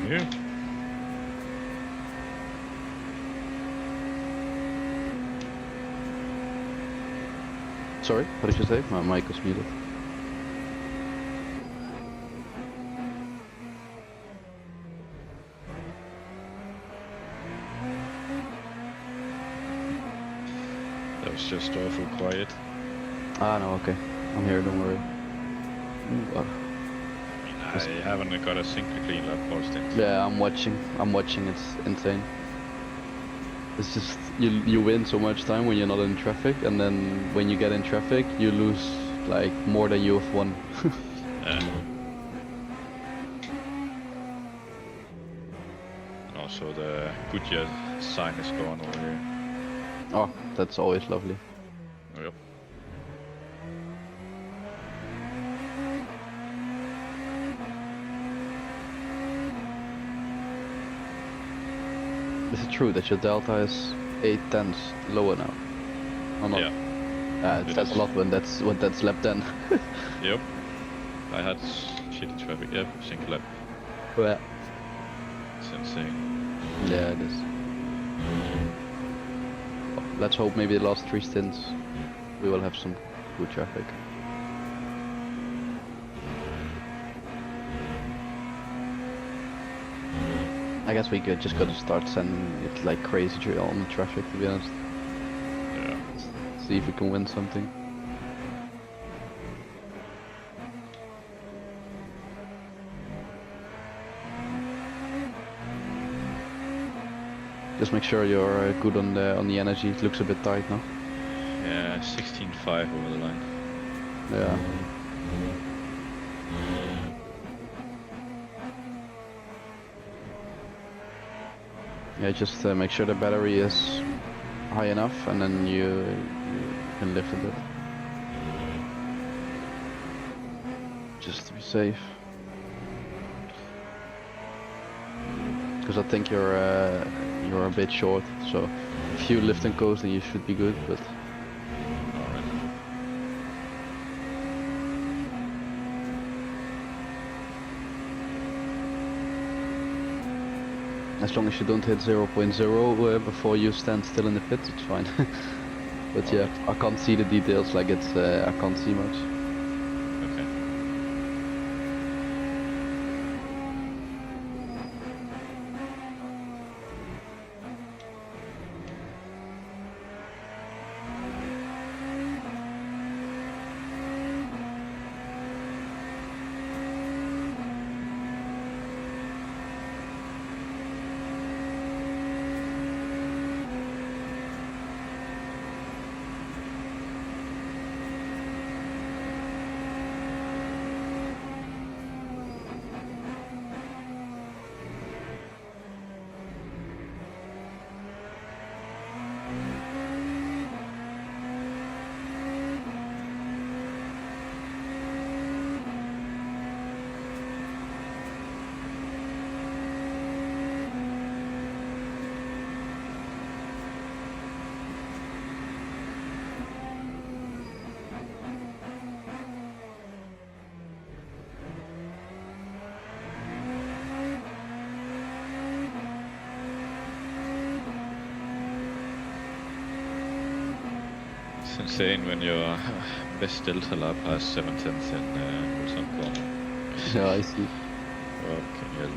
Speaker 2: here.
Speaker 6: Sorry, what did you say? My mic was muted.
Speaker 2: That was just awful quiet.
Speaker 6: Ah, no, okay. I'm here, don't worry. Ooh,
Speaker 2: I haven't got a single clean lap posting.
Speaker 6: yeah, I'm watching, it's insane. It's just, you win so much time when you're not in traffic, and then when you get in traffic, you lose like more than you have won.
Speaker 2: And also the Goodyear sign is gone over here.
Speaker 6: Oh, that's always lovely.
Speaker 2: Yep.
Speaker 6: Is it true that your delta is 8/10 lower now? Or not?
Speaker 2: Yeah.
Speaker 6: It
Speaker 2: It
Speaker 6: says
Speaker 2: is.
Speaker 6: a lot when that's lap 10.
Speaker 2: Yep. I had shitty traffic. Yep, single lap.
Speaker 6: Yeah.
Speaker 2: It's insane.
Speaker 6: Yeah, it is. Let's hope maybe the last 3 stints we will have some good traffic. I guess we just gotta start sending it like crazy on the traffic, to be honest.
Speaker 2: Yeah.
Speaker 6: See if we can win something. Just make sure you're good on the energy. It looks a bit tight now.
Speaker 2: Yeah, 16.5 over the line.
Speaker 6: Yeah. Yeah, just make sure the battery is high enough, and then you can lift a bit. Just to be safe. Because I think you're a bit short, so if you lift and coast, then you should be good. But
Speaker 2: Alright.
Speaker 6: as long as you don't hit 0.0 before you stand still in the pits, it's fine. But yeah, I can't see the details. Like it's I can't see much.
Speaker 2: Okay. It's insane when your best delta lap has 7/10 in some corner.
Speaker 6: Yeah, I see.
Speaker 2: Fucking hell.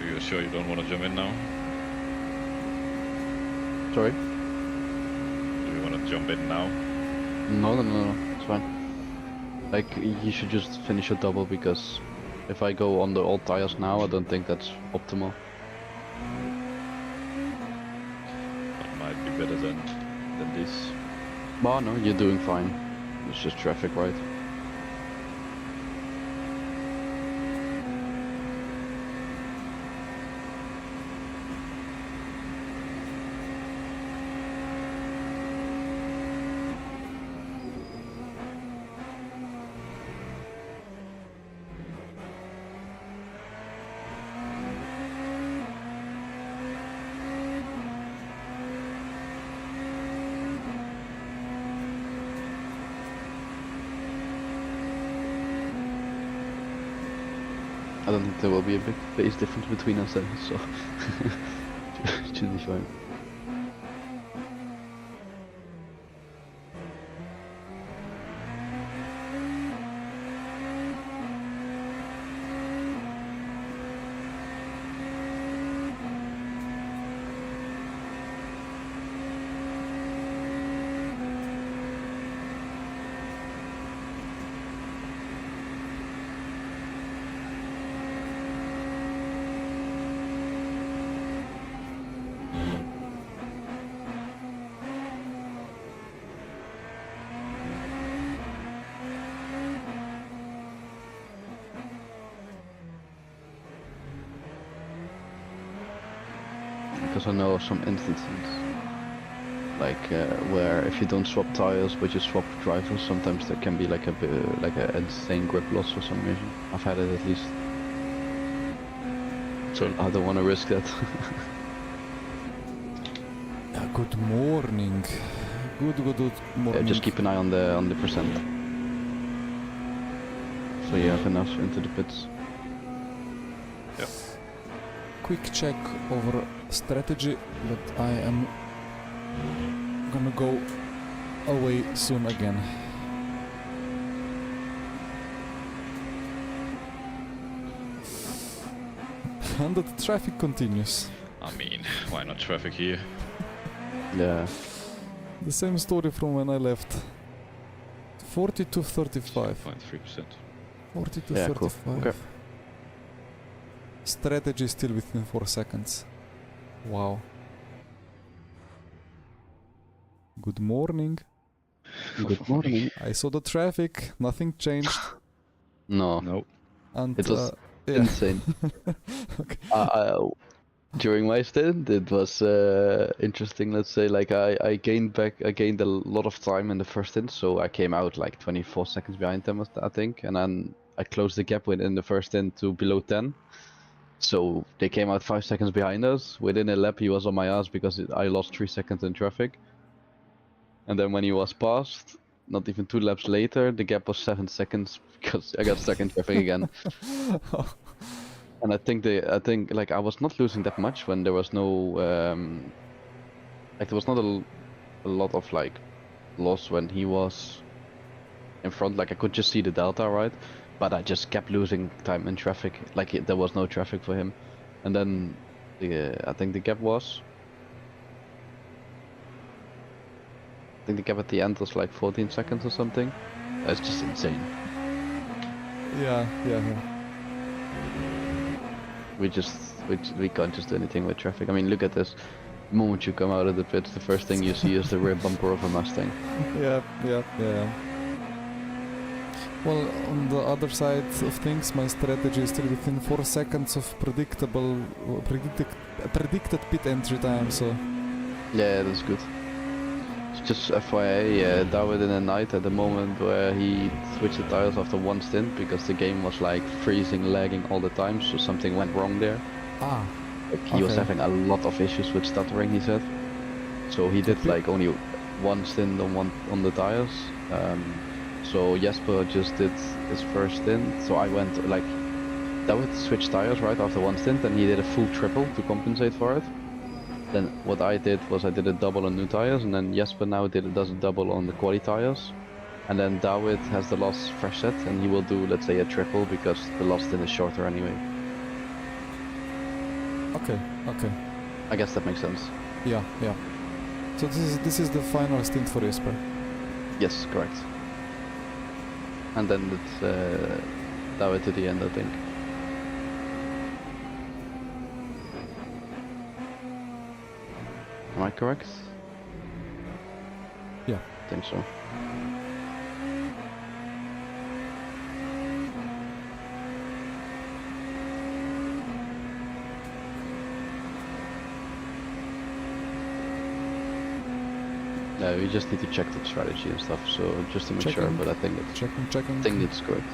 Speaker 2: you sure you don't want to jump in now?
Speaker 6: Sorry?
Speaker 2: Do you want to jump in now?
Speaker 6: No, it's fine. Like, you should just finish your double, because if I go on the old tires now, I don't think that's optimal.
Speaker 2: That might be better than this.
Speaker 6: Well, no, you're doing fine. It's just traffic, right? I don't think there will be a big phase difference between us then, so it should be fine. Because I know of some instances, like where if you don't swap tires but you swap drivers, sometimes there can be like a bit, like an insane grip loss for some reason. I've had it at least, so I don't want to risk that.
Speaker 1: Good morning. Good
Speaker 6: Yeah,
Speaker 1: morning.
Speaker 6: just keep an eye on the percent, so you have enough into the pits.
Speaker 1: Quick check over strategy, but I am gonna go away soon again. And the traffic continues.
Speaker 2: I mean, why not traffic here?
Speaker 6: Yeah,
Speaker 1: The same story from when I left. 40 to 35.
Speaker 2: 0.3%.
Speaker 1: 40 to
Speaker 6: Yeah, cool.
Speaker 1: 35.
Speaker 6: Okay.
Speaker 1: Strategy still within 4 seconds. Wow. Good morning.
Speaker 6: good morning.
Speaker 1: I saw the traffic, nothing changed.
Speaker 6: No,
Speaker 2: No.
Speaker 1: And
Speaker 6: It was
Speaker 1: yeah.
Speaker 6: insane.
Speaker 1: Okay.
Speaker 6: During my stint, it was interesting. Let's say, like I gained a lot of time in the first stint, so I came out like 24 seconds behind them, I think, and then I closed the gap within the first stint to below 10. So they came out 5 seconds behind us. Within a lap, he was on my ass because I lost 3 seconds in traffic. And then when he was passed, not even 2 laps later, the gap was 7 seconds because I got stuck in traffic again. And I think like I was not losing that much when there was no like there was not a lot of like loss when he was in front. Like I could just see the delta, right? But I just kept losing time in traffic. Like there was no traffic for him. And then I think the gap was. I think the gap at the end was like 14 seconds or something. That's just insane.
Speaker 1: Yeah.
Speaker 6: We can't just do anything with traffic. I mean, look at this. The moment you come out of the pits, the first thing you see is the rear bumper of a Mustang.
Speaker 1: Yeah. Well, on the other side of things, my strategy is still within 4 seconds of predicted pit entry time, so...
Speaker 6: Yeah, that's good. Just FYI, David in the night at the moment where he switched the tires after one stint because the game was like freezing, lagging all the time, so something went wrong there.
Speaker 1: Ah,
Speaker 6: Like, he was
Speaker 1: Okay.
Speaker 6: having a lot of issues with stuttering, he said. So he did like only one stint on the tires. So Jesper just did his first stint. So I went like David switched tires right after one stint, and he did a full triple to compensate for it. Then what I did was I did a double on new tires, and then Jesper now does a double on the quali tires. And then David has the last fresh set, and he will do, let's say, a triple because the last stint is shorter anyway.
Speaker 1: Okay, okay.
Speaker 6: I guess that makes sense.
Speaker 1: Yeah, yeah. So this is the final stint for Jesper.
Speaker 6: Yes, correct. And then it's that way to the end, I think. Am I correct?
Speaker 1: Yeah.
Speaker 6: I think so. Yeah, we just need to check the strategy and stuff, so just to make sure,
Speaker 1: Checking.
Speaker 6: but I think it's
Speaker 1: Checking.
Speaker 6: I think it's correct.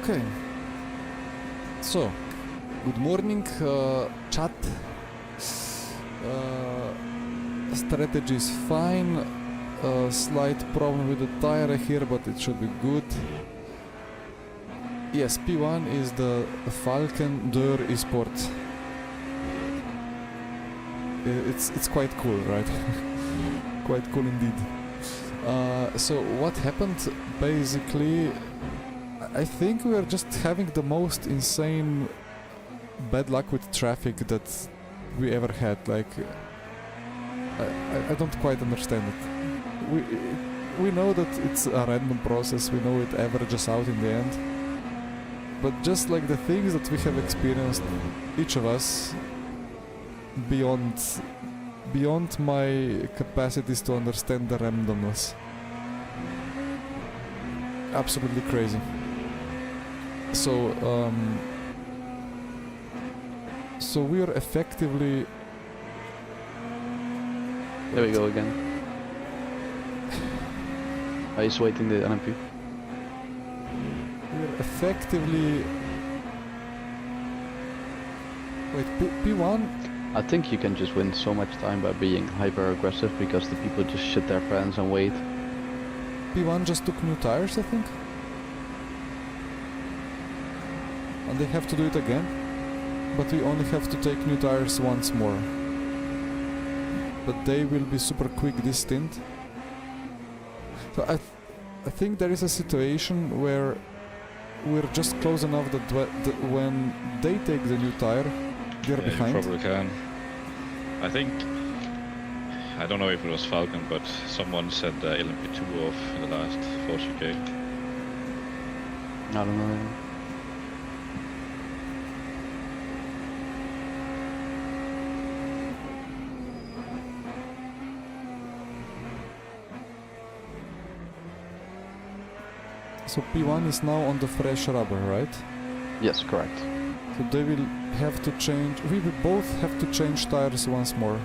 Speaker 1: Okay. So, good morning, chat. Strategy is fine. Slight problem with the tire here, but it should be good. Yes, P1 is the Falcon D'Or Esports. It's quite cool, right? Quite cool indeed. So what happened basically? I think we are just having the most insane bad luck with traffic that we ever had. Like, I don't quite understand it. We know that it's a random process. We know it averages out in the end. But just like the things that we have experienced, each of us, beyond my capacities to understand the randomness. Absolutely crazy. So we are effectively...
Speaker 6: There we go again. Are you waiting the NMP?
Speaker 1: We're effectively... Wait, P1?
Speaker 6: I think you can just win so much time by being hyper aggressive because the people just shit their pants and wait.
Speaker 1: P1 just took new tires, I think? And they have to do it again? But we only have to take new tires once more. But they will be super quick this stint. So I think there is a situation where we're just close enough that when they take the new tire, they're
Speaker 2: Yeah,
Speaker 1: behind.
Speaker 2: you probably can. I think, I don't know if it was Falcon, but someone said LMP2 off in the last 40k.
Speaker 6: I don't know.
Speaker 1: So P1 is now on the fresh rubber, right?
Speaker 6: Yes, correct.
Speaker 1: So they will have to change... We will both have to change tires once more.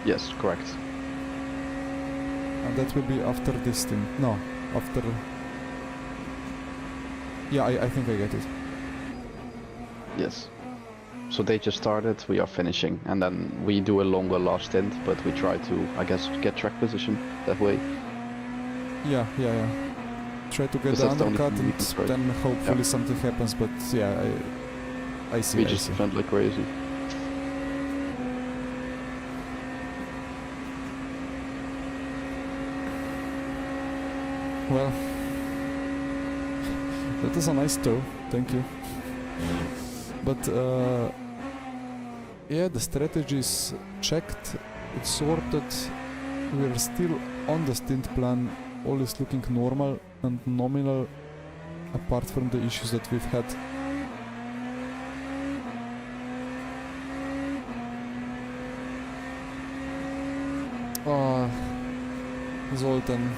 Speaker 6: Yes, correct.
Speaker 1: And that will be after this thing. No, after... Yeah, I think I get it.
Speaker 6: Yes. So they just started, we are finishing, and then we do a longer last stint, but we try to, I guess, get track position that way.
Speaker 1: Yeah. Try to get
Speaker 6: Because
Speaker 1: the
Speaker 6: that's the only
Speaker 1: undercut
Speaker 6: thing we
Speaker 1: and
Speaker 6: can spread.
Speaker 1: then hopefully
Speaker 6: Yeah.
Speaker 1: something happens, but yeah, I see.
Speaker 6: We
Speaker 1: I
Speaker 6: just
Speaker 1: see.
Speaker 6: defend like crazy.
Speaker 1: Well, that is a nice tow, thank you. But yeah, the strategy is checked, it's sorted, we are still on the stint plan, all is looking normal and nominal apart from the issues that we've had. Zoltan.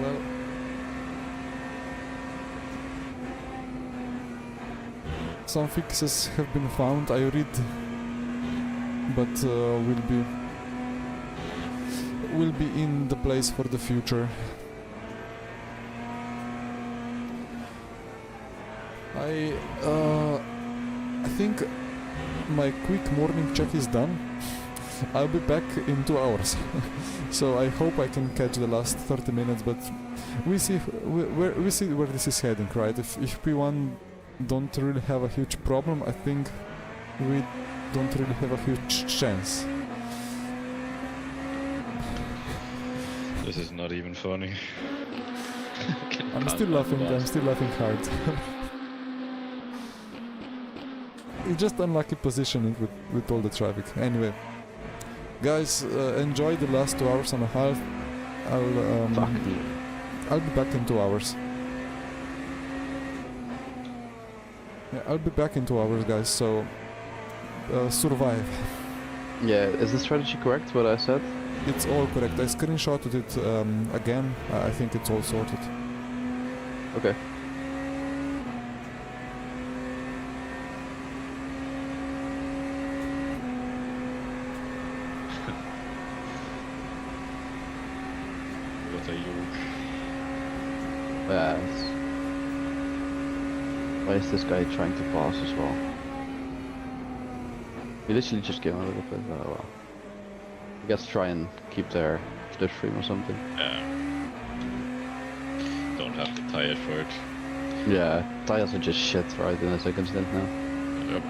Speaker 1: Well, some fixes have been found, I read, but will be in the place for the future. I think my quick morning check is done. I'll be back in 2 hours, so I hope I can catch the last 30 minutes. But we see where this is heading, right? If P1 don't really have a huge problem, I think we don't really have a huge chance.
Speaker 2: This is not even funny.
Speaker 1: I'm still laughing hard. It's just unlucky positioning with all the traffic. Anyway, guys, enjoy the last 2 hours and a half. I'll be back in 2 hours. Yeah, I'll be back in 2 hours, guys, so survive.
Speaker 6: Yeah, is the strategy correct, what I said?
Speaker 1: It's all correct. I screenshotted it again. I think it's all sorted.
Speaker 6: Okay.
Speaker 2: What a yoke.
Speaker 6: Yes. Why is this guy trying to pass as well? He literally just came out of it. Oh well. I guess try and keep their slipstream or something.
Speaker 2: Don't have the tires for it.
Speaker 6: Yeah, tires are just shit right in a second stint now.
Speaker 2: Yep.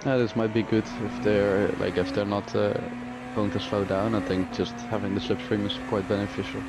Speaker 6: Yeah, this might be good if they're not going to slow down. I think just having the slipstream is quite beneficial.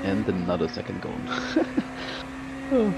Speaker 6: and another second gone. Oh.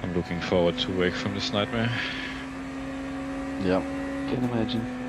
Speaker 2: I'm looking forward to wake from this nightmare.
Speaker 6: Yeah, can imagine.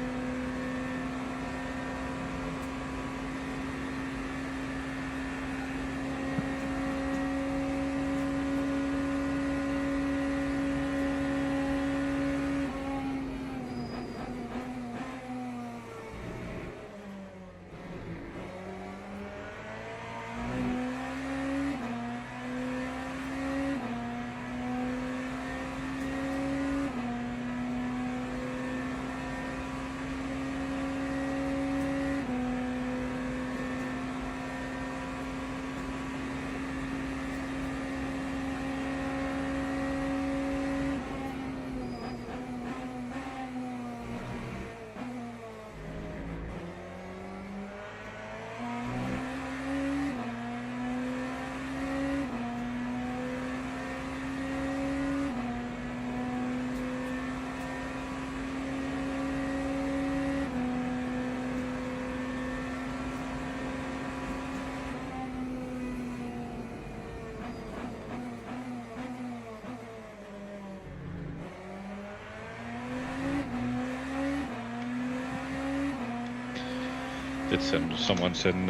Speaker 2: Did someone send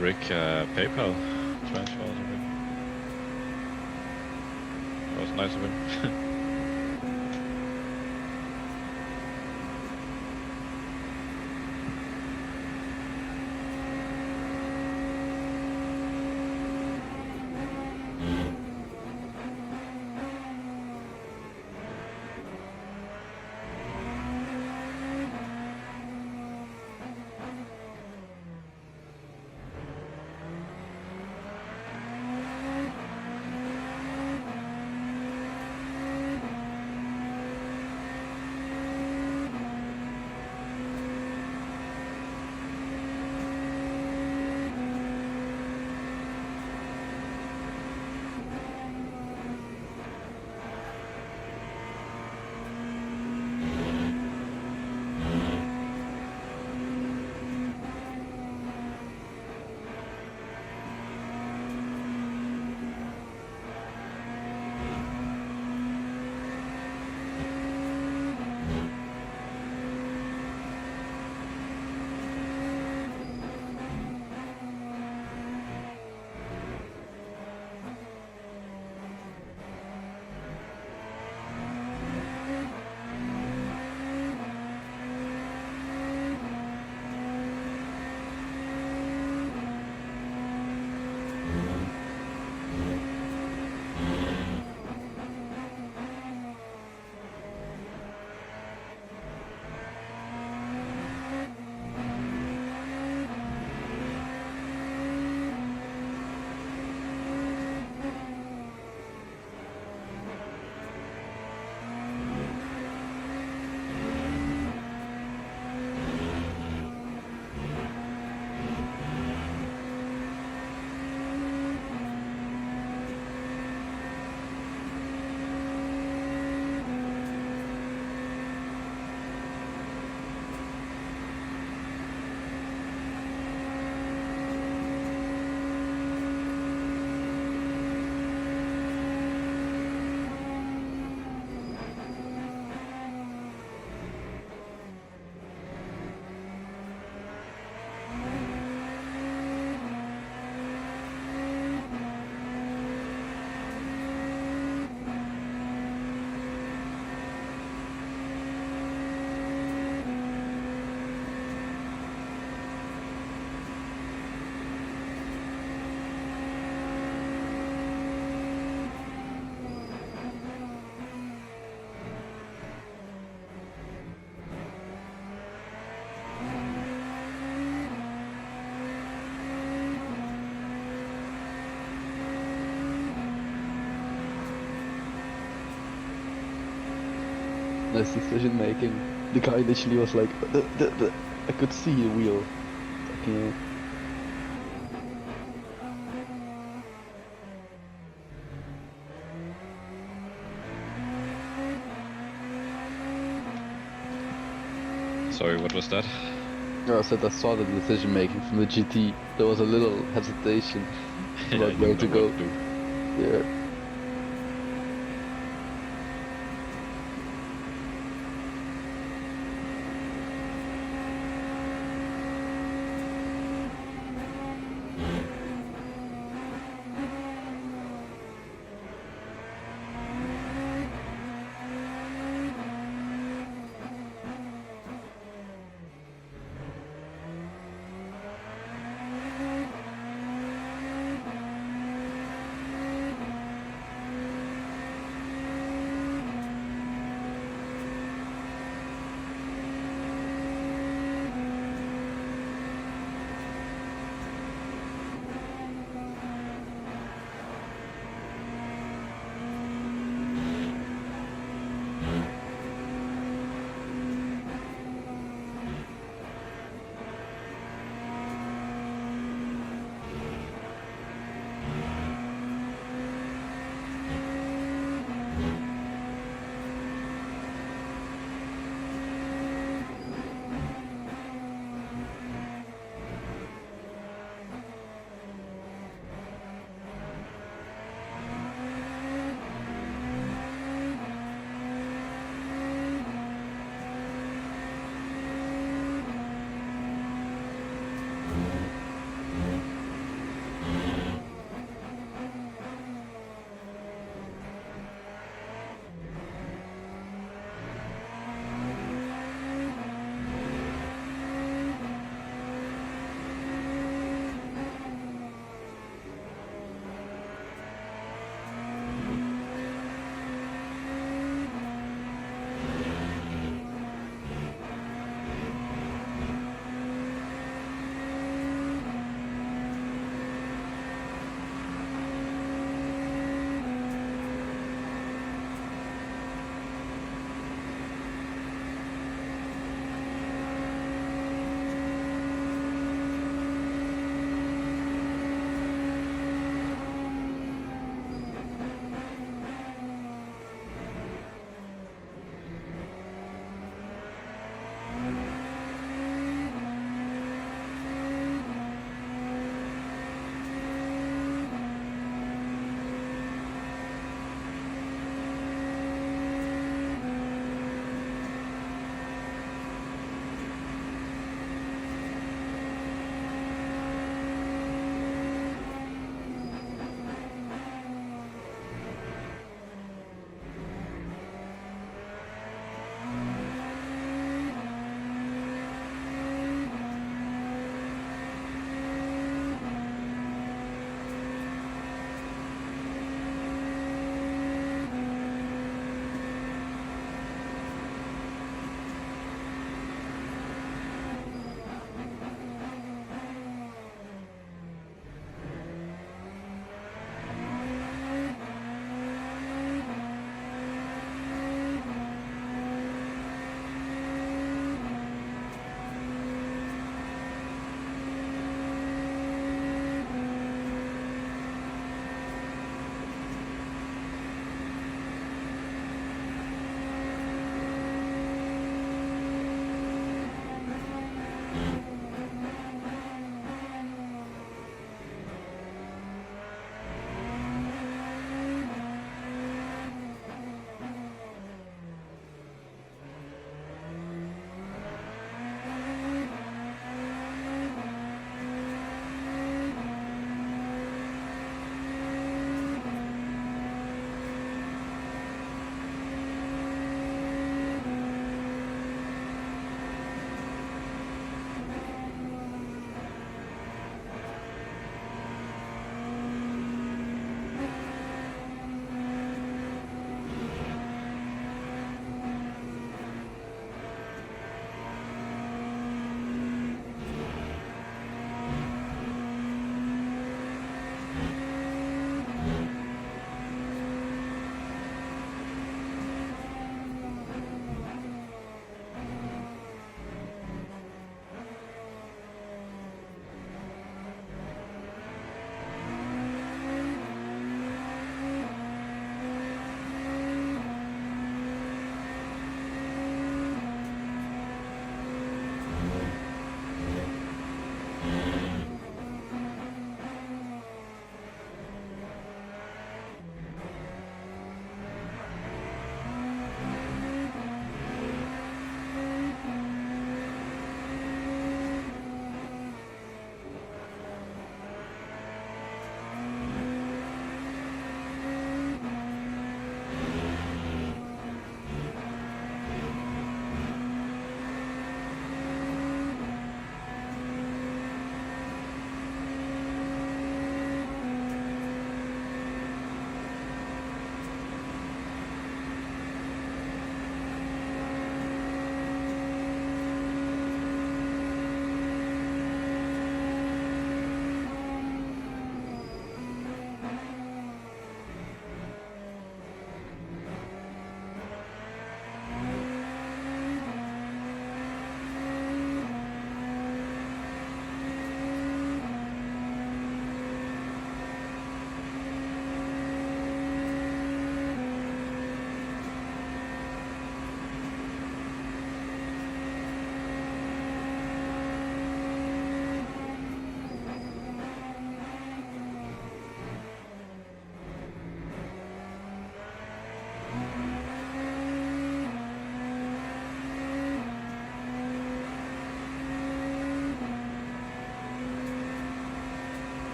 Speaker 2: Rick PayPal transfer or something? That was nice of him.
Speaker 6: his decision making. The guy literally was like, I could see the wheel. Yeah.
Speaker 2: Sorry, what was that?
Speaker 6: No, I said I saw the decision making from the GT. There was a little hesitation about
Speaker 2: You
Speaker 6: where
Speaker 2: know
Speaker 6: to go.
Speaker 2: what to do.
Speaker 6: Yeah.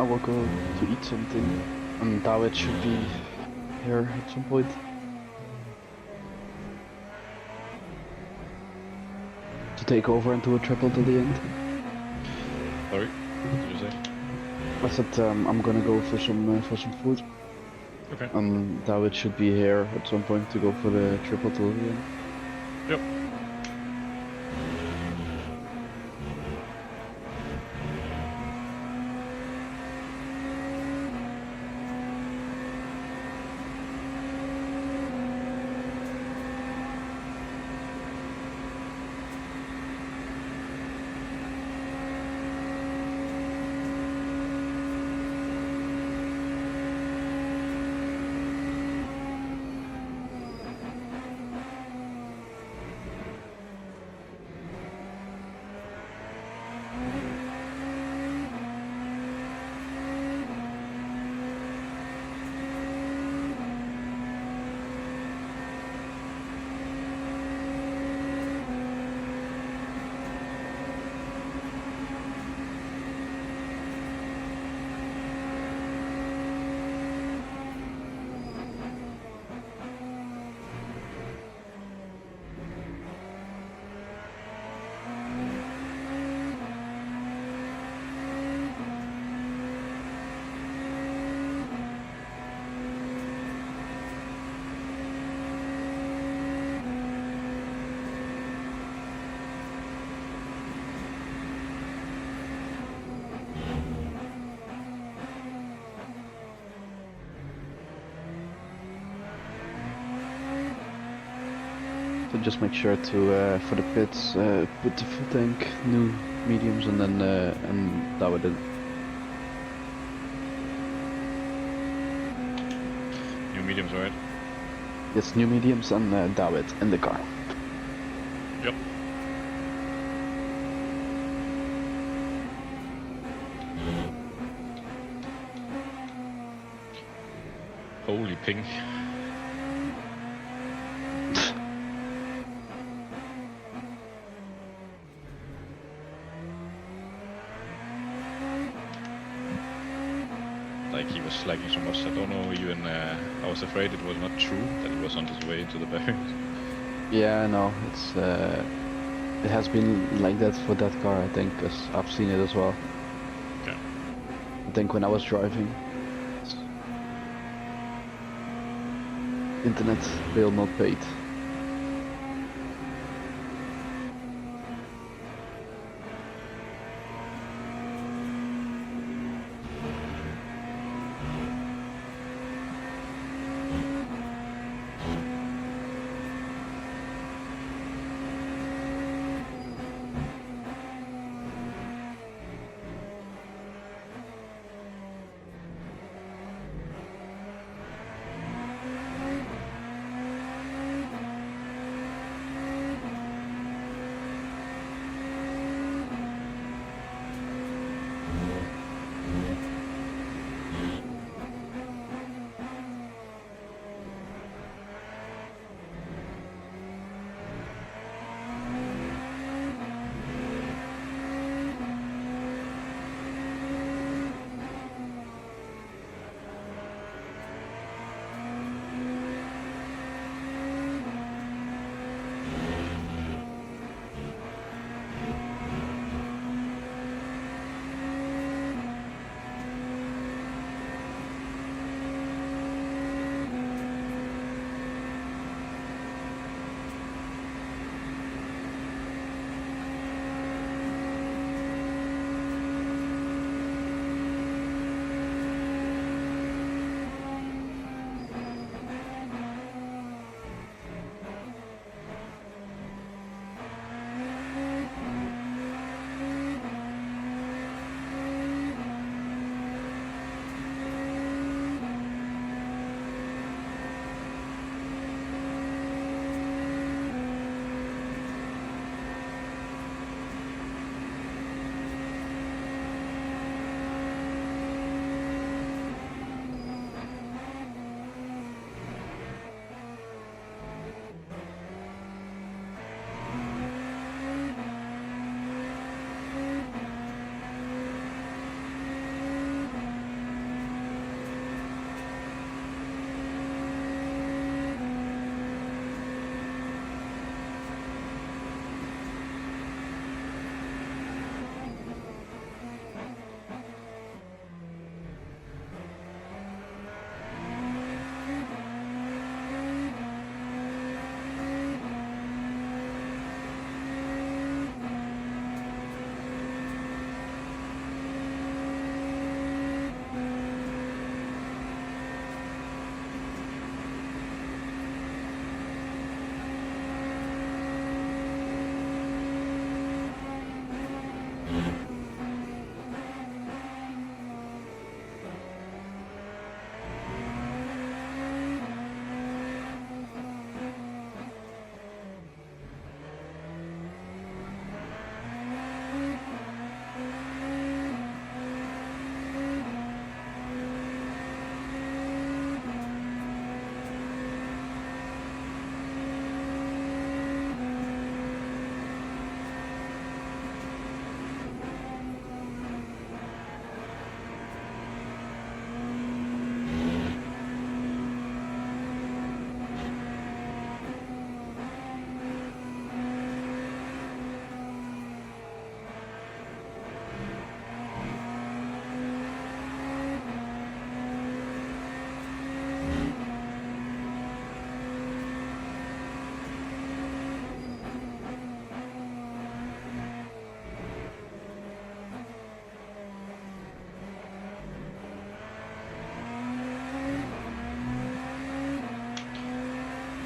Speaker 6: I will go to eat something, and David should be here at some point. To take over and do a triple till the end.
Speaker 2: Sorry, what did you say?
Speaker 6: I said I'm gonna go for some food.
Speaker 2: Okay.
Speaker 6: David should be here at some point to go for the triple till the end.
Speaker 2: Yep.
Speaker 6: So just make sure to for the pits put the full tank, new mediums, and then and David in.
Speaker 2: New mediums, right?
Speaker 6: Yes, new mediums and David in the car.
Speaker 2: Yep. Holy ping. Like he was slacking so much, I don't know even, I was afraid it was not true, that he was on his way into the barriers.
Speaker 6: Yeah, I know. It's it has been like that for that car, I think, because I've seen it as well.
Speaker 2: Okay.
Speaker 6: I think when I was driving. Internet bill not paid.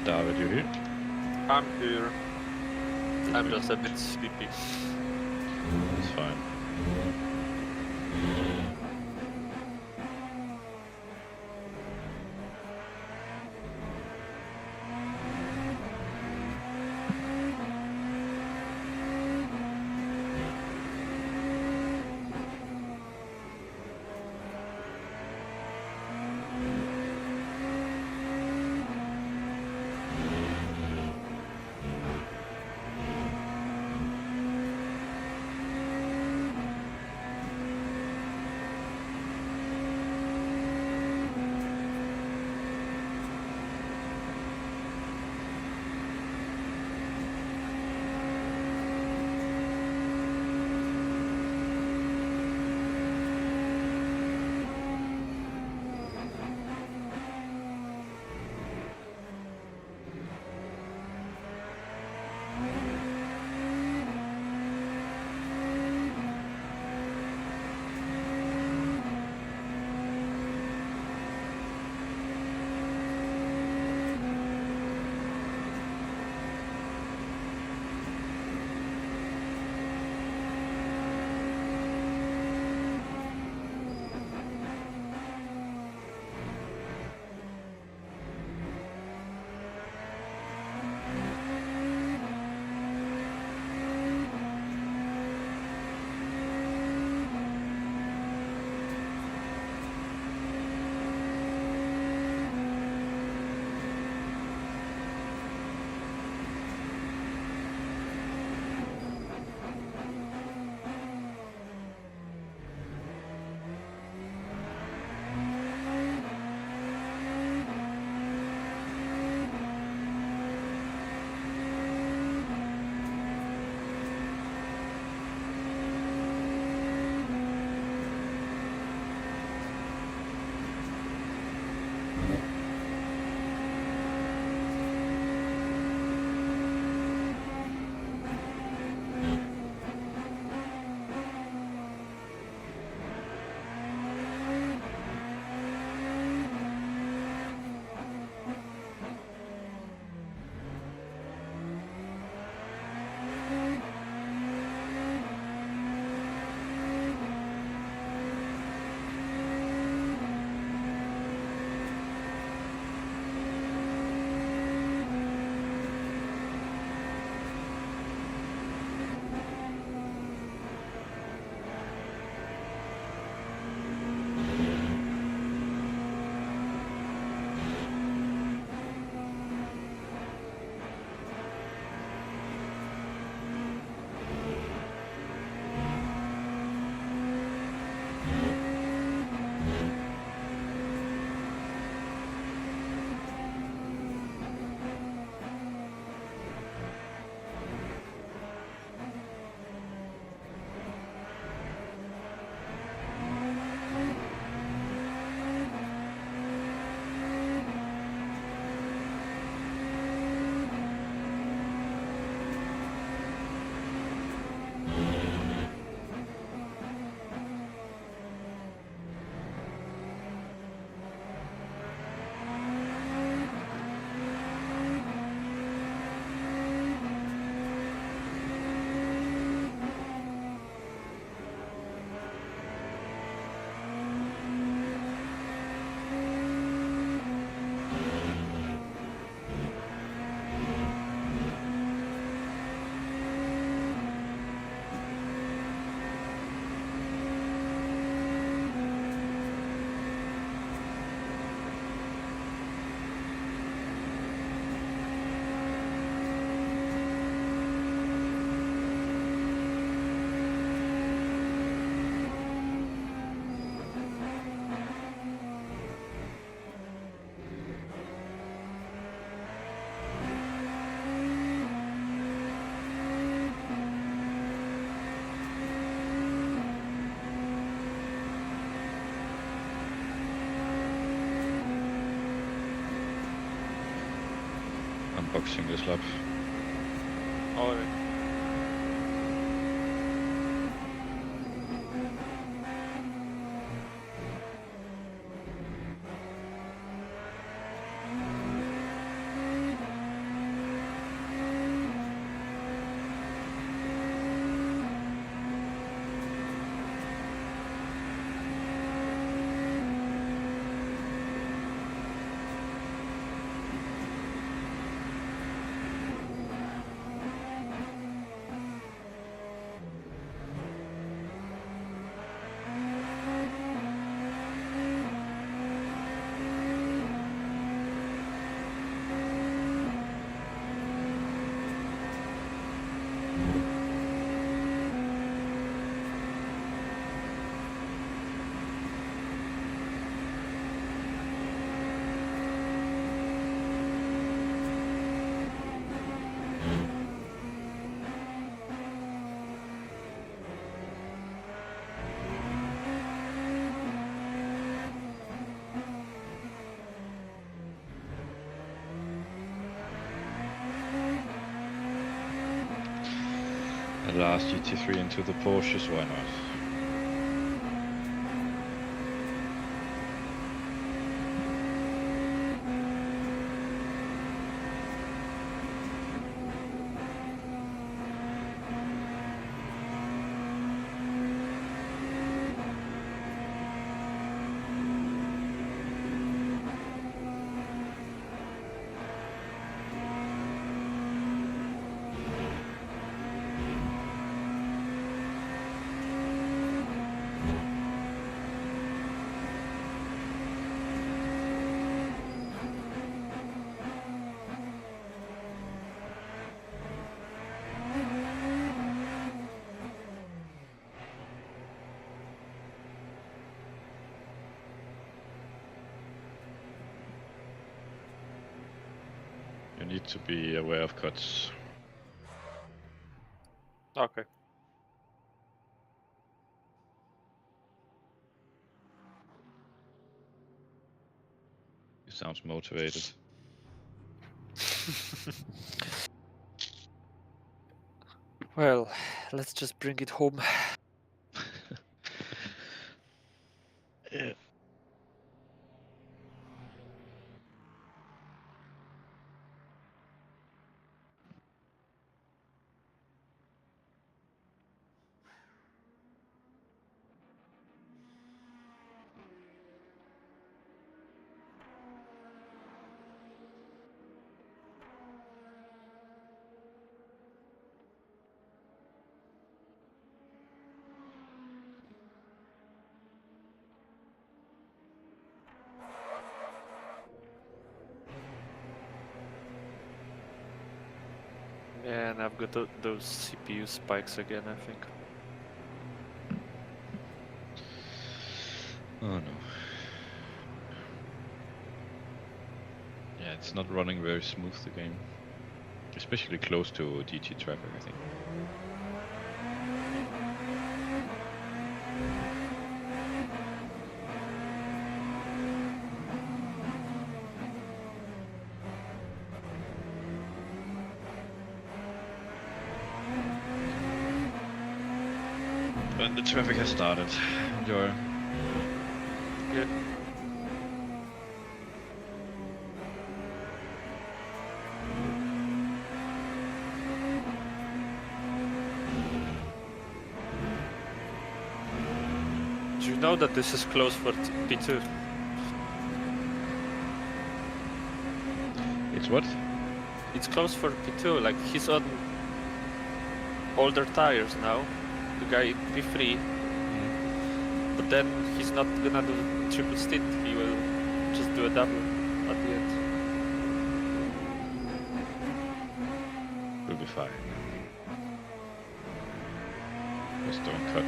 Speaker 2: David, you here?
Speaker 5: I'm here. I'm just a bit sleepy.
Speaker 2: That's fine. Unboxing this lap.
Speaker 5: Alright.
Speaker 2: last GT3 into the Porsches, why not? You need to be aware of cuts.
Speaker 5: Okay.
Speaker 2: He sounds motivated.
Speaker 5: Well, let's just bring it home.
Speaker 2: Yeah.
Speaker 5: Yeah, and I've got those CPU spikes again, I think.
Speaker 2: Oh no. Yeah, it's not running very smooth, the game. Especially close to DT traffic, I think. But the traffic has started. Enjoy.
Speaker 5: Good. Do you know that this is close for P2?
Speaker 2: It's what?
Speaker 5: It's close for P2, like he's on older tires now, the guy in P3, but then he's not gonna do triple stint, he will just do a double at the end.
Speaker 2: We'll be fine. Just don't cut.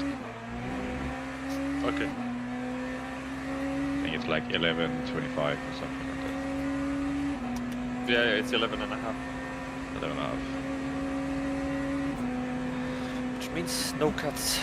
Speaker 5: Okay.
Speaker 2: I think it's like 11:25 or something like that.
Speaker 5: Yeah, it's 11 and a half.
Speaker 2: 11:30.
Speaker 5: Which means no cuts.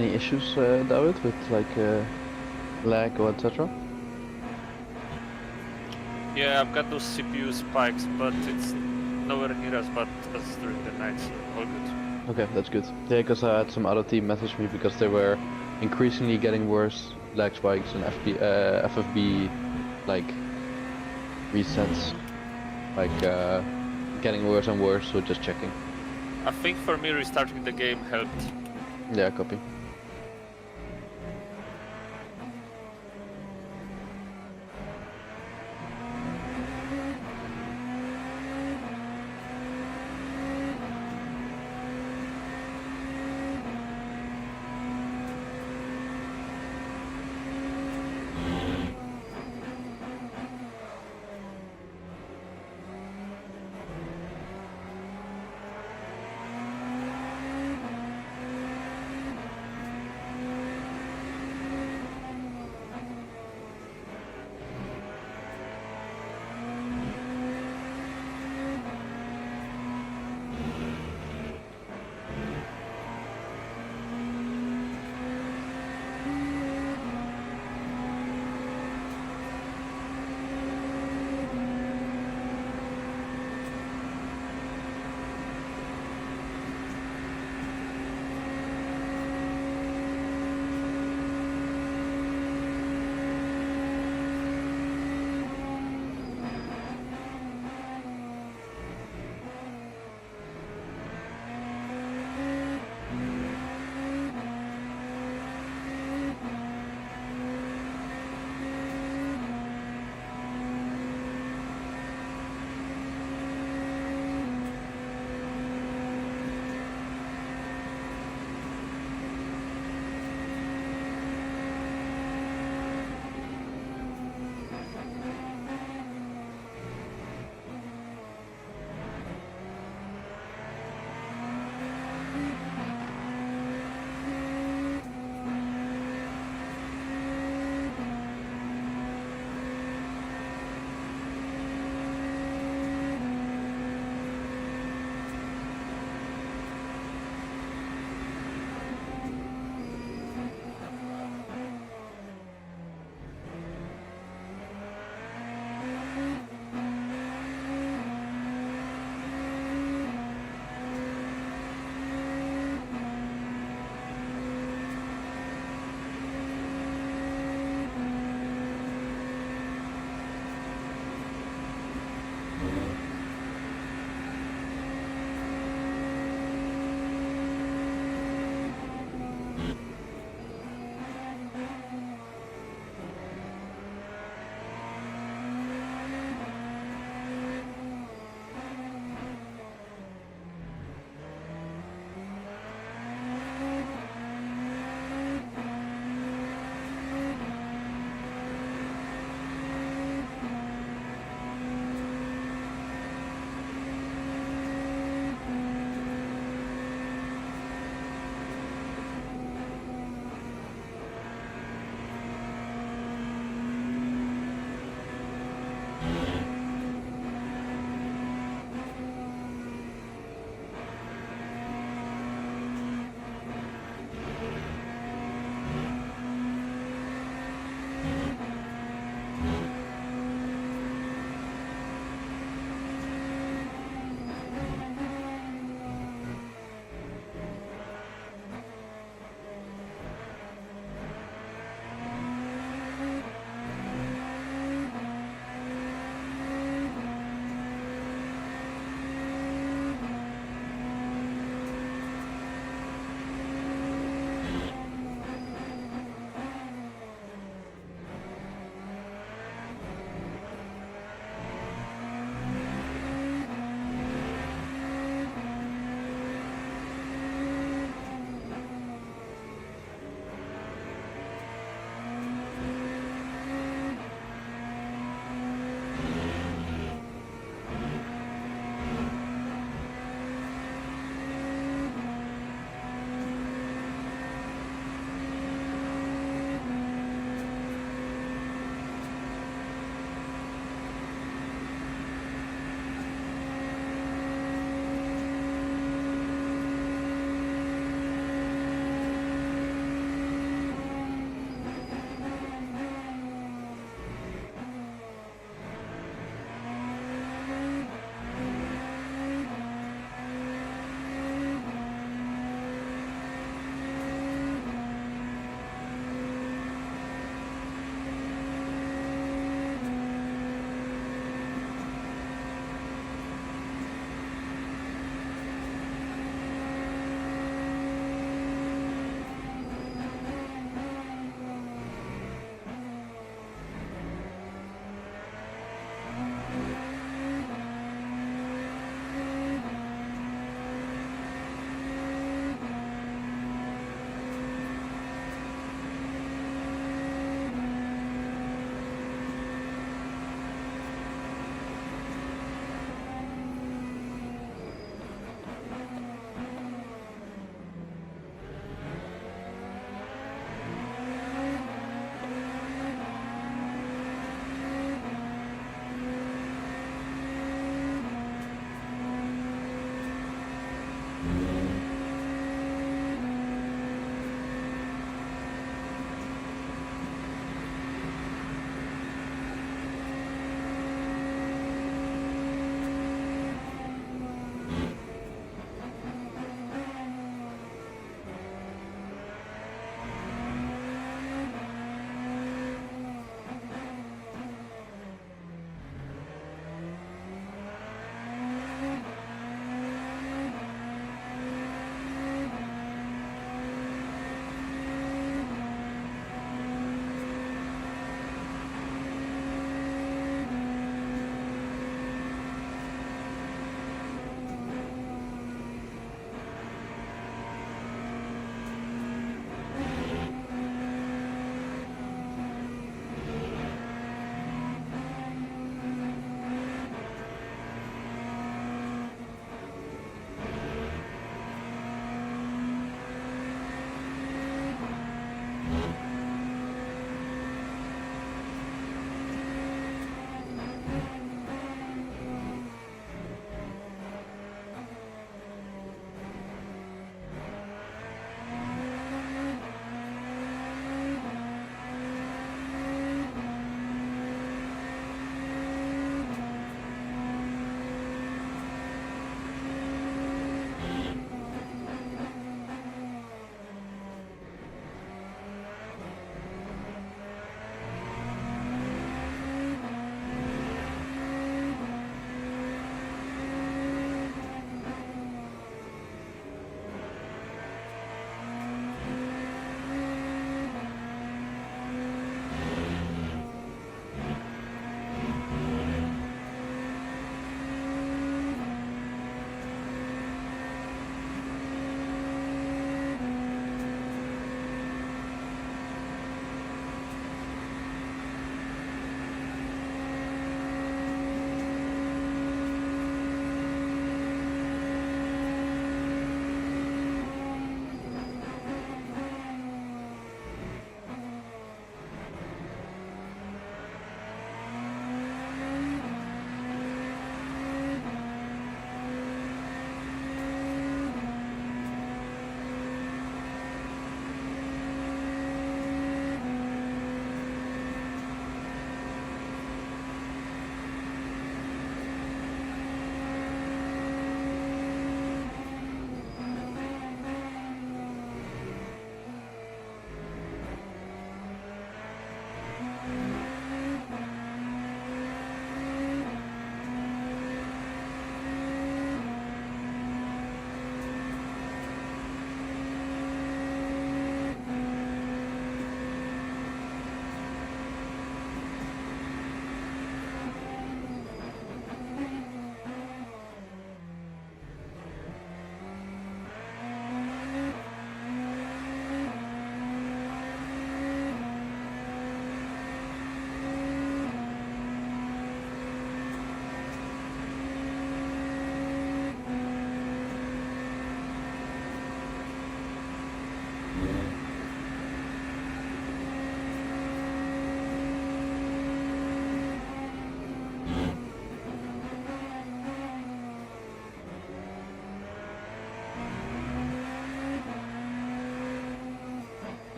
Speaker 4: any issues, David, with like lag or etc.?
Speaker 5: Yeah, I've got those CPU spikes, but it's nowhere near as bad as during the night, so all good.
Speaker 4: Okay, that's good. Yeah, because I had some other team message me because they were increasingly getting worse lag spikes and FFB like resets, like getting worse and worse. So just checking.
Speaker 5: I think for me restarting the game helped.
Speaker 4: Yeah, copy.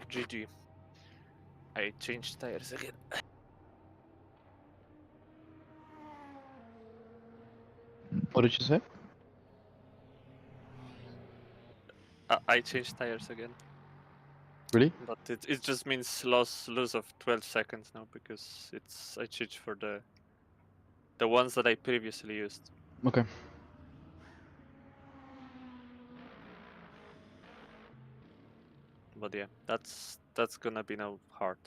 Speaker 5: GG. I changed tires again.
Speaker 4: What did you say?
Speaker 5: I changed tires again.
Speaker 6: Really?
Speaker 5: But it just means lose of 12 seconds now because I changed for the ones that I previously used.
Speaker 6: Okay.
Speaker 5: But yeah, that's gonna be now hard.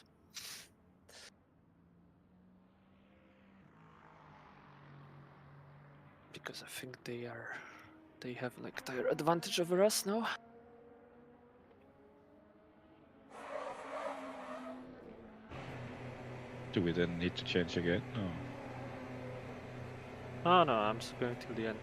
Speaker 5: Because I think they have like tire advantage over us now.
Speaker 2: Do we then need to change again? No.
Speaker 5: Oh no, I'm just going till the end.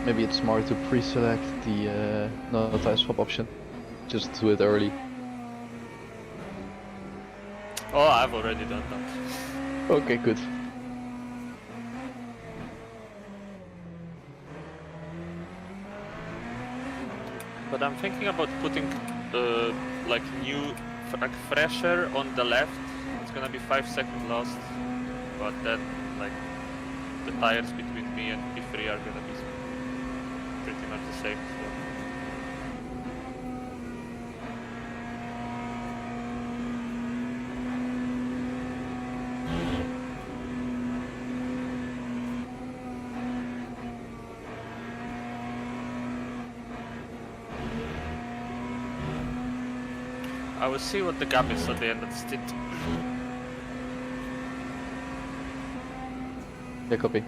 Speaker 4: maybe it's smart to pre-select the no tire swap option. Just do it early.
Speaker 3: Oh, I've already done that.
Speaker 4: Okay, good.
Speaker 3: But I'm thinking about putting like new, like fresher on the left. It's gonna be 5 second lost, but then like the tires between me and P3 are gonna be pretty much the same. So. I will see what the gap is at the end of the stint.
Speaker 4: Yeah, copy.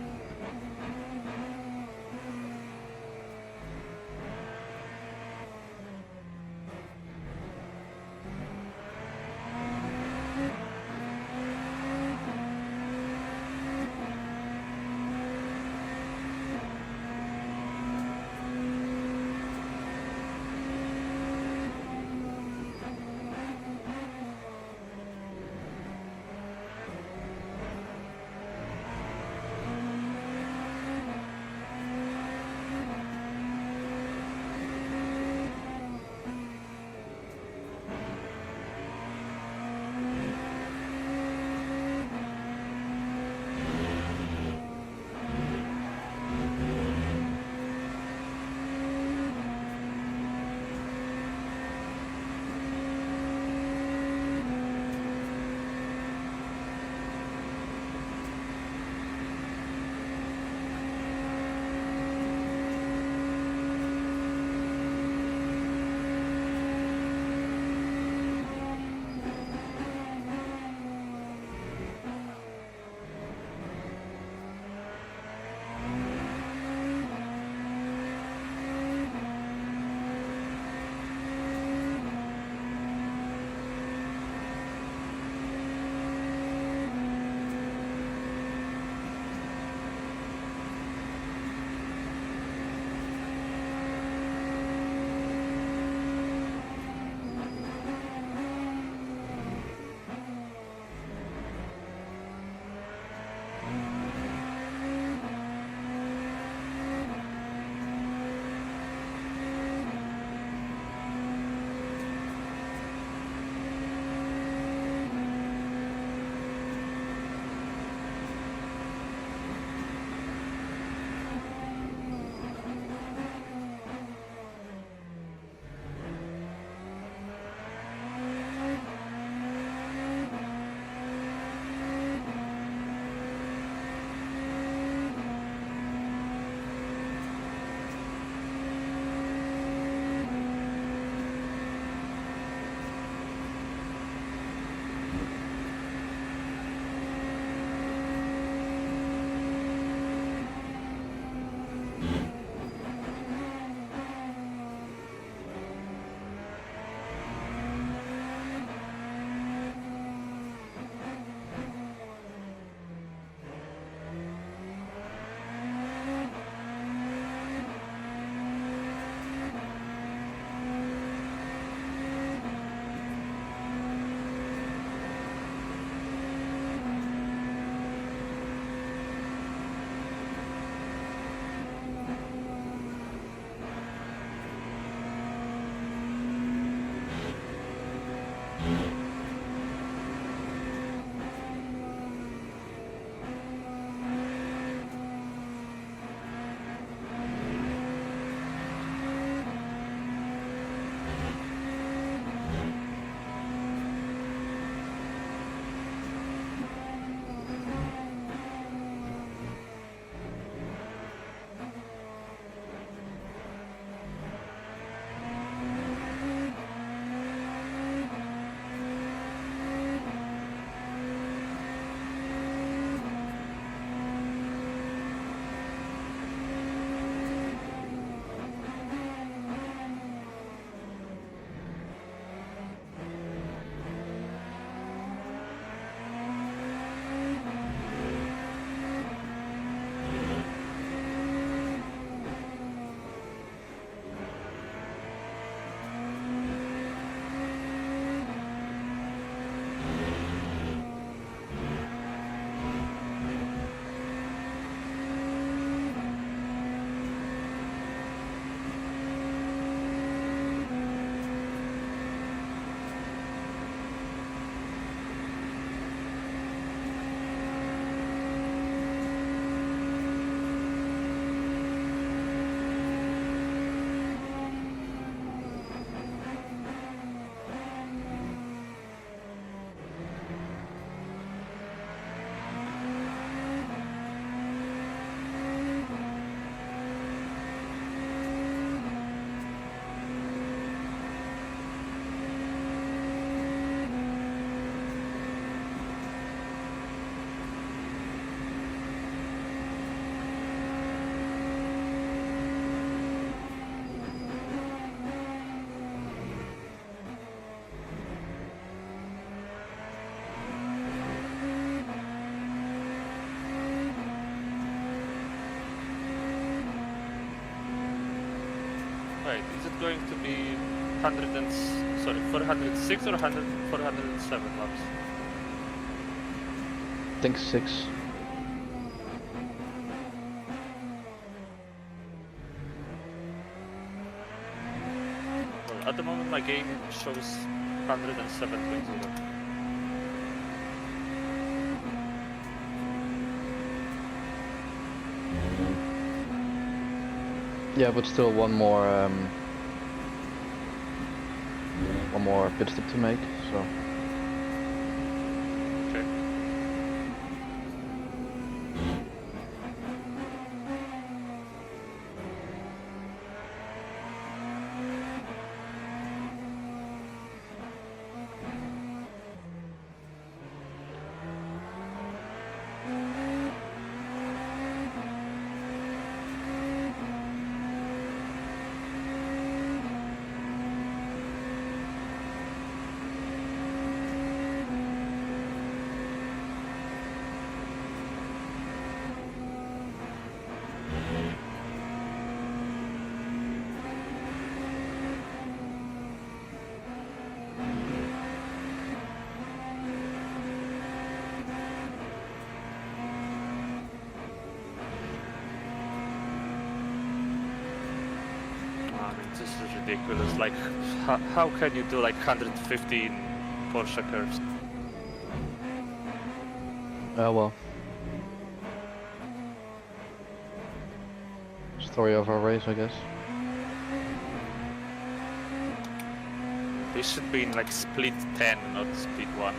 Speaker 5: Right. Is it going to be 406 or 407 laps?
Speaker 6: I think 6.
Speaker 5: Well, at the moment my game shows 107.0.
Speaker 6: Yeah, but still one more pit stop to make, so
Speaker 5: Okay. I mean, this is ridiculous. Like, how can you do like 115 Porsche curves?
Speaker 6: well. Story of our race, I guess.
Speaker 5: They should be in like split 10, not split 1.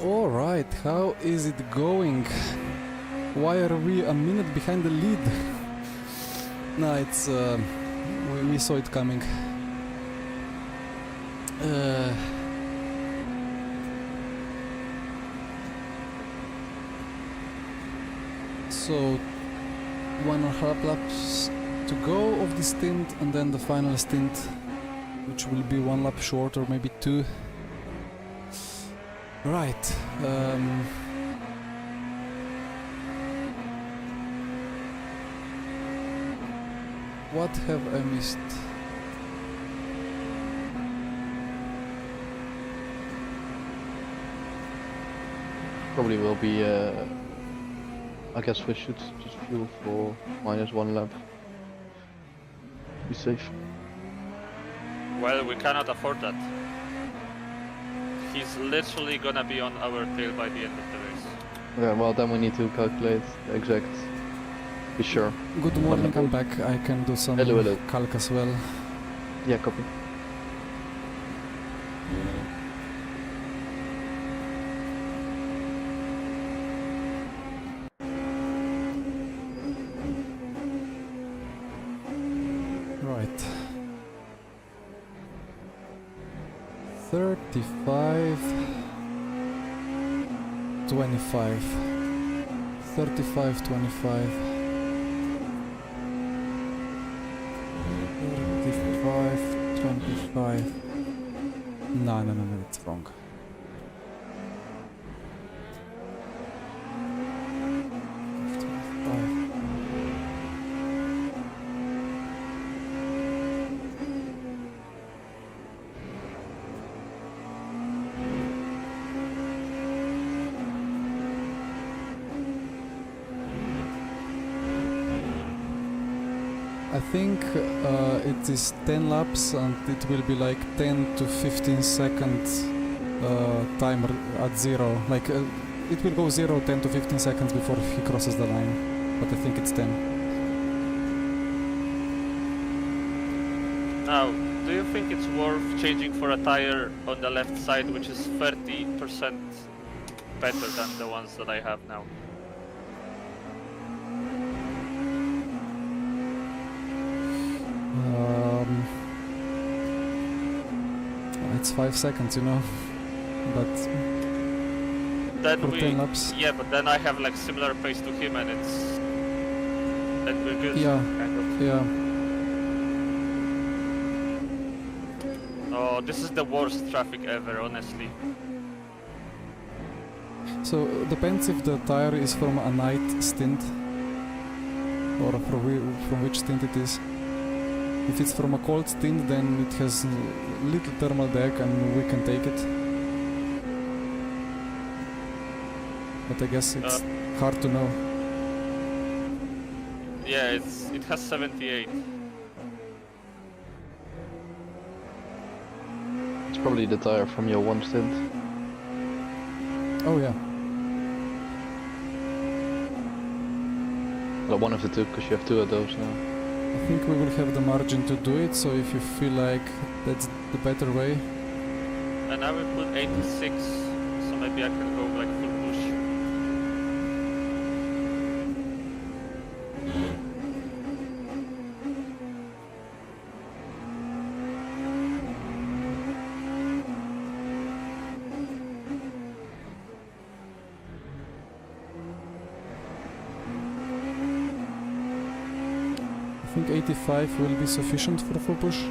Speaker 1: Alright, how is it going? Why are we a minute behind the lead? No, it's we saw it coming. So 1.5 laps to go of the stint, and then the final stint, which will be 1 lap short or maybe 2. Right. What have I missed?
Speaker 6: Probably will be, I guess we should just fuel for -1 lap. Be safe.
Speaker 5: Well, we cannot afford that. He's literally gonna be on our tail by the end of the race.
Speaker 6: Yeah, well then we need to calculate the exact. Be sure.
Speaker 1: Good morning, I'm back. I can do some
Speaker 6: Hello.
Speaker 1: calc as well.
Speaker 6: Yeah, copy.
Speaker 1: Right. 35 25 35 25 35 25. No, it's wrong. I think it is 10 laps and it will be like 10 to 15 seconds timer at zero. Like it will go 0, 10 to 15 seconds before he crosses the line. But I think it's 10.
Speaker 3: Now, do you think it's worth changing for a tire on the left side, which is 30% better than the ones that I have now?
Speaker 1: It's 5 seconds, you know. But
Speaker 3: Then
Speaker 1: for
Speaker 3: we,
Speaker 1: 10 laps.
Speaker 3: yeah, but then I have like similar pace to him, and we're good.
Speaker 1: Yeah.
Speaker 3: Kind of.
Speaker 1: Yeah.
Speaker 3: Oh, this is the worst traffic ever, honestly.
Speaker 1: So depends if the tire is from a night stint or from which stint it is. If it's from a cold stint, then it has little thermal deck and we can take it. But I guess it's hard to know.
Speaker 3: Yeah, it has 78.
Speaker 4: It's probably the tire from your one stint.
Speaker 1: Oh yeah.
Speaker 4: Well, one of the two, because you have two of those now.
Speaker 1: I think we will have the margin to do it, so if you feel like that's the better way.
Speaker 3: And I will put 86, so maybe I can go like full push.
Speaker 1: I think 85 will be sufficient for full push.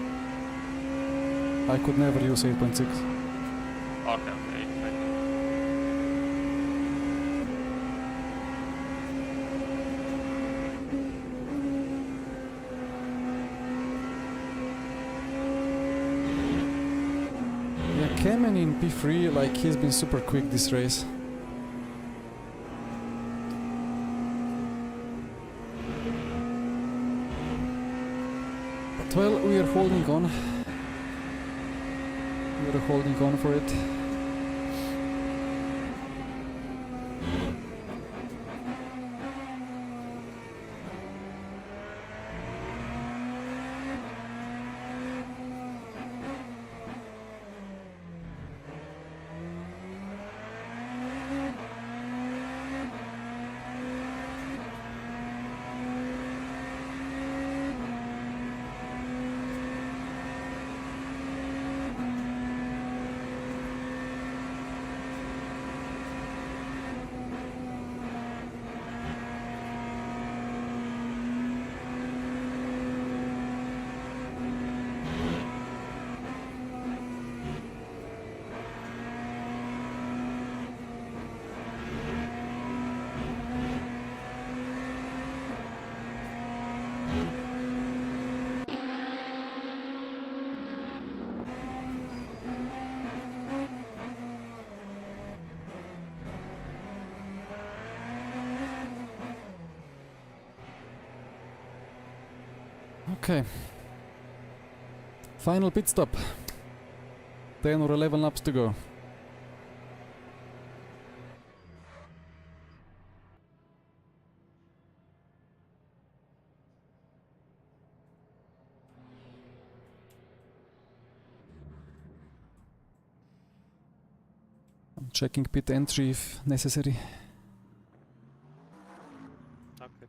Speaker 1: I could never use 8.6.
Speaker 3: Okay, okay.
Speaker 1: Yeah, Kemen in P3, like he's been super quick this race. But well, we are holding on. We are holding on for it. Okay. Final pit stop. 10 or 11 laps to go. I'm checking pit entry if necessary.
Speaker 3: Okay.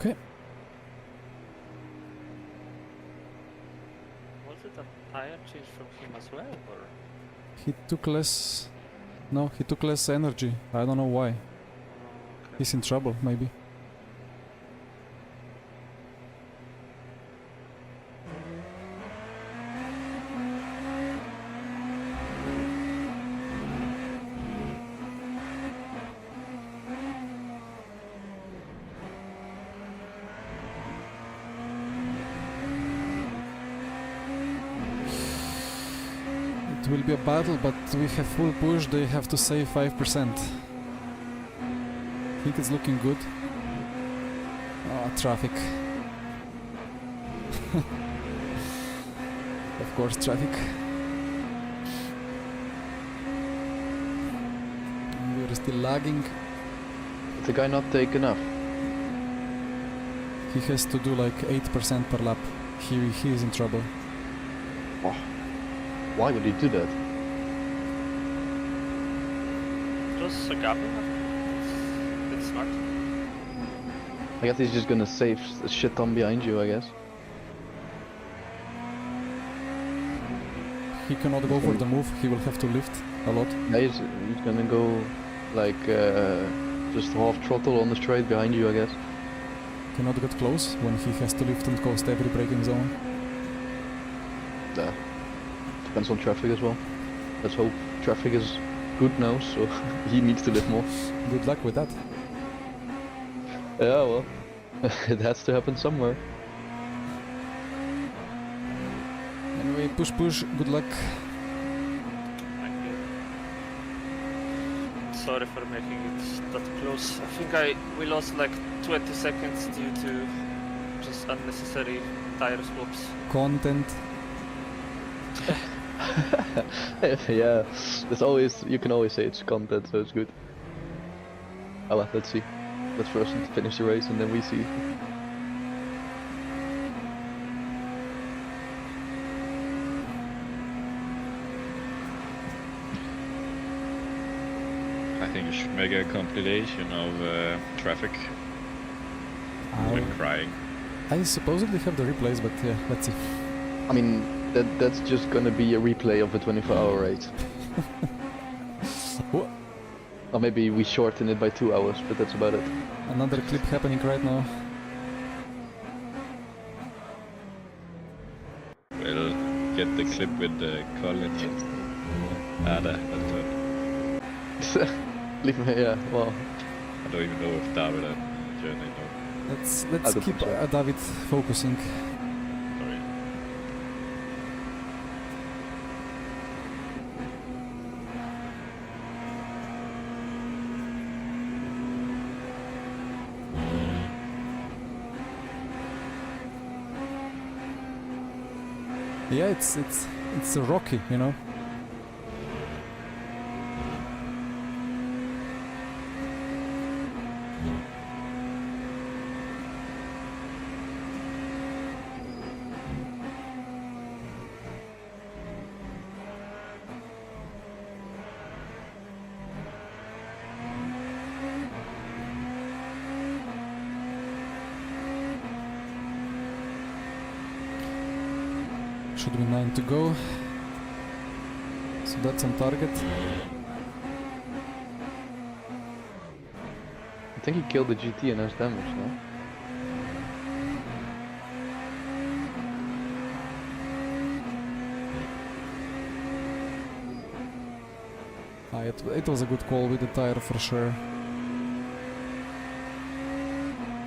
Speaker 1: Okay.
Speaker 3: Was it a tire change from him as well, or?
Speaker 1: He took less... No, he took less energy. I don't know why.
Speaker 3: Okay.
Speaker 1: He's in trouble, maybe. It will be a battle, but we have full push, they have to save 5%. I think it's looking good. Ah, traffic. Of course, traffic. We're still lagging.
Speaker 6: Did the guy not take enough?
Speaker 1: He has to do like 8% per lap. He is in trouble.
Speaker 6: Why would he do that?
Speaker 3: Just a gamble. It's smart.
Speaker 6: I guess he's just gonna save a shit ton behind you, I guess.
Speaker 1: He cannot go for the move, he will have to lift a lot.
Speaker 6: Yeah, he's gonna go like just half throttle on the straight behind you, I guess.
Speaker 1: Cannot get close when he has to lift and coast every braking zone.
Speaker 6: Depends on traffic as well. Let's hope traffic is good now, so he needs to lift more.
Speaker 1: Good luck with that.
Speaker 6: Yeah, well, it has to happen somewhere.
Speaker 1: Anyway, push, good luck.
Speaker 3: Thank you. Sorry for making it that close. I think we lost like 20 seconds due to just unnecessary tire swaps.
Speaker 1: Content.
Speaker 6: Yeah, you can always say it's content, so it's good. Oh well, let's see. Let's first finish the race and then we see.
Speaker 2: I think you should make a compilation of traffic when crying.
Speaker 1: I supposedly have the replays, but yeah, let's see.
Speaker 6: I mean, that's just gonna be a replay of a 24-hour race.
Speaker 1: What?
Speaker 6: Or maybe we shorten it by 2 hours, but that's about it.
Speaker 1: Another clip happening right now.
Speaker 2: We'll get the clip with Colin. Ada, that's it.
Speaker 6: Leave me, yeah, well.
Speaker 2: I don't even know if David and Journey know.
Speaker 1: Let's
Speaker 6: I don't
Speaker 1: keep
Speaker 6: think so.
Speaker 1: David focusing.
Speaker 2: Sorry.
Speaker 1: Yeah, it's a rocky, you know. Should be 9 to go. So that's on target.
Speaker 6: I think he killed the GT and has damage, no?
Speaker 1: It was a good call with the tire for sure.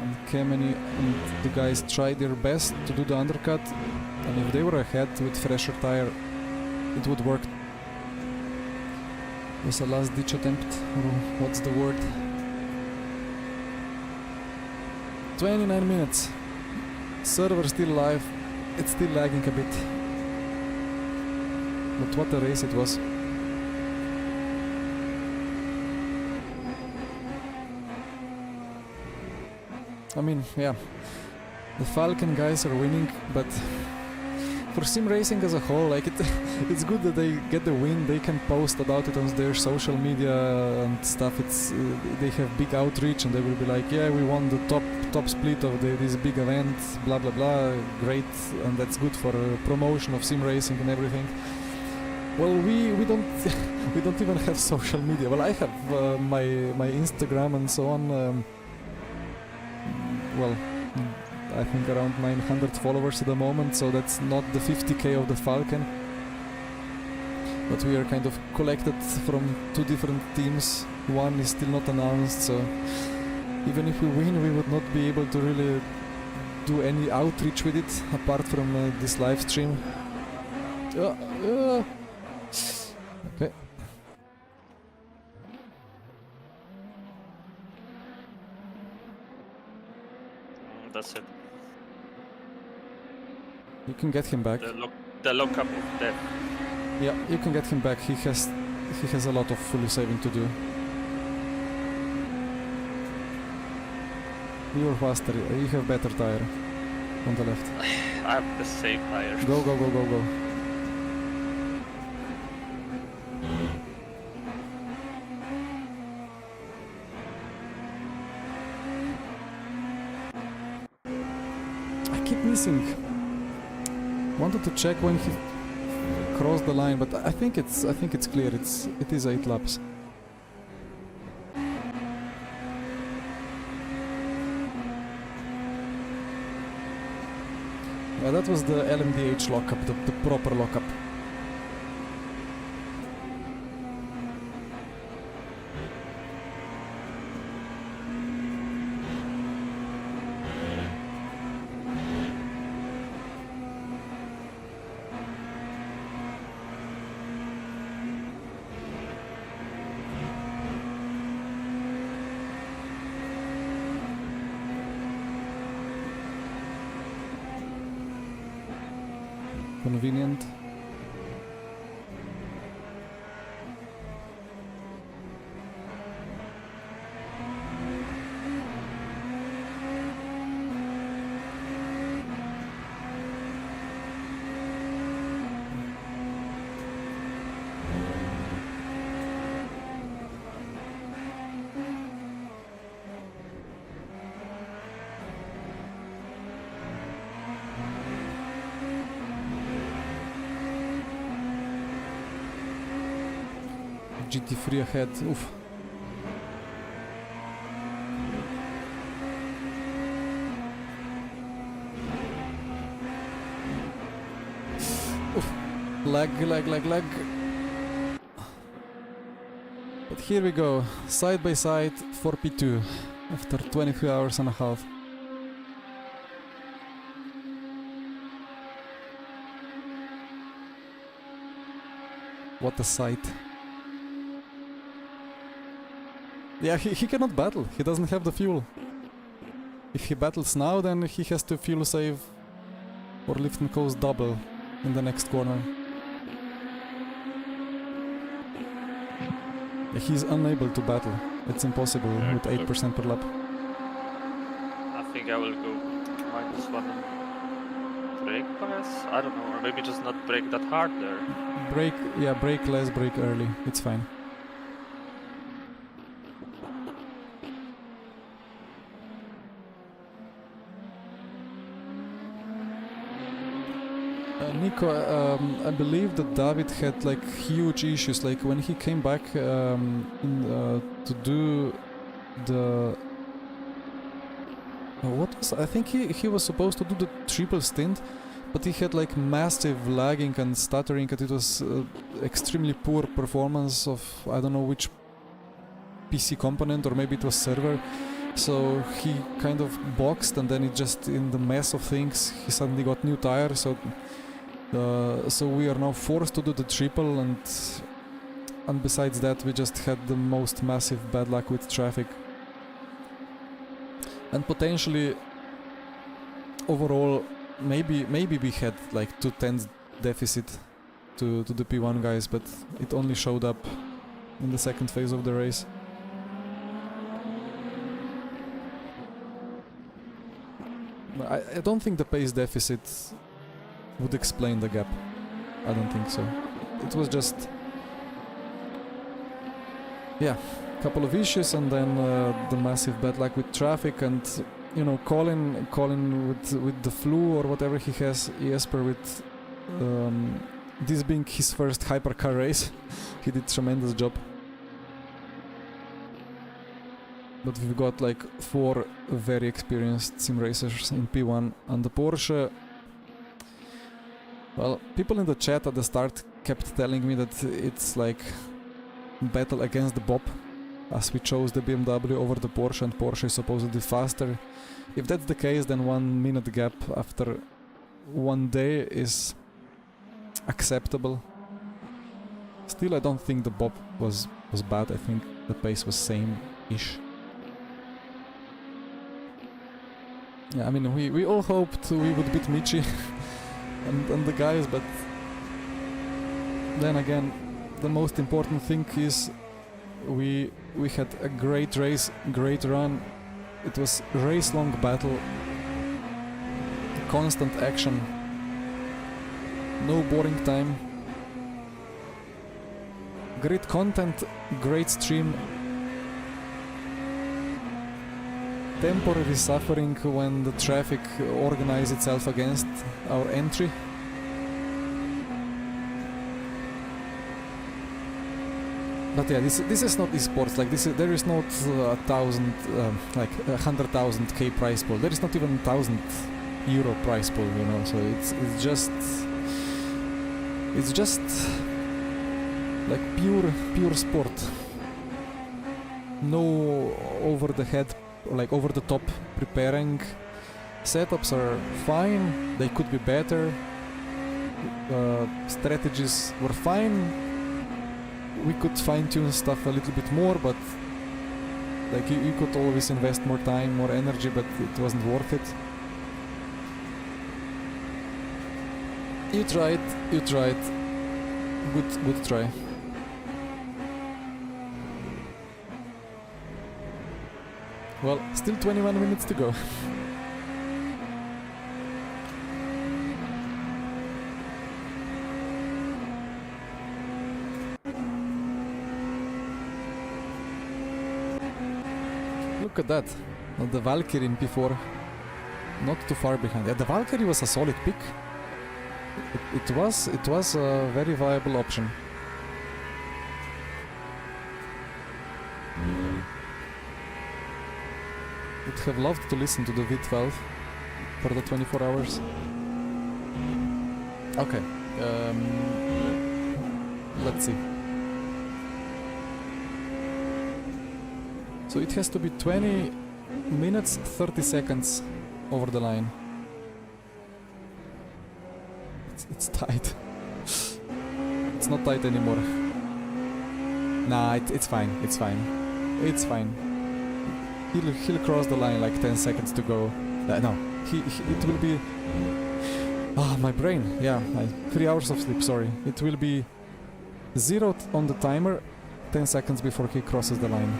Speaker 1: And Kemeny and the guys tried their best to do the undercut, and if they were ahead with fresher tire, it would work. It was a last ditch attempt, or what's the word? 29 minutes. Server still live. It's still lagging a bit. But what a race it was. I mean, yeah, the Falcon guys are winning, but for sim racing as a whole, like it's good that they get the win. They can post about it on their social media and stuff. They have big outreach, and they will be like, yeah, we won the top split of this big event, blah blah blah, great, and that's good for promotion of sim racing and everything. Well, we don't we don't even have social media. Well, I have my Instagram and so on. Well, I think around 900 followers at the moment, so that's not the 50k of the Falcon. But we are kind of collected from two different teams. One is still not announced, so even if we win, we would not be able to really do any outreach with it apart from this live stream. Okay.
Speaker 5: That's it.
Speaker 1: You can get him back.
Speaker 5: The lockup of death.
Speaker 1: Yeah, you can get him back. He has a lot of fully saving to do. You're faster. You have better tire on the left.
Speaker 5: I have the same tire.
Speaker 1: Go, go, go, go, go. I keep missing. Wanted to check when he crossed the line, but I think it's clear. It is 8 laps. Yeah, that was the LMDH lockup, the proper lockup. Convenient. GT3 ahead. Oof. Oof. Lag. But here we go, side by side for P2 after 23 hours and a half. What a sight. Yeah, he cannot battle. He doesn't have the fuel. If he battles now, then he has to fuel save or lift and coast double in the next corner. Yeah, he's unable to battle. It's impossible with 8% per lap.
Speaker 5: I think I will go -1 on brake pass. I don't know, or maybe just not brake that hard there.
Speaker 1: Brake less, brake early. It's fine. Nico, I believe that David had like huge issues. Like when he came back to do the I think he was supposed to do the triple stint, but he had like massive lagging and stuttering, and it was extremely poor performance of I don't know which PC component, or maybe it was server. So he kind of boxed, and then it just in the mess of things he suddenly got new tires. So we are now forced to do the triple, and besides that we just had the most massive bad luck with traffic. And potentially overall maybe we had like 2/10 deficit to the P1 guys, but it only showed up in the second phase of the race. I don't think the pace deficit would explain the gap. I don't think so. It was just, yeah, a couple of issues, and then the massive bad luck with traffic, and you know, Colin with the flu or whatever he has, Jesper with this being his first hypercar race. He did tremendous job. But we've got like 4 very experienced sim racers in P1, and the Porsche. Well, people in the chat at the start kept telling me that it's like battle against the Bob, as we chose the BMW over the Porsche, and Porsche is supposedly faster. If that's the case, then 1 minute gap after 1 day is acceptable. Still, I don't think the bob was bad. I think the pace was same-ish. Yeah, I mean, we all hoped we would beat Michi and the guys, but then again, the most important thing is we had a great race, great run. It was race-long battle, constant action, no boring time, great content, great stream, temporary suffering when the traffic organized itself against our entry. But yeah, this is not esports. Like there is not 100,000k prize pool. There is not even €1,000 prize pool, you know. So it's just like pure sport. No over the head, like over the top preparing. Setups are fine. They could be better. Strategies were fine. We could fine-tune stuff a little bit more, but like you could always invest more time, more energy, but it wasn't worth it. You tried. Good try. Well, still 21 minutes to go. Look at that. The Valkyrie in P4. Not too far behind. Yeah, the Valkyrie was a solid pick. It was a very viable option. Would have loved to listen to the V12 for the 24 hours. Okay. Let's see. So it has to be 20 minutes 30 seconds over the line. It's tight. It's not tight anymore. Nah, it's fine. It's fine. It's fine. He'll cross the line like 10 seconds to go. No, it will be. Ah, my brain. Yeah, 3 hours of sleep. Sorry. It will be zeroed on the timer 10 seconds before he crosses the line.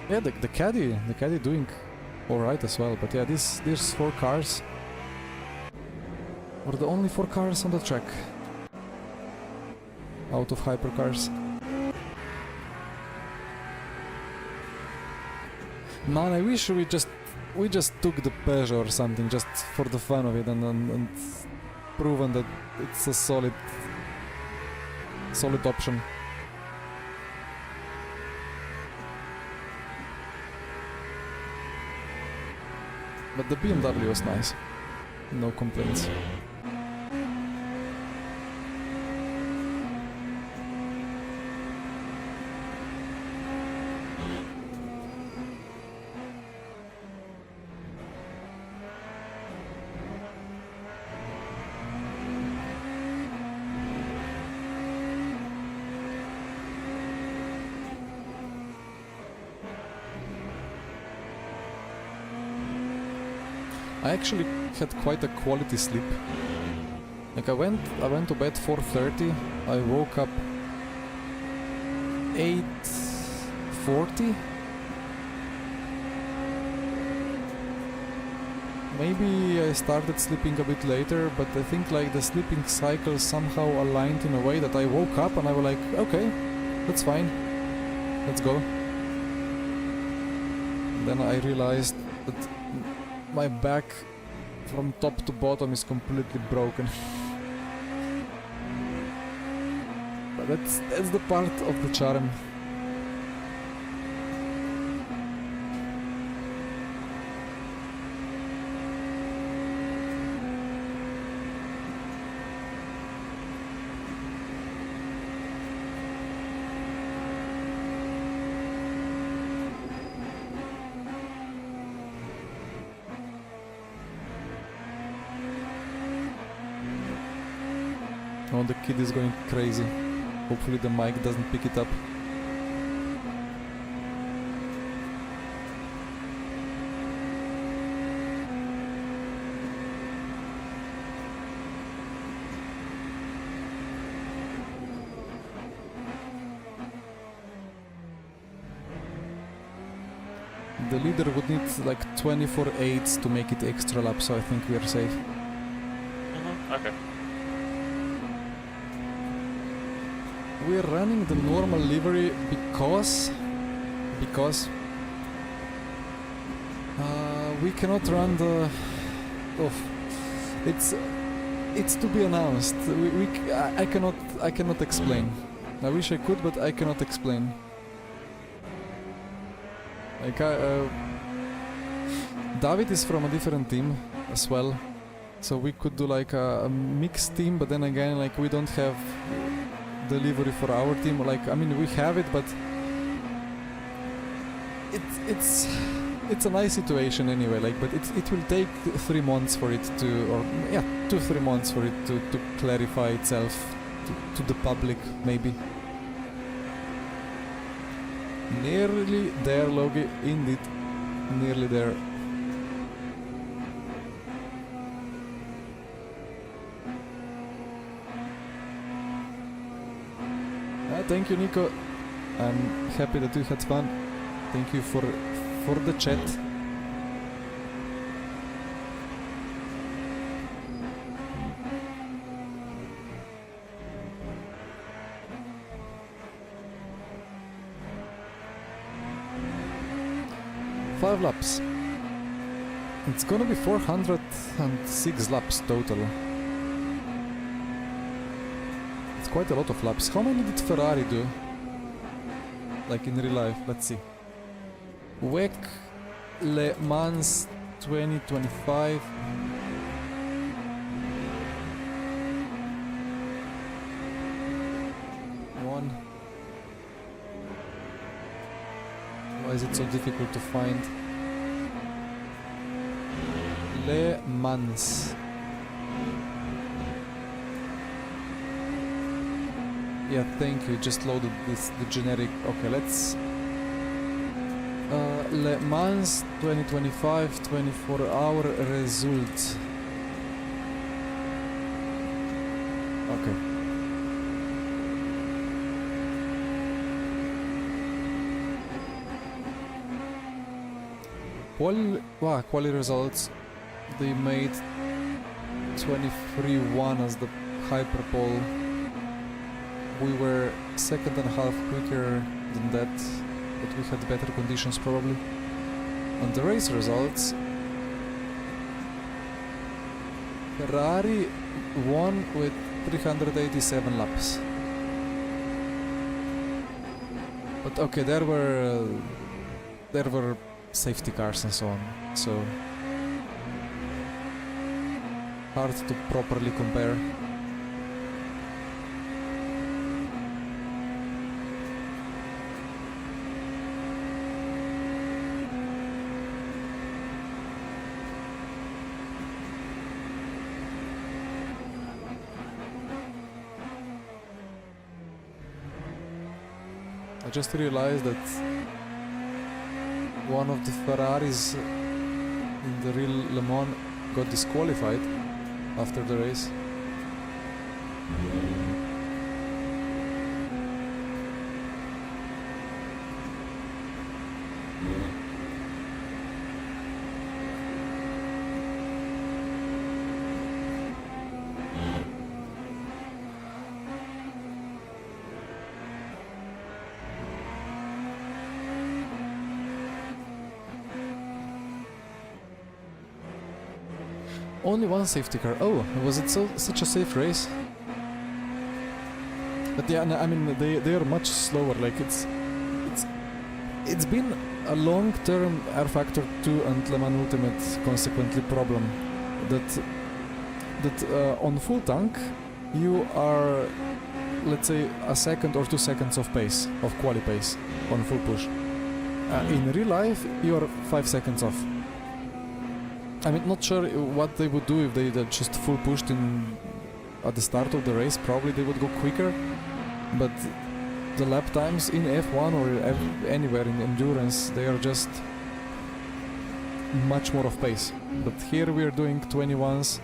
Speaker 1: Yeah, the caddy doing alright as well, but yeah, these 4 cars were the only 4 cars on the track out of hypercars. Man, I wish we just took the Peugeot or something just for the fun of it and proven that it's a solid option. But the BMW was nice. No complaints. I actually had quite a quality sleep. Like I went to bed 4:30. I woke up 8:40. Maybe I started sleeping a bit later, but I think like the sleeping cycle somehow aligned in a way that I woke up and I was like, okay, that's fine, let's go. Then I realized that my back from top to bottom is completely broken. But that's the part of the charm. Oh, the kid is going crazy. Hopefully the mic doesn't pick it up. The leader would need like 24 8s to make it extra lap, so I think we are safe.
Speaker 5: Okay.
Speaker 1: We're running the normal livery because we cannot run the. Oh, it's to be announced. I cannot explain. I wish I could, but I cannot explain. Like David is from a different team as well, so we could do like a mixed team. But then again, like we don't have the livery for our team. Like I mean, we have it, but it's a nice situation anyway. Like, but it will take 3 months for it to, or yeah, 2-3 months for it to clarify itself to the public, maybe. Nearly there, Logi. Indeed, nearly there. Thank you, Nico. I'm happy that you had fun. Thank you for the chat. Five laps. It's gonna be 406 laps total. It's quite a lot of laps. How many did Ferrari do? Like in real life, let's see. WEC Le Mans 2025. One. Why is it so difficult to find? Le Mans. Yeah, thank you. Just loaded the generic. Okay, let's. Le Mans 2025 24-hour result. Okay. Quali results. They made 23-1 as the hyperpole. We were second and a half quicker than that, but we had better conditions probably. On the race results, Ferrari won with 387 laps. But okay, there were safety cars and so on, so hard to properly compare. I just realized that one of the Ferraris in the real Le Mans got disqualified after the race. Only one safety car. Oh, was it such a safe race? But yeah, no, I mean they are much slower. Like it's been a long-term R Factor 2 and Le Mans Ultimate consequently problem that on full tank you are, let's say, a second or 2 seconds of pace, of quali pace on full push. In real life you are 5 seconds off. I'm not sure what they would do if they just full pushed in at the start of the race, probably they would go quicker, but the lap times in F1 or anywhere in endurance, they are just much more of pace. But here we are doing 21s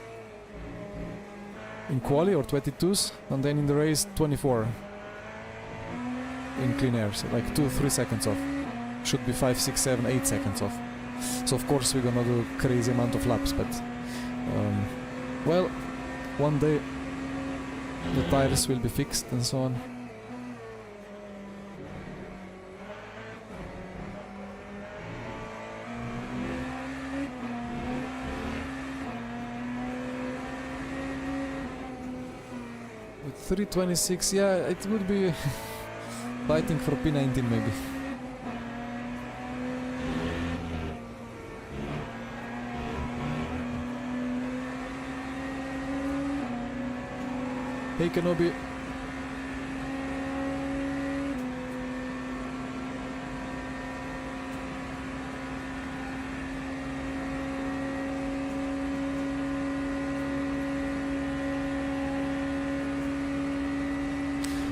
Speaker 1: in quali or 22s, and then in the race 24 in clean air, so like 2-3 seconds off. Should be 5, 6, 7, 8 seconds off. So of course we're gonna do crazy amount of laps, but well, one day the tires will be fixed and so on. With 326, yeah, it would be fighting for P19 maybe. Hey Kenobi.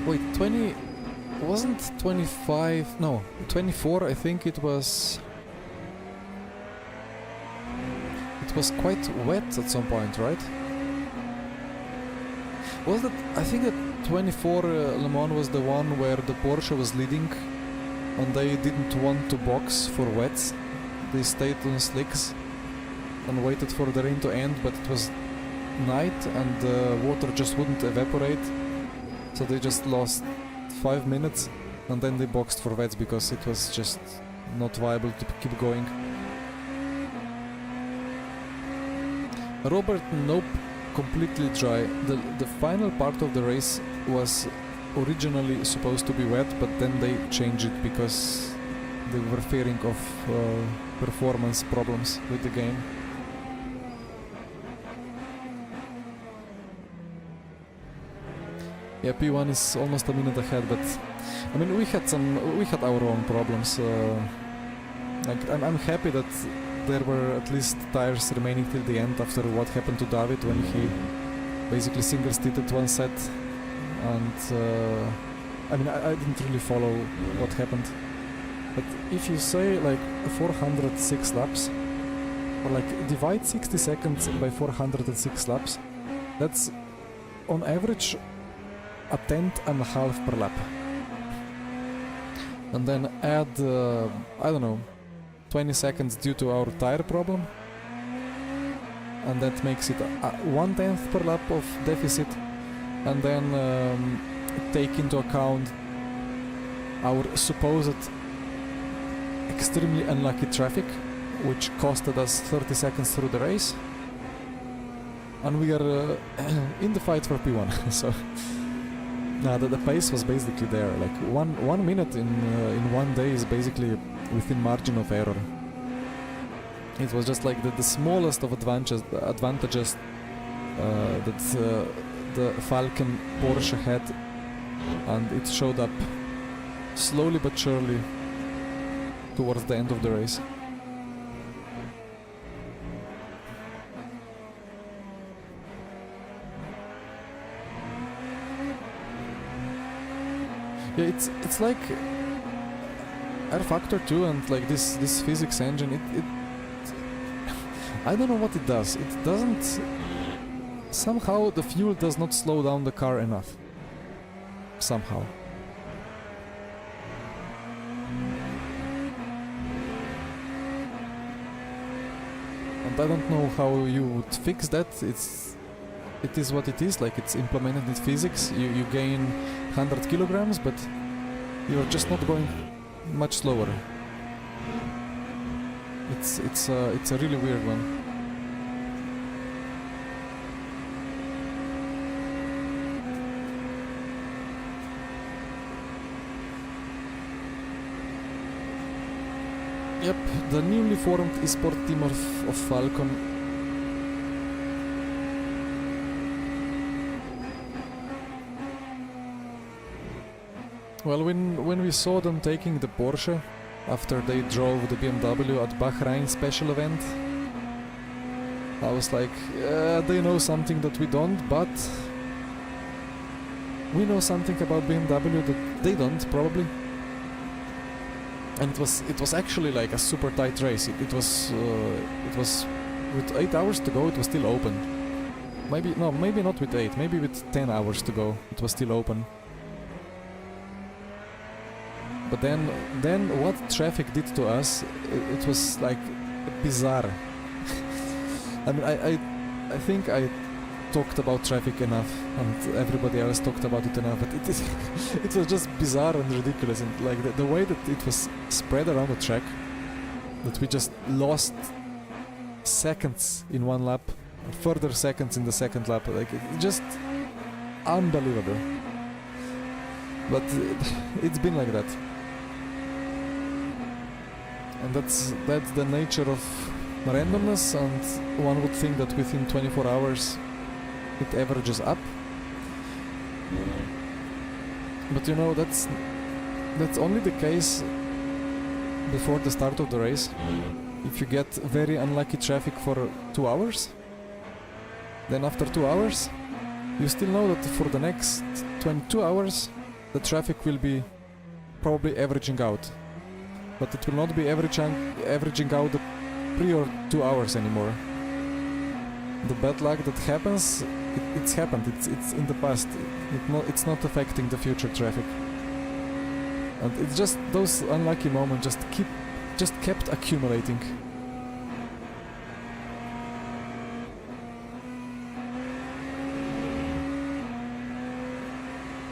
Speaker 1: Wait, 20... wasn't 25... no, 24 I think it was... it was quite wet at some point, right? Was that... I think that 24 Le Mans was the one where the Porsche was leading and they didn't want to box for wets. They stayed on slicks and waited for the rain to end, but it was night and the water just wouldn't evaporate. So they just lost 5 minutes and then they boxed for wets because it was just not viable to keep going. Robert, nope, completely dry. The final part of the race was originally supposed to be wet, but then they changed it because they were fearing of performance problems with the game. Yeah, P1 is almost a minute ahead, but I mean we had our own problems. Like I'm happy that there were at least tires remaining till the end after what happened to David when he basically single-seated one set, and I mean I didn't really follow what happened. But if you say like 406 laps, or like divide 60 seconds by 406 laps, that's on average a tenth and a half per lap. And then add, I don't know, 20 seconds due to our tire problem, and that makes it 1/10 per lap of deficit, and then take into account our supposed extremely unlucky traffic, which costed us 30 seconds through the race, and we are in the fight for P1. So the pace was basically there. Like one minute in 1 day is basically within margin of error. It was just like the smallest of advantages that the Falcon Porsche had, and it showed up slowly but surely towards the end of the race. Yeah, it's like R-Factor 2 and like this physics engine, it I don't know what it does. It doesn't... somehow the fuel does not slow down the car enough. Somehow. And I don't know how you would fix that. It is what it is, like it's implemented in physics. You gain 100 kilograms, but you're just not going much slower. It's a really weird one. Yep, the newly formed esport team of Falcon. Well, when we saw them taking the Porsche after they drove the BMW at Bahrain special event, I was like, they know something that we don't, but we know something about BMW that they don't, probably. And it was actually like a super tight race. It was with 8 hours to go, it was still open. Maybe not with 8, maybe with 10 hours to go, it was still open. But then what traffic did to us, it was like bizarre. I mean, I think I talked about traffic enough, and everybody else talked about it enough, but it was just bizarre and ridiculous, and like the way that it was spread around the track, that we just lost seconds in one lap, and further seconds in the second lap, like just unbelievable. But it's been like that, and that's the nature of randomness, and one would think that within 24 hours it averages up. But you know, that's only the case before the start of the race. If you get very unlucky traffic for 2 hours, then after 2 hours you still know that for the next 22 hours the traffic will be probably averaging out, but it will not be averaging out the prior 2 hours anymore. The bad luck that happens, it's happened, it's in the past, it's not affecting the future traffic. And it's just those unlucky moments just kept accumulating.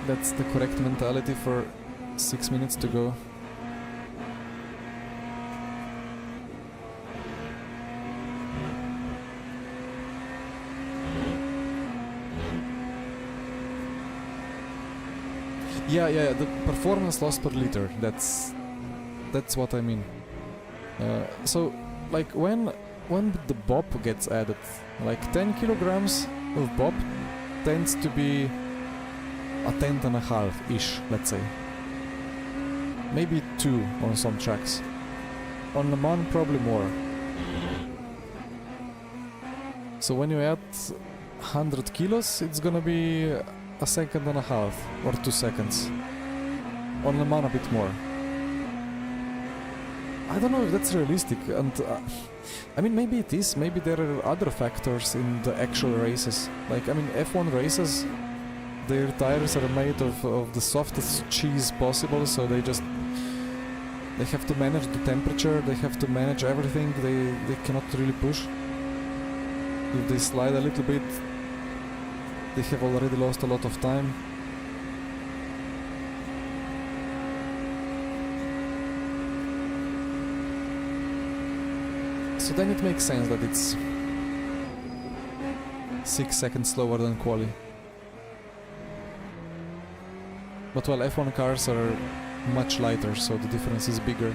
Speaker 1: That's the correct mentality for 6 minutes to go. Yeah, the performance loss per liter, that's what I mean. So, like when the BOP gets added, like 10 kilograms of BOP tends to be a tenth and a half-ish, let's say. Maybe 2 on some tracks. On Le Mans, probably more. So when you add 100 kilos, it's gonna be a second and a half or 2 seconds. On Le Mans a bit more. I don't know if that's realistic, and I mean, maybe it is, maybe there are other factors in the actual races. Like, I mean, F1 races, their tires are made of the softest cheese possible, so they have to manage the temperature, they have to manage everything, they cannot really push. If they slide a little bit, they have already lost a lot of time. So then it makes sense that it's 6 seconds slower than quali. But well, F1 cars are much lighter, so the difference is bigger.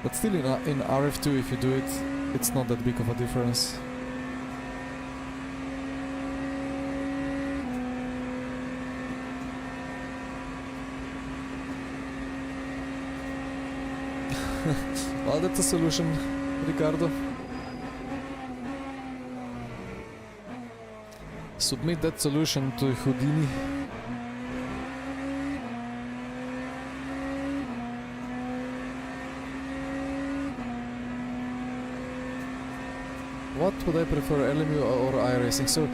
Speaker 1: But still, in RF2, if you do it, it's not that big of a difference. Well, that's a solution, Ricardo. Submit that solution to Houdini. What would I prefer, LMU or iRacing? So,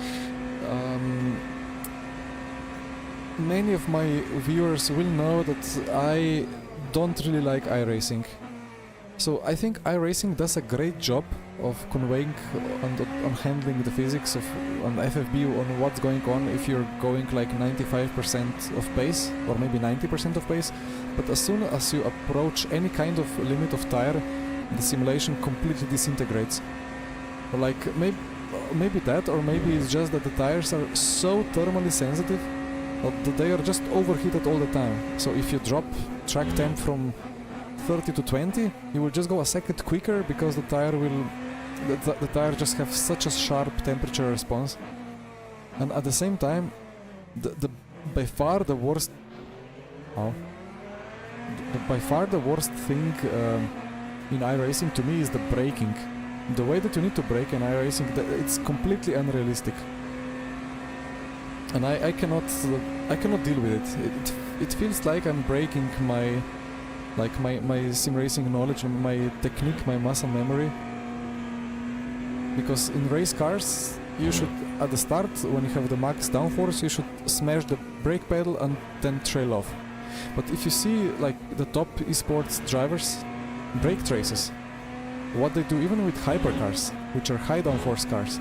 Speaker 1: many of my viewers will know that I don't really like iRacing. So I think iRacing does a great job of conveying on handling the physics on FFB, on what's going on if you're going like 95% of pace, or maybe 90% of pace. But as soon as you approach any kind of limit of tire, the simulation completely disintegrates. Like maybe that, or maybe it's just that the tires are so thermally sensitive that they are just overheated all the time. So if you drop track temp from 30 to 20, you will just go a second quicker because the tire just have such a sharp temperature response. And at the same time, by far the worst thing in iRacing to me is the braking. The way that you need to brake in iRacing, it's completely unrealistic. and I cannot deal with it. It feels like I'm breaking my sim racing knowledge, my technique, my muscle memory. Because in race cars, you should, at the start, when you have the max downforce, you should smash the brake pedal and then trail off. But if you see like the top esports drivers, brake traces, what they do even with hypercars, which are high downforce cars,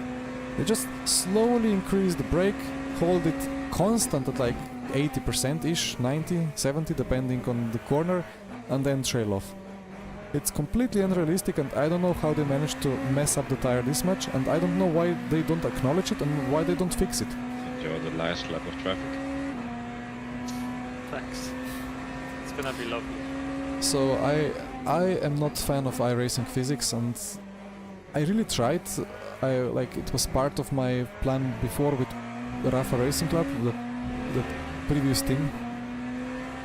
Speaker 1: they just slowly increase the brake, hold it constant at like 80%-ish, 90, 70, depending on the corner, and then trail off. It's completely unrealistic, and I don't know how they managed to mess up the tire this much, and I don't know why they don't acknowledge it and why they don't fix it.
Speaker 2: Enjoy the last lap of traffic.
Speaker 3: Thanks. It's gonna be lovely.
Speaker 1: So I am not fan of iRacing physics, and I really tried. It was part of my plan before with Rafa Racing Club, the previous team,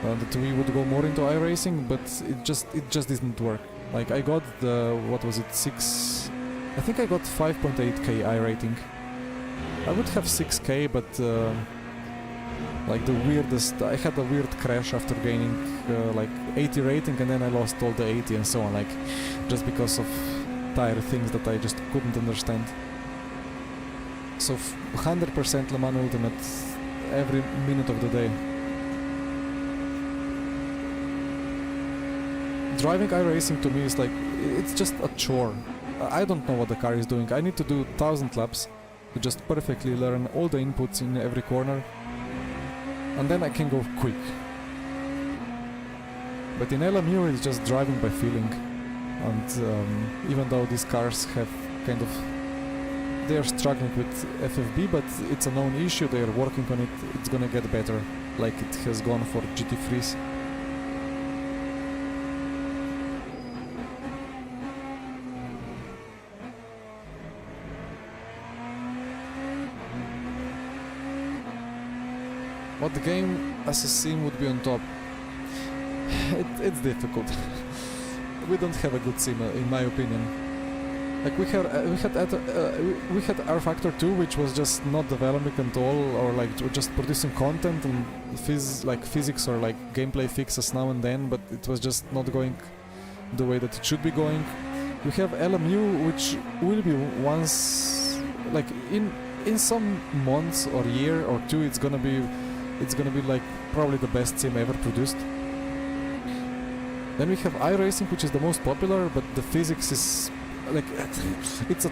Speaker 1: that we would go more into iRacing, but it just didn't work. Like I got the, what was it, I think I got 5.8k I rating. I would have 6k, but like the weirdest, I had a weird crash after gaining like 80 rating, and then I lost all the 80 and so on, like just because of tire things that I just couldn't understand. So 100% Le Mans Ultimate every minute of the day. Driving iRacing to me is like, it's just a chore. I don't know what the car is doing. I need to do 1000 laps to just perfectly learn all the inputs in every corner, and then I can go quick. But in LMU it's just driving by feeling, and even though these cars have kind of, they are struggling with FFB, but it's a known issue, they are working on it, it's gonna get better, like it has gone for GT3s. What the game as a sim would be on top? It's difficult. We don't have a good sim, in my opinion. Like we had R-Factor 2, which was just not developing at all, or like just producing content and physics or like gameplay fixes now and then, but it was just not going the way that it should be going. We have LMU, which will be once, like in some months or year or two, it's gonna be like probably the best sim ever produced. Then we have iRacing, which is the most popular, but the physics is like it's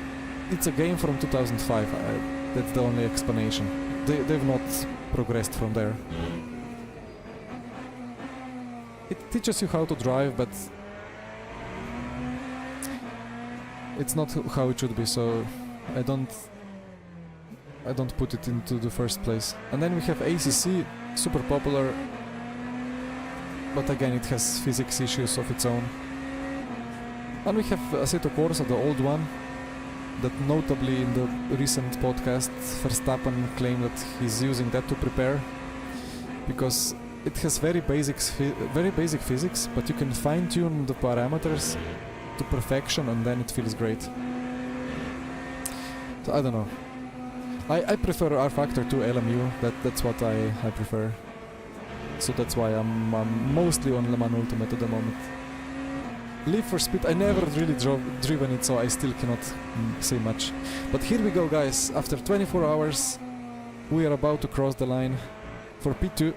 Speaker 1: a game from 2005. That's the only explanation. They've not progressed from there. It teaches you how to drive, but it's not how it should be. So I don't put it into the first place. And then we have ACC, super popular, but again it has physics issues of its own. And we have Assetto Corsa, the old one, that notably in the recent podcast Verstappen claimed that he's using that to prepare, because it has very basic physics, but you can fine-tune the parameters to perfection and then it feels great. So I don't know. I prefer R-Factor to LMU, that's what I prefer. So that's why I'm mostly on Le Mans Ultimate at the moment. Leave for Speed, I never really driven it, so I still cannot say much. But here we go, guys. After 24 hours, we are about to cross the line for P2.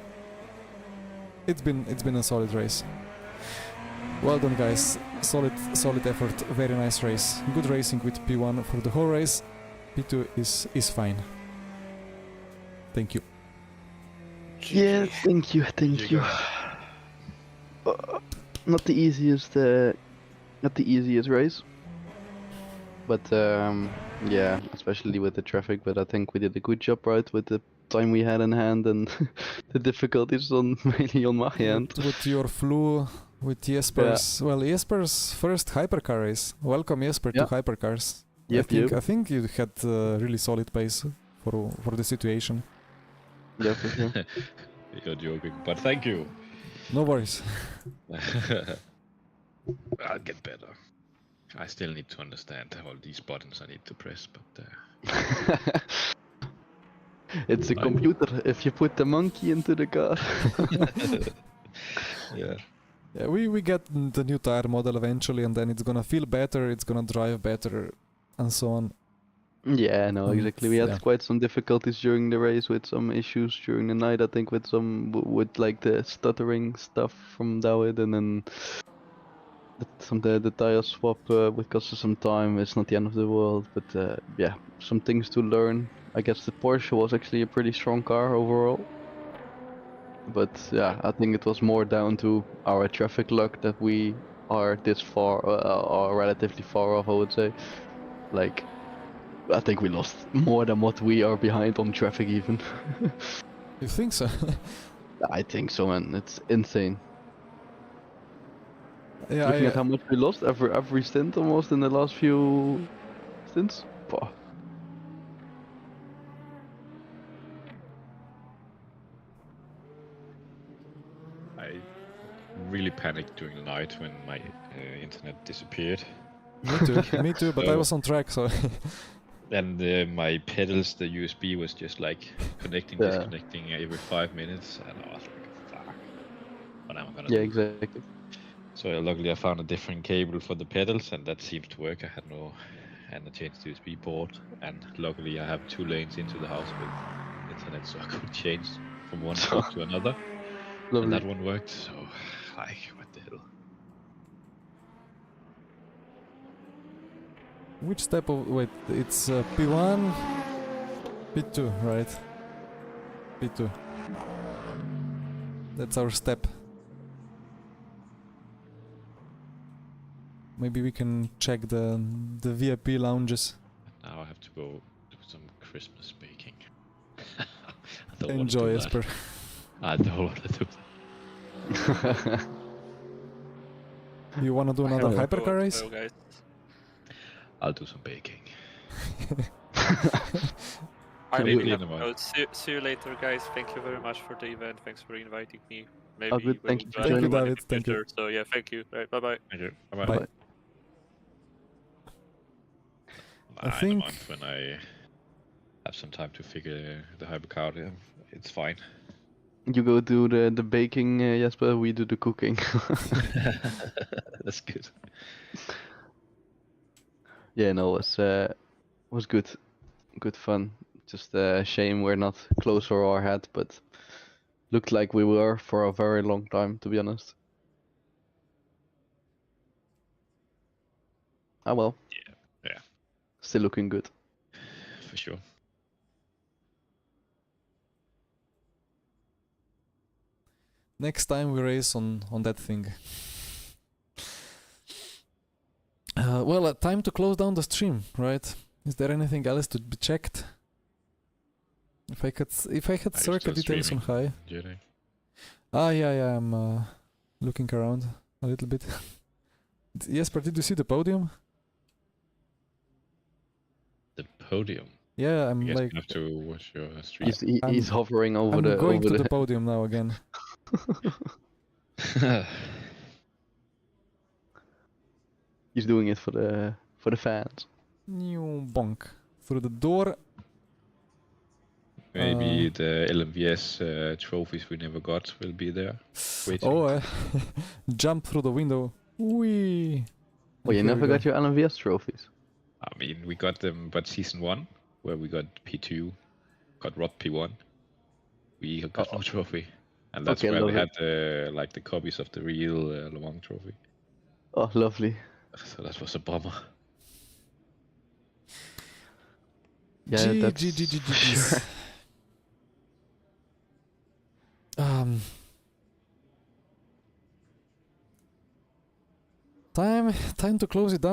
Speaker 1: It's been a solid race. Well done, guys. Solid effort. Very nice race. Good racing with P1 for the whole race. P2 is fine. Thank you.
Speaker 6: Yeah, thank you. Not the easiest race, but yeah, especially with the traffic. But I think we did a good job, right, with the time we had in hand and the difficulties mainly on my end.
Speaker 1: With your flu, with Jesper's, well, Jesper's first hypercar race. Welcome, Jesper, to hypercars.
Speaker 6: Yep,
Speaker 1: I think you had really solid pace for the situation.
Speaker 6: Yeah, for sure.
Speaker 2: You're joking, but thank you.
Speaker 1: No worries.
Speaker 2: I'll get better. I still need to understand all these buttons I need to press, but
Speaker 6: It's a
Speaker 2: Like-
Speaker 6: computer. If you put the monkey into the car.
Speaker 2: Yeah.
Speaker 1: Yeah, we get the new tire model eventually, and then it's gonna feel better, it's gonna drive better, and so on.
Speaker 6: Yeah, no,
Speaker 1: And,
Speaker 6: exactly. We had
Speaker 1: yeah.
Speaker 6: quite some difficulties during the race with some issues during the night. I think with some with like the stuttering stuff from Dawid, and then the tire swap would cost us some time. It's not the end of the world, but yeah, some things to learn. I guess the Porsche was actually a pretty strong car overall. But yeah, I think it was more down to our traffic luck that we are this far, or relatively far off, I would say. Like, I think we lost more than what we are behind on traffic even.
Speaker 1: You think so?
Speaker 6: I think so, man. It's insane.
Speaker 1: Yeah,
Speaker 6: Looking at how much we lost every stint almost in the last few stints. Pah.
Speaker 2: I really panicked during the night when my internet disappeared.
Speaker 1: me too, me too, but I
Speaker 2: So-
Speaker 1: was on track, so
Speaker 2: And my pedals, the USB was just like connecting,
Speaker 6: Yeah.
Speaker 2: disconnecting every 5 minutes, and I was like, "Fuck, what am I gonna
Speaker 6: Yeah,
Speaker 2: do?"
Speaker 6: exactly.
Speaker 2: So luckily I found a different cable for the pedals, and that seems to work. I changed the USB port, and luckily I have 2 lanes into the house with internet, so I could change from one port to another, and that
Speaker 6: Lovely.
Speaker 2: one worked. So, like, what the hell?
Speaker 1: which step of wait? It's P1, P2, right? P2. That's our step. Maybe we can check the VIP lounges.
Speaker 2: Now I have to go do some Christmas baking. I don't wanna
Speaker 1: Enjoy,
Speaker 2: do that.
Speaker 1: Jesper.
Speaker 2: I don't want to do that.
Speaker 1: You wanna do another
Speaker 6: Yeah.
Speaker 1: hypercar race?
Speaker 3: So, guys.
Speaker 2: I'll do some baking.
Speaker 3: I
Speaker 2: Maybe
Speaker 3: really
Speaker 2: in
Speaker 3: have
Speaker 2: a
Speaker 3: to
Speaker 2: while.
Speaker 3: go. See you later, guys. Thank you very much for the event. Thanks for inviting me. Maybe
Speaker 6: Oh, good.
Speaker 3: we'll
Speaker 6: Thank you for
Speaker 3: join
Speaker 1: joining.
Speaker 3: one in
Speaker 1: David.
Speaker 3: the
Speaker 1: Thank you.
Speaker 3: future. So yeah, thank you. Right, bye bye.
Speaker 2: Thank you.
Speaker 1: Bye.
Speaker 2: Bye.
Speaker 1: I
Speaker 2: In a
Speaker 1: think-
Speaker 2: month when I have some time to figure the hypercar out, it's fine.
Speaker 6: You go do the baking, Jesper. We do the cooking.
Speaker 2: That's good.
Speaker 6: Yeah, no, it was good, good fun. Just a shame we're not closer or ahead, but looked like we were for a very long time, to be honest. Ah well.
Speaker 2: Yeah.
Speaker 6: Still looking good.
Speaker 2: For sure.
Speaker 1: Next time we race on that thing. Well, time to close down the stream, right? Is there anything else to be checked? If I had
Speaker 2: Are you
Speaker 1: circuit
Speaker 2: still
Speaker 1: details on
Speaker 2: streaming?
Speaker 1: high.
Speaker 2: Jedi?
Speaker 1: Yeah, I'm looking around a little bit. Jesper, did you see the podium?
Speaker 2: The podium.
Speaker 1: Yeah, I'm
Speaker 2: You guys
Speaker 1: like
Speaker 2: have to watch your stream.
Speaker 6: He's hovering over
Speaker 1: I'm
Speaker 6: the
Speaker 1: going
Speaker 6: over
Speaker 1: to
Speaker 6: the.
Speaker 1: the podium now again.
Speaker 6: He's doing it for the fans.
Speaker 1: New bonk through the door.
Speaker 2: Maybe the LMVS trophies we never got will be there. Waiting.
Speaker 1: Oh, jump through the window. Wee.
Speaker 6: Oh, you never got your LMVS trophies.
Speaker 2: I mean, we got them, but season 1, where we got P2, got Rod P1. We got no trophy. And that's
Speaker 6: Okay,
Speaker 2: where we
Speaker 6: lovely.
Speaker 2: had like the copies of the real Le Mans trophy.
Speaker 6: Oh, lovely.
Speaker 2: So that was a bummer.
Speaker 6: Yeah, that's
Speaker 1: G. Time to close it down.